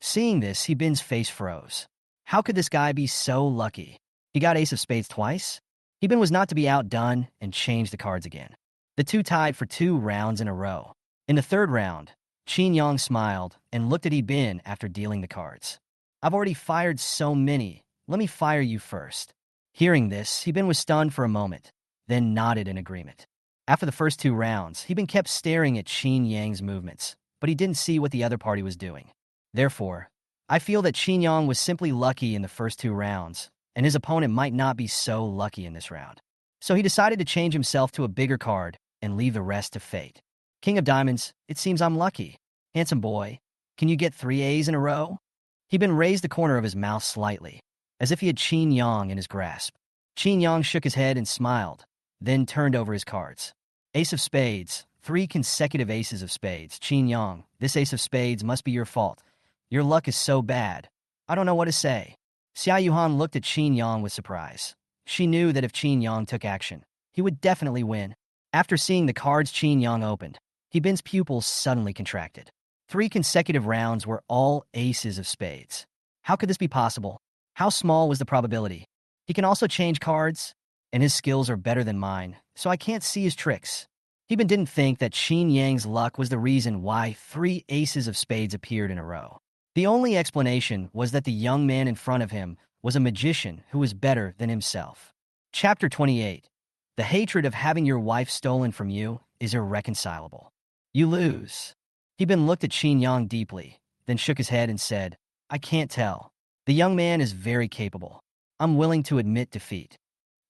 Seeing this, Bin's face froze. How could this guy be so lucky? He got ace of spades twice? Bin was not to be outdone and changed the cards again. The two tied for 2 rounds in a row. In the third round, Qin Yang smiled and looked at Bin after dealing the cards. I've already fired so many. Let me fire you first. Hearing this, Bin was stunned for a moment, then nodded in agreement. After the first 2 rounds, Bin kept staring at Qin Yang's movements, but he didn't see what the other party was doing. Therefore, I feel that Qin Yang was simply lucky in the first 2 rounds, and his opponent might not be so lucky in this round. So he decided to change himself to a bigger card and leave the rest to fate. King of Diamonds, it seems I'm lucky. Handsome boy, can you get 3 A's in a row? Bin raised the corner of his mouth slightly, as if he had Qin Yang in his grasp. Qin Yang shook his head and smiled, then turned over his cards. Ace of spades, 3 consecutive aces of spades. Qin Yang, this ace of spades must be your fault. Your luck is so bad. I don't know what to say. Xiao Yuhang looked at Qin Yang with surprise. She knew that if Qin Yang took action, he would definitely win. After seeing the cards Qin Yang opened, Bin's pupils suddenly contracted. 3 consecutive rounds were all aces of spades. How could this be possible? How small was the probability? He can also change cards, and his skills are better than mine, so I can't see his tricks. Bin didn't think that Qin Yang's luck was the reason why 3 aces of spades appeared in a row. The only explanation was that the young man in front of him was a magician who was better than himself. Chapter 28. The hatred of having your wife stolen from you is irreconcilable. You lose. Bin looked at Qin Yang deeply, then shook his head and said, I can't tell. The young man is very capable. I'm willing to admit defeat.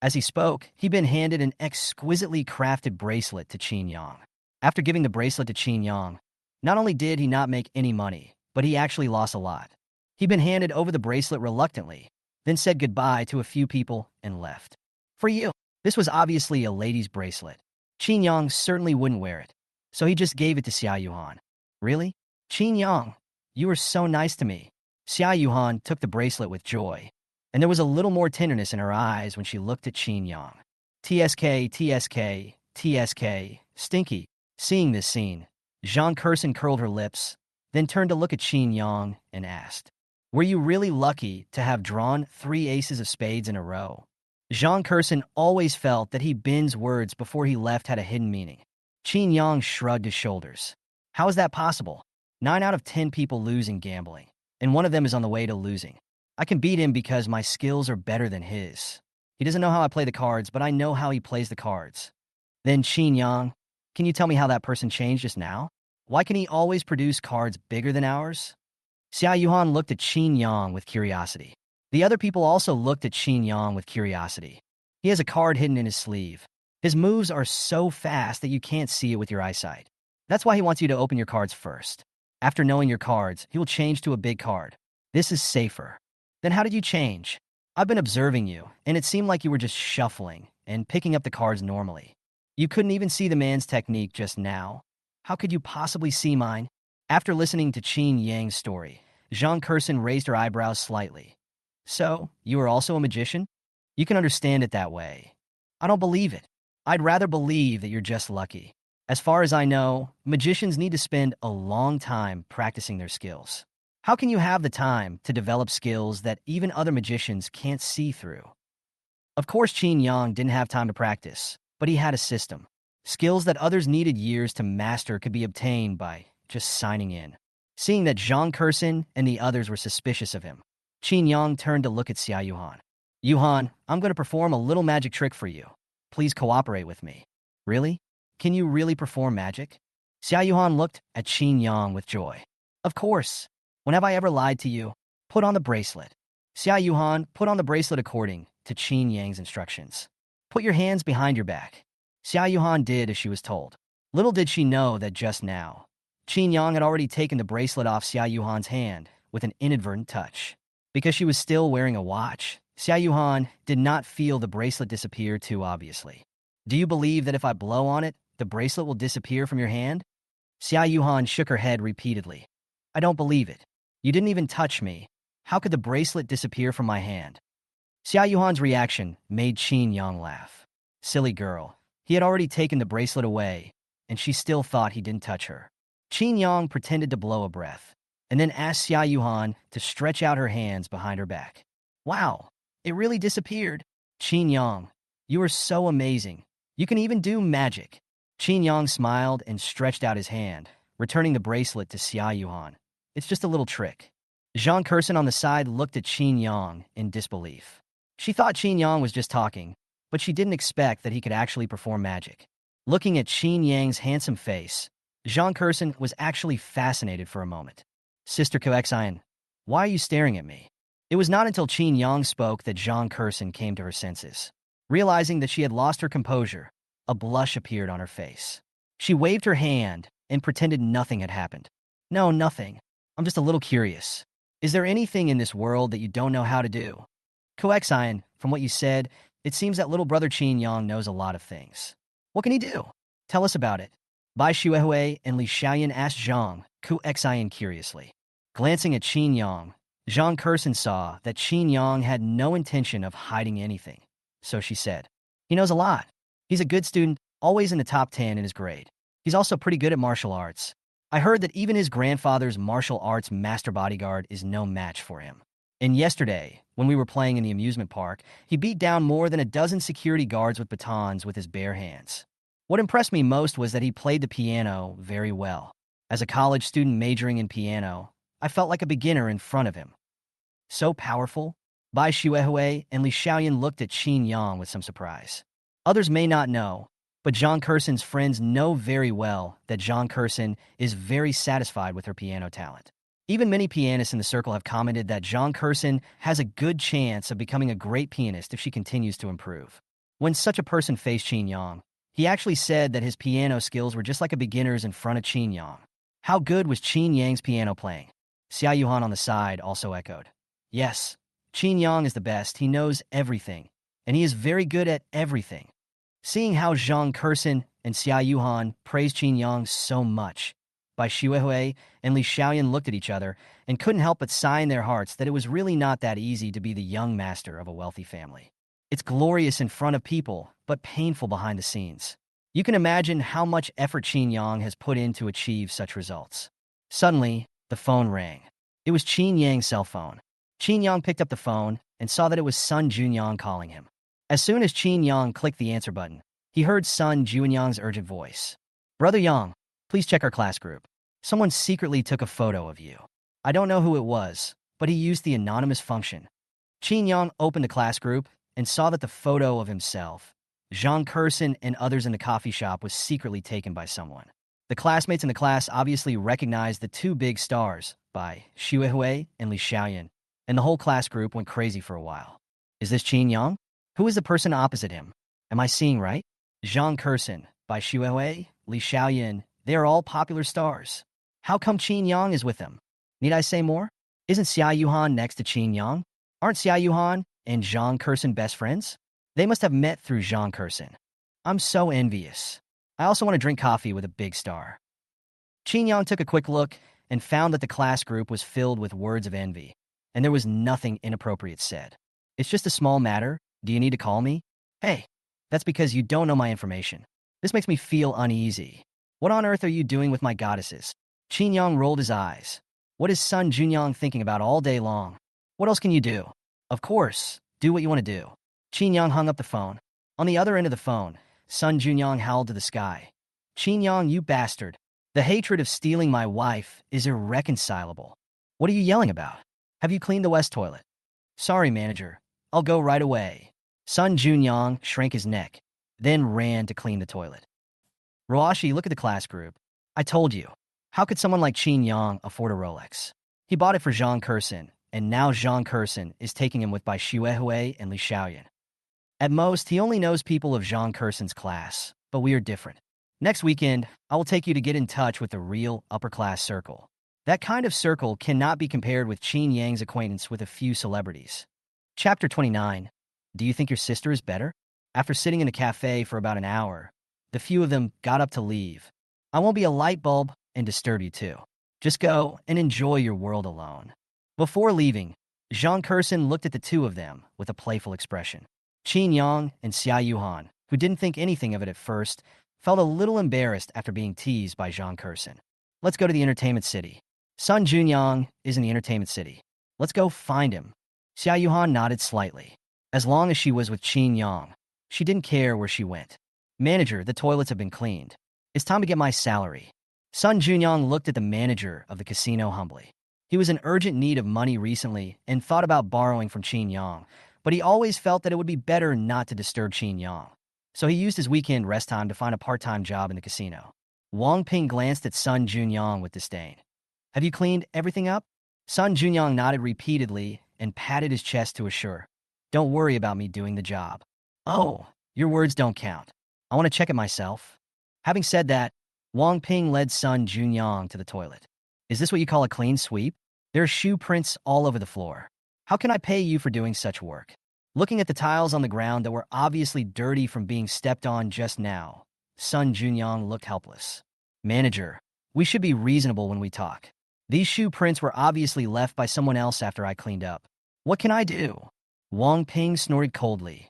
As he spoke, he'd been handed an exquisitely crafted bracelet to Qin Yang. After giving the bracelet to Qin Yang, not only did he not make any money, but he actually lost a lot. He'd been handed over the bracelet reluctantly, then said goodbye to a few people and left. For you, this was obviously a lady's bracelet. Qin Yang certainly wouldn't wear it, so he just gave it to Xiao Yuhan. Really? Qin Yang, you were so nice to me. Xiao Yuhan took the bracelet with joy, and there was a little more tenderness in her eyes when she looked at Qin Yang. TSK, TSK, TSK, stinky. Seeing this scene, Zhang Kurson curled her lips, then turned to look at Qin Yang and asked, "Were you really lucky to have drawn 3 aces of spades in a row?" Zhang Kurson always felt that Bin's words before he left had a hidden meaning. Qin Yang shrugged his shoulders. How is that possible? 9 out of 10 people lose in gambling, and one of them is on the way to losing. I can beat him because my skills are better than his. He doesn't know how I play the cards, but I know how he plays the cards. Then Qin Yang, can you tell me how that person changed just now? Why can he always produce cards bigger than ours? Xiao Yuhan looked at Qin Yang with curiosity. The other people also looked at Qin Yang with curiosity. He has a card hidden in his sleeve. His moves are so fast that you can't see it with your eyesight. That's why he wants you to open your cards first. After knowing your cards, he will change to a big card. This is safer. Then how did you change? I've been observing you, and it seemed like you were just shuffling and picking up the cards normally. You couldn't even see the man's technique just now. How could you possibly see mine? After listening to Qin Yang's story, Zhang Kurson raised her eyebrows slightly. So, you are also a magician? You can understand it that way. I don't believe it. I'd rather believe that you're just lucky. As far as I know, magicians need to spend a long time practicing their skills. How can you have the time to develop skills that even other magicians can't see through? Of course, Qin Yang didn't have time to practice, but he had a system. Skills that others needed years to master could be obtained by just signing in. Seeing that Zhang Kurson and the others were suspicious of him, Qin Yang turned to look at Xiao Yuhan. Yuhan, I'm going to perform a little magic trick for you. Please cooperate with me. Really? Can you really perform magic? Xiao Yuhan looked at Qin Yang with joy. Of course. When have I ever lied to you? Put on the bracelet. Xiao Yuhan put on the bracelet according to Qin Yang's instructions. Put your hands behind your back. Xiao Yuhan did as she was told. Little did she know that just now, Qin Yang had already taken the bracelet off Xiao Yuhan's hand with an inadvertent touch. Because she was still wearing a watch, Xiao Yuhan did not feel the bracelet disappear too obviously. Do you believe that if I blow on it, the bracelet will disappear from your hand? Xiao Yuhan shook her head repeatedly. I don't believe it. You didn't even touch me. How could the bracelet disappear from my hand? Xiao Yuhan's reaction made Qin Yang laugh. Silly girl. He had already taken the bracelet away, and she still thought he didn't touch her. Qin Yang pretended to blow a breath, and then asked Xiao Yuhan to stretch out her hands behind her back. Wow, it really disappeared. Qin Yang, you are so amazing. You can even do magic. Qin Yang smiled and stretched out his hand, returning the bracelet to Xiao Yuhan. It's just a little trick. Zhang Kurson on the side looked at Qin Yang in disbelief. She thought Qin Yang was just talking, but she didn't expect that he could actually perform magic. Looking at Qin Yang's handsome face, Zhang Kurson was actually fascinated for a moment. Sister Koexian, why are you staring at me? It was not until Qin Yang spoke that Zhang Kurson came to her senses. Realizing that she had lost her composure, a blush appeared on her face. She waved her hand and pretended nothing had happened. No, nothing. I'm just a little curious. Is there anything in this world that you don't know how to do? Koexian, from what you said, it seems that little brother Qin Yang knows a lot of things. What can he do? Tell us about it. Bai Xuehui and Li Xiaoyan asked Zhang Koexian curiously. Glancing at Qin Yang, Zhang Kurson saw that Qin Yang had no intention of hiding anything. So she said, he knows a lot. He's a good student, always in the top 10 in his grade. He's also pretty good at martial arts. I heard that even his grandfather's martial arts master bodyguard is no match for him. And yesterday, when we were playing in the amusement park, he beat down more than a dozen security guards with batons with his bare hands. What impressed me most was that he played the piano very well. As a college student majoring in piano, I felt like a beginner in front of him. So powerful? Bai Xuehui and Li Xiaoyan looked at Qin Yang with some surprise. Others may not know, but Zhang Kurson's friends know very well that Zhang Kurson is very satisfied with her piano talent. Even many pianists in the circle have commented that Zhang Kurson has a good chance of becoming a great pianist if she continues to improve. When such a person faced Qin Yang, he actually said that his piano skills were just like a beginner's in front of Qin Yang. How good was Qin Yang's piano playing? Xiao Yuhan on the side also echoed. Yes, Qin Yang is the best. He knows everything, and he is very good at everything. Seeing how Zhang Kursin and Xiao Yuhan praised Qin Yang so much, Bai Shuehui and Li Xiaoyan looked at each other and couldn't help but sigh in their hearts that it was really not that easy to be the young master of a wealthy family. It's glorious in front of people, but painful behind the scenes. You can imagine how much effort Qin Yang has put in to achieve such results. Suddenly, the phone rang. It was Qin Yang's cell phone. Qin Yang picked up the phone and saw that it was Sun Junyang calling him. As soon as Qin Yang clicked the answer button, he heard Sun Junyang's urgent voice. Brother Yang, please check our class group. Someone secretly took a photo of you. I don't know who it was, but he used the anonymous function. Qin Yang opened the class group and saw that the photo of himself, Zhang Kursin, and others in the coffee shop was secretly taken by someone. The classmates in the class obviously recognized the two big stars, Bai Shuehui and Li Xiaoyan, and the whole class group went crazy for a while. Is this Qin Yang? Who is the person opposite him? Am I seeing right? Zhang Kursin, Bai Shuehui, Li Xiaoyan, they are all popular stars. How come Qin Yang is with them? Need I say more? Isn't Xiao Yuhan next to Qin Yang? Aren't Xiao Yuhan and Zhang Kursin best friends? They must have met through Zhang Kursin. I'm so envious. I also want to drink coffee with a big star. Qin Yang took a quick look and found that the class group was filled with words of envy, and there was nothing inappropriate said. It's just a small matter. Do you need to call me? Hey, that's because you don't know my information. This makes me feel uneasy. What on earth are you doing with my goddesses? Qin Yang rolled his eyes. What is Sun Junyang thinking about all day long? What else can you do? Of course, do what you want to do. Qin Yang hung up the phone. On the other end of the phone, Sun Junyang howled to the sky. Qin Yang, you bastard. The hatred of stealing my wife is irreconcilable. What are you yelling about? Have you cleaned the West toilet? Sorry, manager. I'll go right away. Sun Junyang shrank his neck, then ran to clean the toilet. Roashi, look at the class group. I told you. How could someone like Qin Yang afford a Rolex? He bought it for Zhang Kursin, and now Zhang Kursin is taking him with Bai Shuehui and Li Xiaoyan. At most, he only knows people of Zhang Kursin's class, but we are different. Next weekend, I will take you to get in touch with the real upper-class circle. That kind of circle cannot be compared with Qin Yang's acquaintance with a few celebrities. Chapter 29. Do you think your sister is better? After sitting in a cafe for about an hour, the few of them got up to leave. I won't be a light bulb and disturb you too. Just go and enjoy your world alone. Before leaving, Zhang Kursin looked at the two of them with a playful expression. Qin Yang and Xiao Yuhan, who didn't think anything of it at first, felt a little embarrassed after being teased by Zhang Kursin. Let's go to the entertainment city. Sun Junyang is in the entertainment city. Let's go find him. Xiao Yuhan nodded slightly. As long as she was with Qin Yang, she didn't care where she went. Manager, the toilets have been cleaned. It's time to get my salary. Sun Junyang looked at the manager of the casino humbly. He was in urgent need of money recently and thought about borrowing from Qin Yang, but he always felt that it would be better not to disturb Qin Yang. So he used his weekend rest time to find a part-time job in the casino. Wang Ping glanced at Sun Junyang with disdain. Have you cleaned everything up? Sun Junyang nodded repeatedly and patted his chest to assure. Don't worry about me doing the job. Oh, your words don't count. I want to check it myself. Having said that, Wang Ping led Sun Junyang to the toilet. Is this what you call a clean sweep? There are shoe prints all over the floor. How can I pay you for doing such work? Looking at the tiles on the ground that were obviously dirty from being stepped on just now, Sun Junyang looked helpless. Manager, we should be reasonable when we talk. These shoe prints were obviously left by someone else after I cleaned up. What can I do? Wang Ping snorted coldly.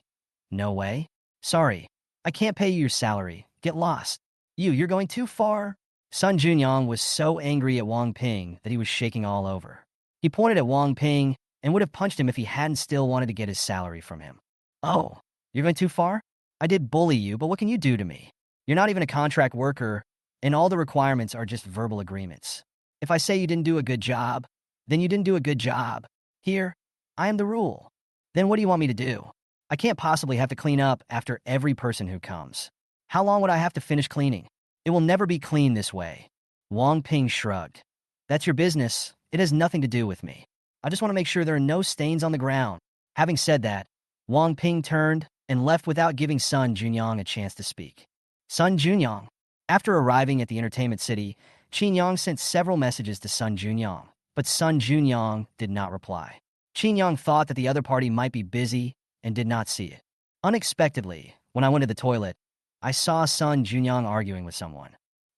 No way. Sorry, I can't pay you your salary. Get lost. You're going too far. Sun Junyang was so angry at Wang Ping that he was shaking all over. He pointed at Wang Ping and would have punched him if he hadn't still wanted to get his salary from him. Oh, you're going too far? I did bully you, but what can you do to me? You're not even a contract worker, and all the requirements are just verbal agreements. If I say you didn't do a good job, then you didn't do a good job. Here, I am the rule. Then what do you want me to do? I can't possibly have to clean up after every person who comes. How long would I have to finish cleaning? It will never be clean this way. Wang Ping shrugged. That's your business. It has nothing to do with me. I just want to make sure there are no stains on the ground. Having said that, Wang Ping turned and left without giving Sun Junyang a chance to speak. Sun Junyang. After arriving at the entertainment city, Qin Yang sent several messages to Sun Junyang, but Sun Junyang did not reply. Qin Yang thought that the other party might be busy and did not see it. Unexpectedly, when I went to the toilet, I saw Sun Junyang arguing with someone.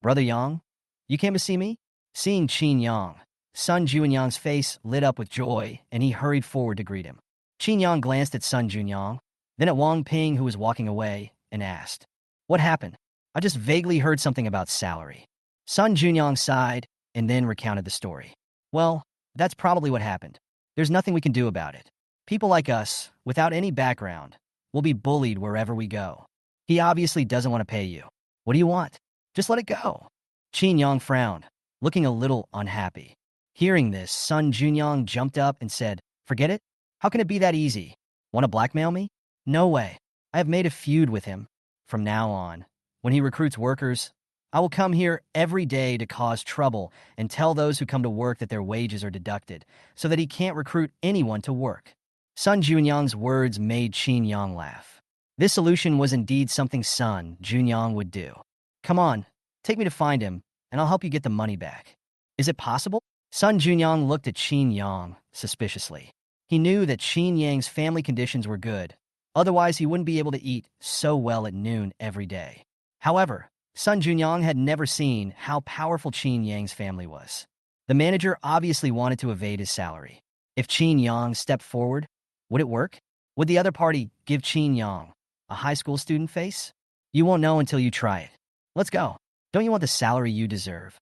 Brother Yang, you came to see me? Seeing Qin Yang, Sun Junyang's face lit up with joy, and he hurried forward to greet him. Qin Yang glanced at Sun Junyang, then at Wang Ping, who was walking away, and asked, "What happened? I just vaguely heard something about salary." Sun Junyang sighed and then recounted the story. "Well, that's probably what happened. There's nothing we can do about it. People like us, without any background, will be bullied wherever we go. He obviously doesn't want to pay you. What do you want? Just let it go." Qin Yang frowned, looking a little unhappy. Hearing this, Sun Junyang jumped up and said, "Forget it? How can it be that easy? Want to blackmail me? No way. I have made a feud with him. From now on, when he recruits workers, I will come here every day to cause trouble and tell those who come to work that their wages are deducted, so that he can't recruit anyone to work." Sun Junyang's words made Qin Yang laugh. This solution was indeed something Sun Junyang would do. "Come on, take me to find him, and I'll help you get the money back." "Is it possible?" Sun Junyang looked at Qin Yang suspiciously. He knew that Qin Yang's family conditions were good, otherwise he wouldn't be able to eat so well at noon every day. However, Sun Junyang had never seen how powerful Qin Yang's family was. The manager obviously wanted to evade his salary. If Qin Yang stepped forward, would it work? Would the other party give Qin Yang a high school student face? You won't know until you try it. Let's go. Don't you want the salary you deserve?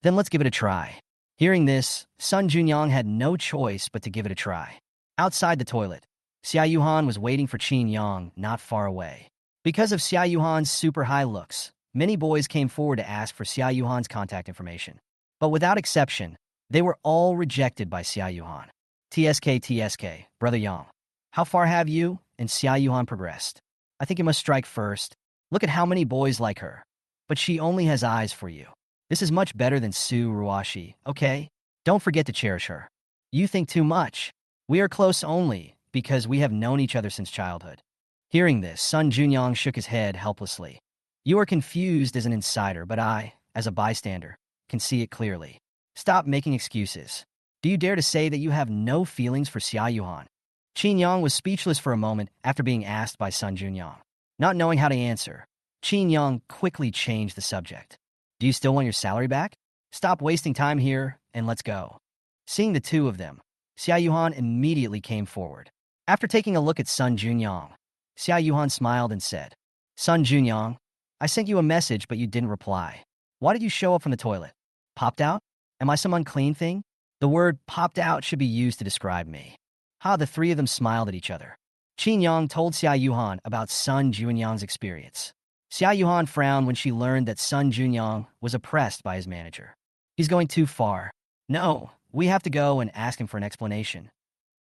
Then let's give it a try. Hearing this, Sun Junyang had no choice but to give it a try. Outside the toilet, Xiao Yuhan was waiting for Qin Yang not far away. Because of Xiao Yuhan's super high looks, many boys came forward to ask for Xiao Yuhan's contact information. But without exception, they were all rejected by Xiao Yuhan. TSK, Brother Yang. How far have you and Xiao Yuhan progressed? I think you must strike first. Look at how many boys like her. But she only has eyes for you. This is much better than Su Ruashi, okay? Don't forget to cherish her. You think too much. We are close only because we have known each other since childhood." Hearing this, Sun Junyang shook his head helplessly. "You are confused as an insider, but I, as a bystander, can see it clearly. Stop making excuses. Do you dare to say that you have no feelings for Xiao Yuhan?" Qin Yang was speechless for a moment after being asked by Sun Junyang. Not knowing how to answer, Qin Yang quickly changed the subject. "Do you still want your salary back? Stop wasting time here and let's go." Seeing the two of them, Xiao Yuhan immediately came forward. After taking a look at Sun Junyang, Xiao Yuhan smiled and said, "Sun Junyang, I sent you a message but you didn't reply. Why did you show up from the toilet? Popped out? Am I some unclean thing?" The word "popped out" should be used to describe me. The three of them smiled at each other. Qin Yang told Xiao Yuhan about Sun Junyang's experience. Xiao Yuhan frowned when she learned that Sun Junyang was oppressed by his manager. "He's going too far. No, we have to go and ask him for an explanation."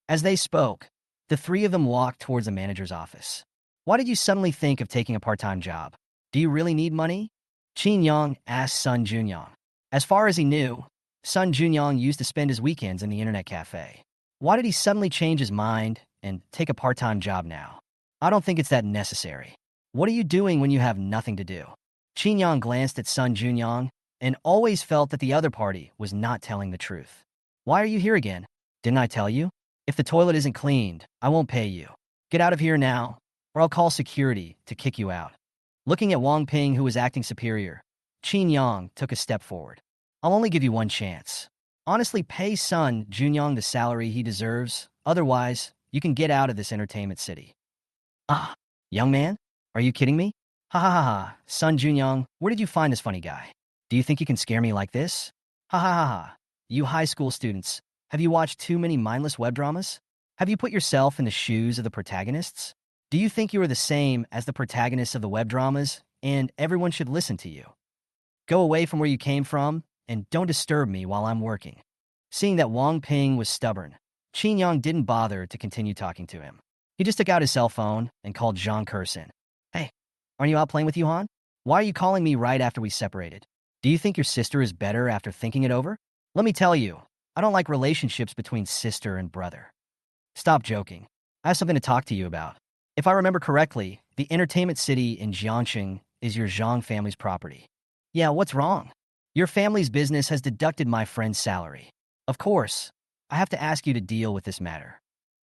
As they spoke, the three of them walked towards the manager's office. "Why did you suddenly think of taking a part-time job? Do you really need money?" Qin Yang asked Sun Junyang. As far as he knew, Sun Junyang used to spend his weekends in the internet cafe. Why did he suddenly change his mind and take a part-time job now? I don't think it's that necessary. What are you doing when you have nothing to do? Qin Yang glanced at Sun Junyang and always felt that the other party was not telling the truth. "Why are you here again? Didn't I tell you? If the toilet isn't cleaned, I won't pay you. Get out of here now, or I'll call security to kick you out." Looking at Wang Ping, who was acting superior, Qin Yang took a step forward. "I'll only give you one chance. Honestly, pay Sun Junyang the salary he deserves. Otherwise, you can get out of this entertainment city." "Ah, young man? Are you kidding me? Ha ha ha ha. Sun Junyang, where did you find this funny guy? Do you think you can scare me like this? Ha ha ha ha. You high school students, have you watched too many mindless web dramas? Have you put yourself in the shoes of the protagonists? Do you think you are the same as the protagonists of the web dramas, and everyone should listen to you? Go away from where you came from, and don't disturb me while I'm working." Seeing that Wang Ping was stubborn, Qin Yang didn't bother to continue talking to him. He just took out his cell phone and called Zhang Kursin. "Hey, aren't you out playing with Yuhan? Why are you calling me right after we separated? Do you think your sister is better after thinking it over? Let me tell you, I don't like relationships between sister and brother. Stop joking. I have something to talk to you about. If I remember correctly, the entertainment city in Jiangxing is your Zhang family's property. Yeah, what's wrong? Your family's business has deducted my friend's salary. Of course, I have to ask you to deal with this matter.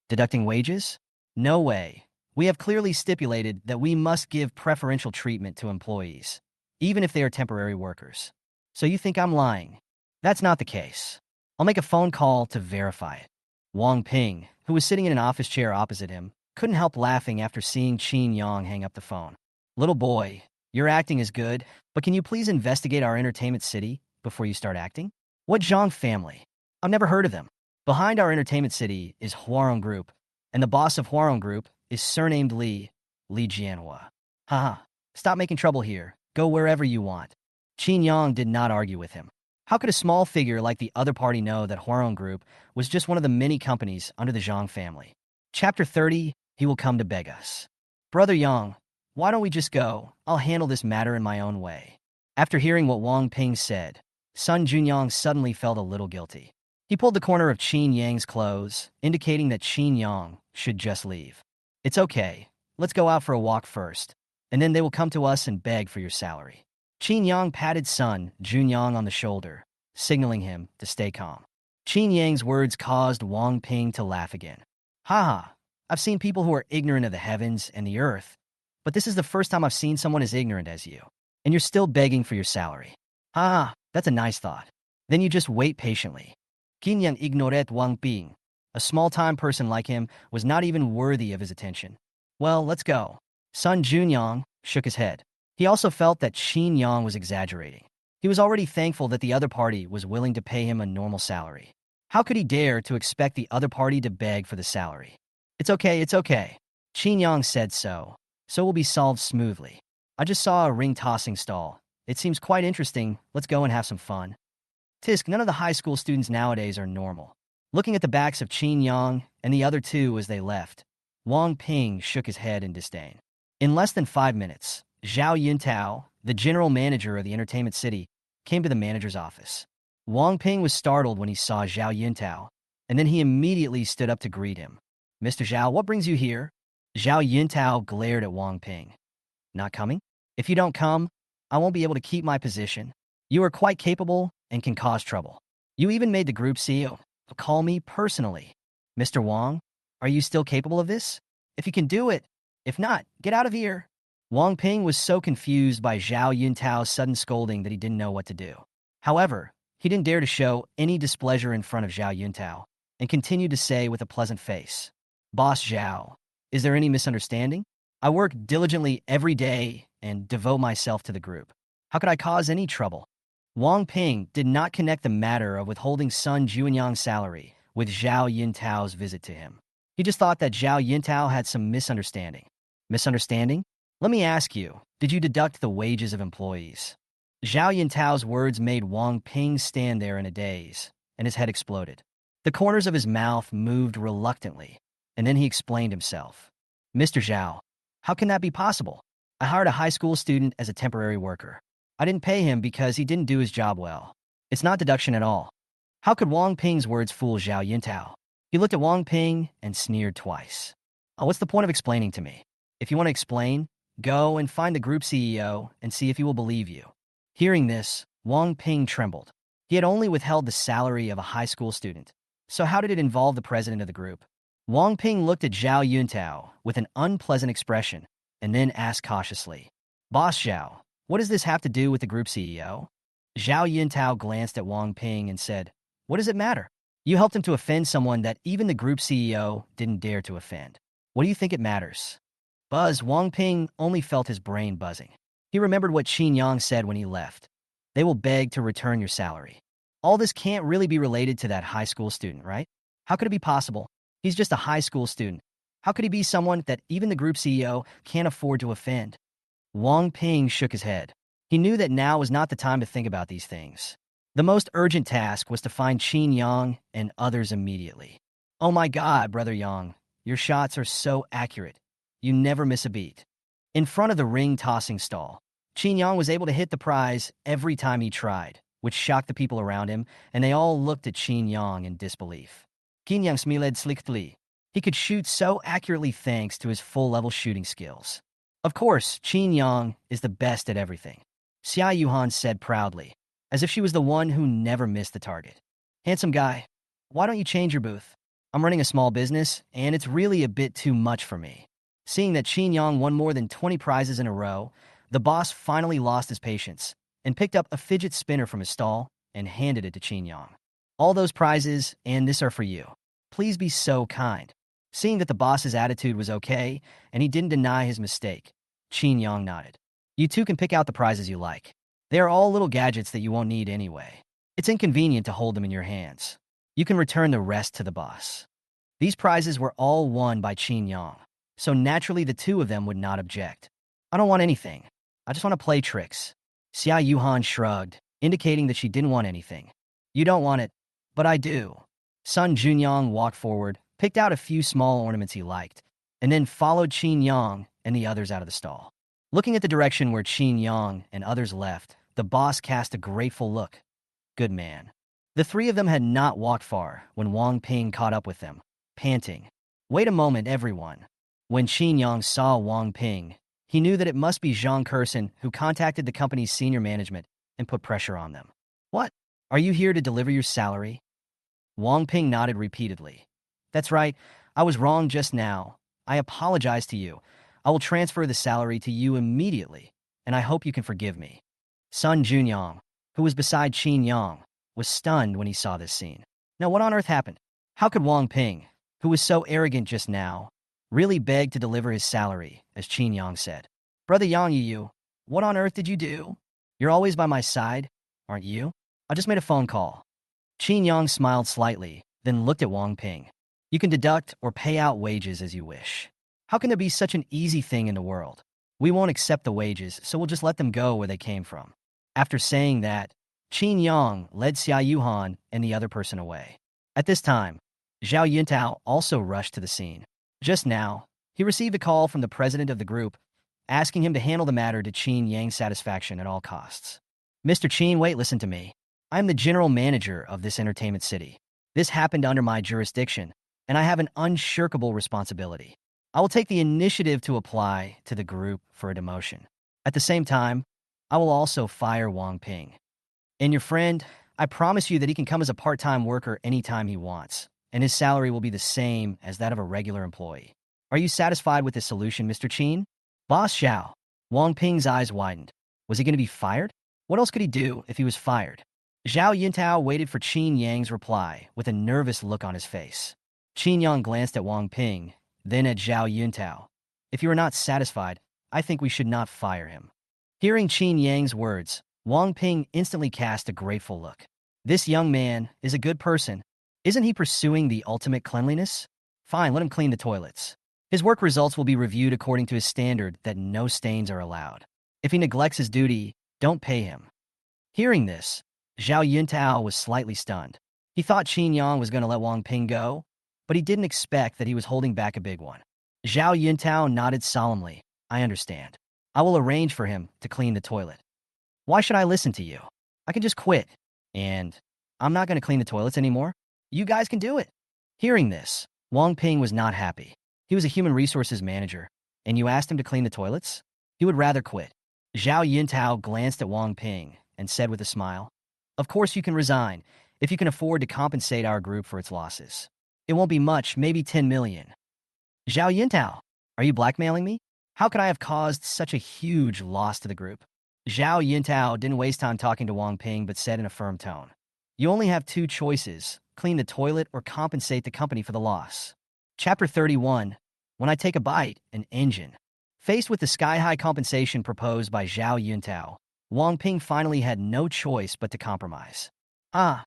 Deducting wages? No way. We have clearly stipulated that we must give preferential treatment to employees, even if they are temporary workers. So you think I'm lying? That's not the case. I'll make a phone call to verify it. Wang Ping, who was sitting in an office chair opposite him, couldn't help laughing after seeing Qin Yang hang up the phone. Little boy, your acting is good, but can you please investigate our entertainment city before you start acting? What Zhang family? I've never heard of them. Behind our entertainment city is Huarong Group, and the boss of Huarong Group is surnamed Li Jianhua. Haha, stop making trouble here. Go wherever you want. Qin Yang did not argue with him. How could a small figure like the other party know that Huarong Group was just one of the many companies under the Zhang family? Chapter 30, he will come to beg us. Brother Yang, why don't we just go? I'll handle this matter in my own way. After hearing what Wang Ping said, Sun Junyang suddenly felt a little guilty. He pulled the corner of Qin Yang's clothes, indicating that Qin Yang should just leave. It's okay. Let's go out for a walk first, and then they will come to us and beg for your salary. Qin Yang patted Sun Junyang on the shoulder, signaling him to stay calm. Qin Yang's words caused Wang Ping to laugh again. Haha, I've seen people who are ignorant of the heavens and the earth, but this is the first time I've seen someone as ignorant as you, and you're still begging for your salary. Haha, that's a nice thought. Then you just wait patiently. Qin Yang ignored Wang Ping. A small-time person like him was not even worthy of his attention. Well, let's go. Sun Junyang shook his head. He also felt that Qin Yang was exaggerating. He was already thankful that the other party was willing to pay him a normal salary. How could he dare to expect the other party to beg for the salary? It's okay, it's okay. Qin Yang said so it will be solved smoothly. I just saw a ring-tossing stall. It seems quite interesting. Let's go and have some fun. Tisk, none of the high school students nowadays are normal. Looking at the backs of Qin Yang and the other two as they left, Wang Ping shook his head in disdain. In less than 5 minutes, Xiao Yuhang, the general manager of the entertainment city, came to the manager's office. Wang Ping was startled when he saw Xiao Yuhang, and then he immediately stood up to greet him. Mr. Xiao, what brings you here? Xiao Yuhang glared at Wang Ping. Not coming? If you don't come, I won't be able to keep my position. You are quite capable and can cause trouble. You even made the group CEO call me personally. Mr. Wang, are you still capable of this? If you can do it. If not, get out of here. Wang Ping was so confused by Xiao Yuntang's sudden scolding that he didn't know what to do. However, he didn't dare to show any displeasure in front of Xiao Yuntang and continued to say with a pleasant face, Boss Xiao, is there any misunderstanding? I work diligently every day and devote myself to the group. How could I cause any trouble? Wang Ping did not connect the matter of withholding Sun Junyang's salary with Xiao Yuntang's visit to him. He just thought that Xiao Yuntang had some misunderstanding. Misunderstanding? Let me ask you, did you deduct the wages of employees? Xiao Yuntang's words made Wang Ping stand there in a daze, and his head exploded. The corners of his mouth moved reluctantly, and then he explained himself. Mr. Xiao, how can that be possible? I hired a high school student as a temporary worker. I didn't pay him because he didn't do his job well. It's not deduction at all. How could Wang Ping's words fool Xiao Yuntang? He looked at Wang Ping and sneered twice. Oh, what's the point of explaining to me? If you want to explain, go and find the group CEO and see if he will believe you. Hearing this, Wang Ping trembled. He had only withheld the salary of a high school student. So how did it involve the president of the group? Wang Ping looked at Xiao Yuntang with an unpleasant expression and then asked cautiously, Boss Xiao, what does this have to do with the group CEO? Xiao Yuntang glanced at Wang Ping and said, What does it matter? You helped him to offend someone that even the group CEO didn't dare to offend. What do you think it matters? Wang Ping only felt his brain buzzing. He remembered what Qin Yang said when he left. They will beg to return your salary. All this can't really be related to that high school student, right? How could it be possible? He's just a high school student. How could he be someone that even the group CEO can't afford to offend? Wang Ping shook his head. He knew that now was not the time to think about these things. The most urgent task was to find Qin Yang and others immediately. Oh my God, Brother Yang, your shots are so accurate. You never miss a beat. In front of the ring-tossing stall, Qin Yang was able to hit the prize every time he tried, which shocked the people around him, and they all looked at Qin Yang in disbelief. Qin Yang smiled slickly. He could shoot so accurately thanks to his full-level shooting skills. Of course, Qin Yang is the best at everything, Xiao Yuhan said proudly, as if she was the one who never missed the target. Handsome guy, why don't you change your booth? I'm running a small business, and it's really a bit too much for me. Seeing that Qin Yang won more than 20 prizes in a row, the boss finally lost his patience and picked up a fidget spinner from his stall and handed it to Qin Yang. All those prizes and this are for you. Please be so kind. Seeing that the boss's attitude was okay and he didn't deny his mistake, Qin Yang nodded. You two can pick out the prizes you like. They are all little gadgets that you won't need anyway. It's inconvenient to hold them in your hands. You can return the rest to the boss. These prizes were all won by Qin Yang, so naturally the two of them would not object. I don't want anything. I just want to play tricks. Xiao Yuhan shrugged, indicating that she didn't want anything. You don't want it, but I do. Sun Junyang walked forward, picked out a few small ornaments he liked, and then followed Qin Yang and the others out of the stall. Looking at the direction where Qin Yang and others left, the boss cast a grateful look. Good man. The three of them had not walked far when Wang Ping caught up with them, panting. Wait a moment, everyone. When Qin Yang saw Wang Ping, he knew that it must be Zhang Kersen who contacted the company's senior management and put pressure on them. What? Are you here to deliver your salary? Wang Ping nodded repeatedly. That's right. I was wrong just now. I apologize to you. I will transfer the salary to you immediately, and I hope you can forgive me. Sun Junyang, who was beside Qin Yang, was stunned when he saw this scene. Now, what on earth happened? How could Wang Ping, who was so arrogant just now, really beg to deliver his salary, as Qin Yang said? Brother Yang Yu, what on earth did you do? You're always by my side, aren't you? I just made a phone call. Qin Yang smiled slightly, then looked at Wang Ping. You can deduct or pay out wages as you wish. How can there be such an easy thing in the world? We won't accept the wages, so we'll just let them go where they came from. After saying that, Qin Yang led Xiao Yuhan and the other person away. At this time, Xiao Yuntao also rushed to the scene. Just now, he received a call from the president of the group, asking him to handle the matter to Qin Yang's satisfaction at all costs. Mr. Qin, wait, listen to me. I am the general manager of this entertainment city. This happened under my jurisdiction, and I have an unshirkable responsibility. I will take the initiative to apply to the group for a demotion. At the same time, I will also fire Wang Ping. And your friend, I promise you that he can come as a part-time worker anytime he wants, and his salary will be the same as that of a regular employee. Are you satisfied with this solution, Mr. Qin? Boss Xiao. Wang Ping's eyes widened. Was he going to be fired? What else could he do if he was fired? Zhao Yintao waited for Qin Yang's reply with a nervous look on his face. Qin Yang glanced at Wang Ping, then at Zhao Yuntao. If you are not satisfied, I think we should not fire him. Hearing Qin Yang's words, Wang Ping instantly cast a grateful look. This young man is a good person. Isn't he pursuing the ultimate cleanliness? Fine, let him clean the toilets. His work results will be reviewed according to his standard that no stains are allowed. If he neglects his duty, don't pay him. Hearing this, Zhao Yuntao was slightly stunned. He thought Qin Yang was going to let Wang Ping go, but he didn't expect that he was holding back a big one. Zhao Yuntao nodded solemnly. I understand. I will arrange for him to clean the toilet. Why should I listen to you? I can just quit. And I'm not going to clean the toilets anymore. You guys can do it. Hearing this, Wang Ping was not happy. He was a human resources manager, and you asked him to clean the toilets? He would rather quit. Zhao Yuntao glanced at Wang Ping and said with a smile, Of course you can resign, if you can afford to compensate our group for its losses. It won't be much, maybe 10 million. Zhao Yuntao, are you blackmailing me? How could I have caused such a huge loss to the group? Zhao Yuntao didn't waste time talking to Wang Ping but said in a firm tone, You only have two choices, clean the toilet or compensate the company for the loss. Chapter 31, When I Take a Bite, an Engine. Faced with the sky-high compensation proposed by Zhao Yuntao, Wang Ping finally had no choice but to compromise. I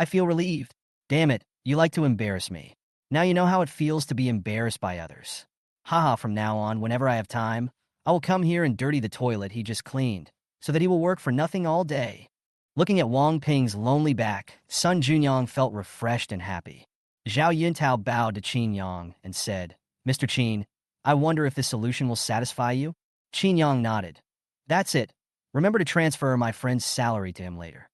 feel relieved. Damn it, you like to embarrass me. Now you know how it feels to be embarrassed by others. Haha, from now on, whenever I have time, I will come here and dirty the toilet he just cleaned, so that he will work for nothing all day. Looking at Wang Ping's lonely back, Sun Junyang felt refreshed and happy. Zhao Yuntao bowed to Qin Yang and said, Mr. Qin, I wonder if this solution will satisfy you? Qin Yang nodded. That's it. Remember to transfer my friend's salary to him later.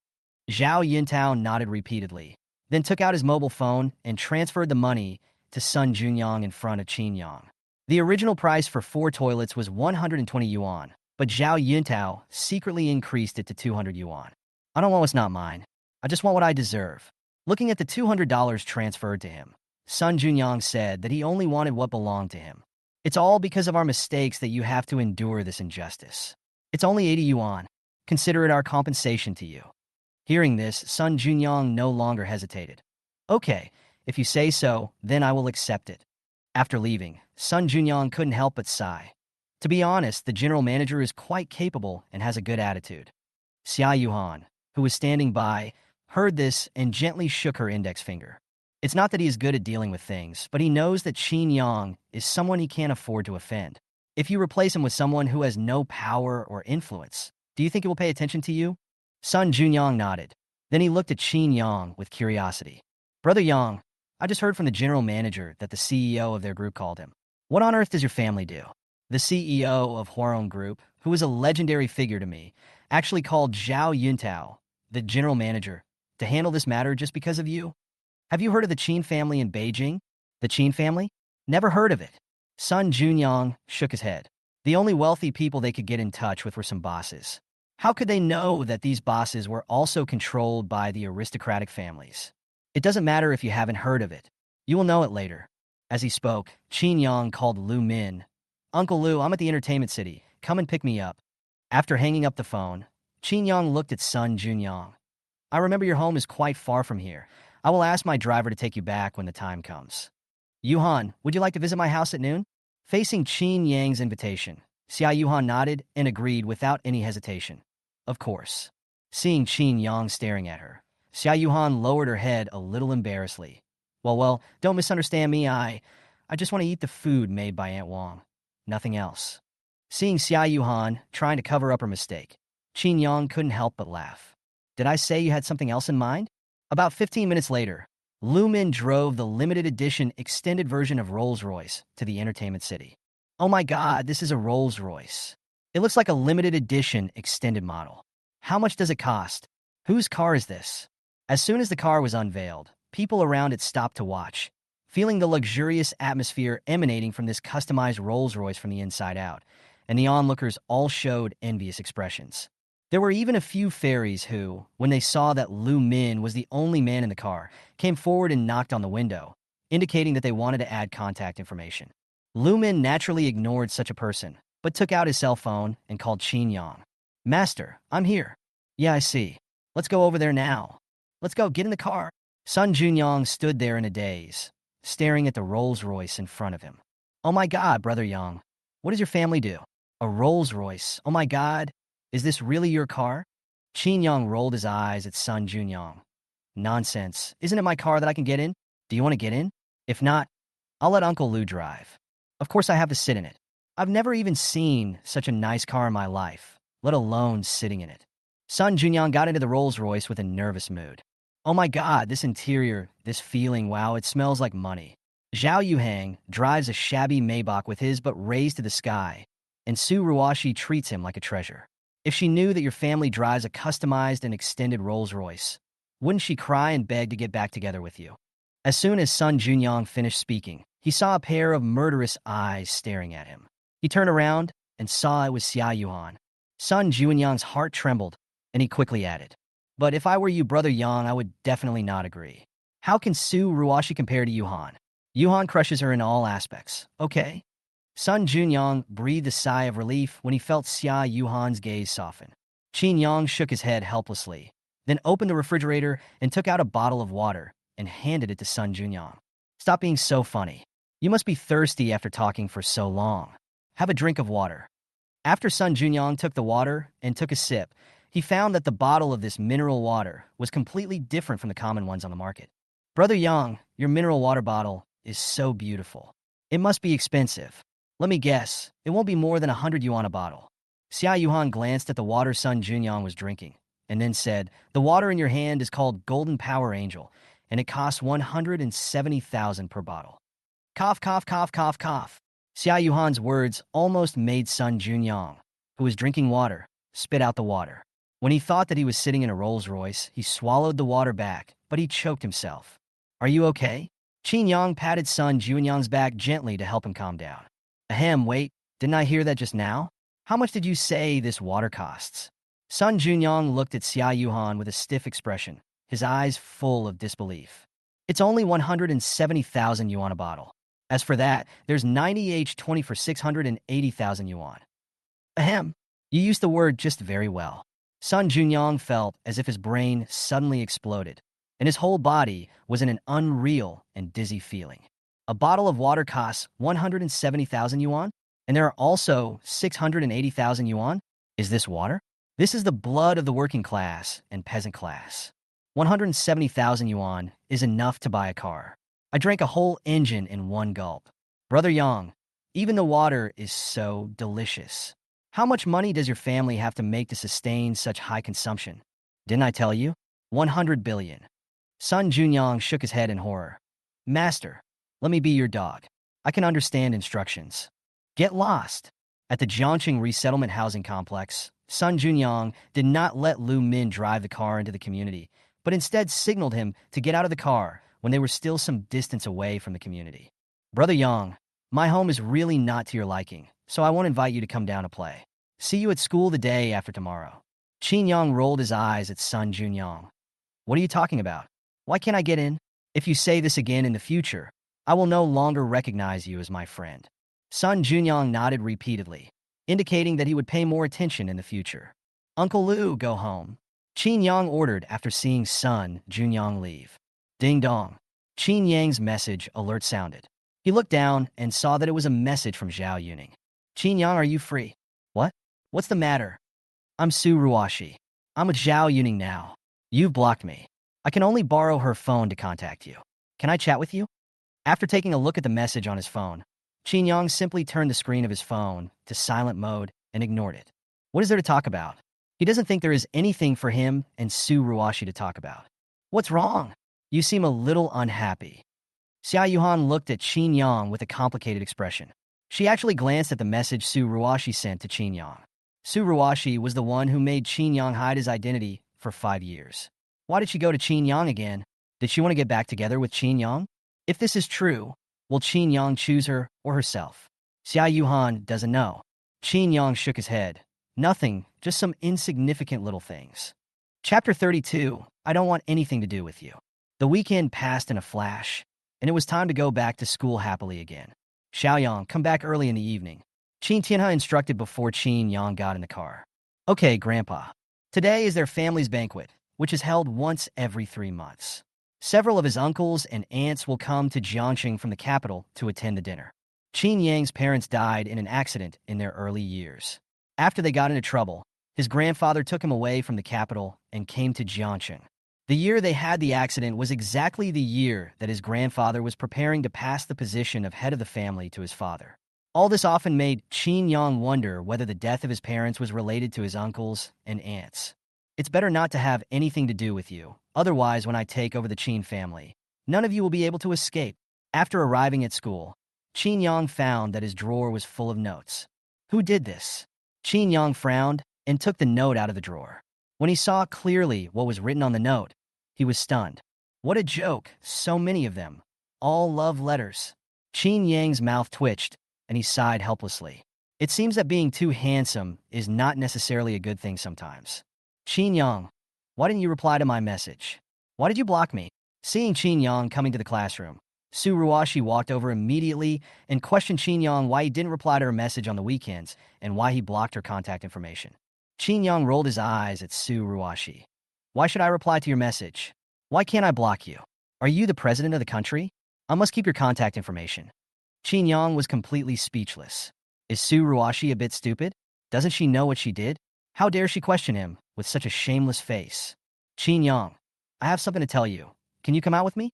Zhao Yuntao nodded repeatedly, then took out his mobile phone and transferred the money to Sun Junyang in front of Qin Yang. The original price for 4 toilets was 120 yuan, but Xiao Yuntao secretly increased it to 200 yuan. I don't want what's not mine. I just want what I deserve. Looking at the $200 transferred to him, Sun Junyang said that he only wanted what belonged to him. It's all because of our mistakes that you have to endure this injustice. It's only 80 yuan. Consider it our compensation to you. Hearing this, Sun Junyang no longer hesitated. Okay, if you say so, then I will accept it. After leaving, Sun Junyang couldn't help but sigh. To be honest, the general manager is quite capable and has a good attitude. Xiao Yuhang, who was standing by, heard this and gently shook her index finger. It's not that he is good at dealing with things, but he knows that Qin Yang is someone he can't afford to offend. If you replace him with someone who has no power or influence, do you think he will pay attention to you? Sun Junyang nodded. Then he looked at Qin Yang with curiosity. Brother Yang, I just heard from the general manager that the CEO of their group called him. What on earth does your family do? The CEO of Huarong Group, who is a legendary figure to me, actually called Xiao Yuntao, the general manager, to handle this matter just because of you? Have you heard of the Qin family in Beijing? The Qin family? Never heard of it. Sun Junyang shook his head. The only wealthy people they could get in touch with were some bosses. How could they know that these bosses were also controlled by the aristocratic families? It doesn't matter if you haven't heard of it. You will know it later. As he spoke, Qin Yang called Lu Min. Uncle Lu, I'm at the entertainment city. Come and pick me up. After hanging up the phone, Qin Yang looked at Sun Junyang. I remember your home is quite far from here. I will ask my driver to take you back when the time comes. Yuhan, would you like to visit my house at noon? Facing Qin Yang's invitation, Xiao Yuhan nodded and agreed without any hesitation. Of course. Seeing Qin Yang staring at her, Xiao Yuhan lowered her head a little embarrassedly. Well, don't misunderstand me. I just want to eat the food made by Aunt Wang. Nothing else. Seeing Xiao Yuhan trying to cover up her mistake, Qin Yang couldn't help but laugh. Did I say you had something else in mind? About 15 minutes later, Lu Min drove the limited edition extended version of Rolls-Royce to the entertainment city. Oh my god, this is a Rolls-Royce. It looks like a limited edition extended model. How much does it cost? Whose car is this? As soon as the car was unveiled, people around it stopped to watch, feeling the luxurious atmosphere emanating from this customized Rolls-Royce from the inside out, and the onlookers all showed envious expressions. There were even a few fairies who, when they saw that Lu Min was the only man in the car, came forward and knocked on the window, indicating that they wanted to add contact information. Lu Min naturally ignored such a person, but took out his cell phone and called Qin Yang. Master, I'm here. Yeah, I see. Let's go over there now. Let's go, get in the car. Sun Junyang stood there in a daze, staring at the Rolls-Royce in front of him. Oh my god, Brother Yang. What does your family do? A Rolls-Royce. Oh my god. Is this really your car? Qin Yang rolled his eyes at Sun Junyang. Nonsense. Isn't it my car that I can get in? Do you want to get in? If not, I'll let Uncle Lu drive. Of course I have to sit in it. I've never even seen such a nice car in my life, let alone sitting in it. Sun Junyang got into the Rolls-Royce with a nervous mood. Oh my god, this interior, this feeling, wow, it smells like money. Xiao Yuhang drives a shabby Maybach with his butt raised to the sky, and Su Ruashi treats him like a treasure. If she knew that your family drives a customized and extended Rolls-Royce, wouldn't she cry and beg to get back together with you? As soon as Sun Junyang finished speaking, he saw a pair of murderous eyes staring at him. He turned around and saw it was Xiao Yuhan. Sun Junyang's heart trembled, and he quickly added, But if I were you, Brother Yang, I would definitely not agree. How can Su Ruashi compare to Yuhan? Yuhan crushes her in all aspects, okay? Sun Junyang breathed a sigh of relief when he felt Xiao Yuhan's gaze soften. Qin Yang shook his head helplessly, then opened the refrigerator and took out a bottle of water and handed it to Sun Junyang. Stop being so funny. You must be thirsty after talking for so long. Have a drink of water. After Sun Junyang took the water and took a sip, he found that the bottle of this mineral water was completely different from the common ones on the market. Brother Yang, your mineral water bottle is so beautiful. It must be expensive. Let me guess, it won't be more than 100 yuan a bottle. Xiao Yuhan glanced at the water Sun Junyang was drinking, and then said, The water in your hand is called Golden Power Angel, and it costs 170,000 per bottle. Cough, cough, cough, cough, cough. Xiao Yuhan's words almost made Sun Junyang, who was drinking water, spit out the water. When he thought that he was sitting in a Rolls-Royce, he swallowed the water back, but he choked himself. Are you okay? Qin Yang patted Sun Junyang's back gently to help him calm down. Ahem, wait, didn't I hear that just now? How much did you say this water costs? Sun Junyang looked at Xiao Yuhan with a stiff expression, his eyes full of disbelief. It's only 170,000 yuan a bottle. As for that, there's 90H20 for 680,000 yuan. Ahem. You used the word just very well. Sun Junyang felt as if his brain suddenly exploded, and his whole body was in an unreal and dizzy feeling. A bottle of water costs 170,000 yuan, and there are also 680,000 yuan? Is this water? This is the blood of the working class and peasant class. 170,000 yuan is enough to buy a car. I drank a whole engine in one gulp. Brother Yang, even the water is so delicious. How much money does your family have to make to sustain such high consumption? Didn't I tell you? 100 billion. Sun Junyang shook his head in horror. Master, let me be your dog. I can understand instructions. Get lost. At the Jiangqing Resettlement Housing Complex, Sun Junyang did not let Lu Min drive the car into the community, but instead signaled him to get out of the car when they were still some distance away from the community. Brother Yang, my home is really not to your liking, so I won't invite you to come down to play. See you at school the day after tomorrow. Qin Yang rolled his eyes at Sun Junyang. What are you talking about? Why can't I get in? If you say this again in the future, I will no longer recognize you as my friend. Sun Junyang nodded repeatedly, indicating that he would pay more attention in the future. Uncle Lu, go home. Qin Yang ordered after seeing Sun Junyang leave. Ding dong. Qin Yang's message alert sounded. He looked down and saw that it was a message from Xiao Yuhang. Qin Yang, are you free? What? What's the matter? I'm Su Ruashi. I'm with Xiao Yuhang now. You've blocked me. I can only borrow her phone to contact you. Can I chat with you? After taking a look at the message on his phone, Qin Yang simply turned the screen of his phone to silent mode and ignored it. What is there to talk about? He doesn't think there is anything for him and Su Ruashi to talk about. What's wrong? You seem a little unhappy. Xiao Yuhan looked at Qin Yang with a complicated expression. She actually glanced at the message Su Ruashi sent to Qin Yang. Su Ruashi was the one who made Qin Yang hide his identity for 5 years. Why did she go to Qin Yang again? Did she want to get back together with Qin Yang? If this is true, will Qin Yang choose her or herself? Xiao Yuhan doesn't know. Qin Yang shook his head. Nothing, just some insignificant little things. Chapter 32, I don't want anything to do with you. The weekend passed in a flash, and it was time to go back to school happily again. Xiaoyang, come back early in the evening. Qin Tianhe instructed before Qin Yang got in the car. Okay, Grandpa. Today is their family's banquet, which is held once every 3 months. Several of his uncles and aunts will come to Jiangqing from the capital to attend the dinner. Qin Yang's parents died in an accident in their early years. After they got into trouble, his grandfather took him away from the capital and came to Jiangqing. The year they had the accident was exactly the year that his grandfather was preparing to pass the position of head of the family to his father. All this often made Qin Yang wonder whether the death of his parents was related to his uncles and aunts. It's better not to have anything to do with you, otherwise when I take over the Qin family, none of you will be able to escape. After arriving at school, Qin Yang found that his drawer was full of notes. Who did this? Qin Yang frowned and took the note out of the drawer. When he saw clearly what was written on the note, he was stunned. What a joke, so many of them. All love letters. Qin Yang's mouth twitched, and he sighed helplessly. It seems that being too handsome is not necessarily a good thing sometimes. Qin Yang, why didn't you reply to my message? Why did you block me? Seeing Qin Yang coming to the classroom, Su Ruashi walked over immediately and questioned Qin Yang why he didn't reply to her message on the weekends and why he blocked her contact information. Qin Yang rolled his eyes at Su Ruashi. Why should I reply to your message? Why can't I block you? Are you the president of the country? I must keep your contact information. Qin Yang was completely speechless. Is Su Ruashi a bit stupid? Doesn't she know what she did? How dare she question him with such a shameless face? Qin Yang, I have something to tell you. Can you come out with me?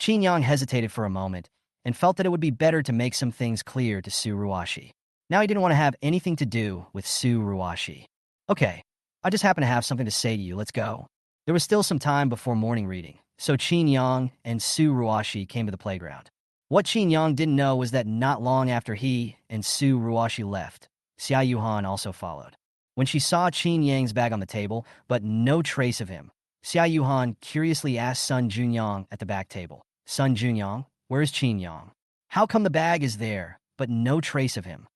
Qin Yang hesitated for a moment and felt that it would be better to make some things clear to Su Ruashi. Now he didn't want to have anything to do with Su Ruashi. Okay, I just happen to have something to say to you. Let's go. There was still some time before morning reading, so Qin Yang and Su Ruashi came to the playground. What Qin Yang didn't know was that not long after he and Su Ruashi left, Xiao Yuhan also followed. When she saw Qin Yang's bag on the table, but no trace of him, Xiao Yuhan curiously asked Sun Junyang at the back table, Sun Junyang, where's Qin Yang? How come the bag is there, but no trace of him?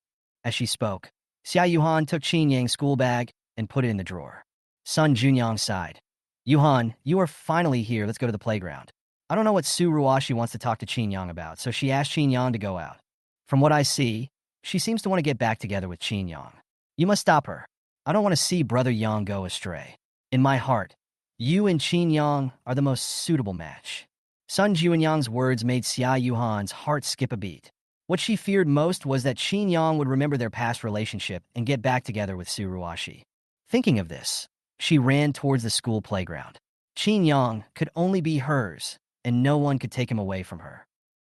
As she spoke, Xiao Yuhan took Qin Yang's school bag and put it in the drawer. Sun Junyang sighed. Yuhan, you are finally here. Let's go to the playground. I don't know what Su Ruashi wants to talk to Qin Yang about, so she asked Qin Yang to go out. From what I see, she seems to want to get back together with Qin Yang. You must stop her. I don't want to see Brother Yang go astray. In my heart, you and Qin Yang are the most suitable match. Sun Junyang's words made Xiao Yuhan's heart skip a beat. What she feared most was that Qin Yang would remember their past relationship and get back together with Su Ruashi. Thinking of this, she ran towards the school playground. Qin Yang could only be hers, and no one could take him away from her.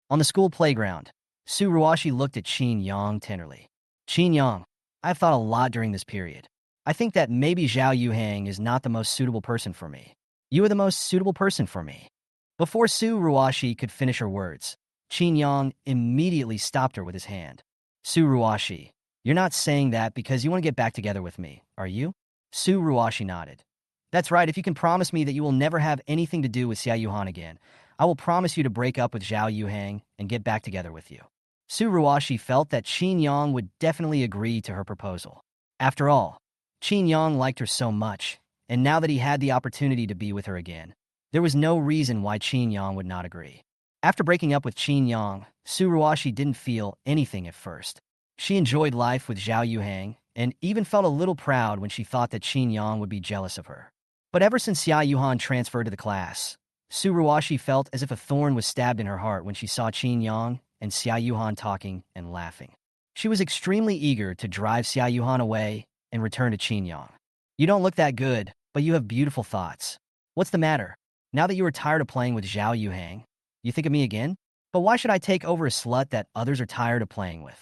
On the school playground, Su Ruashi looked at Qin Yang tenderly. Qin Yang, I've thought a lot during this period. I think that maybe Xiao Yuhang is not the most suitable person for me. You are the most suitable person for me. Before Su Ruashi could finish her words, Qin Yang immediately stopped her with his hand. Su Ruashi, you're not saying that because you want to get back together with me, are you? Su Ruashi nodded. That's right, if you can promise me that you will never have anything to do with Xiao Yuhan again, I will promise you to break up with Xiao Yuhang and get back together with you. Su Ruashi felt that Qin Yang would definitely agree to her proposal. After all, Qin Yang liked her so much, and now that he had the opportunity to be with her again, there was no reason why Qin Yang would not agree. After breaking up with Qin Yang, Su Ruashi didn't feel anything at first. She enjoyed life with Xiao Yuhang, and even felt a little proud when she thought that Qin Yang would be jealous of her. But ever since Xiao Yuhan transferred to the class, Su Ruashi felt as if a thorn was stabbed in her heart when she saw Qin Yang and Xiao Yuhan talking and laughing. She was extremely eager to drive Xiao Yuhan away and return to Qin Yang. You don't look that good, but you have beautiful thoughts. What's the matter? Now that you are tired of playing with Xiao Yuhang, you think of me again? But why should I take over a slut that others are tired of playing with?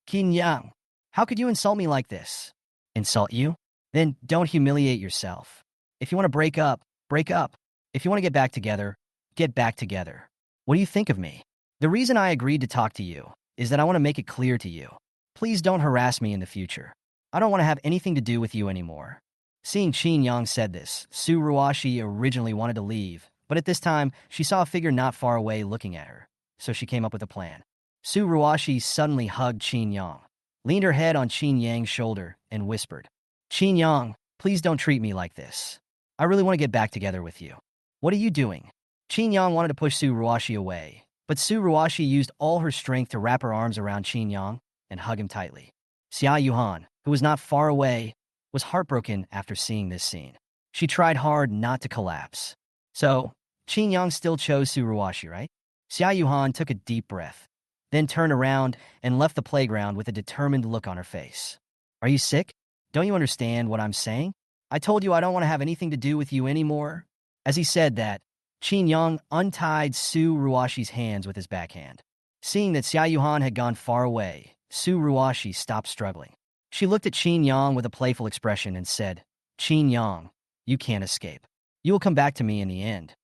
Qin Yang, how could you insult me like this? Insult you? Then don't humiliate yourself. If you want to break up, break up. If you want to get back together, get back together. What do you think of me? The reason I agreed to talk to you is that I want to make it clear to you. Please don't harass me in the future. I don't want to have anything to do with you anymore. Seeing Qin Yang said this, Su Ruashi originally wanted to leave, but at this time, she saw a figure not far away looking at her, so she came up with a plan. Su Ruashi suddenly hugged Qin Yang, leaned her head on Qin Yang's shoulder, and whispered, Qin Yang, please don't treat me like this. I really want to get back together with you. What are you doing? Qin Yang wanted to push Su Ruashi away, but Su Ruashi used all her strength to wrap her arms around Qin Yang and hug him tightly. Xiao Yuhan, who was not far away, was heartbroken after seeing this scene. She tried hard not to collapse. So, Qin Yang still chose Su Ruashi, right? Xiao Yuhan took a deep breath, then turned around and left the playground with a determined look on her face. Are you sick? Don't you understand what I'm saying? I told you I don't want to have anything to do with you anymore. As he said that, Qin Yang untied Su Ruashi's hands with his backhand. Seeing that Xiao Yuhan had gone far away, Su Ruashi stopped struggling. She looked at Qin Yang with a playful expression and said, Qin Yang, you can't escape. You will come back to me in the end.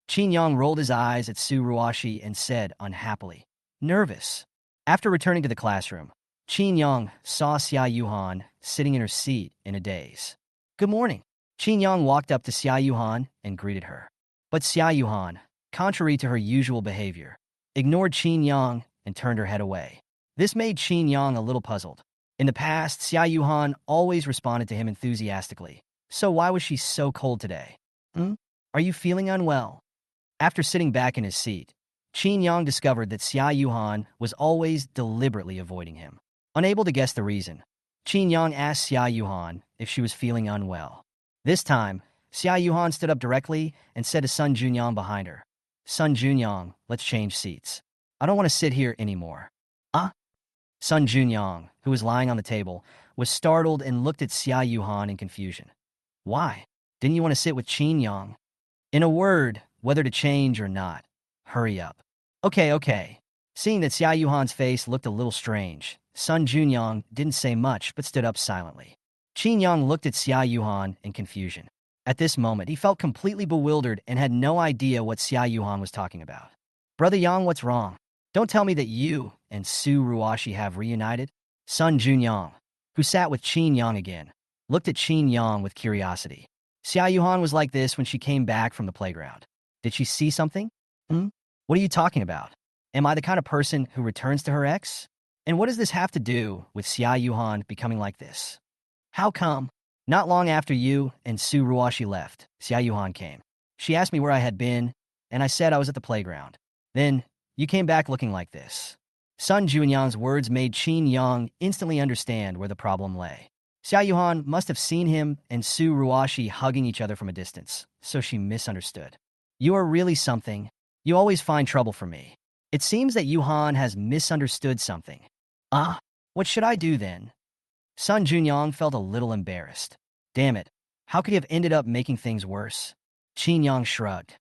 Qin Yang rolled his eyes at Su Ruashi and said unhappily, nervous. After returning to the classroom, Qin Yang saw Xiao Yuhan sitting in her seat in a daze. Good morning. Qin Yang walked up to Xiao Yuhan and greeted her. But Xiao Yuhan, contrary to her usual behavior, ignored Qin Yang and turned her head away. This made Qin Yang a little puzzled. In the past, Xiao Yuhan always responded to him enthusiastically. So why was she so cold today? Are you feeling unwell? After sitting back in his seat, Qin Yang discovered that Xiao Yuhan was always deliberately avoiding him. Unable to guess the reason, Qin Yang asked Xiao Yuhan if she was feeling unwell. This time, Xiao Yuhan stood up directly and said to Sun Junyang behind her, Sun Junyang, let's change seats. I don't want to sit here anymore. Sun Junyang, who was lying on the table, was startled and looked at Xiao Yuhan in confusion. Why? Didn't you want to sit with Qin Yang? In a word, whether to change or not. Hurry up. Okay. Seeing that Xiao Yuhan's face looked a little strange, Sun Junyang didn't say much but stood up silently. Qin Yang looked at Xiao Yuhan in confusion. At this moment, he felt completely bewildered and had no idea what Xiao Yuhan was talking about. Brother Yang, what's wrong? Don't tell me that you and Su Ruashi have reunited? Sun Junyang, who sat with Qin Yang again, looked at Qin Yang with curiosity. Xiao Yuhan was like this when she came back from the playground. Did she see something? What are you talking about? Am I the kind of person who returns to her ex? And what does this have to do with Xiao Yuhan becoming like this? How come? Not long after you and Su Ruashi left, Xiao Yuhan came. She asked me where I had been, and I said I was at the playground. Then, you came back looking like this. Sun Junyang's words made Qin Yang instantly understand where the problem lay. Xiao Yuhan must have seen him and Su Ruashi hugging each other from a distance, so she misunderstood. You are really something. You always find trouble for me. It seems that Yuhan has misunderstood something. What should I do then? Sun Junyang felt a little embarrassed. Damn it, how could he have ended up making things worse? Qin Yang shrugged.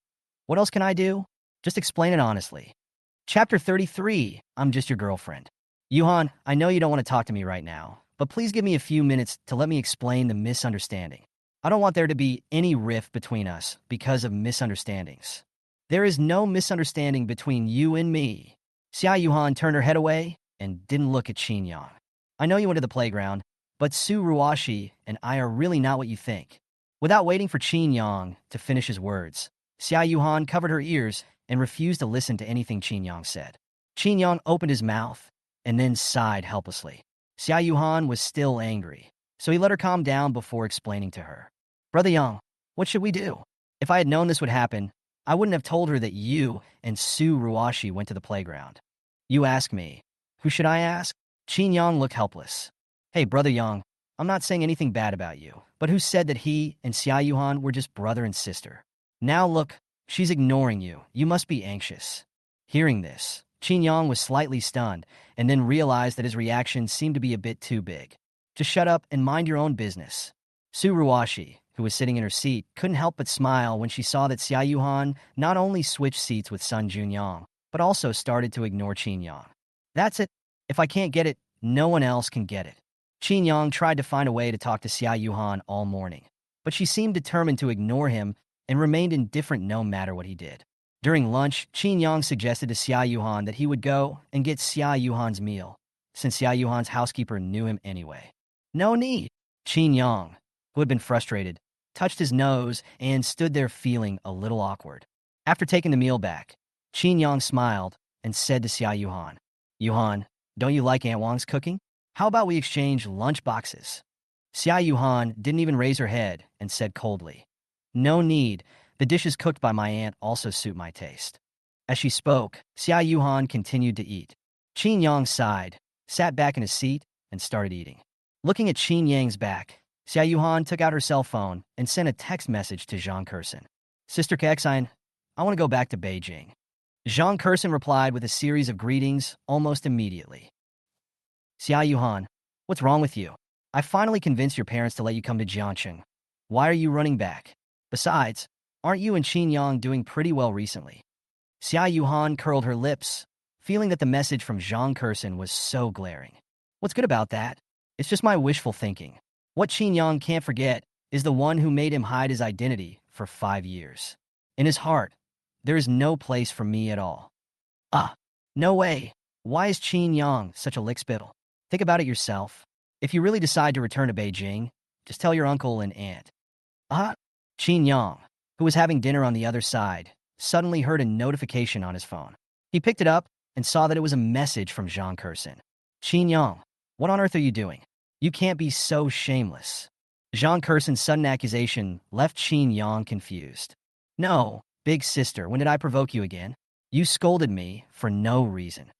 What else can I do? Just explain it honestly. Chapter 33, I'm just your girlfriend. Yuhan, I know you don't want to talk to me right now, but please give me a few minutes to let me explain the misunderstanding. I don't want there to be any rift between us because of misunderstandings. There is no misunderstanding between you and me. Xiao Yuhan turned her head away and didn't look at Qin Yang. I know you went to the playground, but Su Ruashi and I are really not what you think. Without waiting for Qin Yang to finish his words, Xiao Yuhan covered her ears and refused to listen to anything Qin Yang said. Qin Yang opened his mouth and then sighed helplessly. Xiao Yuhan was still angry, so he let her calm down before explaining to her. Brother Yang, what should we do? If I had known this would happen, I wouldn't have told her that you and Su Ruashi went to the playground. You ask me. Who should I ask? Qin Yang looked helpless. Hey, Brother Yang, I'm not saying anything bad about you, but who said that he and Xiao Yuhan were just brother and sister? Now look, she's ignoring you. You must be anxious. Hearing this, Qin Yang was slightly stunned and then realized that his reaction seemed to be a bit too big. Just shut up and mind your own business. Su Ruashi, who was sitting in her seat, couldn't help but smile when she saw that Xiao Yuhan not only switched seats with Sun Junyang, but also started to ignore Qin Yang. That's it. If I can't get it, no one else can get it. Qin Yang tried to find a way to talk to Xiao Yuhan all morning, but she seemed determined to ignore him and remained indifferent no matter what he did. During lunch, Qin Yang suggested to Xiao Yuhan that he would go and get Xiao Yuhan's meal, since Xiao Yuhan's housekeeper knew him anyway. No need. Qin Yang, who had been frustrated, touched his nose and stood there feeling a little awkward. After taking the meal back, Qin Yang smiled and said to Xiao Yuhan, Yuhan, don't you like Aunt Wang's cooking? How about we exchange lunch boxes? Xiao Yuhan didn't even raise her head and said coldly, No need. The dishes cooked by my aunt also suit my taste. As she spoke, Xiao Yuhan continued to eat. Qin Yang sighed, sat back in his seat, and started eating. Looking at Qin Yang's back, Xiao Yuhan took out her cell phone and sent a text message to Zhang Kursen. Sister Kexine, I want to go back to Beijing. Zhang Kursen replied with a series of greetings almost immediately. Xiao Yuhan, what's wrong with you? I finally convinced your parents to let you come to Jiangcheng. Why are you running back? Besides, aren't you and Qin Yang doing pretty well recently? Xiao Yuhan curled her lips, feeling that the message from Zhang Kursen was so glaring. What's good about that? It's just my wishful thinking. What Qin Yang can't forget is the one who made him hide his identity for 5 years. In his heart, there is no place for me at all. No way. Why is Qin Yang such a lickspittle? Think about it yourself. If you really decide to return to Beijing, just tell your uncle and aunt. Qin Yang, who was having dinner on the other side, suddenly heard a notification on his phone. He picked it up and saw that it was a message from Zhang Kursen. Qin Yang, what on earth are you doing? You can't be so shameless. Zhang Kursen's sudden accusation left Qin Yang confused. No, big sister, when did I provoke you again? You scolded me for no reason.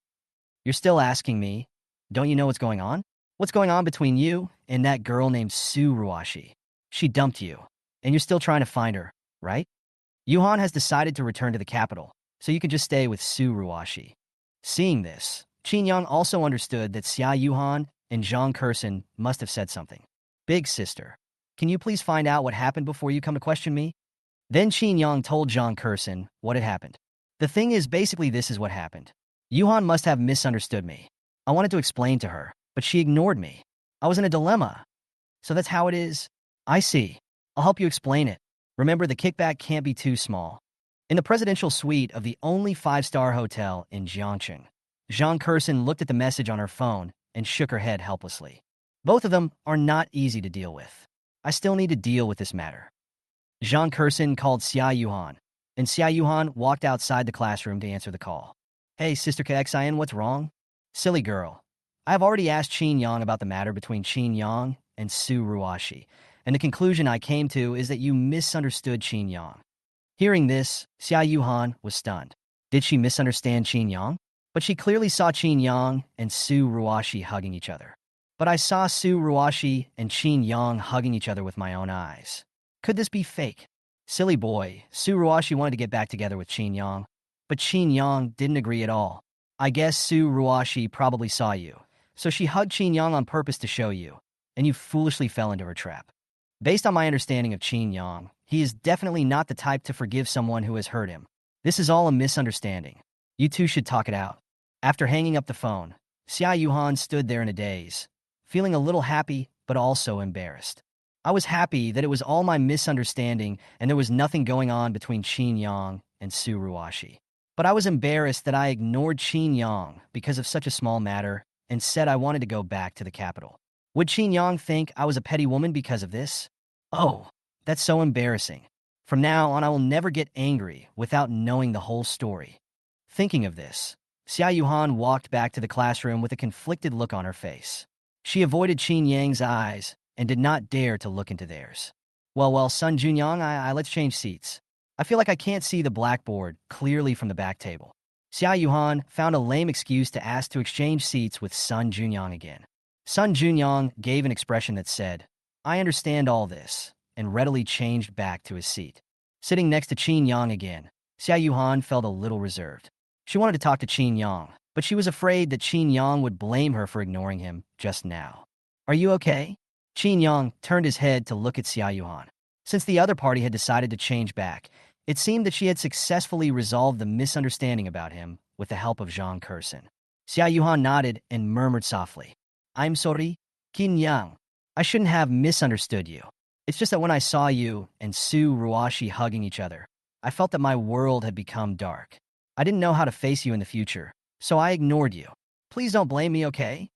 You're still asking me, don't you know what's going on? What's going on between you and that girl named Su Ruashi? She dumped you, and you're still trying to find her, right? Yuhan has decided to return to the capital, so you can just stay with Su Ruashi. Seeing this, Qin Yang also understood that Xiao Yuhan and Zhang Kursen must have said something. Big sister, can you please find out what happened before you come to question me? Then Qin Yang told Zhang Kursen what had happened. The thing is, basically this is what happened. Yuhan must have misunderstood me. I wanted to explain to her, but she ignored me. I was in a dilemma. So that's how it is? I see. I'll help you explain it. Remember, the kickback can't be too small. In the presidential suite of the only 5-star hotel in Jiangcheng, Zhang Kursen looked at the message on her phone and shook her head helplessly. Both of them are not easy to deal with. I still need to deal with this matter. Zhang Kursen called Xiao Yuhan, and Xiao Yuhan walked outside the classroom to answer the call. Hey, Sister KXIN, what's wrong? Silly girl. I have already asked Qin Yang about the matter between Qin Yang and Su Ruashi, and the conclusion I came to is that you misunderstood Qin Yang. Hearing this, Xiao Yuhan was stunned. Did she misunderstand Qin Yang? But she clearly saw Qin Yang and Su Ruashi hugging each other. But I saw Su Ruashi and Qin Yang hugging each other with my own eyes. Could this be fake? Silly boy, Su Ruashi wanted to get back together with Qin Yang, but Qin Yang didn't agree at all. I guess Su Ruashi probably saw you, so she hugged Qin Yang on purpose to show you, and you foolishly fell into her trap. Based on my understanding of Qin Yang, he is definitely not the type to forgive someone who has hurt him. This is all a misunderstanding. You two should talk it out. After hanging up the phone, Xiao Yuhan stood there in a daze, feeling a little happy but also embarrassed. I was happy that it was all my misunderstanding and there was nothing going on between Qin Yang and Su Ruashi. But I was embarrassed that I ignored Qin Yang because of such a small matter and said I wanted to go back to the capital. Would Qin Yang think I was a petty woman because of this? Oh, that's so embarrassing. From now on, I will never get angry without knowing the whole story. Thinking of this, Xiao Yuhan walked back to the classroom with a conflicted look on her face. She avoided Qin Yang's eyes and did not dare to look into theirs. Well, Sun Junyang, let's change seats. I feel like I can't see the blackboard clearly from the back table. Xiao Yuhan found a lame excuse to ask to exchange seats with Sun Junyang again. Sun Junyang gave an expression that said, I understand all this, and readily changed back to his seat. Sitting next to Qin Yang again, Xiao Yuhan felt a little reserved. She wanted to talk to Qin Yang, but she was afraid that Qin Yang would blame her for ignoring him just now. Are you okay? Qin Yang turned his head to look at Xiao Yuhan. Since the other party had decided to change back, it seemed that she had successfully resolved the misunderstanding about him with the help of Zhang Kursen. Xiao Yuhan nodded and murmured softly, I'm sorry, Qin Yang. I shouldn't have misunderstood you. It's just that when I saw you and Su Ruashi hugging each other, I felt that my world had become dark. I didn't know how to face you in the future, so I ignored you. Please don't blame me, okay?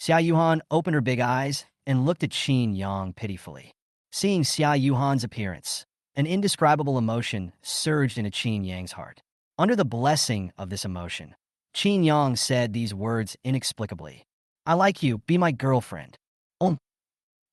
Xiao Yuhan opened her big eyes and looked at Qin Yang pitifully. Seeing Xiao Yuhan's appearance, an indescribable emotion surged into Qin Yang's heart. Under the blessing of this emotion, Qin Yang said these words inexplicably. I like you, be my girlfriend.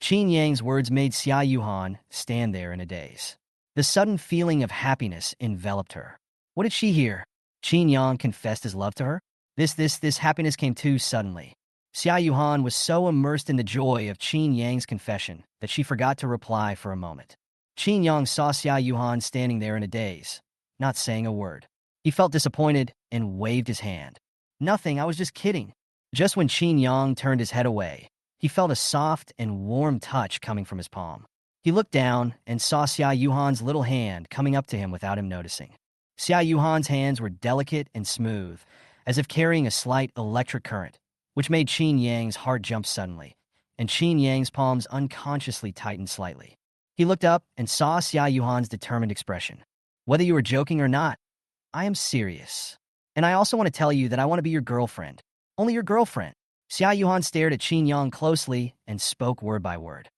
Qin Yang's words made Xiao Yuhan stand there in a daze. The sudden feeling of happiness enveloped her. What did she hear? Qin Yang confessed his love to her? This happiness came too suddenly. Xiao Yuhan was so immersed in the joy of Qin Yang's confession that she forgot to reply for a moment. Qin Yang saw Xiao Yuhan standing there in a daze, not saying a word. He felt disappointed and waved his hand. Nothing, I was just kidding. Just when Qin Yang turned his head away, he felt a soft and warm touch coming from his palm. He looked down and saw Xiao Yuhan's little hand coming up to him without him noticing. Xiao Yuhan's hands were delicate and smooth, as if carrying a slight electric current, which made Qin Yang's heart jump suddenly, and Qin Yang's palms unconsciously tightened slightly. He looked up and saw Xiao Yuhan's determined expression. Whether you were joking or not, I am serious. And I also want to tell you that I want to be your girlfriend. Only your girlfriend. Xiao Yuhan stared at Qin Yang closely and spoke word by word.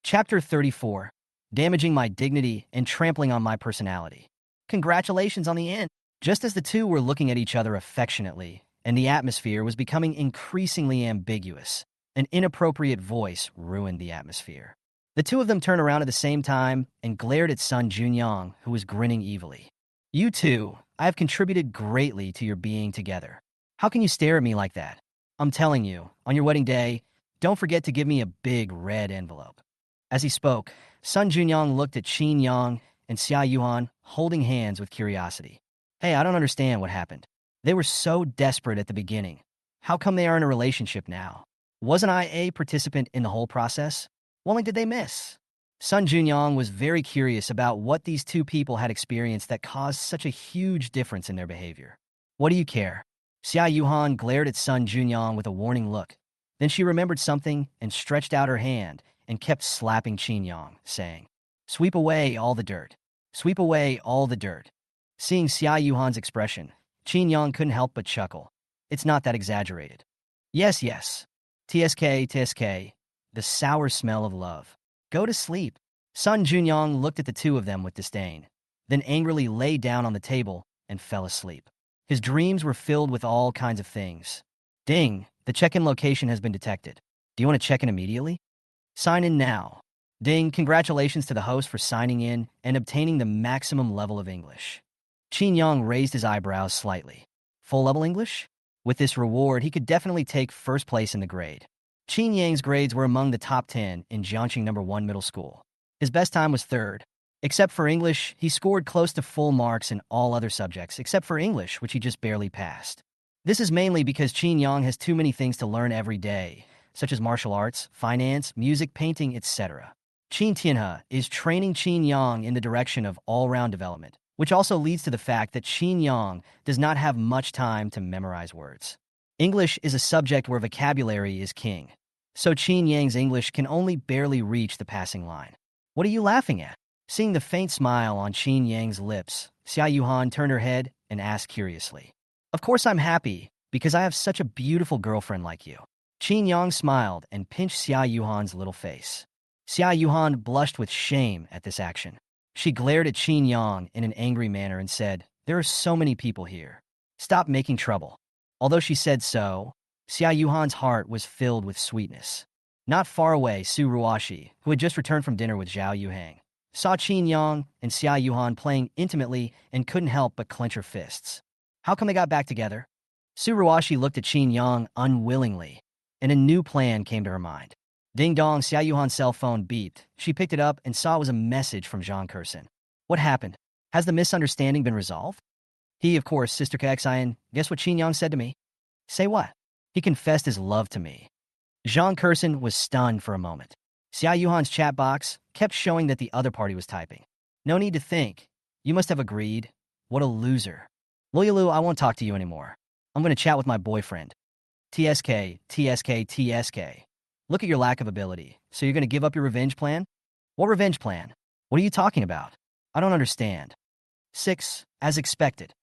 Chapter 34. Damaging my dignity and trampling on my personality. Congratulations on the end. Just as the two were looking at each other affectionately, and the atmosphere was becoming increasingly ambiguous, an inappropriate voice ruined the atmosphere. The two of them turned around at the same time and glared at Sun Junyang, who was grinning evilly. You two, I have contributed greatly to your being together. How can you stare at me like that? I'm telling you, on your wedding day, don't forget to give me a big red envelope. As he spoke, Sun Junyang looked at Qin Yang and Xiao Yuhan, holding hands with curiosity. Hey, I don't understand what happened. They were so desperate at the beginning. How come they are in a relationship now? Wasn't I a participant in the whole process? What only did they miss? Sun Junyang was very curious about what these two people had experienced that caused such a huge difference in their behavior. What do you care? Xiao Yuhan glared at Sun Junyang with a warning look. Then she remembered something and stretched out her hand and kept slapping Qin Yang, saying, Sweep away all the dirt. Sweep away all the dirt. Seeing Xiao Yuhan's expression, Qin Yang couldn't help but chuckle. It's not that exaggerated. Yes. TSK, the sour smell of love. Go to sleep. Sun Junyang looked at the two of them with disdain, then angrily lay down on the table and fell asleep. His dreams were filled with all kinds of things. Ding, the check-in location has been detected. Do you want to check in immediately? Sign in now. Ding, congratulations to the host for signing in and obtaining the maximum level of English. Qin Yang raised his eyebrows slightly. Full level English? With this reward, he could definitely take first place in the grade. Qin Yang's grades were among the top 10 in Jiangxing No. 1 middle school. His best time was third. Except for English, he scored close to full marks in all other subjects, except for English, which he just barely passed. This is mainly because Qin Yang has too many things to learn every day, such as martial arts, finance, music, painting, etc. Qin Tianhe is training Qin Yang in the direction of all-round development, which also leads to the fact that Qin Yang does not have much time to memorize words. English is a subject where vocabulary is king, so Qin Yang's English can only barely reach the passing line. What are you laughing at? Seeing the faint smile on Qin Yang's lips, Xiao Yuhang turned her head and asked curiously. Of course I'm happy, because I have such a beautiful girlfriend like you. Qin Yang smiled and pinched Xiao Yuhan's little face. Xiao Yuhan blushed with shame at this action. She glared at Qin Yang in an angry manner and said, "There are so many people here. Stop making trouble." Although she said so, Xiao Yuhan's heart was filled with sweetness. Not far away, Su Ruashi, who had just returned from dinner with Xiao Yuhang, saw Qin Yang and Xiao Yuhan playing intimately and couldn't help but clench her fists. How come they got back together? Su Ruashi looked at Qin Yang unwillingly, and a new plan came to her mind. Ding dong, Xiao Yuhan's cell phone beeped. She picked it up and saw it was a message from Zhang Kursin. What happened? Has the misunderstanding been resolved? He, of course, Sister Kaxian, guess what Qin Yang said to me? Say what? He confessed his love to me. Zhang Kursin was stunned for a moment. Xiao Yuhan's chat box kept showing that the other party was typing. No need to think. You must have agreed. What a loser. Loyalu, I won't talk to you anymore. I'm going to chat with my boyfriend. TSK, TSK, TSK. Look at your lack of ability. So you're going to give up your revenge plan? What revenge plan? What are you talking about? I don't understand. 6. As expected.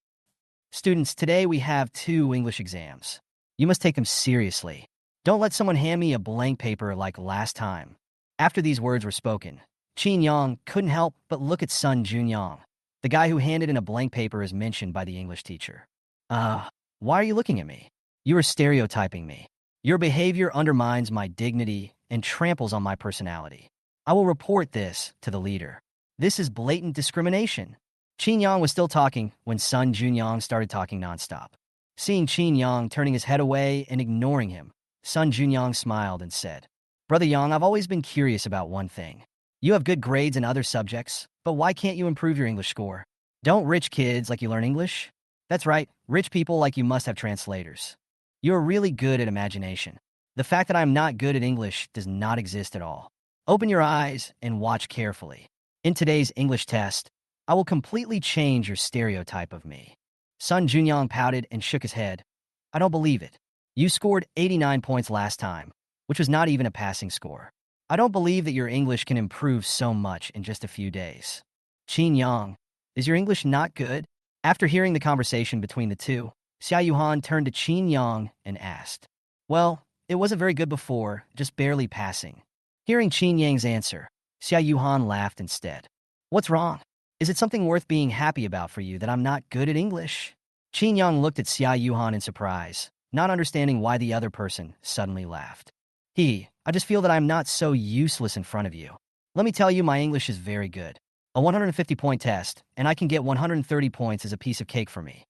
Students, today we have 2 English exams. You must take them seriously. Don't let someone hand me a blank paper like last time. After these words were spoken, Qin Yang couldn't help but look at Sun Junyang. The guy who handed in a blank paper is mentioned by the English teacher. Why are you looking at me? You are stereotyping me. Your behavior undermines my dignity and tramples on my personality. I will report this to the leader. This is blatant discrimination. Qin Yang was still talking when Sun Junyang started talking nonstop. Seeing Qin Yang turning his head away and ignoring him, Sun Junyang smiled and said, Brother Yang, I've always been curious about one thing. You have good grades in other subjects, but why can't you improve your English score? Don't rich kids like you learn English? That's right, rich people like you must have translators. You're really good at imagination. The fact that I'm not good at English does not exist at all. Open your eyes and watch carefully. In today's English test, I will completely change your stereotype of me. Sun Junyang pouted and shook his head. I don't believe it. You scored 89 points last time, which was not even a passing score. I don't believe that your English can improve so much in just a few days. Qin Yang, is your English not good? After hearing the conversation between the two, Xiao Yuhan turned to Qin Yang and asked, Well, it wasn't very good before, just barely passing. Hearing Qin Yang's answer, Xiao Yuhan laughed instead. What's wrong? Is it something worth being happy about for you that I'm not good at English? Qin Yang looked at Xiao Yuhan in surprise, not understanding why the other person suddenly laughed. I just feel that I'm not so useless in front of you. Let me tell you, my English is very good. A 150-point test, and I can get 130 points as a piece of cake for me.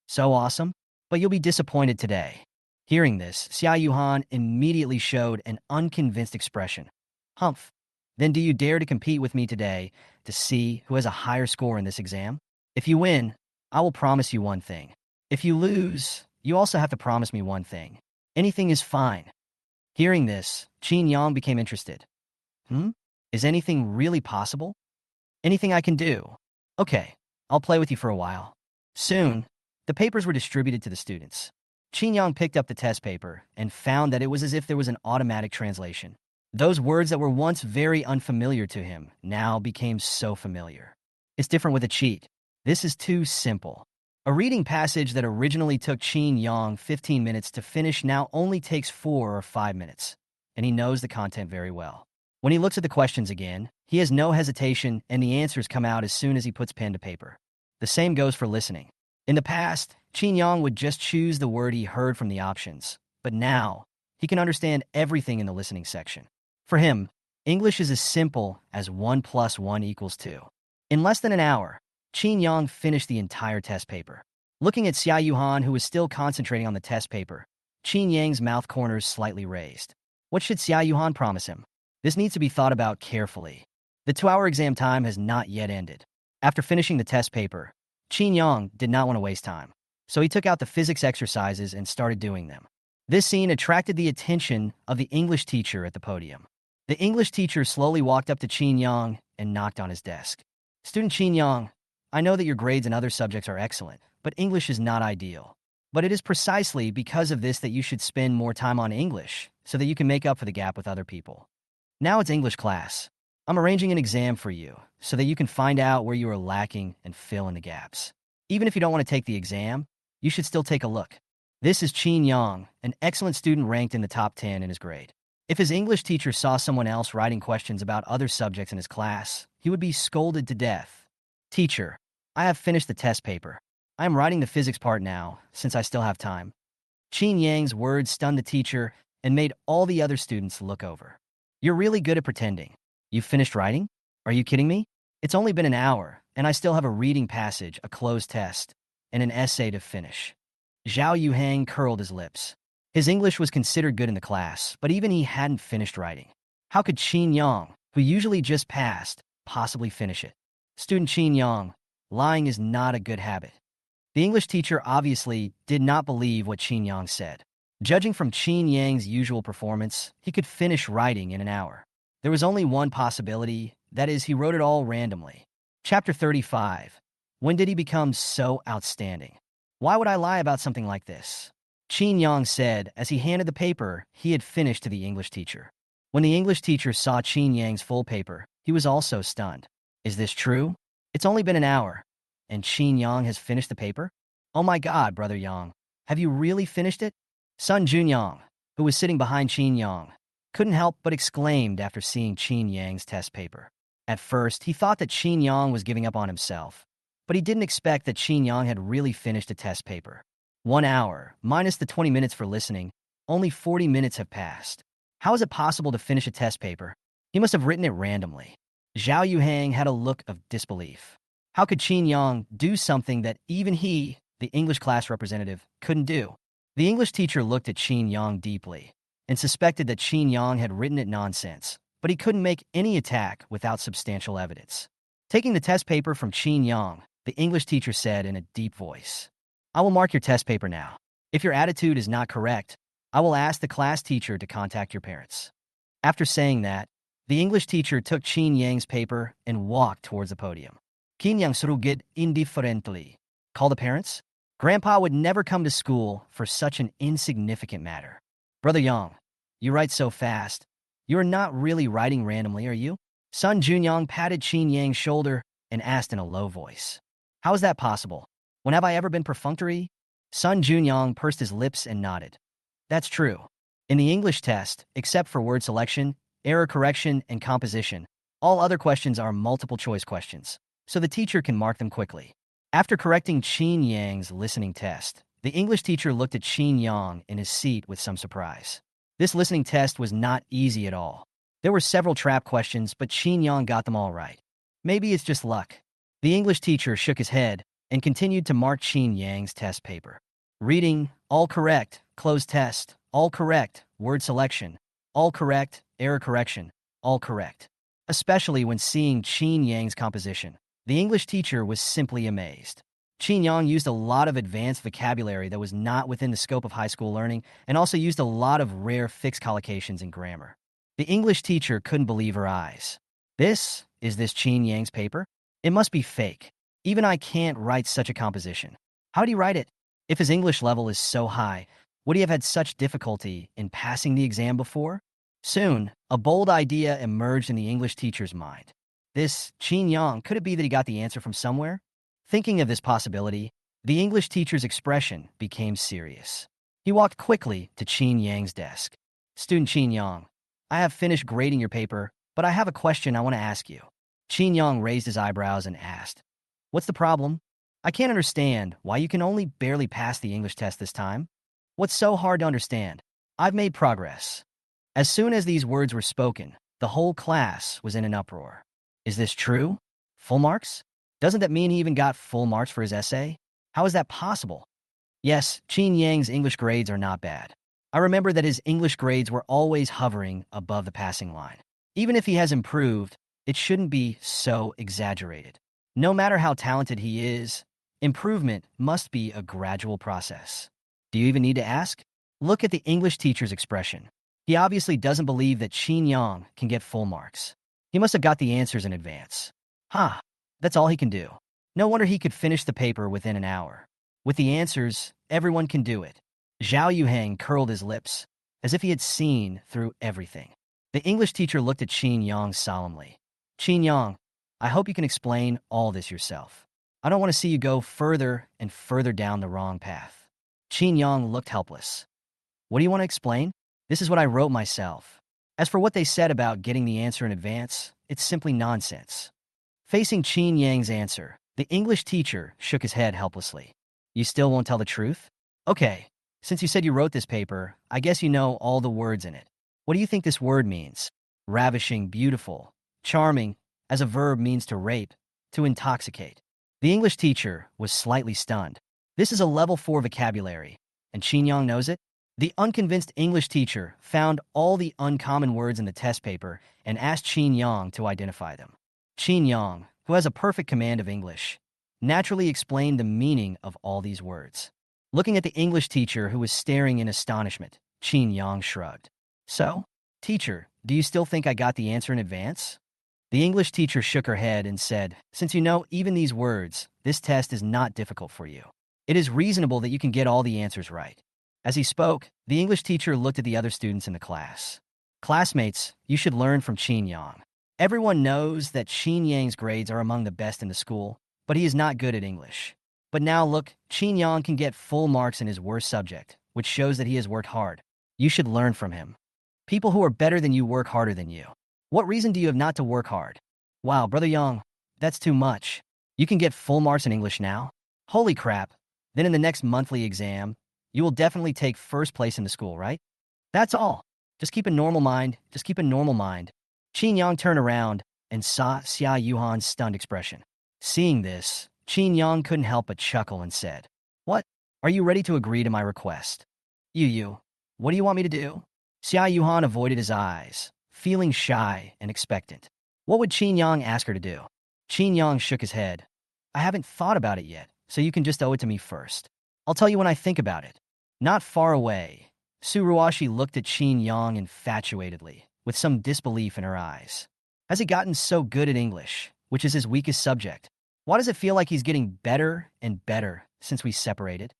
So awesome, but you'll be disappointed today. Hearing this, Xiao Yuhan immediately showed an unconvinced expression. Humph. Then do you dare to compete with me today to see who has a higher score in this exam? If you win, I will promise you one thing. If you lose, you also have to promise me one thing. Anything is fine. Hearing this, Qin Yang became interested. Is anything really possible? Anything I can do? Okay, I'll play with you for a while. Soon, the papers were distributed to the students. Qin Yang picked up the test paper and found that it was as if there was an automatic translation. Those words that were once very unfamiliar to him now became so familiar. It's different with a cheat. This is too simple. A reading passage that originally took Qin Yang 15 minutes to finish now only takes 4 or 5 minutes, and he knows the content very well. When he looks at the questions again, he has no hesitation and the answers come out as soon as he puts pen to paper. The same goes for listening. In the past, Qin Yang would just choose the word he heard from the options, but now he can understand everything in the listening section. For him, English is as simple as 1 plus 1 equals 2. In less than an hour, Qin Yang finished the entire test paper. Looking at Xiao Yuhan, who was still concentrating on the test paper, Qin Yang's mouth corners slightly raised. What should Xiao Yuhan promise him? This needs to be thought about carefully. The 2-hour exam time has not yet ended. After finishing the test paper, Qin Yang did not want to waste time, so he took out the physics exercises and started doing them. This scene attracted the attention of the English teacher at the podium. The English teacher slowly walked up to Qin Yang and knocked on his desk. Student Qin Yang, I know that your grades in other subjects are excellent, but English is not ideal. But it is precisely because of this that you should spend more time on English so that you can make up for the gap with other people. Now it's English class. I'm arranging an exam for you so that you can find out where you are lacking and fill in the gaps. Even if you don't want to take the exam, you should still take a look. This is Qin Yang, an excellent student ranked in the top 10 in his grade. If his English teacher saw someone else writing questions about other subjects in his class, he would be scolded to death. Teacher, I have finished the test paper. I am writing the physics part now, since I still have time. Qin Yang's words stunned the teacher and made all the other students look over. You're really good at pretending. You've finished writing? Are you kidding me? It's only been an hour, and I still have a reading passage, a closed test, and an essay to finish. Xiao Yuhang curled his lips. His English was considered good in the class, but even he hadn't finished writing. How could Qin Yang, who usually just passed, possibly finish it? Student Qin Yang, lying is not a good habit. The English teacher obviously did not believe what Qin Yang said. Judging from Qin Yang's usual performance, he could finish writing in an hour. There was only one possibility, that is, he wrote it all randomly. Chapter 35. When did he become so outstanding? Why would I lie about something like this? Qin Yang said as he handed the paper he had finished to the English teacher. When the English teacher saw Qin Yang's full paper, he was also stunned. Is this true? It's only been an hour, and Qin Yang has finished the paper? Oh my God, Brother Yang, have you really finished it? Son Junyang, who was sitting behind Qin Yang, couldn't help but exclaimed after seeing Qin Yang's test paper. At first, he thought that Qin Yang was giving up on himself, but he didn't expect that Qin Yang had really finished a test paper. 1 hour, minus the 20 minutes for listening, only 40 minutes have passed. How is it possible to finish a test paper? He must have written it randomly. Xiao Yuhang had a look of disbelief. How could Qin Yang do something that even he, the English class representative, couldn't do? The English teacher looked at Qin Yang deeply and suspected that Qin Yang had written it nonsense, but he couldn't make any attack without substantial evidence. Taking the test paper from Qin Yang, the English teacher said in a deep voice, I will mark your test paper now. If your attitude is not correct, I will ask the class teacher to contact your parents. After saying that, the English teacher took Qin Yang's paper and walked towards the podium. Qin Yang surugit indifferently. Call the parents? Grandpa would never come to school for such an insignificant matter. Brother Yang, you write so fast. You are not really writing randomly, are you? Son Junyang patted Qin Yang's shoulder and asked in a low voice. How is that possible? When have I ever been perfunctory? Son Junyang pursed his lips and nodded. That's true. In the English test, except for word selection, error correction, and composition, all other questions are multiple choice questions, so the teacher can mark them quickly. After correcting Qin Yang's listening test, the English teacher looked at Qin Yang in his seat with some surprise. This listening test was not easy at all. There were several trap questions, but Qin Yang got them all right. Maybe it's just luck. The English teacher shook his head and continued to mark Qin Yang's test paper. Reading, all correct, closed test, all correct, word selection, all correct, error correction, all correct. Especially when seeing Qin Yang's composition, the English teacher was simply amazed. Qin Yang used a lot of advanced vocabulary that was not within the scope of high school learning and also used a lot of rare fixed collocations in grammar. The English teacher couldn't believe her eyes. Is this Qin Yang's paper? It must be fake. Even I can't write such a composition. How did he write it? If his English level is so high, would he have had such difficulty in passing the exam before? Soon, a bold idea emerged in the English teacher's mind. This Qin Yang, could it be that he got the answer from somewhere? Thinking of this possibility, the English teacher's expression became serious. He walked quickly to Qin Yang's desk. Student Qin Yang, I have finished grading your paper, but I have a question I want to ask you. Qin Yang raised his eyebrows and asked, What's the problem? I can't understand why you can only barely pass the English test this time. What's so hard to understand? I've made progress. As soon as these words were spoken, the whole class was in an uproar. Is this true? Full marks? Doesn't that mean he even got full marks for his essay? How is that possible? Yes, Qin Yang's English grades are not bad. I remember that his English grades were always hovering above the passing line. Even if he has improved, it shouldn't be so exaggerated. No matter how talented he is, improvement must be a gradual process. Do you even need to ask? Look at the English teacher's expression. He obviously doesn't believe that Qin Yang can get full marks. He must have got the answers in advance. That's all he can do. No wonder he could finish the paper within an hour. With the answers, everyone can do it. Xiao Yuhang curled his lips, as if he had seen through everything. The English teacher looked at Qin Yang solemnly. Qin Yang, I hope you can explain all this yourself. I don't want to see you go further and further down the wrong path. Qin Yang looked helpless. What do you want to explain? This is what I wrote myself. As for what they said about getting the answer in advance, it's simply nonsense. Facing Qin Yang's answer, the English teacher shook his head helplessly. You still won't tell the truth? Okay, since you said you wrote this paper, I guess you know all the words in it. What do you think this word means? Ravishing, beautiful, charming, as a verb means to rape, to intoxicate. The English teacher was slightly stunned. This is a level 4 vocabulary, and Qin Yang knows it? The unconvinced English teacher found all the uncommon words in the test paper and asked Qin Yang to identify them. Qin Yang, who has a perfect command of English, naturally explained the meaning of all these words. Looking at the English teacher who was staring in astonishment, Qin Yang shrugged. So, teacher, do you still think I got the answer in advance? The English teacher shook her head and said, since you know even these words, this test is not difficult for you. It is reasonable that you can get all the answers right. As he spoke, the English teacher looked at the other students in the class. Classmates, you should learn from Qin Yang. Everyone knows that Qin Yang's grades are among the best in the school, but he is not good at English. But now look, Qin Yang can get full marks in his worst subject, which shows that he has worked hard. You should learn from him. People who are better than you work harder than you. What reason do you have not to work hard? Wow, Brother Yang, that's too much. You can get full marks in English now? Holy crap. Then in the next monthly exam, you will definitely take first place in the school, right? That's all. Just keep a normal mind. Just keep a normal mind. Qin Yang turned around and saw Xiao Yuhan's stunned expression. Seeing this, Qin Yang couldn't help but chuckle and said, What? Are you ready to agree to my request? You, what do you want me to do? Xiao Yuhan avoided his eyes, feeling shy and expectant. What would Qin Yang ask her to do? Qin Yang shook his head. I haven't thought about it yet, so you can just owe it to me first. I'll tell you when I think about it. Not far away, Suruashi looked at Qin Yang infatuatedly, with some disbelief in her eyes. Has he gotten so good at English, which is his weakest subject? Why does it feel like he's getting better and better since we separated?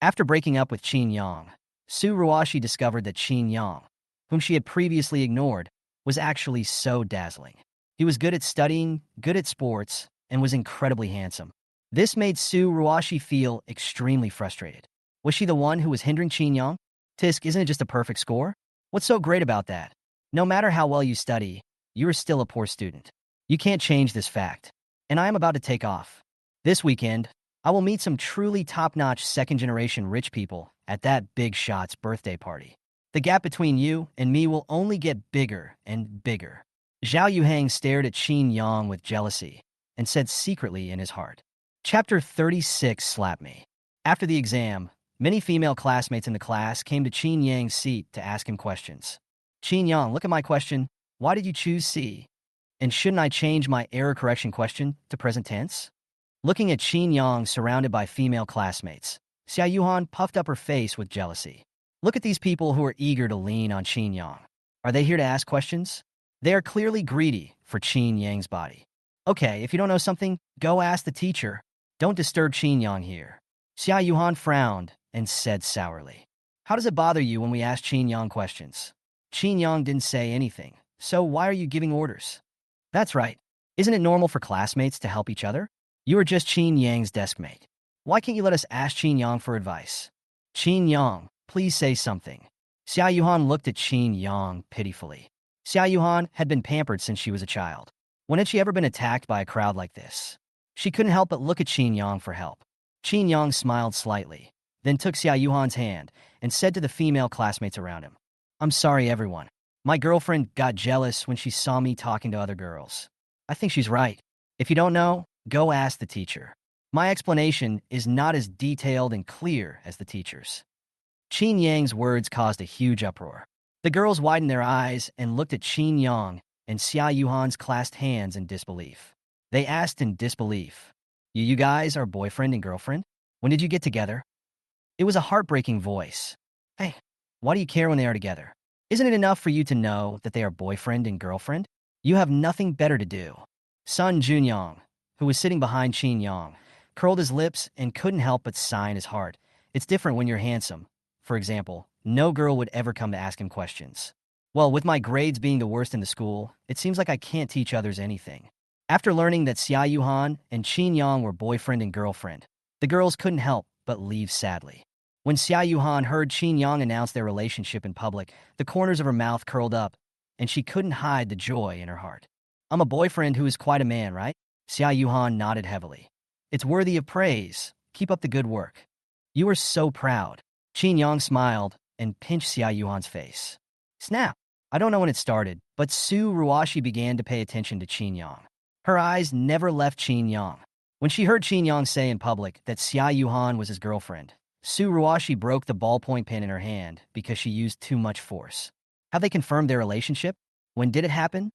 After breaking up with Qin Yang, Suruashi discovered that Qin Yang, whom she had previously ignored, was actually so dazzling. He was good at studying, good at sports, and was incredibly handsome. This made Suruashi feel extremely frustrated. Was she the one who was hindering Qin Yang? Tisk, isn't it just a perfect score? What's so great about that? No matter how well you study, you are still a poor student. You can't change this fact. And I am about to take off. This weekend, I will meet some truly top-notch second-generation rich people at that Big Shot's birthday party. The gap between you and me will only get bigger and bigger. Xiao Yuhang stared at Qin Yang with jealousy and said secretly in his heart, Chapter 36 Slap Me. After the exam, many female classmates in the class came to Qin Yang's seat to ask him questions. Qin Yang, look at my question. Why did you choose C? And shouldn't I change my error correction question to present tense? Looking at Qin Yang surrounded by female classmates, Xiao Yuhan puffed up her face with jealousy. Look at these people who are eager to lean on Qin Yang. Are they here to ask questions? They are clearly greedy for Qin Yang's body. Okay, if you don't know something, go ask the teacher. Don't disturb Qin Yang here. Xiao Yuhan frowned and said sourly, How does it bother you when we ask Qin Yang questions? Qin Yang didn't say anything, so why are you giving orders? That's right. Isn't it normal for classmates to help each other? You are just Qin Yang's deskmate. Why can't you let us ask Qin Yang for advice? Qin Yang, please say something. Xiao Yuhan looked at Qin Yang pitifully. Xiao Yuhan had been pampered since she was a child. When had she ever been attacked by a crowd like this? She couldn't help but look at Qin Yang for help. Qin Yang smiled slightly, then took Xiao Yuhan's hand and said to the female classmates around him, "I'm sorry, everyone. My girlfriend got jealous when she saw me talking to other girls. I think she's right. If you don't know, go ask the teacher. My explanation is not as detailed and clear as the teacher's." Qin Yang's words caused a huge uproar. The girls widened their eyes and looked at Qin Yang and Xiao Yuhan's clasped hands in disbelief. They asked in disbelief, You guys are boyfriend and girlfriend? When did you get together?" It was a heartbreaking voice. "Hey, why do you care when they are together? Isn't it enough for you to know that they are boyfriend and girlfriend? You have nothing better to do." Sun Junyang, who was sitting behind Qin Yang, curled his lips and couldn't help but sigh in his heart. It's different when you're handsome. For example, no girl would ever come to ask him questions. Well, with my grades being the worst in the school, it seems like I can't teach others anything. After learning that Xiao Yuhan and Qin Yang were boyfriend and girlfriend, the girls couldn't help but leave sadly. When Xiao Yuhan heard Qin Yang announce their relationship in public, the corners of her mouth curled up, and she couldn't hide the joy in her heart. "I'm a boyfriend who is quite a man, right?" Xiao Yuhan nodded heavily. "It's worthy of praise. Keep up the good work. You are so proud." Qin Yang smiled and pinched Xiao Yuhan's face. Snap! I don't know when it started, but Su Ruashi began to pay attention to Qin Yang. Her eyes never left Qin Yang. When she heard Qin Yang say in public that Xiao Yuhan was his girlfriend, Su Ruashi broke the ballpoint pen in her hand because she used too much force. Have they confirmed their relationship? When did it happen?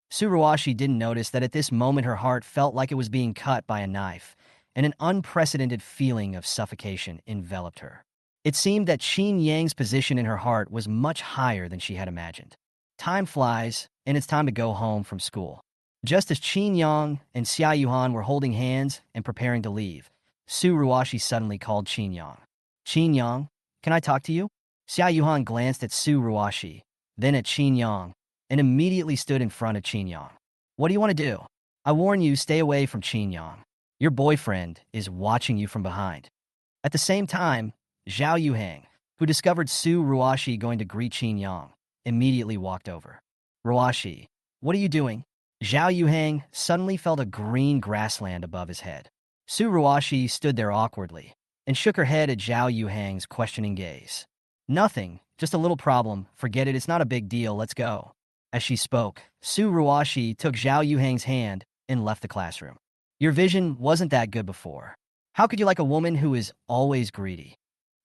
Su Ruashi didn't notice that at this moment her heart felt like it was being cut by a knife, and an unprecedented feeling of suffocation enveloped her. It seemed that Qin Yang's position in her heart was much higher than she had imagined. Time flies, and it's time to go home from school. Just as Qin Yang and Xiao Yuhan were holding hands and preparing to leave, Su Ruashi suddenly called Qin Yang. "Qin Yang, can I talk to you?" Xiao Yuhan glanced at Su Ruashi, then at Qin Yang, and immediately stood in front of Qin Yang. "What do you want to do? I warn you, stay away from Qin Yang. Your boyfriend is watching you from behind." At the same time, Xiao Yuhang, who discovered Su Ruashi going to greet Qin Yang, immediately walked over. "Ruashi, what are you doing?" Xiao Yuhang suddenly felt a green grassland above his head. Su Ruashi stood there awkwardly and shook her head at Xiao Yuhang's questioning gaze. "Nothing, just a little problem. Forget it, it's not a big deal, let's go." As she spoke, Su Ruashi took Xiao Yuhang's hand and left the classroom. "Your vision wasn't that good before. How could you like a woman who is always greedy?"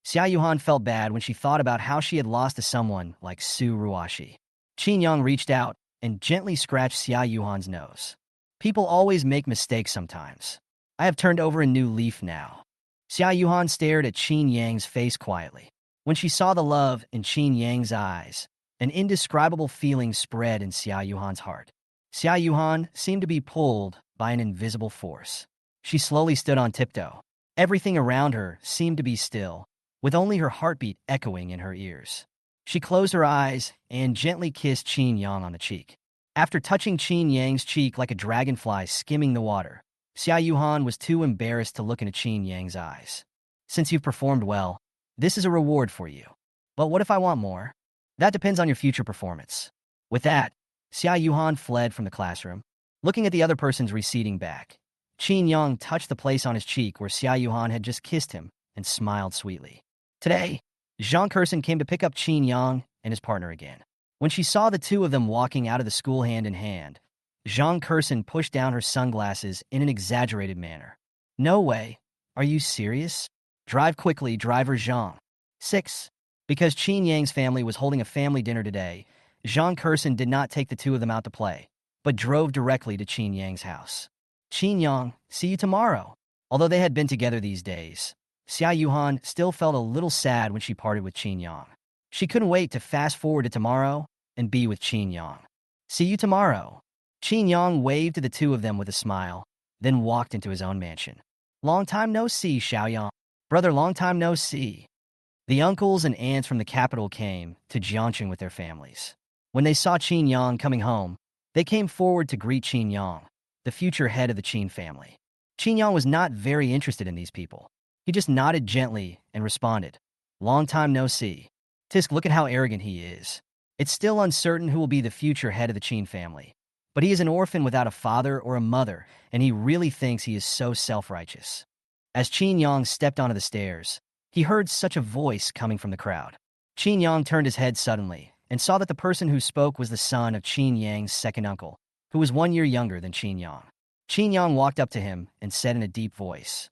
Xiao Yuhan felt bad when she thought about how she had lost to someone like Su Ruashi. Qin Yang reached out and gently scratched Xiao Yuhan's nose. "People always make mistakes sometimes. I have turned over a new leaf now." Xiao Yuhan stared at Qin Yang's face quietly. When she saw the love in Qin Yang's eyes, an indescribable feeling spread in Xiao Yuhan's heart. Xiao Yuhan seemed to be pulled by an invisible force. She slowly stood on tiptoe. Everything around her seemed to be still, with only her heartbeat echoing in her ears. She closed her eyes and gently kissed Qin Yang on the cheek. After touching Qin Yang's cheek like a dragonfly skimming the water, Xiao Yuhan was too embarrassed to look into Qin Yang's eyes. "Since you've performed well, this is a reward for you. But what if I want more? That depends on your future performance." With that, Xiao Yuhan fled from the classroom. Looking at the other person's receding back, Qin Yang touched the place on his cheek where Xiao Yuhan had just kissed him and smiled sweetly. Today, Zhang Kersen came to pick up Qin Yang and his partner again. When she saw the two of them walking out of the school hand in hand, Zhang Kersen pushed down her sunglasses in an exaggerated manner. "No way. Are you serious? Drive quickly, driver Zhang." 6. Because Qin Yang's family was holding a family dinner today, Zhang Kersen did not take the two of them out to play, but drove directly to Qin Yang's house. "Qin Yang, see you tomorrow." Although they had been together these days, Xiao Yuhan still felt a little sad when she parted with Qin Yang. She couldn't wait to fast forward to tomorrow and be with Qin Yang. "See you tomorrow." Qin Yang waved to the two of them with a smile, then walked into his own mansion. "Long time no see, Xiao Yang. Brother, long time no see." The uncles and aunts from the capital came to Jiangcheng with their families. When they saw Qin Yang coming home, they came forward to greet Qin Yang, the future head of the Qin family. Qin Yang was not very interested in these people. He just nodded gently and responded, "Long time no see." Tisk, look at how arrogant he is. It's still uncertain who will be the future head of the Qin family. But he is an orphan without a father or a mother, and he really thinks he is so self-righteous. As Qin Yang stepped onto the stairs, he heard such a voice coming from the crowd. Qin Yang turned his head suddenly and saw that the person who spoke was the son of Qin Yang's second uncle, who was 1 year younger than Qin Yang. Qin Yang walked up to him and said in a deep voice,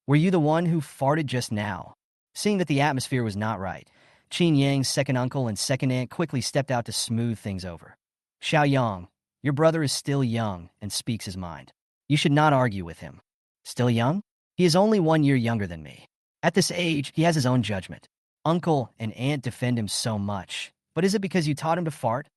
"Were you the one who farted just now?" Seeing that the atmosphere was not right, Qin Yang's second uncle and second aunt quickly stepped out to smooth things over. "Xiao Yang, your brother is still young and speaks his mind. You should not argue with him." "Still young? He is only 1 year younger than me. At this age, he has his own judgment." Uncle and aunt defend him so much, but is it because you taught him to fart?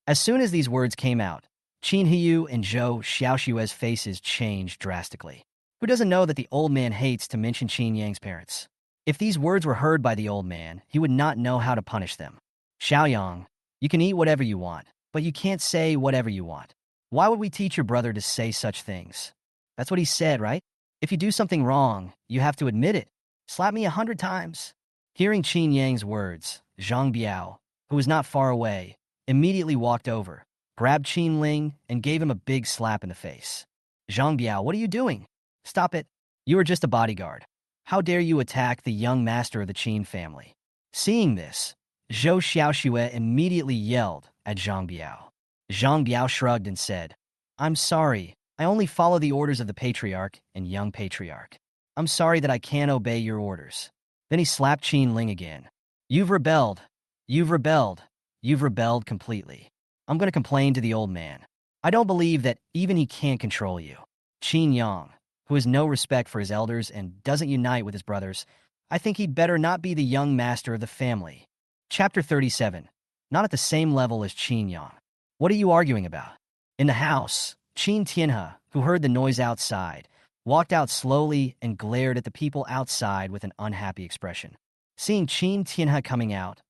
As soon as these words came out, Qin Hiyu and Zhou Xiaoshue's faces changed drastically. Who doesn't know that the old man hates to mention Qin Yang's parents? If these words were heard by the old man, he would not know how to punish them. "Xiao Yang, you can eat whatever you want, but you can't say whatever you want. Why would we teach your brother to say such things?" That's what he said, right? "If you do something wrong, you have to admit it. Slap me 100 times. Hearing Qin Yang's words, Zhang Biao, who was not far away, immediately walked over, grabbed Qin Ling, and gave him a big slap in the face. "Zhang Biao, what are you doing? Stop it. You are just a bodyguard. How dare you attack the young master of the Qin family?" Seeing this, Zhou Xiaoxue immediately yelled at Zhang Biao. Zhang Biao shrugged and said, "I'm sorry. I only follow the orders of the patriarch and young patriarch. I'm sorry that I can't obey your orders." Then he slapped Qin Ling again. "You've rebelled. You've rebelled. You've rebelled completely. I'm going to complain to the old man. I don't believe that even he can't control you." Qin Yang, who has no respect for his elders and doesn't unite with his brothers, I think he'd better not be the young master of the family. Chapter 37. Not at the same level as Qin Yang. "What are you arguing about?" In the house, Qin Tianhe, who heard the noise outside, walked out slowly and glared at the people outside with an unhappy expression. Seeing Qin Tianhe coming out,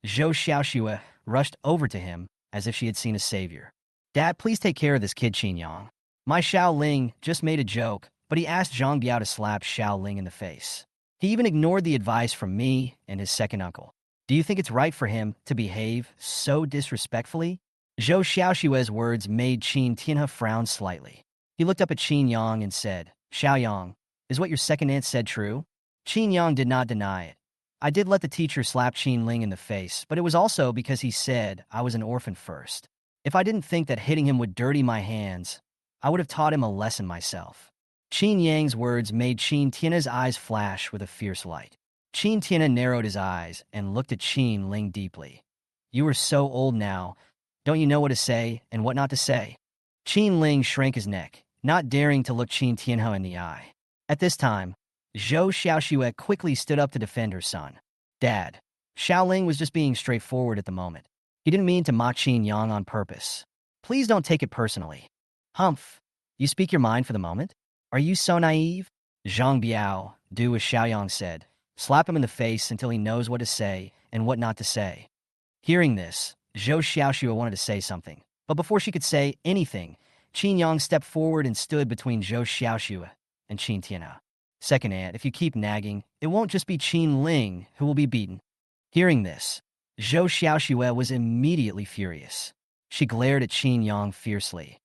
Zhou Xiaoxue rushed over to him as if she had seen a savior. "Dad, please take care of this kid, Qin Yang. My Xiao Ling just made a joke, but he asked Zhang Biao to slap Xiao Ling in the face. He even ignored the advice from me and his second uncle. Do you think it's right for him to behave so disrespectfully?" Zhou Xiaoshue's words made Qin Tianhe frown slightly. He looked up at Qin Yang and said, "Xiao Yang, is what your second aunt said true?" Qin Yang did not deny it. "I did let the teacher slap Qin Ling in the face, but it was also because he said I was an orphan first. If I didn't think that hitting him would dirty my hands, I would have taught him a lesson myself." Qin Yang's words made Qin Tianhe's eyes flash with a fierce light. Qin Tianhe narrowed his eyes and looked at Qin Ling deeply. "You are so old now. Don't you know what to say and what not to say?" Qin Ling shrank his neck, not daring to look Qin Tianhe in the eye. At this time, Zhou Xiaoxue quickly stood up to defend her son. "Dad, Xiao Ling was just being straightforward at the moment. He didn't mean to mock Qin Yang on purpose. Please don't take it personally." "Humph, you speak your mind for the moment? Are you so naive?" Zhang Biao, do as Xiao Yang said. Slap him in the face until he knows what to say and what not to say. Hearing this, Zhou Xiaoxue wanted to say something, but before she could say anything, Qin Yang stepped forward and stood between Zhou Xiaoxue and Qin Tianhe. "Second aunt, if you keep nagging, it won't just be Qin Ling who will be beaten." Hearing this, Zhou Xiaoxue was immediately furious. She glared at Qin Yang fiercely.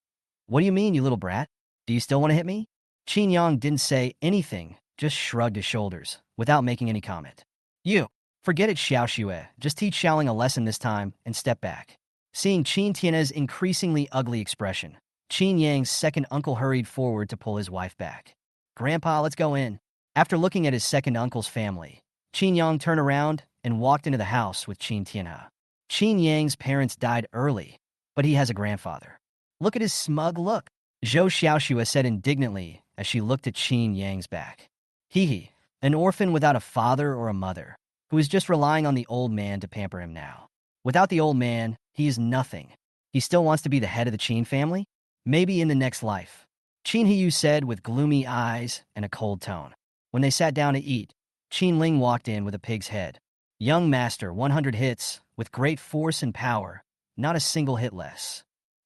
"What do you mean, you little brat? Do you still want to hit me?" Qin Yang didn't say anything, just shrugged his shoulders, without making any comment. "You, forget it, Xiaoxue. Just teach Xiaoling a lesson this time and step back." Seeing Qin Tianhe's increasingly ugly expression, Qin Yang's second uncle hurried forward to pull his wife back. "Grandpa, let's go in." After looking at his second uncle's family, Qin Yang turned around and walked into the house with Qin Tianhe. Qin Yang's parents died early, but he has a grandfather. "Look at his smug look," Zhou Xiaoxue said indignantly as she looked at Qin Yang's back. "He, an orphan without a father or a mother, who is just relying on the old man to pamper him now. Without the old man, he is nothing. He still wants to be the head of the Qin family? Maybe in the next life." Qin Hiyu said with gloomy eyes and a cold tone. When they sat down to eat, Qin Ling walked in with a pig's head. "Young master, 100 hits, with great force and power, not a single hit less."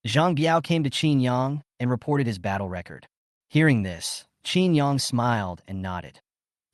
Zhang Biao came to Qin Yang and reported his battle record. Hearing this, Qin Yang smiled and nodded.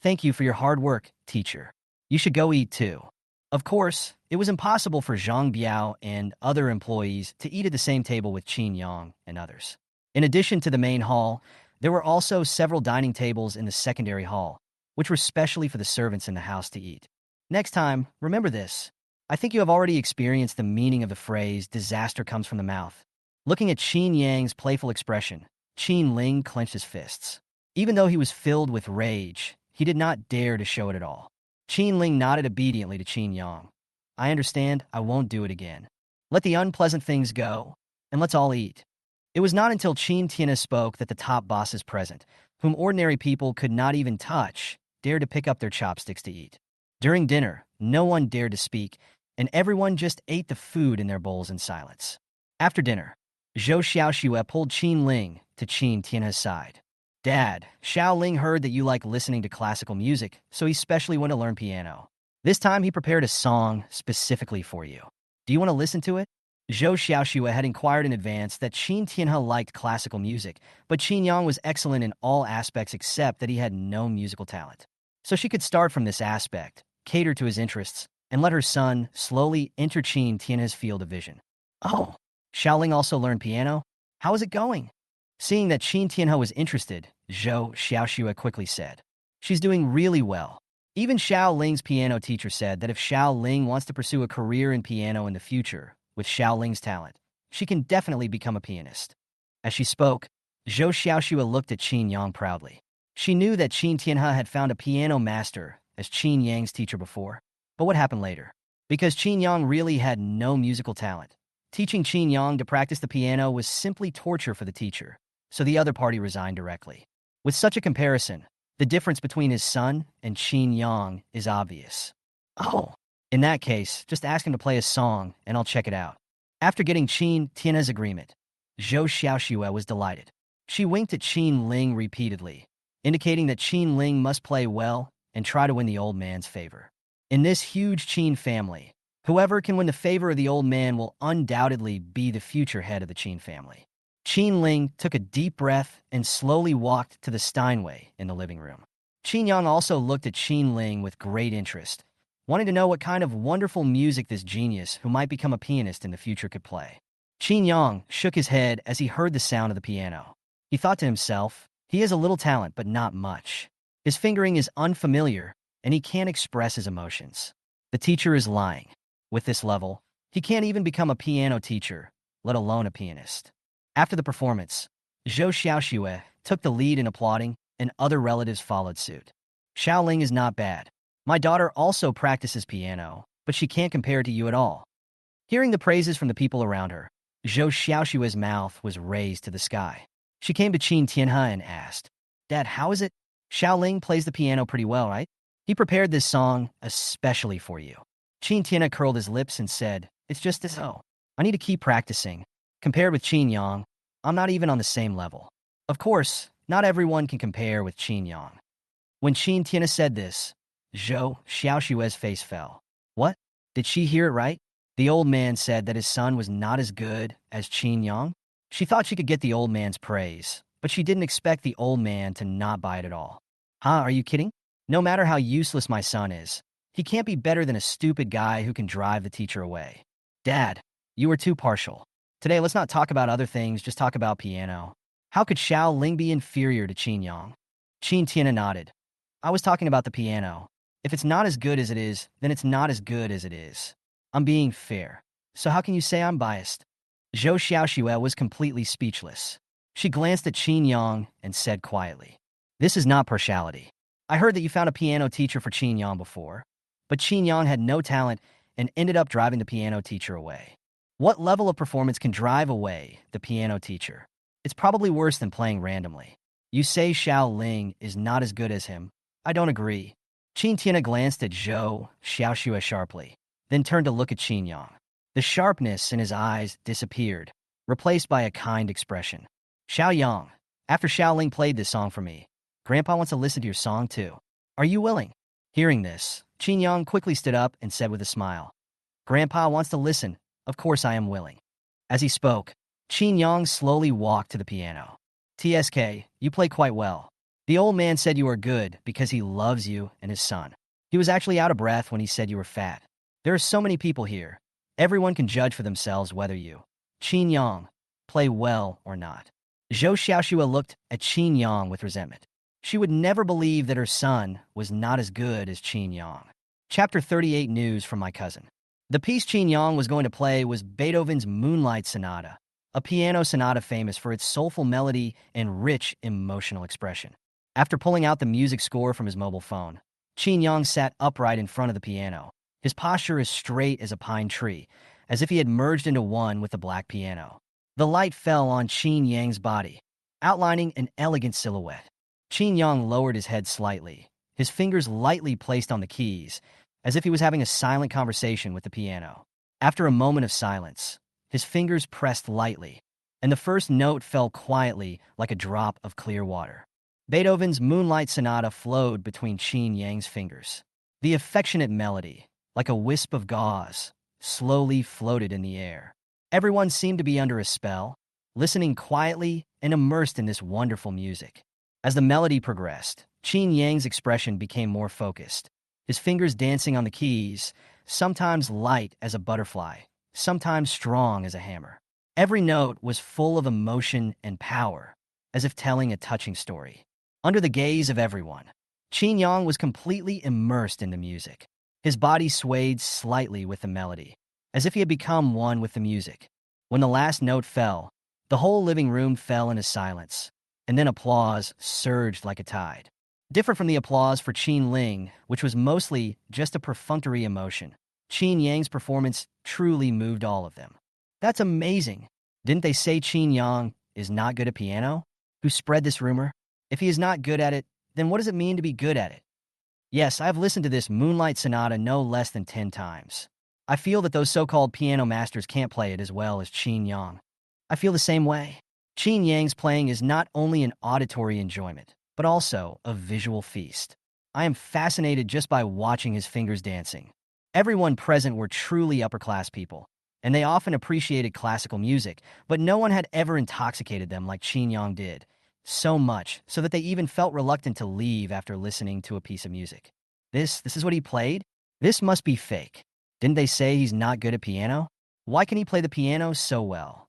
"Thank you for your hard work, teacher. You should go eat too." Of course, it It was impossible for Zhang Biao and other employees to eat at the same table with Qin Yang and others. In addition to the main hall, there were also several dining tables in the secondary hall, which were specially for the servants in the house to eat. Next time, remember this. I think you have already experienced the meaning of the phrase, disaster comes from the mouth. Looking at Qin Yang's playful expression, Qin Ling clenched his fists. Even though he was filled with rage, he did not dare to show it at all. Qin Ling nodded obediently to Qin Yang. I understand, I won't do it again. Let the unpleasant things go, and let's all eat. It was not until Qin Tianhe spoke that the top bosses present, whom ordinary people could not even touch, dared to pick up their chopsticks to eat. During dinner, no one dared to speak, and everyone just ate the food in their bowls in silence. After dinner, Zhou Xiaoxue pulled Qin Ling to Qin Tianhe's side. Dad, Xiao Ling heard that you like listening to classical music, so he specially went to learn piano. This time he prepared a song specifically for you. Do you want to listen to it? Zhou Xiaoxue had inquired in advance that Qin Tianhe liked classical music, but Qin Yang was excellent in all aspects except that he had no musical talent. So she could start from this aspect, cater to his interests, and let her son slowly enter Qin Tianhe's field of vision. Oh, Xiaoling also learned piano? How is it going? Seeing that Qin Tianhe was interested, Zhou Xiaoxue quickly said, she's doing really well. Even Xiao Ling's piano teacher said that if Xiao Ling wants to pursue a career in piano in the future, with Xiao Ling's talent, she can definitely become a pianist. As she spoke, Zhou Xiaoxue looked at Qin Yang proudly. She knew that Qin Tianhe had found a piano master as Qin Yang's teacher before. But what happened later? Because Qin Yang really had no musical talent. Teaching Qin Yang to practice the piano was simply torture for the teacher, so the other party resigned directly. With such a comparison, the difference between his son and Qin Yang is obvious. Oh, in that case, just ask him to play a song, and I'll check it out. After getting Qin Tianhe's agreement, Zhou Xiaoxue was delighted. She winked at Qin Ling repeatedly, indicating that Qin Ling must play well and try to win the old man's favor. In this huge Qin family, whoever can win the favor of the old man will undoubtedly be the future head of the Qin family. Qin Ling took a deep breath and slowly walked to the Steinway in the living room. Qin Yang also looked at Qin Ling with great interest, wanting to know what kind of wonderful music this genius who might become a pianist in the future could play. Qin Yang shook his head as he heard the sound of the piano. He thought to himself, he has a little talent, but not much. His fingering is unfamiliar, and he can't express his emotions. The teacher is lying. With this level, he can't even become a piano teacher, let alone a pianist. After the performance, Zhou Xiaoxue took the lead in applauding, and other relatives followed suit. Xiaoling is not bad. My daughter also practices piano, but she can't compare to you at all. Hearing the praises from the people around her, Zhou Xiaoxue's mouth was raised to the sky. She came to Qin Tianhe and asked, Dad, how is it? Xiaoling plays the piano pretty well, right? He prepared this song especially for you. Qin Tianhe curled his lips and said, it's just as though. I need to keep practicing. Compared with Qin Yang, I'm not even on the same level. Of course, not everyone can compare with Qin Yang. When Qin Tianhe said this, Zhou Xiaoxue's face fell. What? Did she hear it right? The old man said that his son was not as good as Qin Yang? She thought she could get the old man's praise, but she didn't expect the old man to not buy it at all. Huh, are you kidding? No matter how useless my son is, he can't be better than a stupid guy who can drive the teacher away. Dad, you are too partial. Today, let's not talk about other things, just talk about piano. How could Xiao Ling be inferior to Qin Yang? Qin Tianhe nodded. I was talking about the piano. If it's not as good as it is, then it's not as good as it is. I'm being fair. So how can you say I'm biased? Zhou Xiaoxue was completely speechless. She glanced at Qin Yang and said quietly, this is not partiality. I heard that you found a piano teacher for Qin Yang before, but Qin Yang had no talent and ended up driving the piano teacher away. What level of performance can drive away the piano teacher? It's probably worse than playing randomly. You say Xiao Ling is not as good as him. I don't agree. Qin Tianhe glanced at Zhou Xiaoxue sharply, then turned to look at Qin Yang. The sharpness in his eyes disappeared, replaced by a kind expression. Xiao Yang, after Xiao Ling played this song for me, Grandpa wants to listen to your song too. Are you willing? Hearing this, Qin Yang quickly stood up and said with a smile, Grandpa wants to listen. Of course I am willing. As he spoke, Qin Yang slowly walked to the piano. TSK, you play quite well. The old man said you are good because he loves you and his son. He was actually out of breath when he said you were fat. There are so many people here. Everyone can judge for themselves whether you, Qin Yang, play well or not. Zhou Xiaoxue looked at Qin Yang with resentment. She would never believe that her son was not as good as Qin Yang. Chapter 38 News from my cousin. The piece Qin Yang was going to play was Beethoven's Moonlight Sonata, a piano sonata famous for its soulful melody and rich emotional expression. After pulling out the music score from his mobile phone, Qin Yang sat upright in front of the piano, his posture as straight as a pine tree, as if he had merged into one with the black piano. The light fell on Qin Yang's body, outlining an elegant silhouette. Qin Yang lowered his head slightly, his fingers lightly placed on the keys, as if he was having a silent conversation with the piano. After a moment of silence, his fingers pressed lightly, and the first note fell quietly like a drop of clear water. Beethoven's Moonlight Sonata flowed between Qin Yang's fingers. The affectionate melody, like a wisp of gauze, slowly floated in the air. Everyone seemed to be under a spell, listening quietly and immersed in this wonderful music. As the melody progressed, Qin Yang's expression became more focused, his fingers dancing on the keys, sometimes light as a butterfly, sometimes strong as a hammer. Every note was full of emotion and power, as if telling a touching story. Under the gaze of everyone, Qin Yang was completely immersed in the music. His body swayed slightly with the melody, as if he had become one with the music. When the last note fell, the whole living room fell into silence, and then applause surged like a tide. Different from the applause for Qin Ling, which was mostly just a perfunctory emotion, Qin Yang's performance truly moved all of them. That's amazing. Didn't they say Qin Yang is not good at piano? Who spread this rumor? If he is not good at it, then what does it mean to be good at it? Yes, I've listened to this Moonlight Sonata no less than 10 times. I feel that those so-called piano masters can't play it as well as Qin Yang. I feel the same way. Qin Yang's playing is not only an auditory enjoyment, but also a visual feast. I am fascinated just by watching his fingers dancing. Everyone present were truly upper-class people, and they often appreciated classical music, but no one had ever intoxicated them like Qin Yang did, so much so that they even felt reluctant to leave after listening to a piece of music. This is what he played? This must be fake. Didn't they say he's not good at piano? Why can he play the piano so well?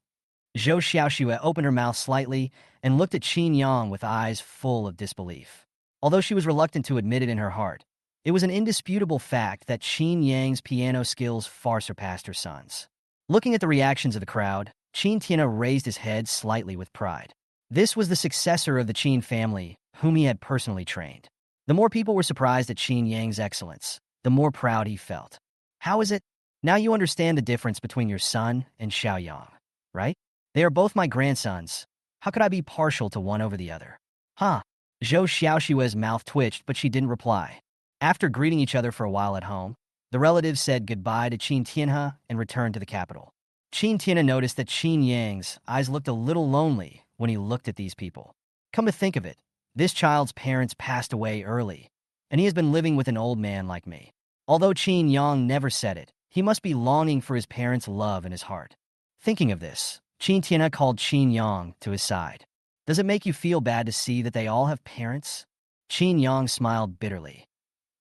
Zhou Xiaoxue opened her mouth slightly and looked at Qin Yang with eyes full of disbelief. Although she was reluctant to admit it in her heart, it was an indisputable fact that Qin Yang's piano skills far surpassed her son's. Looking at the reactions of the crowd, Qin Tianhe raised his head slightly with pride. This was the successor of the Qin family, whom he had personally trained. The more people were surprised at Qin Yang's excellence, the more proud he felt. How is it? Now you understand the difference between your son and Xiao Yuhang, right? They are both my grandsons. How could I be partial to one over the other? Huh? Zhou Xiaoxue's mouth twitched, but she didn't reply. After greeting each other for a while at home, the relatives said goodbye to Qin Tianhe and returned to the capital. Qin Tianhe noticed that Qin Yang's eyes looked a little lonely when he looked at these people. Come to think of it, this child's parents passed away early, and he has been living with an old man like me. Although Qin Yang never said it, he must be longing for his parents' love in his heart. Thinking of this, Qin Tianhe called Qin Yang to his side. Does it make you feel bad to see that they all have parents? Qin Yang smiled bitterly.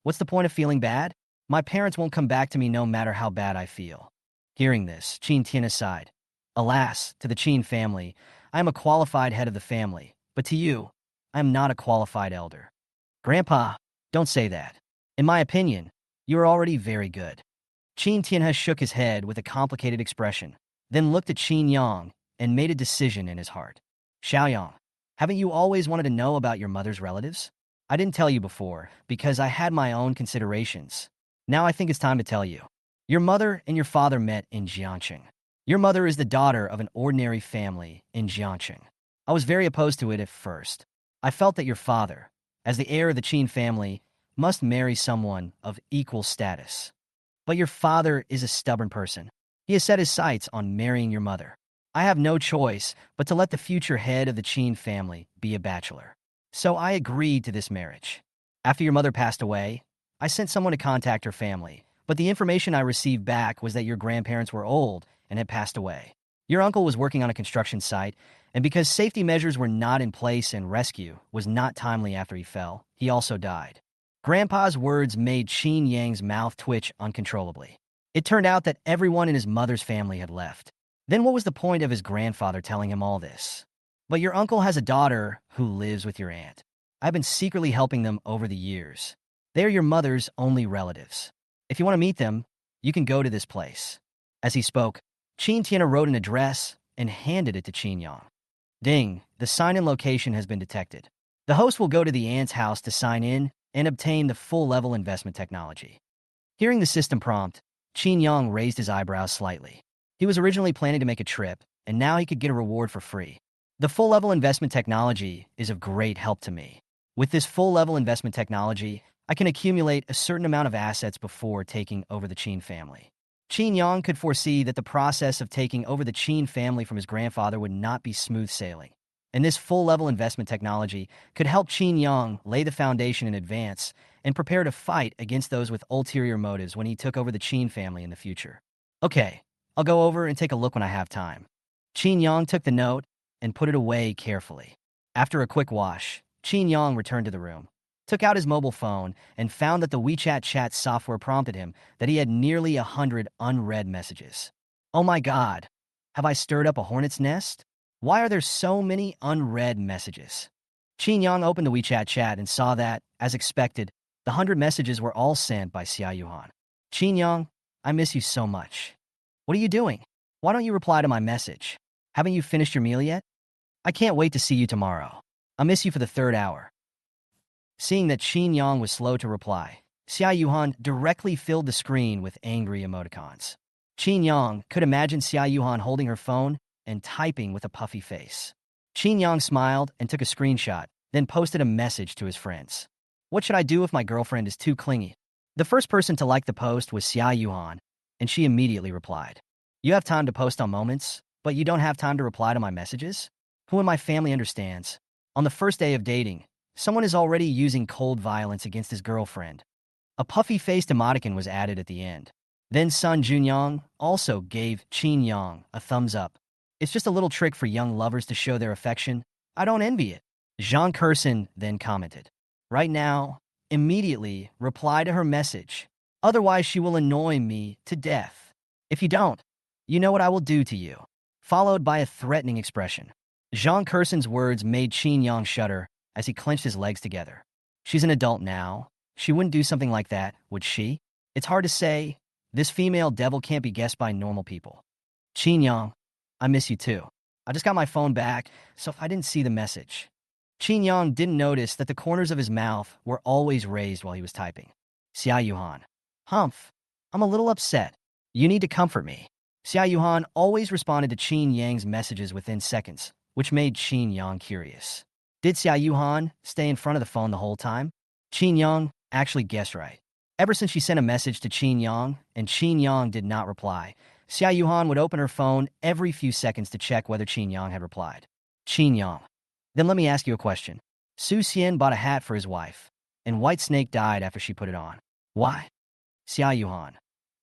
What's the point of feeling bad? My parents won't come back to me no matter how bad I feel. Hearing this, Qin Tianhe sighed. Alas, to the Qin family, I am a qualified head of the family, but to you, I am not a qualified elder. Grandpa, don't say that. In my opinion, you are already very good. Qin Tianhe shook his head with a complicated expression, then looked at Qin Yang and made a decision in his heart. Xiao Yang, haven't you always wanted to know about your mother's relatives? I didn't tell you before, because I had my own considerations. Now I think it's time to tell you. Your mother and your father met in Jiangqing. Your mother is the daughter of an ordinary family in Jiangqing. I was very opposed to it at first. I felt that your father, as the heir of the Qin family, must marry someone of equal status. But your father is a stubborn person. He has set his sights on marrying your mother. I have no choice but to let the future head of the Qin family be a bachelor. So I agreed to this marriage. After your mother passed away, I sent someone to contact her family, but the information I received back was that your grandparents were old and had passed away. Your uncle was working on a construction site, and because safety measures were not in place and rescue was not timely after he fell, he also died. Grandpa's words made Qin Yang's mouth twitch uncontrollably. It turned out that everyone in his mother's family had left. Then what was the point of his grandfather telling him all this? But your uncle has a daughter who lives with your aunt. I've been secretly helping them over the years. They are your mother's only relatives. If you want to meet them, you can go to this place. As he spoke, Qin Tiana wrote an address and handed it to Qin Yang. Ding, the sign-in location has been detected. The host will go to the aunt's house to sign in and obtain the full-level investment technology. Hearing the system prompt, Qin Yang raised his eyebrows slightly. He was originally planning to make a trip, and now he could get a reward for free. The full-level investment technology is of great help to me. With this full-level investment technology, I can accumulate a certain amount of assets before taking over the Qin family. Qin Yang could foresee that the process of taking over the Qin family from his grandfather would not be smooth sailing, and this full-level investment technology could help Qin Yang lay the foundation in advance and prepare to fight against those with ulterior motives when he took over the Qin family in the future. Okay, I'll go over and take a look when I have time. Qin Yang took the note and put it away carefully. After a quick wash, Qin Yang returned to the room, took out his mobile phone, and found that the WeChat chat software prompted him that he had nearly 100 unread messages. Oh my God, have I stirred up a hornet's nest? Why are there so many unread messages? Qin Yang opened the WeChat chat and saw that, as expected, the 100 messages were all sent by Xiao Yuhang. Qin Yang, I miss you so much. What are you doing? Why don't you reply to my message? Haven't you finished your meal yet? I can't wait to see you tomorrow. I'll miss you for the third hour. Seeing that Qin Yang was slow to reply, Xiao Yuhan directly filled the screen with angry emoticons. Qin Yang could imagine Xiao Yuhan holding her phone and typing with a puffy face. Qin Yang smiled and took a screenshot, then posted a message to his friends. What should I do if my girlfriend is too clingy? The first person to like the post was Xiao Yuhan, and she immediately replied. You have time to post on Moments, but you don't have time to reply to my messages? Who in my family understands? On the first day of dating, someone is already using cold violence against his girlfriend. A puffy-faced emoticon was added at the end. Then Sun Junyang also gave Qin Yang a thumbs up. It's just a little trick for young lovers to show their affection. I don't envy it. Zhang Kurson then commented. Right now, immediately reply to her message. Otherwise she will annoy me to death. If you don't, you know what I will do to you. Followed by a threatening expression. Zhang Kurson's words made Qin Yang shudder as he clenched his legs together. She's an adult now. She wouldn't do something like that, would she? It's hard to say. This female devil can't be guessed by normal people. Qin Yang, I miss you too. I just got my phone back, so I didn't see the message. Qin Yang didn't notice that the corners of his mouth were always raised while he was typing. Xiao Yuhan, Humph, I'm a little upset. You need to comfort me. Xiao Yuhan always responded to Qin Yang's messages within seconds, which made Qin Yang curious. Did Xiao Yuhan stay in front of the phone the whole time? Qin Yang actually guessed right. Ever since she sent a message to Qin Yang and Qin Yang did not reply, Xiao Yuhan would open her phone every few seconds to check whether Qin Yang had replied. Qin Yang, then let me ask you a question. Su Xian bought a hat for his wife, and White Snake died after she put it on. Why? Xiao Yuhan,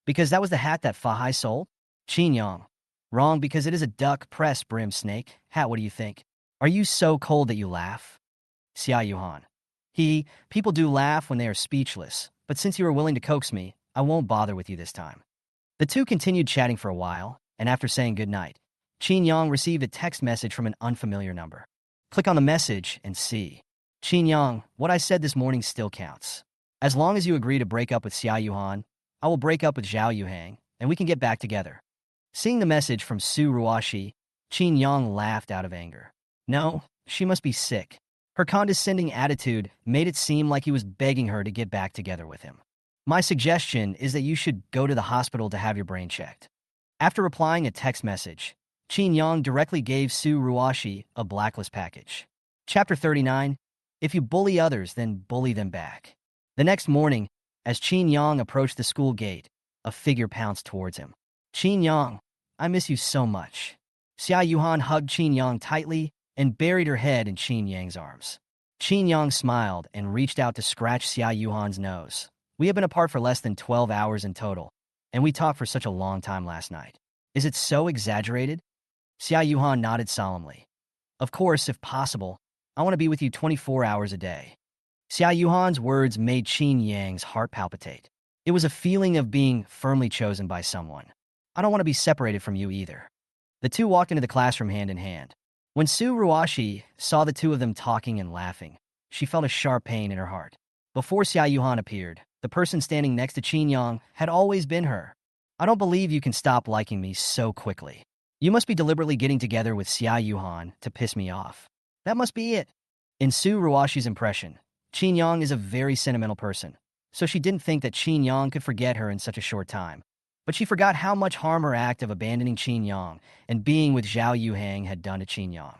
because that was the hat that Fa Hai sold? Qin Yang, wrong, because it is a duck press brim snake hat. What do you think? Are you so cold that you laugh? Xiao Yuhan, people do laugh when they are speechless, but since you are willing to coax me, I won't bother with you this time. The two continued chatting for a while, and after saying goodnight, Qin Yang received a text message from an unfamiliar number. Click on the message and see. Qin Yang, what I said this morning still counts. As long as you agree to break up with Xiao Yuhan, I will break up with Xiao Yuhang, and we can get back together. Seeing the message from Su Ruashi, Qin Yang laughed out of anger. No, she must be sick. Her condescending attitude made it seem like he was begging her to get back together with him. My suggestion is that you should go to the hospital to have your brain checked. After replying a text message, Qin Yang directly gave Su Ruashi a blacklist package. Chapter 39, If you bully others, then bully them back. The next morning, as Qin Yang approached the school gate, a figure pounced towards him. Qin Yang, I miss you so much. Xiao Yuhan hugged Qin Yang tightly and buried her head in Qin Yang's arms. Qin Yang smiled and reached out to scratch Xiao Yuhan's nose. We have been apart for less than 12 hours in total, and we talked for such a long time last night. Is it so exaggerated? Xiao Yuhan nodded solemnly. Of course, if possible, I want to be with you 24 hours a day. Xiao Yuhan's words made Qin Yang's heart palpitate. It was a feeling of being firmly chosen by someone. I don't want to be separated from you either. The two walked into the classroom hand in hand. When Su Ruashi saw the two of them talking and laughing, she felt a sharp pain in her heart. Before Xiao Yuhan appeared, the person standing next to Qin Yang had always been her. I don't believe you can stop liking me so quickly. You must be deliberately getting together with Xiao Yuhan to piss me off. That must be it. In Su Ruashi's impression, Qin Yang is a very sentimental person, so she didn't think that Qin Yang could forget her in such a short time. But she forgot how much harm her act of abandoning Qin Yang and being with Xiao Yuhang had done to Qin Yang.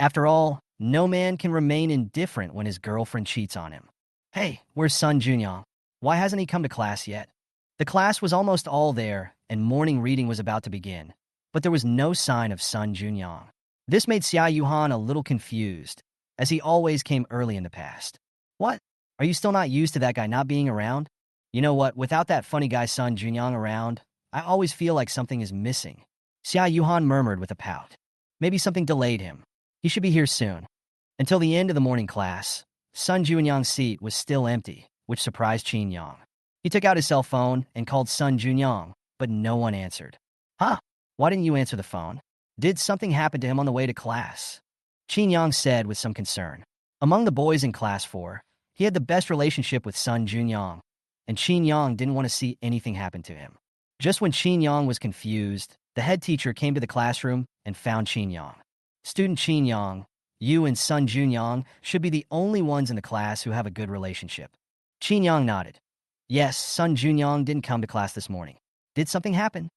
After all, no man can remain indifferent when his girlfriend cheats on him. Hey, where's Sun Junyang? Why hasn't he come to class yet? The class was almost all there, and morning reading was about to begin, but there was no sign of Sun Junyang. This made Xiao Yuhan a little confused, as he always came early in the past. What? Are you still not used to that guy not being around? You know what, without that funny guy Sun Junyang around, I always feel like something is missing. Xiao Yuhan murmured with a pout. Maybe something delayed him. He should be here soon. Until the end of the morning class, Sun Junyang's seat was still empty, which surprised Qin Yang. He took out his cell phone and called Sun Junyang, but no one answered. Huh? Why didn't you answer the phone? Did something happen to him on the way to class? Qin Yang said with some concern. Among the boys in class 4, he had the best relationship with Sun Junyang, and Qin Yang didn't want to see anything happen to him. Just when Qin Yang was confused, the head teacher came to the classroom and found Qin Yang. Student Qin Yang, you and Sun Junyang should be the only ones in the class who have a good relationship. Qin Yang nodded. Yes, Sun Junyang didn't come to class this morning. Did something happen?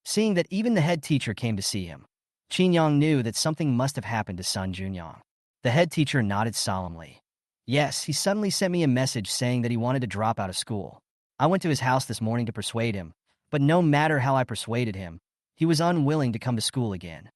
Seeing that even the head teacher came to see him, Qin Yang knew that something must have happened to Sun Junyang. The head teacher nodded solemnly. Yes, he suddenly sent me a message saying that he wanted to drop out of school. I went to his house this morning to persuade him, but no matter how I persuaded him, he was unwilling to come to school again.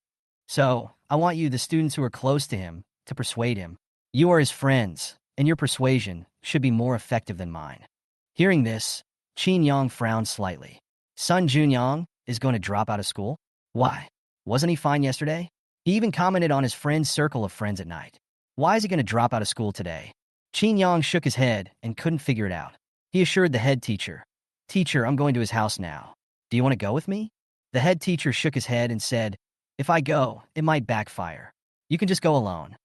So, I want you, the students who are close to him, to persuade him. You are his friends, and your persuasion should be more effective than mine. Hearing this, Qin Yang frowned slightly. Sun Junyang is going to drop out of school? Why? Wasn't he fine yesterday? He even commented on his friend's circle of friends at night. Why is he going to drop out of school today? Qin Yang shook his head and couldn't figure it out. He assured the head teacher, Teacher, I'm going to his house now. Do you want to go with me? The head teacher shook his head and said, If I go, it might backfire. You can just go alone.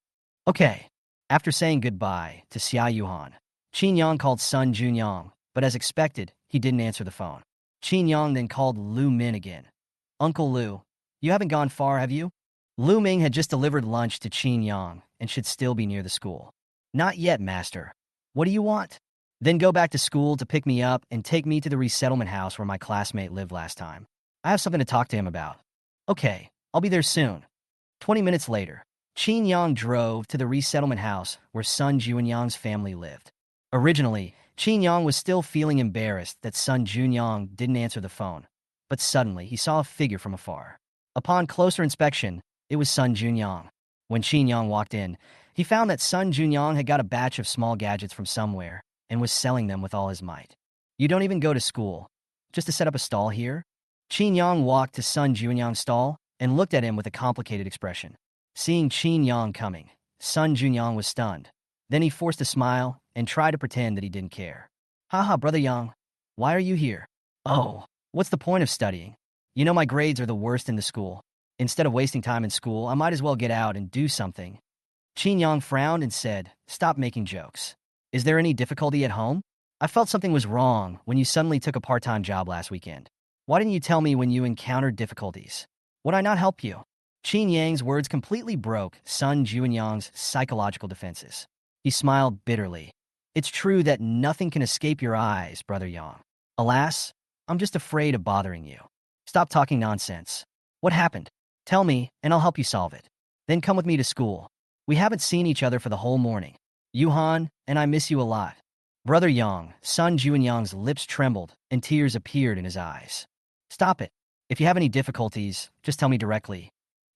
Okay. After saying goodbye to Xiao Yuhan, Qin Yang called Sun Junyang, but as expected, he didn't answer the phone. Qin Yang then called Lu Min again. Uncle Lu, you haven't gone far, have you? Lu Ming had just delivered lunch to Qin Yang and should still be near the school. Not yet, master. What do you want? Then go back to school to pick me up and take me to the resettlement house where my classmate lived last time. I have something to talk to him about. Okay, I'll be there soon. 20 minutes later, Qin Yang drove to the resettlement house where Sun Junyang's family lived. Originally, Qin Yang was still feeling embarrassed that Sun Junyang didn't answer the phone, but suddenly he saw a figure from afar. Upon closer inspection, it was Sun Junyang. When Qin Yang walked in, he found that Sun Junyang had got a batch of small gadgets from somewhere and was selling them with all his might. You don't even go to school, just to set up a stall here? Qin Yang walked to Sun Junyang's stall and looked at him with a complicated expression. Seeing Qin Yang coming, Sun Junyang was stunned. Then he forced a smile and tried to pretend that he didn't care. Haha, Brother Yang, why are you here? Oh, what's the point of studying? You know my grades are the worst in the school. Instead of wasting time in school, I might as well get out and do something. Qin Yang frowned and said, Stop making jokes. Is there any difficulty at home? I felt something was wrong when you suddenly took a part-time job last weekend. Why didn't you tell me when you encountered difficulties? Would I not help you? Qin Yang's words completely broke Sun Junyang's psychological defenses. He smiled bitterly. It's true that nothing can escape your eyes, Brother Yang. Alas, I'm just afraid of bothering you. Stop talking nonsense. What happened? Tell me, and I'll help you solve it. Then come with me to school. We haven't seen each other for the whole morning. Yuhan, and I miss you a lot. Brother Yang, Sun Junyang's lips trembled, and tears appeared in his eyes. Stop it. If you have any difficulties, just tell me directly.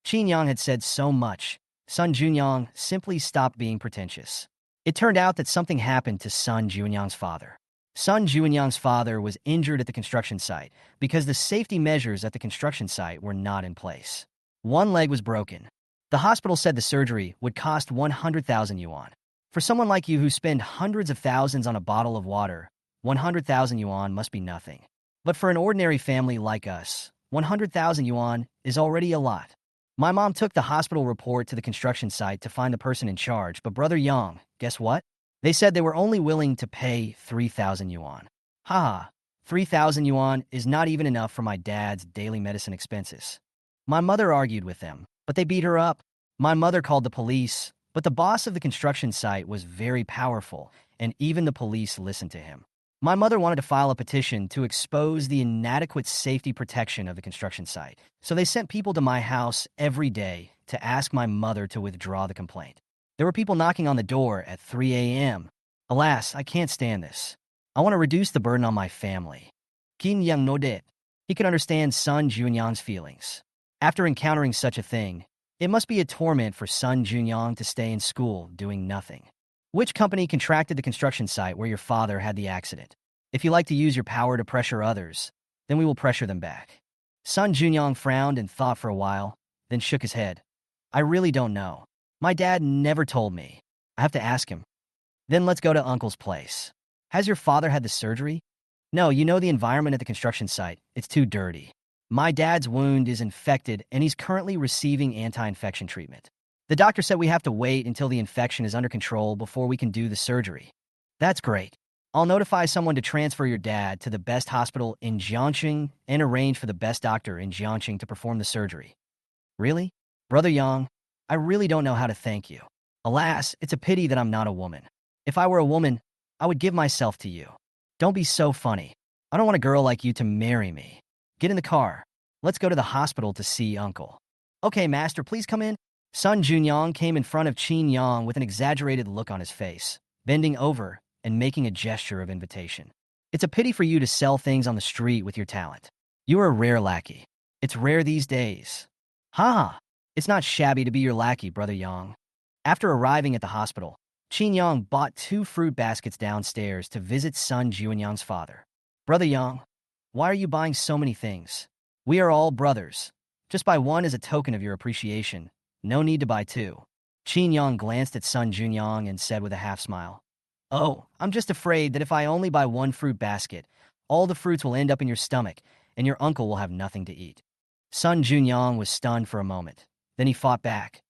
Qin Yang had said so much. Sun Junyang simply stopped being pretentious. It turned out that something happened to Sun Junyang's father. Sun Junyang's father was injured at the construction site because the safety measures at the construction site were not in place. One leg was broken. The hospital said the surgery would cost 100,000 yuan. For someone like you who spend hundreds of thousands on a bottle of water, 100,000 yuan must be nothing. But for an ordinary family like us, 100,000 yuan is already a lot. My mom took the hospital report to the construction site to find the person in charge, but Brother Yang, guess what? They said they were only willing to pay 3,000 yuan. Haha, 3,000 yuan is not even enough for my dad's daily medicine expenses. My mother argued with them, but they beat her up. My mother called the police, but the boss of the construction site was very powerful, and even the police listened to him. My mother wanted to file a petition to expose the inadequate safety protection of the construction site, so they sent people to my house every day to ask my mother to withdraw the complaint. There were people knocking on the door at 3 a.m. Alas, I can't stand this. I want to reduce the burden on my family. Qin Yang nodded. He could understand Sun Junyang's feelings. After encountering such a thing, it must be a torment for Sun Junyang to stay in school doing nothing. Which company contracted the construction site where your father had the accident? If you like to use your power to pressure others, then we will pressure them back. Sun Junyang frowned and thought for a while, then shook his head. I really don't know. My dad never told me. I have to ask him. Then let's go to Uncle's place. Has your father had the surgery? No, you know the environment at the construction site. It's too dirty. My dad's wound is infected and he's currently receiving anti-infection treatment. The doctor said we have to wait until the infection is under control before we can do the surgery. That's great. I'll notify someone to transfer your dad to the best hospital in Jiangxing and arrange for the best doctor in Jiangxing to perform the surgery. Really? Brother Yang, I really don't know how to thank you. Alas, it's a pity that I'm not a woman. If I were a woman, I would give myself to you. Don't be so funny. I don't want a girl like you to marry me. Get in the car. Let's go to the hospital to see Uncle. Okay, master, please come in. Sun Junyang came in front of Qin Yang with an exaggerated look on his face, bending over and making a gesture of invitation. It's a pity for you to sell things on the street with your talent. You are a rare lackey. It's rare these days. Ha! It's not shabby to be your lackey, Brother Yang. After arriving at the hospital, Qin Yang bought 2 fruit baskets downstairs to visit Sun Junyang's father. Brother Yang, why are you buying so many things? We are all brothers. Just buy one as a token of your appreciation. No need to buy 2. Qin Yang glanced at Sun Junyang and said with a half smile, Oh, I'm just afraid that if I only buy 1 fruit basket, all the fruits will end up in your stomach, and your uncle will have nothing to eat. Sun Junyang was stunned for a moment. Then he fought back.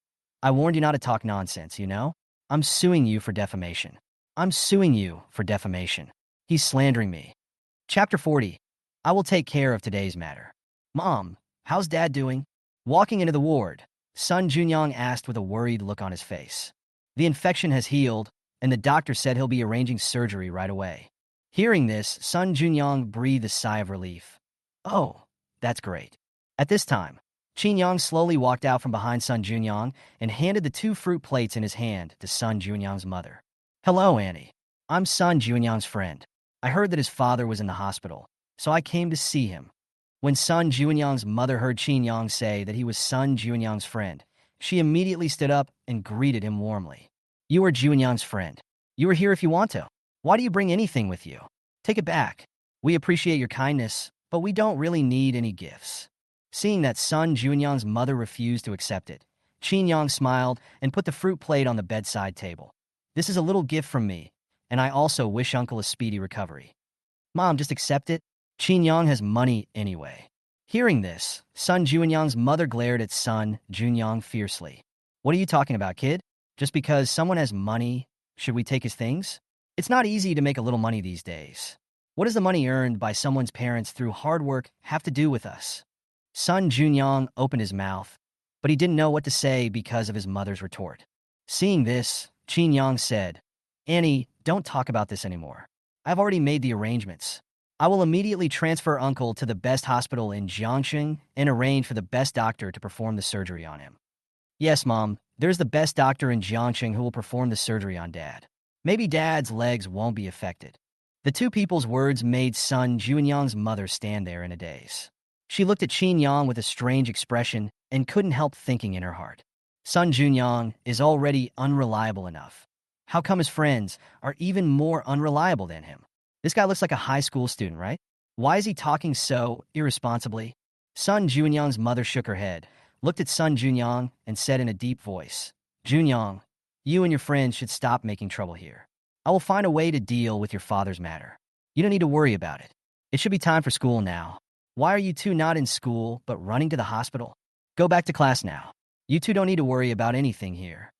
I warned you not to talk nonsense, you know? I'm suing you for defamation. I'm suing you for defamation. He's slandering me. Chapter 40. I will take care of today's matter. Mom, how's Dad doing? Walking into the ward, Sun Junyang asked with a worried look on his face. The infection has healed, and the doctor said he'll be arranging surgery right away. Hearing this, Sun Junyang breathed a sigh of relief. Oh, that's great. At this time, Qin Yang slowly walked out from behind Sun Junyang and handed the 2 fruit plates in his hand to Sun Junyang's mother. Hello, Annie. I'm Sun Junyang's friend. I heard that his father was in the hospital, so I came to see him. When Sun Junyang's mother heard Qin Yang say that he was Sun Junyang's friend, she immediately stood up and greeted him warmly. You are Junyang's friend. You are here if you want to. Why do you bring anything with you? Take it back. We appreciate your kindness, but we don't really need any gifts. Seeing that Sun Junyang's mother refused to accept it, Qin Yang smiled and put the fruit plate on the bedside table. This is a little gift from me, and I also wish Uncle a speedy recovery. Mom, just accept it. Qin Yang has money anyway. Hearing this, Sun Junyang's mother glared at Sun Junyang fiercely. What are you talking about, kid? Just because someone has money, should we take his things? It's not easy to make a little money these days. What does the money earned by someone's parents through hard work have to do with us? Sun Junyang opened his mouth, but he didn't know what to say because of his mother's retort. Seeing this, Qin Yang said, Annie, don't talk about this anymore. I've already made the arrangements. I will immediately transfer Uncle to the best hospital in Jiangxing and arrange for the best doctor to perform the surgery on him. Yes, Mom, there's the best doctor in Jiangxing who will perform the surgery on Dad. Maybe Dad's legs won't be affected. The 2 people's words made Sun Junyang's mother stand there in a daze. She looked at Qin Yang with a strange expression and couldn't help thinking in her heart. Sun Junyang is already unreliable enough. How come his friends are even more unreliable than him? This guy looks like a high school student, right? Why is he talking so irresponsibly? Sun Junyang's mother shook her head, looked at Sun Junyang, and said in a deep voice, Junyang, you and your friends should stop making trouble here. I will find a way to deal with your father's matter. You don't need to worry about it. It should be time for school now. Why are you two not in school, but running to the hospital? Go back to class now. You two don't need to worry about anything here.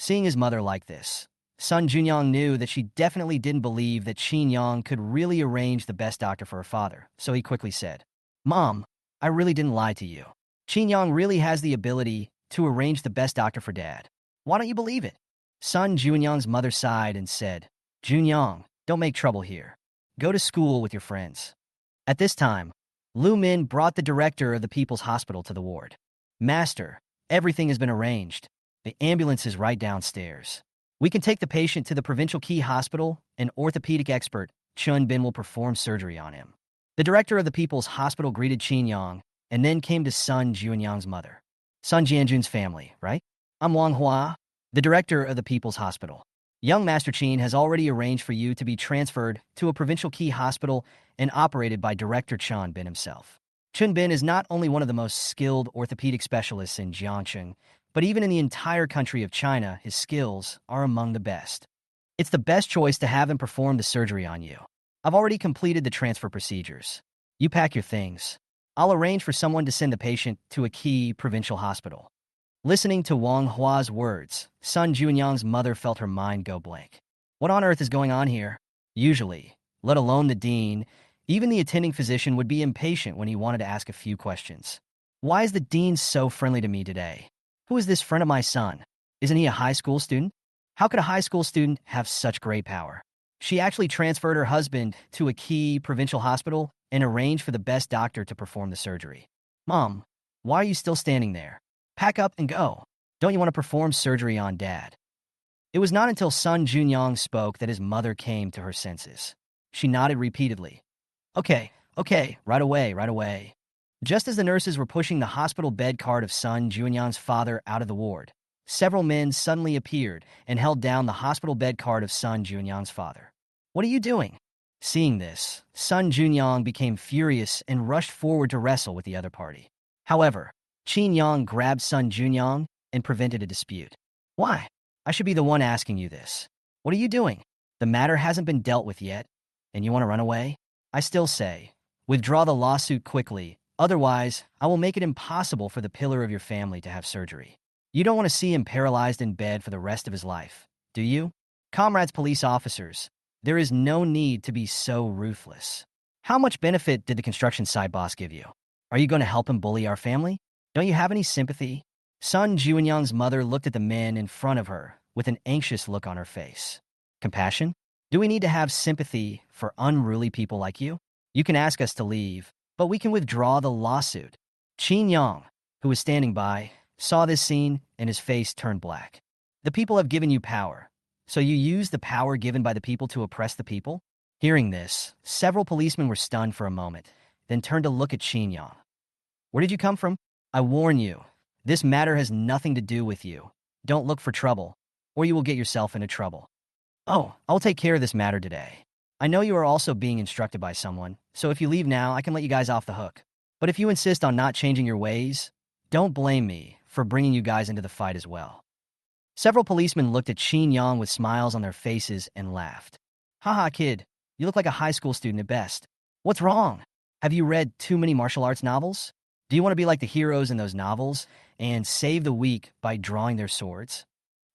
Seeing his mother like this, Sun Junyang knew that she definitely didn't believe that Qin Yang could really arrange the best doctor for her father, so he quickly said, Mom, I really didn't lie to you. Qin Yang really has the ability to arrange the best doctor for Dad. Why don't you believe it? Sun Junyang's mother sighed and said, Junyang, don't make trouble here. Go to school with your friends. At this time, Lu Min brought the director of the People's Hospital to the ward. Master, everything has been arranged. The ambulance is right downstairs. We can take the patient to the Provincial Key Hospital. An orthopedic expert, Chun Bin, will perform surgery on him. The director of the People's Hospital greeted Qin Yang and then came to Sun Junyang's mother. Sun Jianjun's family, right? I'm Wang Hua, the director of the People's Hospital. Young Master Qin has already arranged for you to be transferred to a Provincial Key Hospital and operated by Director Chun Bin himself. Chun Bin is not only one of the most skilled orthopedic specialists in Jiangcheng, but even in the entire country of China, his skills are among the best. It's the best choice to have him perform the surgery on you. I've already completed the transfer procedures. You pack your things. I'll arrange for someone to send the patient to a key provincial hospital. Listening to Wang Hua's words, Sun Junyang's mother felt her mind go blank. What on earth is going on here? Usually, let alone the dean, even the attending physician would be impatient when he wanted to ask a few questions. Why is the dean so friendly to me today? Who is this friend of my son? Isn't he a high school student? How could a high school student have such great power? She actually transferred her husband to a key provincial hospital and arranged for the best doctor to perform the surgery. Mom, why are you still standing there? Pack up and go. Don't you want to perform surgery on Dad? It was not until Sun Junyang spoke that his mother came to her senses. She nodded repeatedly. Okay, right away. Just as the nurses were pushing the hospital bed cart of Sun Junyang's father out of the ward, several men suddenly appeared and held down the hospital bed cart of Sun Junyang's father. What are you doing? Seeing this, Sun Junyang became furious and rushed forward to wrestle with the other party. However, Qin Yang grabbed Sun Junyang and prevented a dispute. Why? I should be the one asking you this. What are you doing? The matter hasn't been dealt with yet, and you want to run away? I still say, withdraw the lawsuit quickly, otherwise I will make it impossible for the pillar of your family to have surgery. You don't want to see him paralyzed in bed for the rest of his life, do you? Comrades police officers, there is no need to be so ruthless. How much benefit did the construction site boss give you? Are you going to help him bully our family? Don't you have any sympathy? Sun Junyang's mother looked at the men in front of her with an anxious look on her face. Compassion? Do we need to have sympathy for unruly people like you? You can ask us to leave, but we can withdraw the lawsuit. Qin Yang, who was standing by, saw this scene and his face turned black. The people have given you power, so you use the power given by the people to oppress the people? Hearing this, several policemen were stunned for a moment, then turned to look at Qin Yang. Where did you come from? I warn you, this matter has nothing to do with you. Don't look for trouble, or you will get yourself into trouble. Oh, I'll take care of this matter today. I know you are also being instructed by someone, so if you leave now, I can let you guys off the hook. But if you insist on not changing your ways, don't blame me for bringing you guys into the fight as well. Several policemen looked at Qin Yang with smiles on their faces and laughed. Haha, kid, you look like a high school student at best. What's wrong? Have you read too many martial arts novels? Do you want to be like the heroes in those novels and save the weak by drawing their swords?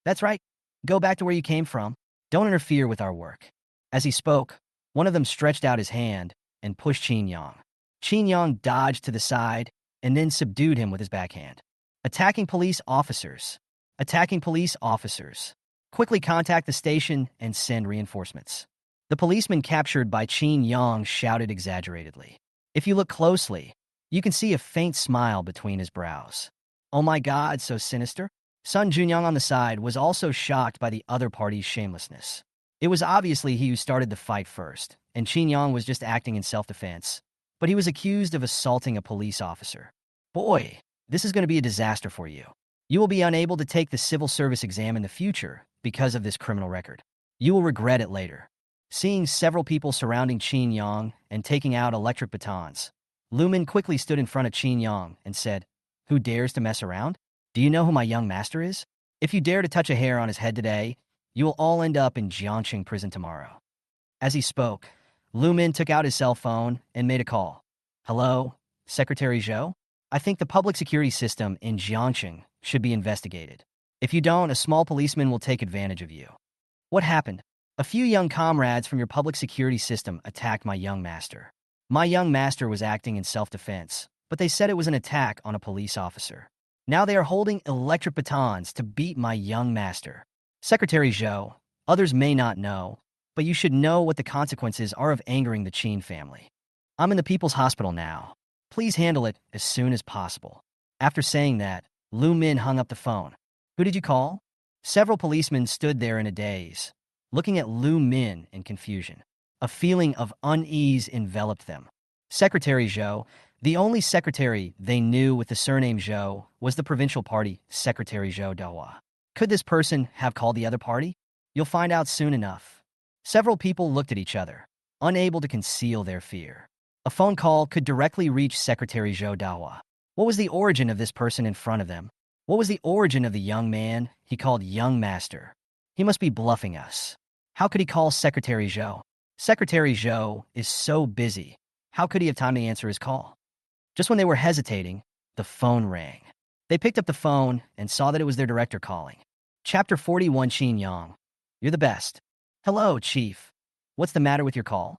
That's right. Go back to where you came from. Don't interfere with our work. As he spoke, one of them stretched out his hand and pushed Qin Yang. Qin Yang dodged to the side and then subdued him with his backhand. Attacking police officers. Quickly contact the station and send reinforcements. The policeman captured by Qin Yang shouted exaggeratedly. If you look closely, you can see a faint smile between his brows. Oh my God, so sinister? Sun Junyang on the side was also shocked by the other party's shamelessness. It was obviously he who started the fight first, and Qin Yang was just acting in self-defense. But he was accused of assaulting a police officer. Boy, this is going to be a disaster for you. You will be unable to take the civil service exam in the future because of this criminal record. You will regret it later. Seeing several people surrounding Qin Yang and taking out electric batons, Lu Min quickly stood in front of Qin Yang and said, Who dares to mess around? Do you know who my young master is? If you dare to touch a hair on his head today, you will all end up in Jiangcheng prison tomorrow. As he spoke, Lu Min took out his cell phone and made a call. Hello, Secretary Zhou? I think the public security system in Jiangxing should be investigated. If you don't, a small policeman will take advantage of you. What happened? A few young comrades from your public security system attacked my young master. My young master was acting in self-defense, but they said it was an attack on a police officer. Now they are holding electric batons to beat my young master. Secretary Zhou, others may not know, but you should know what the consequences are of angering the Qin family. I'm in the People's Hospital now. Please handle it as soon as possible. After saying that, Lu Min hung up the phone. Who did you call? Several policemen stood there in a daze, looking at Lu Min in confusion. A feeling of unease enveloped them. Secretary Zhou, the only secretary they knew with the surname Zhou, was the provincial party Secretary Zhou Dahua. Could this person have called the other party? You'll find out soon enough. Several people looked at each other, unable to conceal their fear. A phone call could directly reach Secretary Zhou Dahua. What was the origin of this person in front of them? What was the origin of the young man he called young master? He must be bluffing us. How could he call Secretary Zhou? Secretary Zhou is so busy. How could he have time to answer his call? Just when they were hesitating, the phone rang. They picked up the phone and saw that it was their director calling. Chapter 41 Qin Yang. You're the best. Hello, Chief. What's the matter with your call?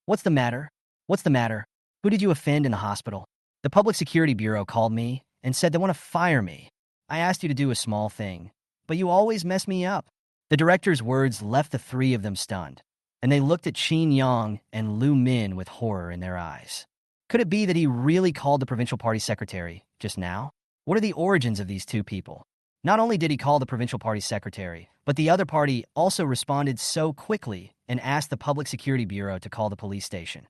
What's the matter? What's the matter? Who did you offend in the hospital? The Public Security Bureau called me and said they want to fire me. I asked you to do a small thing, but you always mess me up. The director's words left the three of them stunned, and they looked at Qin Yang and Lu Min with horror in their eyes. Could it be that he really called the provincial party secretary just now? What are the origins of these two people? Not only did he call the provincial party secretary, but the other party also responded so quickly and asked the Public Security Bureau to call the police station.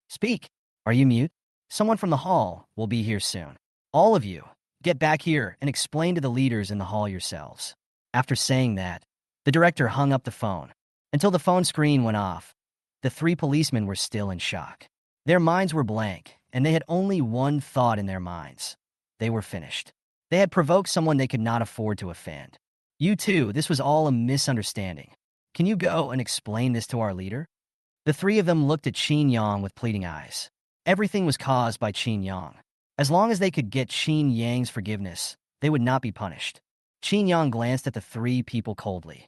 Speak. Are you mute? Someone from the hall will be here soon. All of you, get back here and explain to the leaders in the hall yourselves. After saying that, the director hung up the phone. Until the phone screen went off, the three policemen were still in shock. Their minds were blank, and they had only one thought in their minds. They were finished. They had provoked someone they could not afford to offend. You too, this was all a misunderstanding. Can you go and explain this to our leader? The three of them looked at Qin Yang with pleading eyes. Everything was caused by Qin Yang. As long as they could get Qin Yang's forgiveness, they would not be punished. Qin Yang glanced at the three people coldly.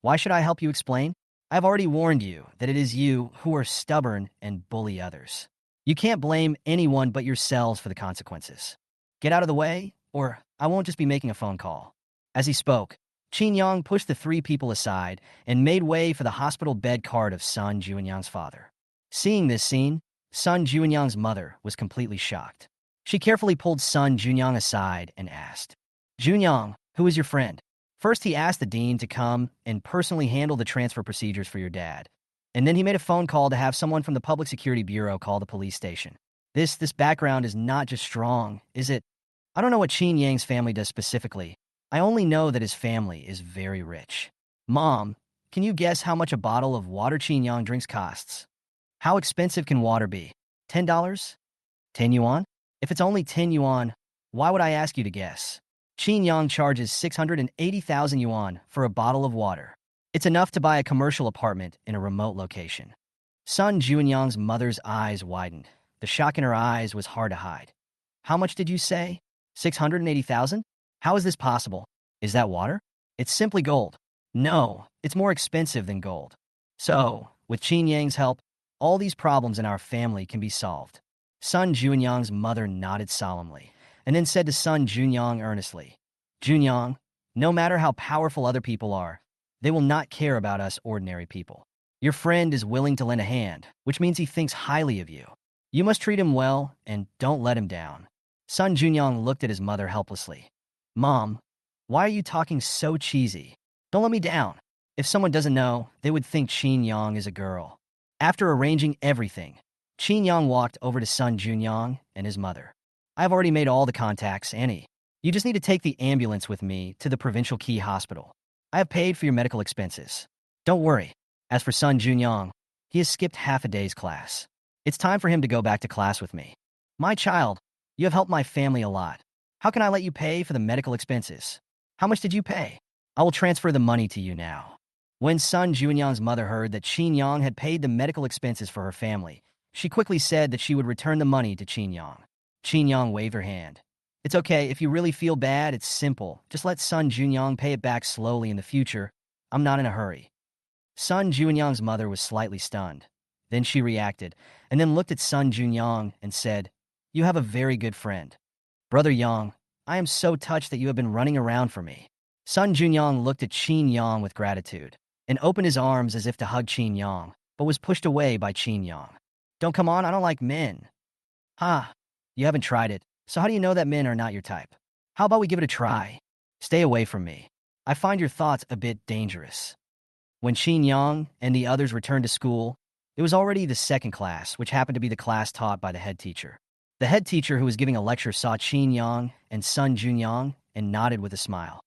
Why should I help you explain? I've already warned you that it is you who are stubborn and bully others. You can't blame anyone but yourselves for the consequences. Get out of the way, or I won't just be making a phone call. As he spoke, Qin Yang pushed the three people aside and made way for the hospital bed cart of Sun Juanyang's father. Seeing this scene, Sun Juanyang's mother was completely shocked. She carefully pulled Sun Juanyang aside and asked, Juanyang, who is your friend? First, he asked the dean to come and personally handle the transfer procedures for your dad. And then he made a phone call to have someone from the Public Security Bureau call the police station. This background is not just strong, is it? I don't know what Qin Yang's family does specifically. I only know that his family is very rich. Mom, can you guess how much a bottle of water Qin Yang drinks costs? How expensive can water be? $10? 10 yuan? If it's only 10 yuan, why would I ask you to guess? Qin Yang charges 680,000 yuan for a bottle of water. It's enough to buy a commercial apartment in a remote location. Sun Juanyang's mother's eyes widened. The shock in her eyes was hard to hide. How much did you say? 680,000? How is this possible? Is that water? It's simply gold. No, it's more expensive than gold. So, with Qin Yang's help, all these problems in our family can be solved. Sun Juanyang's mother nodded solemnly, and then said to Sun Juanyang earnestly, Juanyang, no matter how powerful other people are, they will not care about us ordinary people. Your friend is willing to lend a hand, which means he thinks highly of you. You must treat him well and don't let him down. Sun Juanyang looked at his mother helplessly. Mom, why are you talking so cheesy? Don't let me down. If someone doesn't know, they would think Qin Yang is a girl. After arranging everything, Qin Yang walked over to Sun Juanyang and his mother. I've already made all the contacts, Annie. You just need to take the ambulance with me to the Provincial Key Hospital. I have paid for your medical expenses. Don't worry. As for Sun Juanyang, he has skipped half a day's class. It's time for him to go back to class with me. My child, you have helped my family a lot. How can I let you pay for the medical expenses? How much did you pay? I will transfer the money to you now. When Sun Junyang's mother heard that Qin Yang had paid the medical expenses for her family, she quickly said that she would return the money to Qin Yang. Qin Yang waved her hand. It's okay, if you really feel bad, it's simple. Just let Sun Junyang pay it back slowly in the future. I'm not in a hurry. Sun Junyang's mother was slightly stunned. Then she reacted, and then looked at Sun Junyang and said, You have a very good friend. Brother Yang, I am so touched that you have been running around for me. Sun Junyang looked at Qin Yang with gratitude, and opened his arms as if to hug Qin Yang, but was pushed away by Qin Yang. Don't come on, I don't like men. Ha, you haven't tried it, so how do you know that men are not your type? How about we give it a try? Stay away from me. I find your thoughts a bit dangerous. When Qin Yang and the others returned to school, it was already the second class, which happened to be the class taught by the head teacher. The head teacher who was giving a lecture saw Qin Yang and Sun Junyang and nodded with a smile.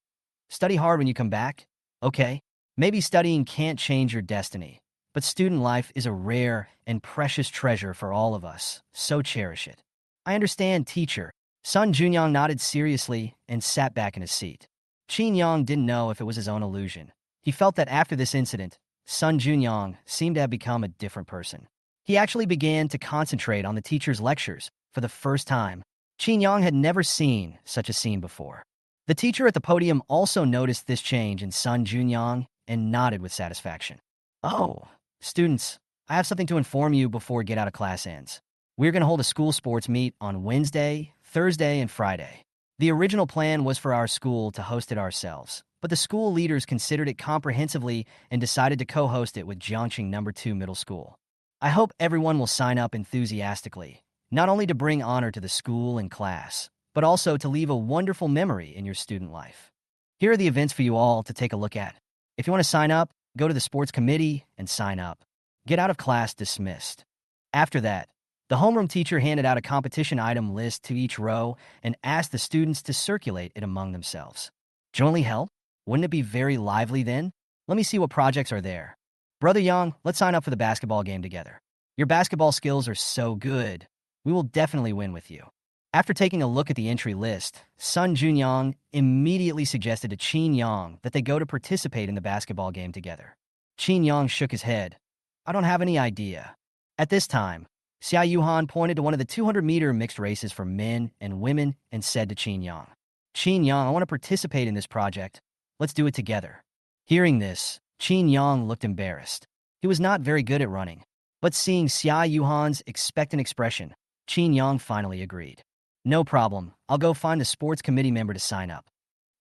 Study hard when you come back? Okay. Maybe studying can't change your destiny, but student life is a rare and precious treasure for all of us, so cherish it. I understand, teacher. Sun Junyang nodded seriously and sat back in his seat. Qin Yang didn't know if it was his own illusion. He felt that after this incident, Sun Junyang seemed to have become a different person. He actually began to concentrate on the teacher's lectures for the first time. Qin Yang had never seen such a scene before. The teacher at the podium also noticed this change in Sun Junyang and nodded with satisfaction. Oh, students, I have something to inform you before get out of class ends. We're going to hold a school sports meet on Wednesday, Thursday, and Friday. The original plan was for our school to host it ourselves, but the school leaders considered it comprehensively and decided to co-host it with Jiangqing No. 2 Middle School. I hope everyone will sign up enthusiastically, not only to bring honor to the school and class, but also to leave a wonderful memory in your student life. Here are the events for you all to take a look at. If you want to sign up, go to the sports committee and sign up. Get out of class dismissed. After that, the homeroom teacher handed out a competition item list to each row and asked the students to circulate it among themselves. Jointly held? Wouldn't it be very lively then? Let me see what projects are there. Brother Yang, let's sign up for the basketball game together. Your basketball skills are so good. We will definitely win with you. After taking a look at the entry list, Sun Junyang immediately suggested to Qin Yang that they go to participate in the basketball game together. Qin Yang shook his head. I don't have any idea. At this time, Xiao Yuhang pointed to one of the 200-meter mixed races for men and women and said to Qin Yang, Qin Yang, I want to participate in this project. Let's do it together. Hearing this, Qin Yang looked embarrassed. He was not very good at running, but seeing Xiao Yuhan's expectant expression, Qin Yang finally agreed. No problem, I'll go find the sports committee member to sign up.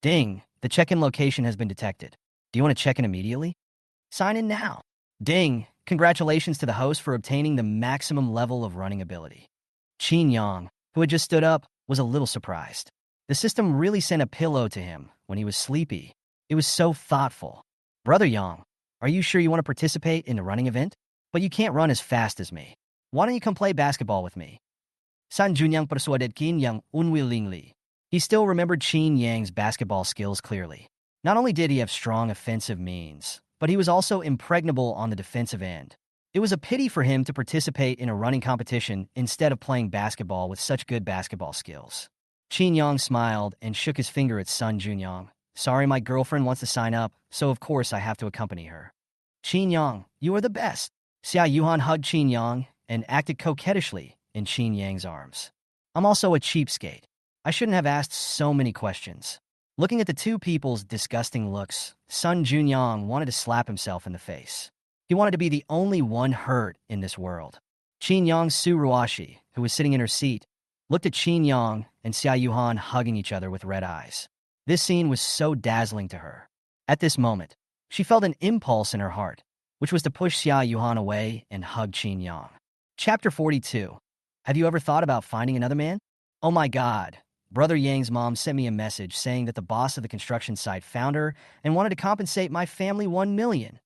Ding, the check-in location has been detected. Do you want to check in immediately? Sign in now. Ding, congratulations to the host for obtaining the maximum level of running ability. Qin Yang, who had just stood up, was a little surprised. The system really sent a pillow to him when he was sleepy. It was so thoughtful. Brother Yang, are you sure you want to participate in the running event? But you can't run as fast as me. Why don't you come play basketball with me? Sun Junyang persuaded Qin Yang unwillingly. He still remembered Qin Yang's basketball skills clearly. Not only did he have strong offensive means, but he was also impregnable on the defensive end. It was a pity for him to participate in a running competition instead of playing basketball with such good basketball skills. Qin Yang smiled and shook his finger at Sun Junyang. Sorry, my girlfriend wants to sign up, so of course I have to accompany her. Qin Yang, you are the best. Xiao Yuhan hugged Qin Yang and acted coquettishly in Qin Yang's arms. I'm also a cheapskate. I shouldn't have asked so many questions. Looking at the two people's disgusting looks, Sun Junyang wanted to slap himself in the face. He wanted to be the only one hurt in this world. Qin Yang's Su Ruashi, who was sitting in her seat, looked at Qin Yang and Xiao Yuhan hugging each other with red eyes. This scene was so dazzling to her. At this moment, she felt an impulse in her heart, which was to push Xiao Yuhan away and hug Qin Yang. Chapter 42. Have you ever thought about finding another man? Oh my God. Brother Yang's mom sent me a message saying that the boss of the construction site found her and wanted to compensate my family $1 million.